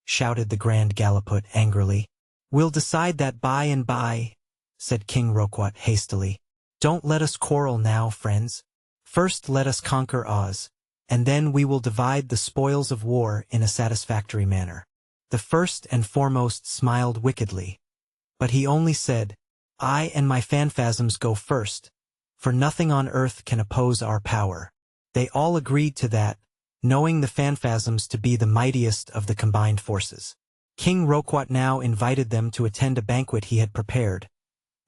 [SPEAKER 1] shouted the Grand Galliput angrily. "We'll decide that by and by," said King Roquat hastily. "Don't let us quarrel now, friends. First let us conquer Oz, and then we will divide the spoils of war in a satisfactory manner." The first and foremost smiled wickedly, but he only said, "I and my Phanphasms go first, for nothing on earth can oppose our power." They all agreed to that, knowing the Phanphasms to be the mightiest of the combined forces. King Roquat now invited them to attend a banquet he had prepared,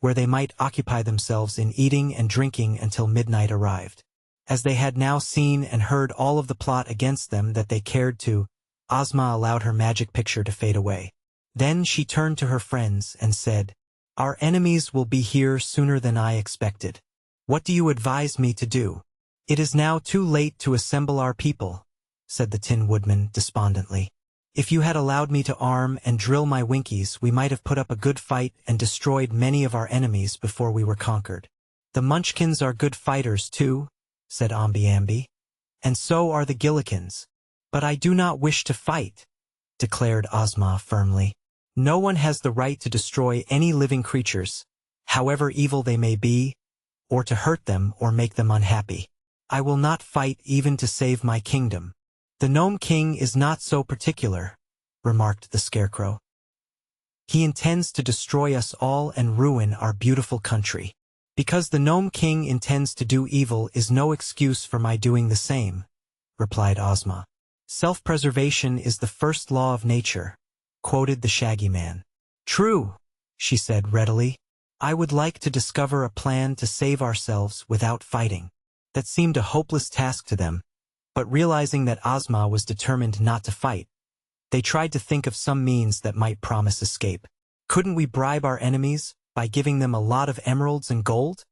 [SPEAKER 1] where they might occupy themselves in eating and drinking until midnight arrived. As they had now seen and heard all of the plot against them that they cared to, Ozma allowed her magic picture to fade away. Then she turned to her friends and said, "Our enemies will be here sooner than I expected. What do you advise me to do?" "It is now too late to assemble our people," said the Tin Woodman despondently. "If you had allowed me to arm and drill my Winkies, we might have put up a good fight and destroyed many of our enemies before we were conquered." "The Munchkins are good fighters too," said Ambi-Ambi. "And so are the Gillikins. But I do not wish to fight," declared Ozma firmly. "No one has the right to destroy any living creatures, however evil they may be, or to hurt them or make them unhappy. I will not fight even to save my kingdom." "The Gnome King is not so particular," remarked the Scarecrow. "He intends to destroy us all and ruin our beautiful country. Because the Gnome King intends to do evil is no excuse for my doing the same," replied Ozma. "Self-preservation is the first law of nature," quoted the Shaggy Man. "True," she said readily. "I would like to discover a plan to save ourselves without fighting." That seemed a hopeless task to them, but realizing that Ozma was determined not to fight, they tried to think of some means that might promise escape. "Couldn't we bribe our enemies by giving them a lot of emeralds and gold?"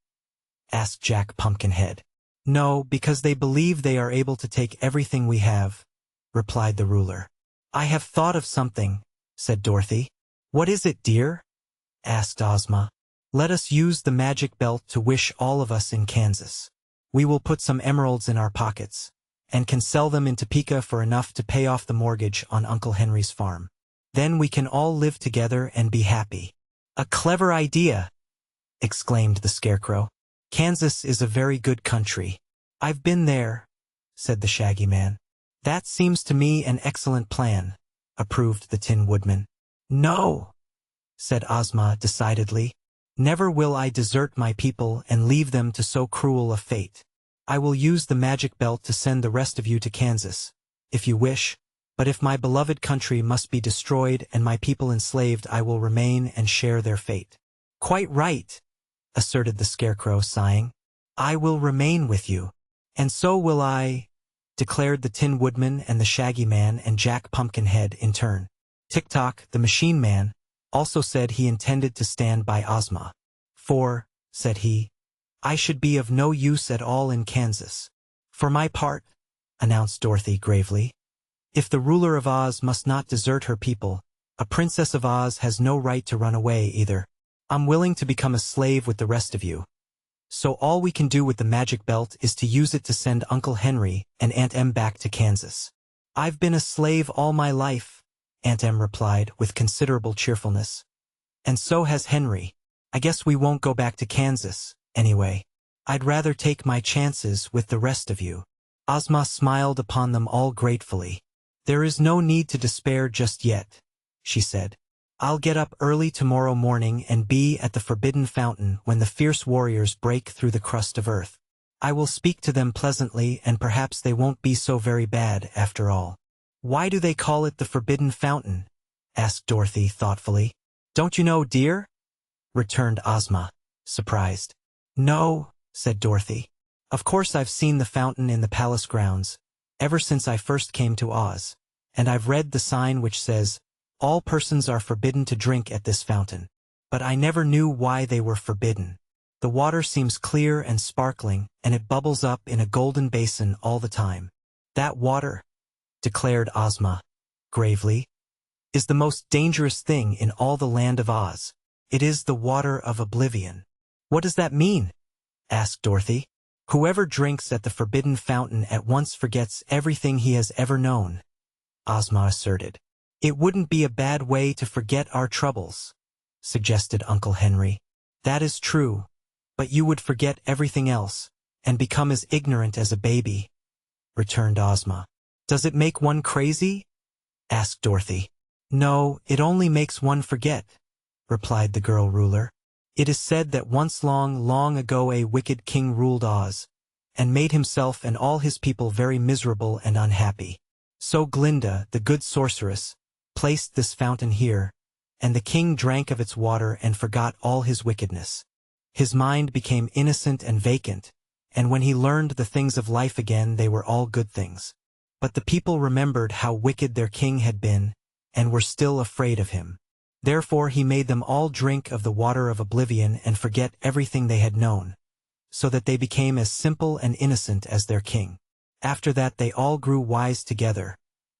[SPEAKER 1] asked Jack Pumpkinhead. "No, because they believe they are able to take everything we have," replied the ruler. "I have thought of something," said Dorothy. "What is it, dear?" asked Ozma. "Let us use the magic belt to wish all of us in Kansas. We will put some emeralds in our pockets, and can sell them in Topeka for enough to pay off the mortgage on Uncle Henry's farm. Then we can all live together and be happy." "A clever idea!" exclaimed the Scarecrow. "Kansas is a very good country. I've been there," said the Shaggy Man. "That seems to me an excellent plan," approved the Tin Woodman. "No," said Ozma decidedly. "Never will I desert my people and leave them to so cruel a fate. I will use the magic belt to send the rest of you to Kansas, if you wish, but if my beloved country must be destroyed and my people enslaved, I will remain and share their fate." "Quite right," asserted the Scarecrow, sighing. "I will remain with you." "And so will I," declared the Tin Woodman and the Shaggy Man and Jack Pumpkinhead in turn. Tick-Tock, the Machine Man, also said he intended to stand by Ozma. "For," said he, "I should be of no use at all in Kansas." "For my part," announced Dorothy gravely, "if the ruler of Oz must not desert her people, a Princess of Oz has no right to run away either. I'm willing to become a slave with the rest of you. So all we can do with the magic belt is to use it to send Uncle Henry and Aunt Em back to Kansas." "I've been a slave all my life," Aunt Em replied with considerable cheerfulness. "And so has Henry. I guess we won't go back to Kansas, anyway. I'd rather take my chances with the rest of you." Ozma smiled upon them all gratefully. "There is no need to despair just yet," she said. "I'll get up early tomorrow morning and be at the Forbidden Fountain when the fierce warriors break through the crust of earth. I will speak to them pleasantly and perhaps they won't be so very bad after all." "Why do they call it the Forbidden Fountain?" asked Dorothy thoughtfully. "Don't you know, dear?" returned Ozma, surprised. "No," said Dorothy. "Of course I've seen the fountain in the palace grounds, ever since I first came to Oz, and I've read the sign which says, 'All persons are forbidden to drink at this fountain.' But I never knew why they were forbidden. The water seems clear and sparkling, and it bubbles up in a golden basin all the time. That water," declared Ozma gravely, "is the most dangerous thing in all the land of Oz. It is the water of oblivion." "What does that mean?" asked Dorothy. "Whoever drinks at the Forbidden Fountain at once forgets everything he has ever known," Ozma asserted. "It wouldn't be a bad way to forget our troubles," suggested Uncle Henry. "That is true, but you would forget everything else, and become as ignorant as a baby," returned Ozma. "Does it make one crazy?" asked Dorothy. "No, it only makes one forget," replied the girl ruler. "It is said that once long, long ago a wicked king ruled Oz, and made himself and all his people very miserable and unhappy. So Glinda, the good sorceress, placed this fountain here, and the king drank of its water and forgot all his wickedness. His mind became innocent and vacant, and when he learned the things of life again they were all good things. But the people remembered how wicked their king had been, and were still afraid of him. Therefore he made them all drink of the water of oblivion and forget everything they had known, so that they became as simple and innocent as their king. After that they all grew wise together,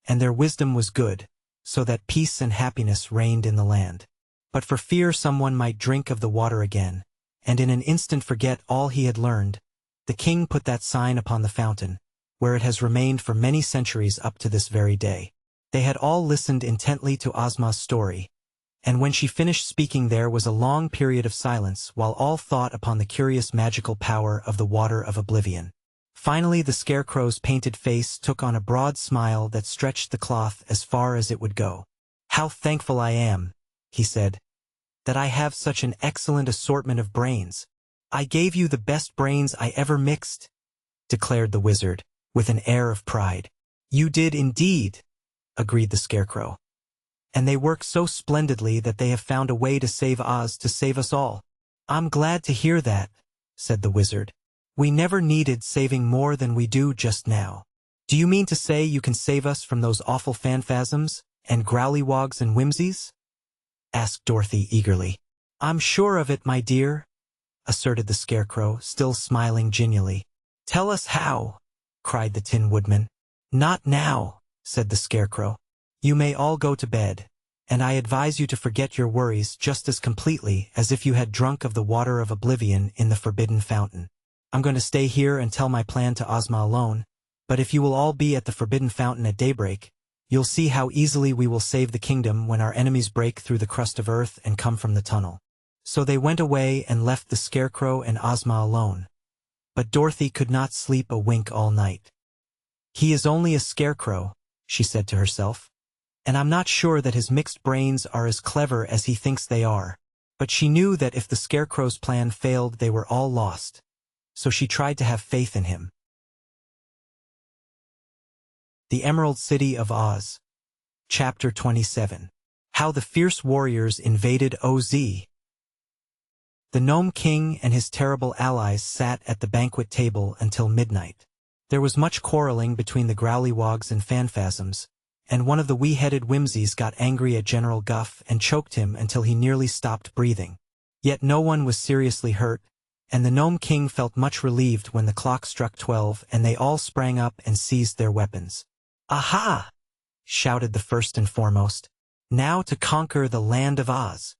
[SPEAKER 1] and their wisdom was good, so that peace and happiness reigned in the land. But for fear someone might drink of the water again, and in an instant forget all he had learned, the king put that sign upon the fountain, where it has remained for many centuries up to this very day." They had all listened intently to Ozma's story, and when she finished speaking there was a long period of silence while all thought upon the curious magical power of the water of oblivion. Finally the Scarecrow's painted face took on a broad smile that stretched the cloth as far as it would go. "How thankful I am," he said, "that I have such an excellent assortment of brains. I gave you the best brains I ever mixed," declared the wizard, with an air of pride. "You did indeed," agreed the Scarecrow. "And they work so splendidly that they have found a way to save Oz, to save us all." "I'm glad to hear that," said the wizard. "We never needed saving more than we do just now." "Do you mean to say you can save us from those awful phanfasms, and growlywogs and whimsies?" asked Dorothy eagerly. "I'm sure of it, my dear," asserted the Scarecrow, still smiling genially. "Tell us how," cried the Tin Woodman. "Not now," said the Scarecrow. "You may all go to bed. and I advise you to forget your worries just as completely as if you had drunk of the water of oblivion in the forbidden fountain. I'm going to stay here and tell my plan to Ozma alone, but if you will all be at the forbidden fountain at daybreak, you'll see how easily we will save the kingdom when our enemies break through the crust of earth and come from the tunnel." So they went away and left the Scarecrow and Ozma alone. But Dorothy could not sleep a wink all night. "He is only a scarecrow," she said to herself, "and I'm not sure that his mixed brains are as clever as he thinks they are." But she knew that if the Scarecrow's plan failed, they were all lost. So she tried to have faith in him. The Emerald City of Oz. Chapter 27. How the Fierce Warriors Invaded Oz. The Gnome King and his terrible allies sat at the banquet table until midnight. There was much quarreling between the Growlywogs and Phanfasms, and one of the wee-headed Whimsies got angry at General Guff and choked him until he nearly stopped breathing. Yet no one was seriously hurt, and the Gnome King felt much relieved when the clock struck 12 and they all sprang up and seized their weapons. "Aha!" shouted the First and Foremost. "Now to conquer the land of Oz."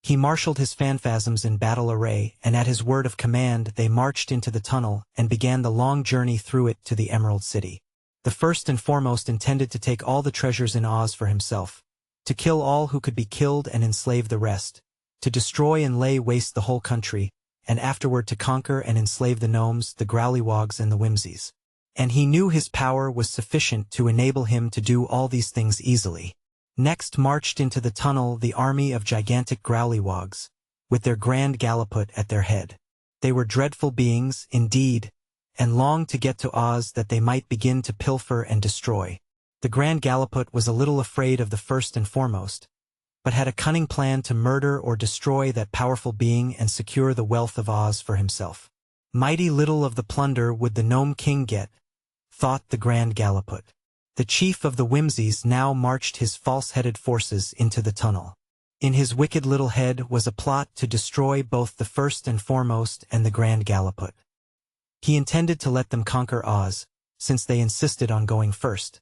[SPEAKER 1] He marshaled his Phanfasms in battle array, and at his word of command they marched into the tunnel and began the long journey through it to the Emerald City. The First and Foremost intended to take all the treasures in Oz for himself, to kill all who could be killed and enslave the rest, to destroy and lay waste the whole country, and afterward to conquer and enslave the gnomes, the Growlywogs, and the Whimsies. And he knew his power was sufficient to enable him to do all these things easily. Next marched into the tunnel the army of gigantic Growlywogs, with their Grand Galliput at their head. They were dreadful beings, indeed, and longed to get to Oz that they might begin to pilfer and destroy. The Grand Galliput was a little afraid of the First and Foremost, but had a cunning plan to murder or destroy that powerful being and secure the wealth of Oz for himself. Mighty little of the plunder would the Gnome King get, thought the Grand Galliput. The chief of the Whimsies now marched his false-headed forces into the tunnel. In his wicked little head was a plot to destroy both the First and Foremost and the Grand Galliput. He intended to let them conquer Oz, since they insisted on going first,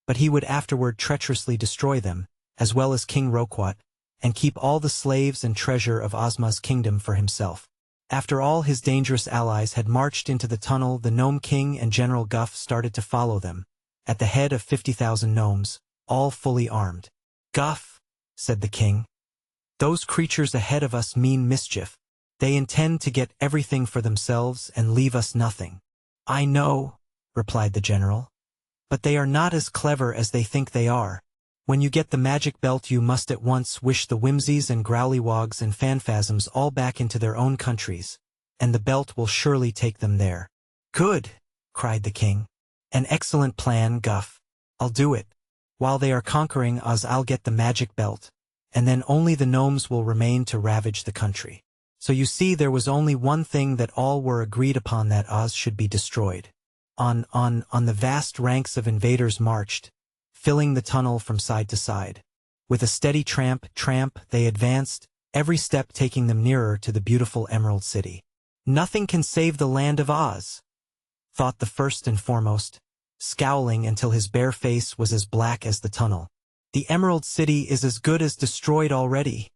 [SPEAKER 1] but he would afterward treacherously destroy them, as well as King Roquat, and keep all the slaves and treasure of Ozma's kingdom for himself. After all his dangerous allies had marched into the tunnel, the Gnome King and General Guff started to follow them, at the head of 50,000 gnomes, all fully armed. "Guff," said the king, "those creatures ahead of us mean mischief. They intend to get everything for themselves and leave us nothing." "I know," replied the general, "but they are not as clever as they think they are. When you get the magic belt, you must at once wish the Whimsies and Growlywogs and Phanfasms all back into their own countries, and the belt will surely take them there." "Good," cried the king. "An excellent plan, Guff. I'll do it. While they are conquering Oz, I'll get the magic belt, and then only the gnomes will remain to ravage the country." So you see, there was only one thing that all were agreed upon: that Oz should be destroyed. On the vast ranks of invaders marched, filling the tunnel from side to side. With a steady tramp, they advanced, every step taking them nearer to the beautiful Emerald City. "Nothing can save the land of Oz," thought the First and Foremost, scowling until his bare face was as black as the tunnel. "The Emerald City is as good as destroyed already,"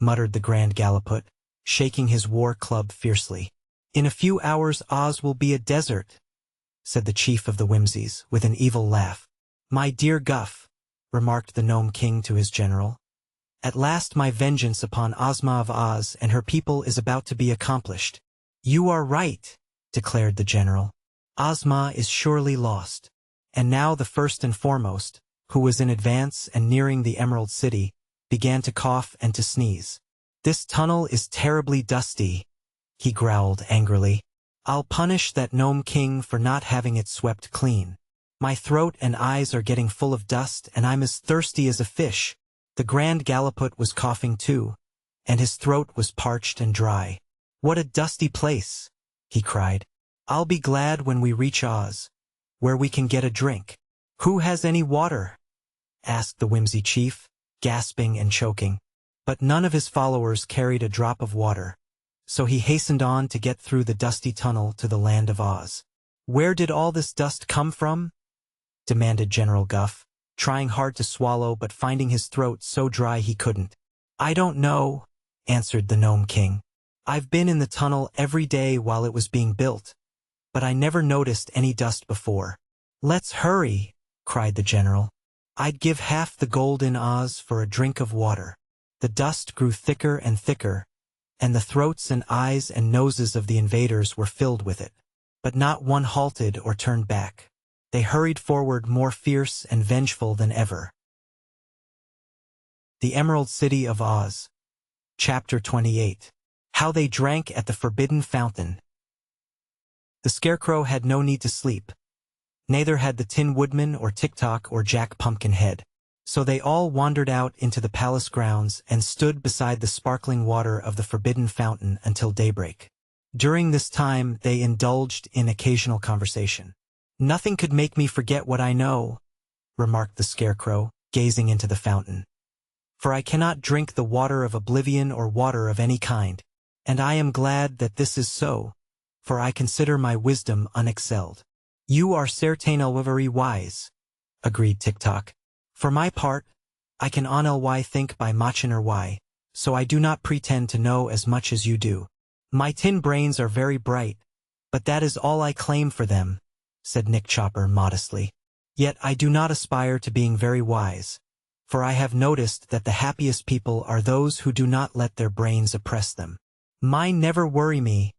[SPEAKER 1] muttered the Grand Galliput, shaking his war club fiercely. "In a few hours Oz will be a desert," said the chief of the Whimsies, with an evil laugh. "My dear Guff," remarked the Gnome King to his general, "at last my vengeance upon Ozma of Oz and her people is about to be accomplished." "You are right," declared the general. "Ozma is surely lost." And now the First and Foremost, who was in advance and nearing the Emerald City, began to cough and to sneeze. "This tunnel is terribly dusty," he growled angrily. "I'll punish that Gnome King for not having it swept clean. My throat and eyes are getting full of dust, and I'm as thirsty as a fish." The Grand Galliput was coughing too, and his throat was parched and dry. "What a dusty place," he cried. "I'll be glad when we reach Oz, where we can get a drink." "Who has any water?" asked the Whimsy chief, gasping and choking. But none of his followers carried a drop of water, so he hastened on to get through the dusty tunnel to the land of Oz. "Where did all this dust come from?" demanded General Guff. trying hard to swallow but finding his throat so dry he couldn't. "I don't know," answered the Gnome King. "I've been in the tunnel every day while it was being built, but I never noticed any dust before." "Let's hurry," cried the general. "I'd give half the gold in Oz for a drink of water." The dust grew thicker and thicker, and the throats and eyes and noses of the invaders were filled with it. But not one halted or turned back. They hurried forward more fierce and vengeful than ever. The Emerald City of Oz. Chapter 28. How They Drank at the Forbidden Fountain. The Scarecrow had no need to sleep. Neither had the Tin Woodman or Tick-Tock or Jack Pumpkinhead. So they all wandered out into the palace grounds and stood beside the sparkling water of the Forbidden Fountain until daybreak. During this time they indulged in occasional conversation. "Nothing could make me forget what I know," remarked the Scarecrow, gazing into the fountain. "For I cannot drink the water of oblivion or water of any kind. And I am glad that this is so, for I consider my wisdom unexcelled." "You are certainly very wise," agreed Tick-Tock. "For my part, I can only think by machiner why, so I do not pretend to know as much as you do. My tin brains are very bright, but that is all I claim for them," said Nick Chopper modestly. "Yet I do not aspire to being very wise, for I have noticed that the happiest people are those who do not let their brains oppress them." "Mine never worry me,"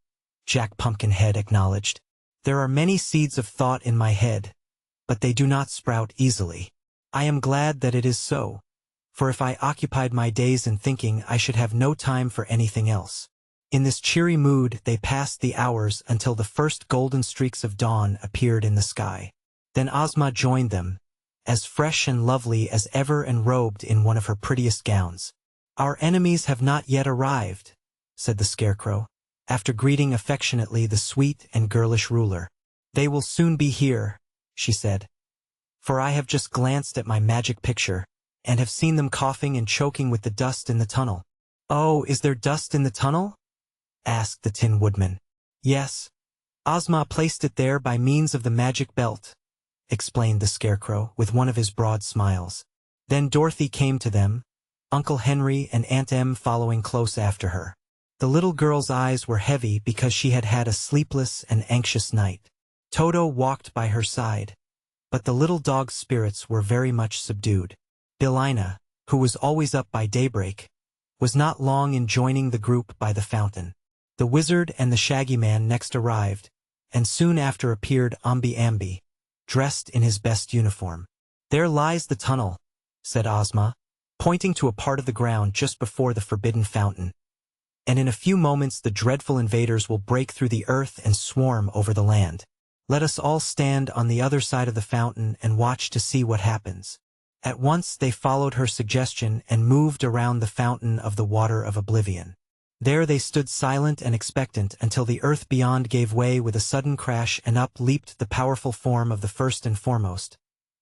[SPEAKER 1] Jack Pumpkinhead acknowledged. "There are many seeds of thought in my head, but they do not sprout easily. I am glad that it is so, for if I occupied my days in thinking I should have no time for anything else." In this cheery mood they passed the hours until the first golden streaks of dawn appeared in the sky. Then Ozma joined them, as fresh and lovely as ever and robed in one of her prettiest gowns. "Our enemies have not yet arrived," said the Scarecrow, after greeting affectionately the sweet and girlish ruler. "They will soon be here," she said, "for I have just glanced at my magic picture, and have seen them coughing and choking with the dust in the tunnel." "Oh, is there dust in the tunnel?" asked the Tin Woodman. "Yes. Ozma placed it there by means of the magic belt," explained the Scarecrow with one of his broad smiles. Then Dorothy came to them, Uncle Henry and Aunt Em following close after her. The little girl's eyes were heavy because she had had a sleepless and anxious night. Toto walked by her side, but the little dog's spirits were very much subdued. Billina, who was always up by daybreak, was not long in joining the group by the fountain. The Wizard and the Shaggy Man next arrived, and soon after appeared Omby-Amby, dressed in his best uniform. "There lies the tunnel," said Ozma, pointing to a part of the ground just before the Forbidden Fountain. "And in a few moments the dreadful invaders will break through the earth and swarm over the land. Let us all stand on the other side of the fountain and watch to see what happens." At once they followed her suggestion and moved around the fountain of the water of oblivion. There they stood silent and expectant until the earth beyond gave way with a sudden crash, and up leaped the powerful form of the First and Foremost,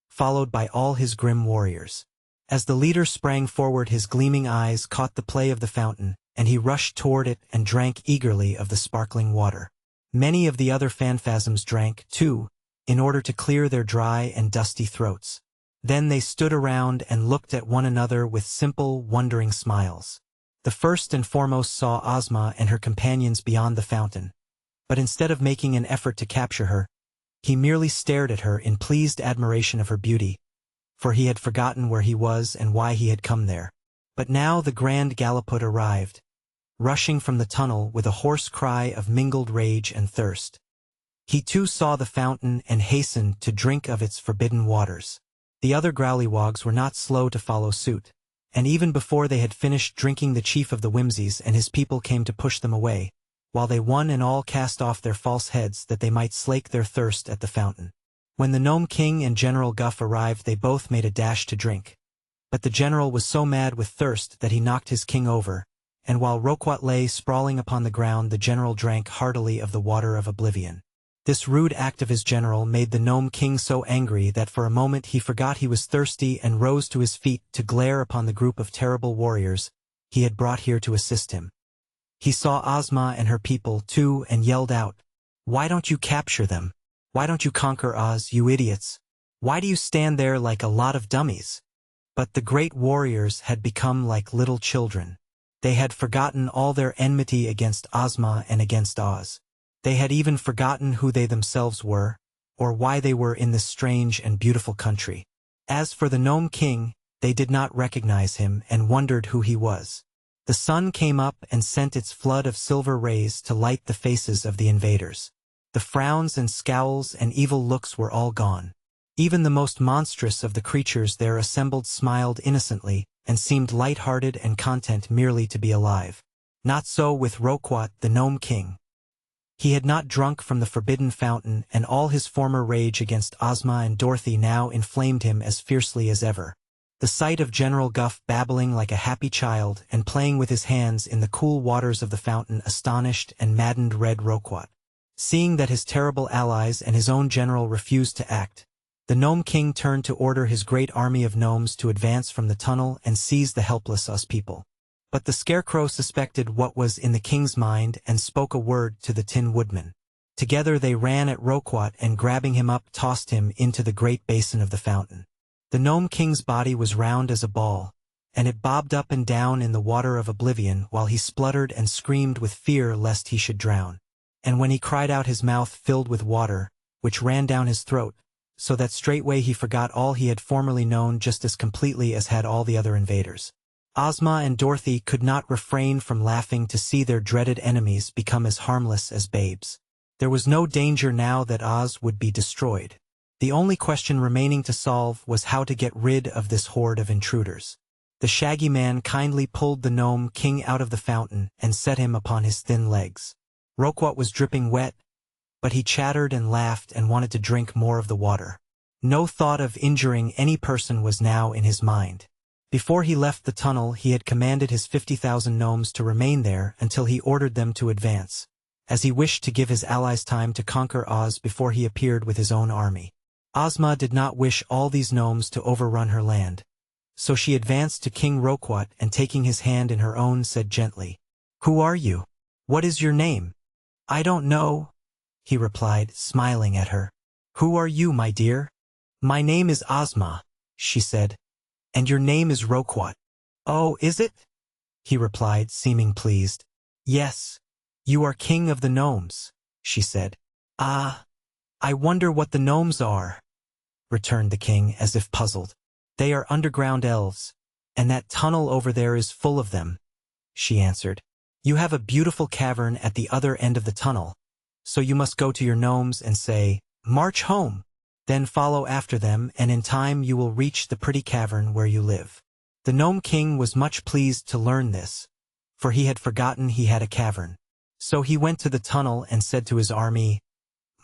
[SPEAKER 1] followed by all his grim warriors. As the leader sprang forward, his gleaming eyes caught the play of the fountain, and he rushed toward it and drank eagerly of the sparkling water. Many of the other phantasms drank, too, in order to clear their dry and dusty throats. Then they stood around and looked at one another with simple, wondering smiles. The First and Foremost saw Ozma and her companions beyond the fountain, but instead of making an effort to capture her, he merely stared at her in pleased admiration of her beauty, for he had forgotten where he was and why he had come there. But now the Grand Galliput arrived, rushing from the tunnel with a hoarse cry of mingled rage and thirst. He too saw the fountain and hastened to drink of its forbidden waters. The other Growlywogs were not slow to follow suit, and even before they had finished drinking, the chief of the Whimsies and his people came to push them away, while they one and all cast off their false heads that they might slake their thirst at the fountain. When the Gnome King and General Guff arrived, they both made a dash to drink. But the general was so mad with thirst that he knocked his king over, and while Roquat lay sprawling upon the ground, the general drank heartily of the water of oblivion. This rude act of his general made the Gnome King so angry that for a moment he forgot he was thirsty and rose to his feet to glare upon the group of terrible warriors he had brought here to assist him. He saw Ozma and her people, too, and yelled out, "Why don't you capture them? Why don't you conquer Oz, you idiots? Why do you stand there like a lot of dummies?" But the great warriors had become like little children. They had forgotten all their enmity against Ozma and against Oz. They had even forgotten who they themselves were, or why they were in this strange and beautiful country. As for the Gnome King, they did not recognize him and wondered who he was. The sun came up and sent its flood of silver rays to light the faces of the invaders. The frowns and scowls and evil looks were all gone. Even the most monstrous of the creatures there assembled smiled innocently and seemed light-hearted and content merely to be alive. Not so with Roquat, the Gnome King. He had not drunk from the forbidden fountain, and all his former rage against Ozma and Dorothy now inflamed him as fiercely as ever. The sight of General Guff babbling like a happy child and playing with his hands in the cool waters of the fountain astonished and maddened Red Roquat. Seeing that his terrible allies and his own general refused to act, the Gnome King turned to order his great army of gnomes to advance from the tunnel and seize the helpless Oz people. But the Scarecrow suspected what was in the king's mind and spoke a word to the Tin Woodman. Together they ran at Roquat and grabbing him up tossed him into the great basin of the fountain. The Gnome King's body was round as a ball, and it bobbed up and down in the water of oblivion while he spluttered and screamed with fear lest he should drown. And when he cried out his mouth filled with water, which ran down his throat, so that straightway he forgot all he had formerly known just as completely as had all the other invaders. Ozma and Dorothy could not refrain from laughing to see their dreaded enemies become as harmless as babes. There was no danger now that Oz would be destroyed. The only question remaining to solve was how to get rid of this horde of intruders. The Shaggy Man kindly pulled the Gnome King out of the fountain and set him upon his thin legs. Roquat was dripping wet, but he chattered and laughed and wanted to drink more of the water. No thought of injuring any person was now in his mind. Before he left the tunnel he had commanded his 50,000 gnomes to remain there until he ordered them to advance, as he wished to give his allies time to conquer Oz before he appeared with his own army. Ozma did not wish all these gnomes to overrun her land, so she advanced to King Roquat and taking his hand in her own said gently, "Who are you? What is your name?" "I don't know," he replied, smiling at her. "Who are you, my dear?" "My name is Ozma," she said. "And your name is Roquat." "Oh, is it?" he replied, seeming pleased. "Yes. You are king of the gnomes," she said. "Ah, I wonder what the gnomes are," returned the king as if puzzled. "They are underground elves, and that tunnel over there is full of them," she answered. "You have a beautiful cavern at the other end of the tunnel, so you must go to your gnomes and say, 'March home.' Then follow after them, and in time you will reach the pretty cavern where you live." The Gnome King was much pleased to learn this, for he had forgotten he had a cavern. So he went to the tunnel and said to his army,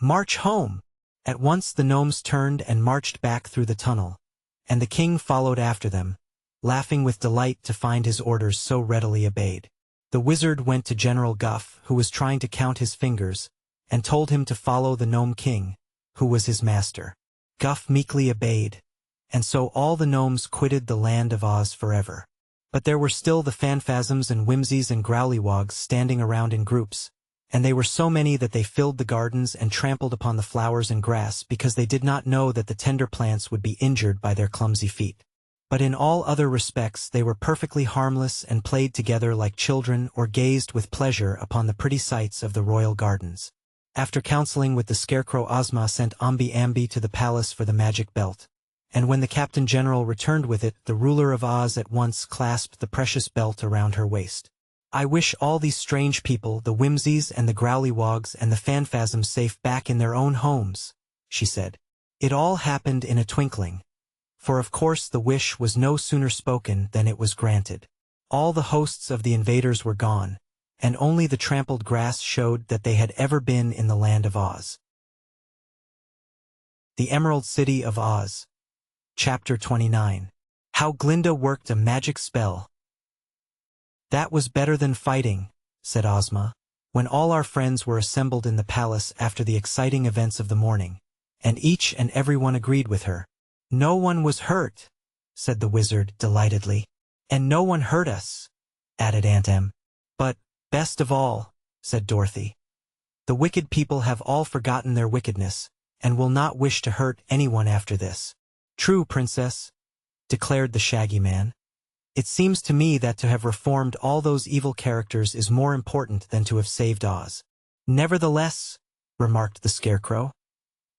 [SPEAKER 1] "March home!" At once the gnomes turned and marched back through the tunnel, and the king followed after them, laughing with delight to find his orders so readily obeyed. The wizard went to General Guff, who was trying to count his fingers, and told him to follow the Gnome King, who was his master. Guff meekly obeyed, and so all the gnomes quitted the land of Oz forever. But there were still the Phanfasms and Whimsies and Growlywogs standing around in groups, and they were so many that they filled the gardens and trampled upon the flowers and grass because they did not know that the tender plants would be injured by their clumsy feet. But in all other respects they were perfectly harmless and played together like children or gazed with pleasure upon the pretty sights of the royal gardens. After counseling with the Scarecrow, Ozma sent Ambi to the palace for the magic belt, and when the Captain General returned with it, the ruler of Oz at once clasped the precious belt around her waist. "I wish all these strange people, the Whimsies and the Growlywogs and the Phanfasms, safe back in their own homes," she said. It all happened in a twinkling, for of course the wish was no sooner spoken than it was granted. All the hosts of the invaders were gone, and only the trampled grass showed that they had ever been in the land of Oz. The Emerald City of Oz. Chapter 29. How Glinda Worked a Magic Spell. "That was better than fighting," said Ozma, when all our friends were assembled in the palace after the exciting events of the morning, and each and every one agreed with her. "No one was hurt," said the wizard delightedly. "And no one hurt us," added Aunt Em. "But, best of all," said Dorothy, "the wicked people have all forgotten their wickedness, and will not wish to hurt anyone after this." "True, Princess," declared the Shaggy Man. "It seems to me that to have reformed all those evil characters is more important than to have saved Oz." "Nevertheless," remarked the Scarecrow,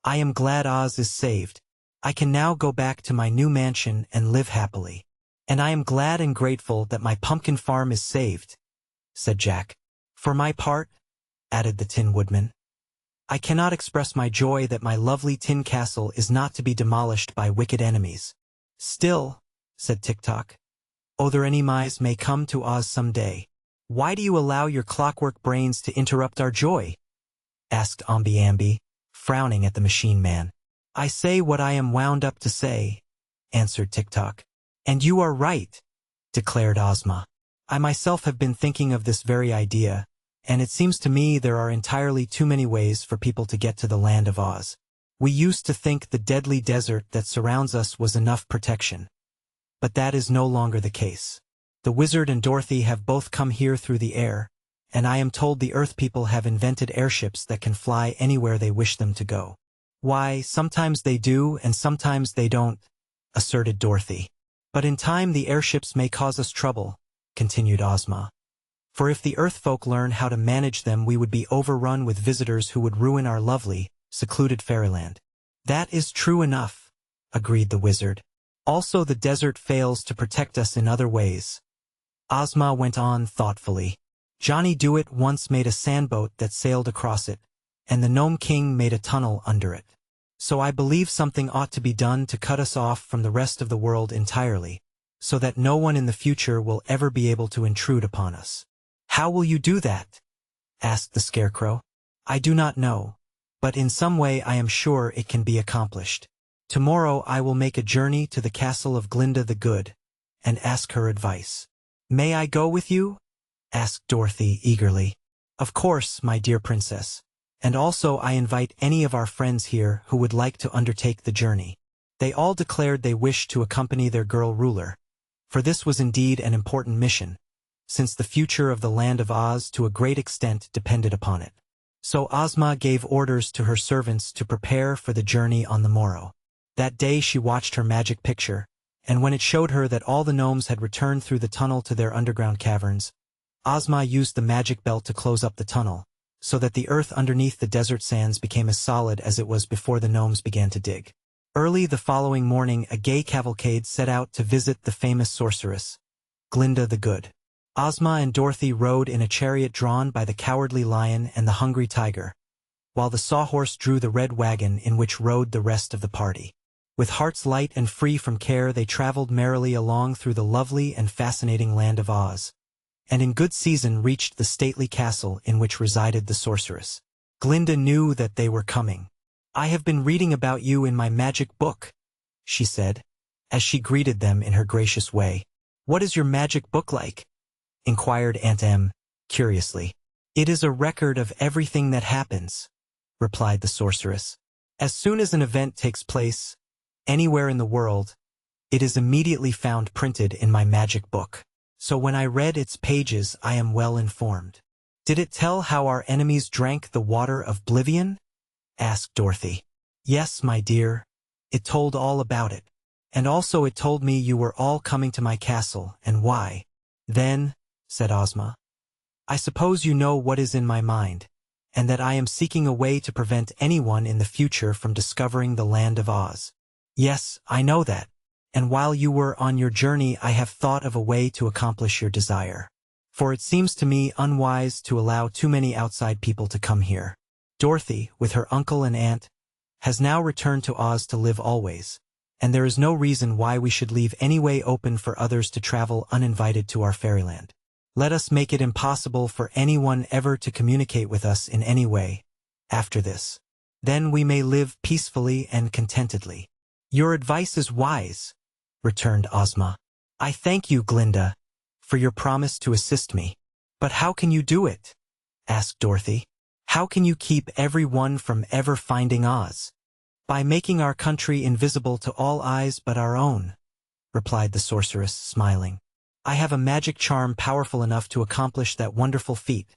[SPEAKER 1] "I am glad Oz is saved. I can now go back to my new mansion and live happily. And I am glad and grateful that my pumpkin farm is saved," said Jack. "For my part," added the Tin Woodman, "I cannot express my joy that my lovely tin castle is not to be demolished by wicked enemies." "Still," said Tick-Tock, "other enemies may come to Oz someday. Why do you allow your clockwork brains to interrupt our joy?" asked Omby-Amby, frowning at the Machine Man. "I say what I am wound up to say," answered Tick-Tock. "And you are right," declared Ozma. "I myself have been thinking of this very idea, and it seems to me there are entirely too many ways for people to get to the land of Oz. We used to think the deadly desert that surrounds us was enough protection. But that is no longer the case. The Wizard and Dorothy have both come here through the air, and I am told the Earth people have invented airships that can fly anywhere they wish them to go." "Why, sometimes they do and sometimes they don't," asserted Dorothy. "But in time the airships may cause us trouble," continued Ozma. "For if the Earth folk learn how to manage them, we would be overrun with visitors who would ruin our lovely, secluded fairyland." "That is true enough," agreed the Wizard. "Also the desert fails to protect us in other ways." Ozma went on thoughtfully. "Johnny Dooit once made a sandboat that sailed across it, and the Gnome King made a tunnel under it. So I believe something ought to be done to cut us off from the rest of the world entirely, so that no one in the future will ever be able to intrude upon us." "How will you do that?" asked the Scarecrow. "I do not know, but in some way I am sure it can be accomplished. Tomorrow I will make a journey to the castle of Glinda the Good, and ask her advice." "May I go with you?" asked Dorothy eagerly. "Of course, my dear Princess. And also I invite any of our friends here who would like to undertake the journey." They all declared they wished to accompany their girl ruler, for this was indeed an important mission, since the future of the Land of Oz to a great extent depended upon it. So Ozma gave orders to her servants to prepare for the journey on the morrow. That day she watched her magic picture, and when it showed her that all the gnomes had returned through the tunnel to their underground caverns, Ozma used the magic belt to close up the tunnel, so that the earth underneath the desert sands became as solid as it was before the gnomes began to dig. Early the following morning a gay cavalcade set out to visit the famous sorceress, Glinda the Good. Ozma and Dorothy rode in a chariot drawn by the Cowardly Lion and the Hungry Tiger, while the Sawhorse drew the red wagon in which rode the rest of the party. With hearts light and free from care they traveled merrily along through the lovely and fascinating land of Oz, and in good season reached the stately castle in which resided the sorceress. Glinda knew that they were coming. "I have been reading about you in my magic book," she said, as she greeted them in her gracious way. "What is your magic book like?" inquired Aunt Em, curiously. "It is a record of everything that happens," replied the sorceress. "As soon as an event takes place, anywhere in the world, it is immediately found printed in my magic book. So when I read its pages I am well informed." "Did it tell how our enemies drank the water of oblivion?" asked Dorothy. "Yes, my dear, it told all about it. And also it told me you were all coming to my castle, and why." "Then," said Ozma, "I suppose you know what is in my mind, and that I am seeking a way to prevent anyone in the future from discovering the Land of Oz." "Yes, I know that. And while you were on your journey I have thought of a way to accomplish your desire. For it seems to me unwise to allow too many outside people to come here. Dorothy, with her uncle and aunt, has now returned to Oz to live always, and there is no reason why we should leave any way open for others to travel uninvited to our fairyland. Let us make it impossible for anyone ever to communicate with us in any way after this. Then we may live peacefully and contentedly." "Your advice is wise," returned Ozma. "I thank you, Glinda, for your promise to assist me." "But how can you do it?" asked Dorothy. "How can you keep everyone from ever finding Oz?" "By making our country invisible to all eyes but our own," replied the sorceress, smiling. "I have a magic charm powerful enough to accomplish that wonderful feat,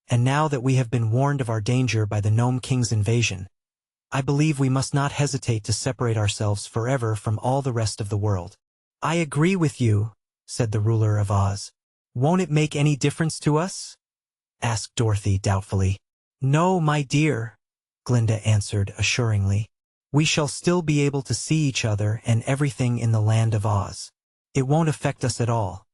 [SPEAKER 1] and now that we have been warned of our danger by the Gnome King's invasion, I believe we must not hesitate to separate ourselves forever from all the rest of the world. I agree with you, said the ruler of Oz. Won't it make any difference to us? Asked Dorothy doubtfully. No, my dear, Glinda answered assuringly. We shall still be able to see each other and everything in the land of Oz. It won't affect us at all.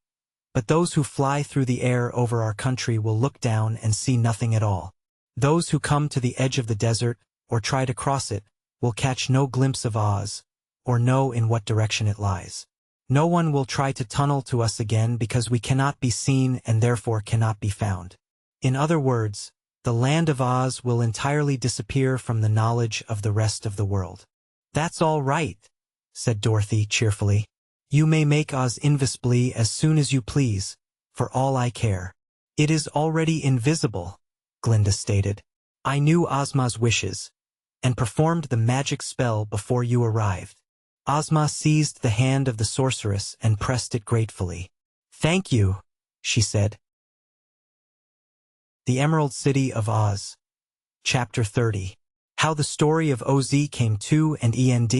[SPEAKER 1] But those who fly through the air over our country will look down and see nothing at all. Those who come to the edge of the desert, or try to cross it, will catch no glimpse of Oz, or know in what direction it lies. No one will try to tunnel to us again because we cannot be seen and therefore cannot be found. In other words, the land of Oz will entirely disappear from the knowledge of the rest of the world. That's all right, said Dorothy cheerfully. You may make Oz invisible as soon as you please, for all I care. It is already invisible, Glinda stated. I knew Ozma's wishes, and performed the magic spell before you arrived. Ozma seized the hand of the sorceress and pressed it gratefully. Thank you, she said. The Emerald City of Oz. Chapter 30. How the Story of Oz Came to an End.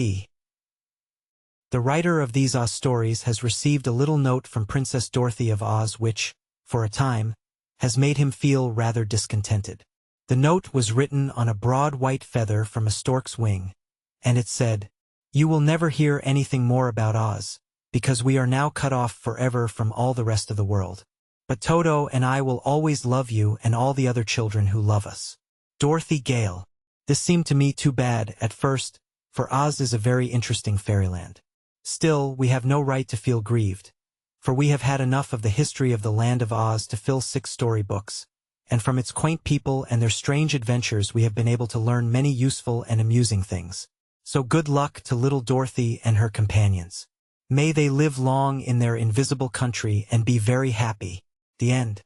[SPEAKER 1] The writer of these Oz stories has received a little note from Princess Dorothy of Oz which, for a time, has made him feel rather discontented. The note was written on a broad white feather from a stork's wing, and it said, You will never hear anything more about Oz, because we are now cut off forever from all the rest of the world. But Toto and I will always love you and all the other children who love us. Dorothy Gale. This seemed to me too bad at first, for Oz is a very interesting fairyland. Still, we have no right to feel grieved, for we have had enough of the history of the land of Oz to fill 6 storybooks, and from its quaint people and their strange adventures we have been able to learn many useful and amusing things. So good luck to little Dorothy and her companions. May they live long in their invisible country and be very happy. The end.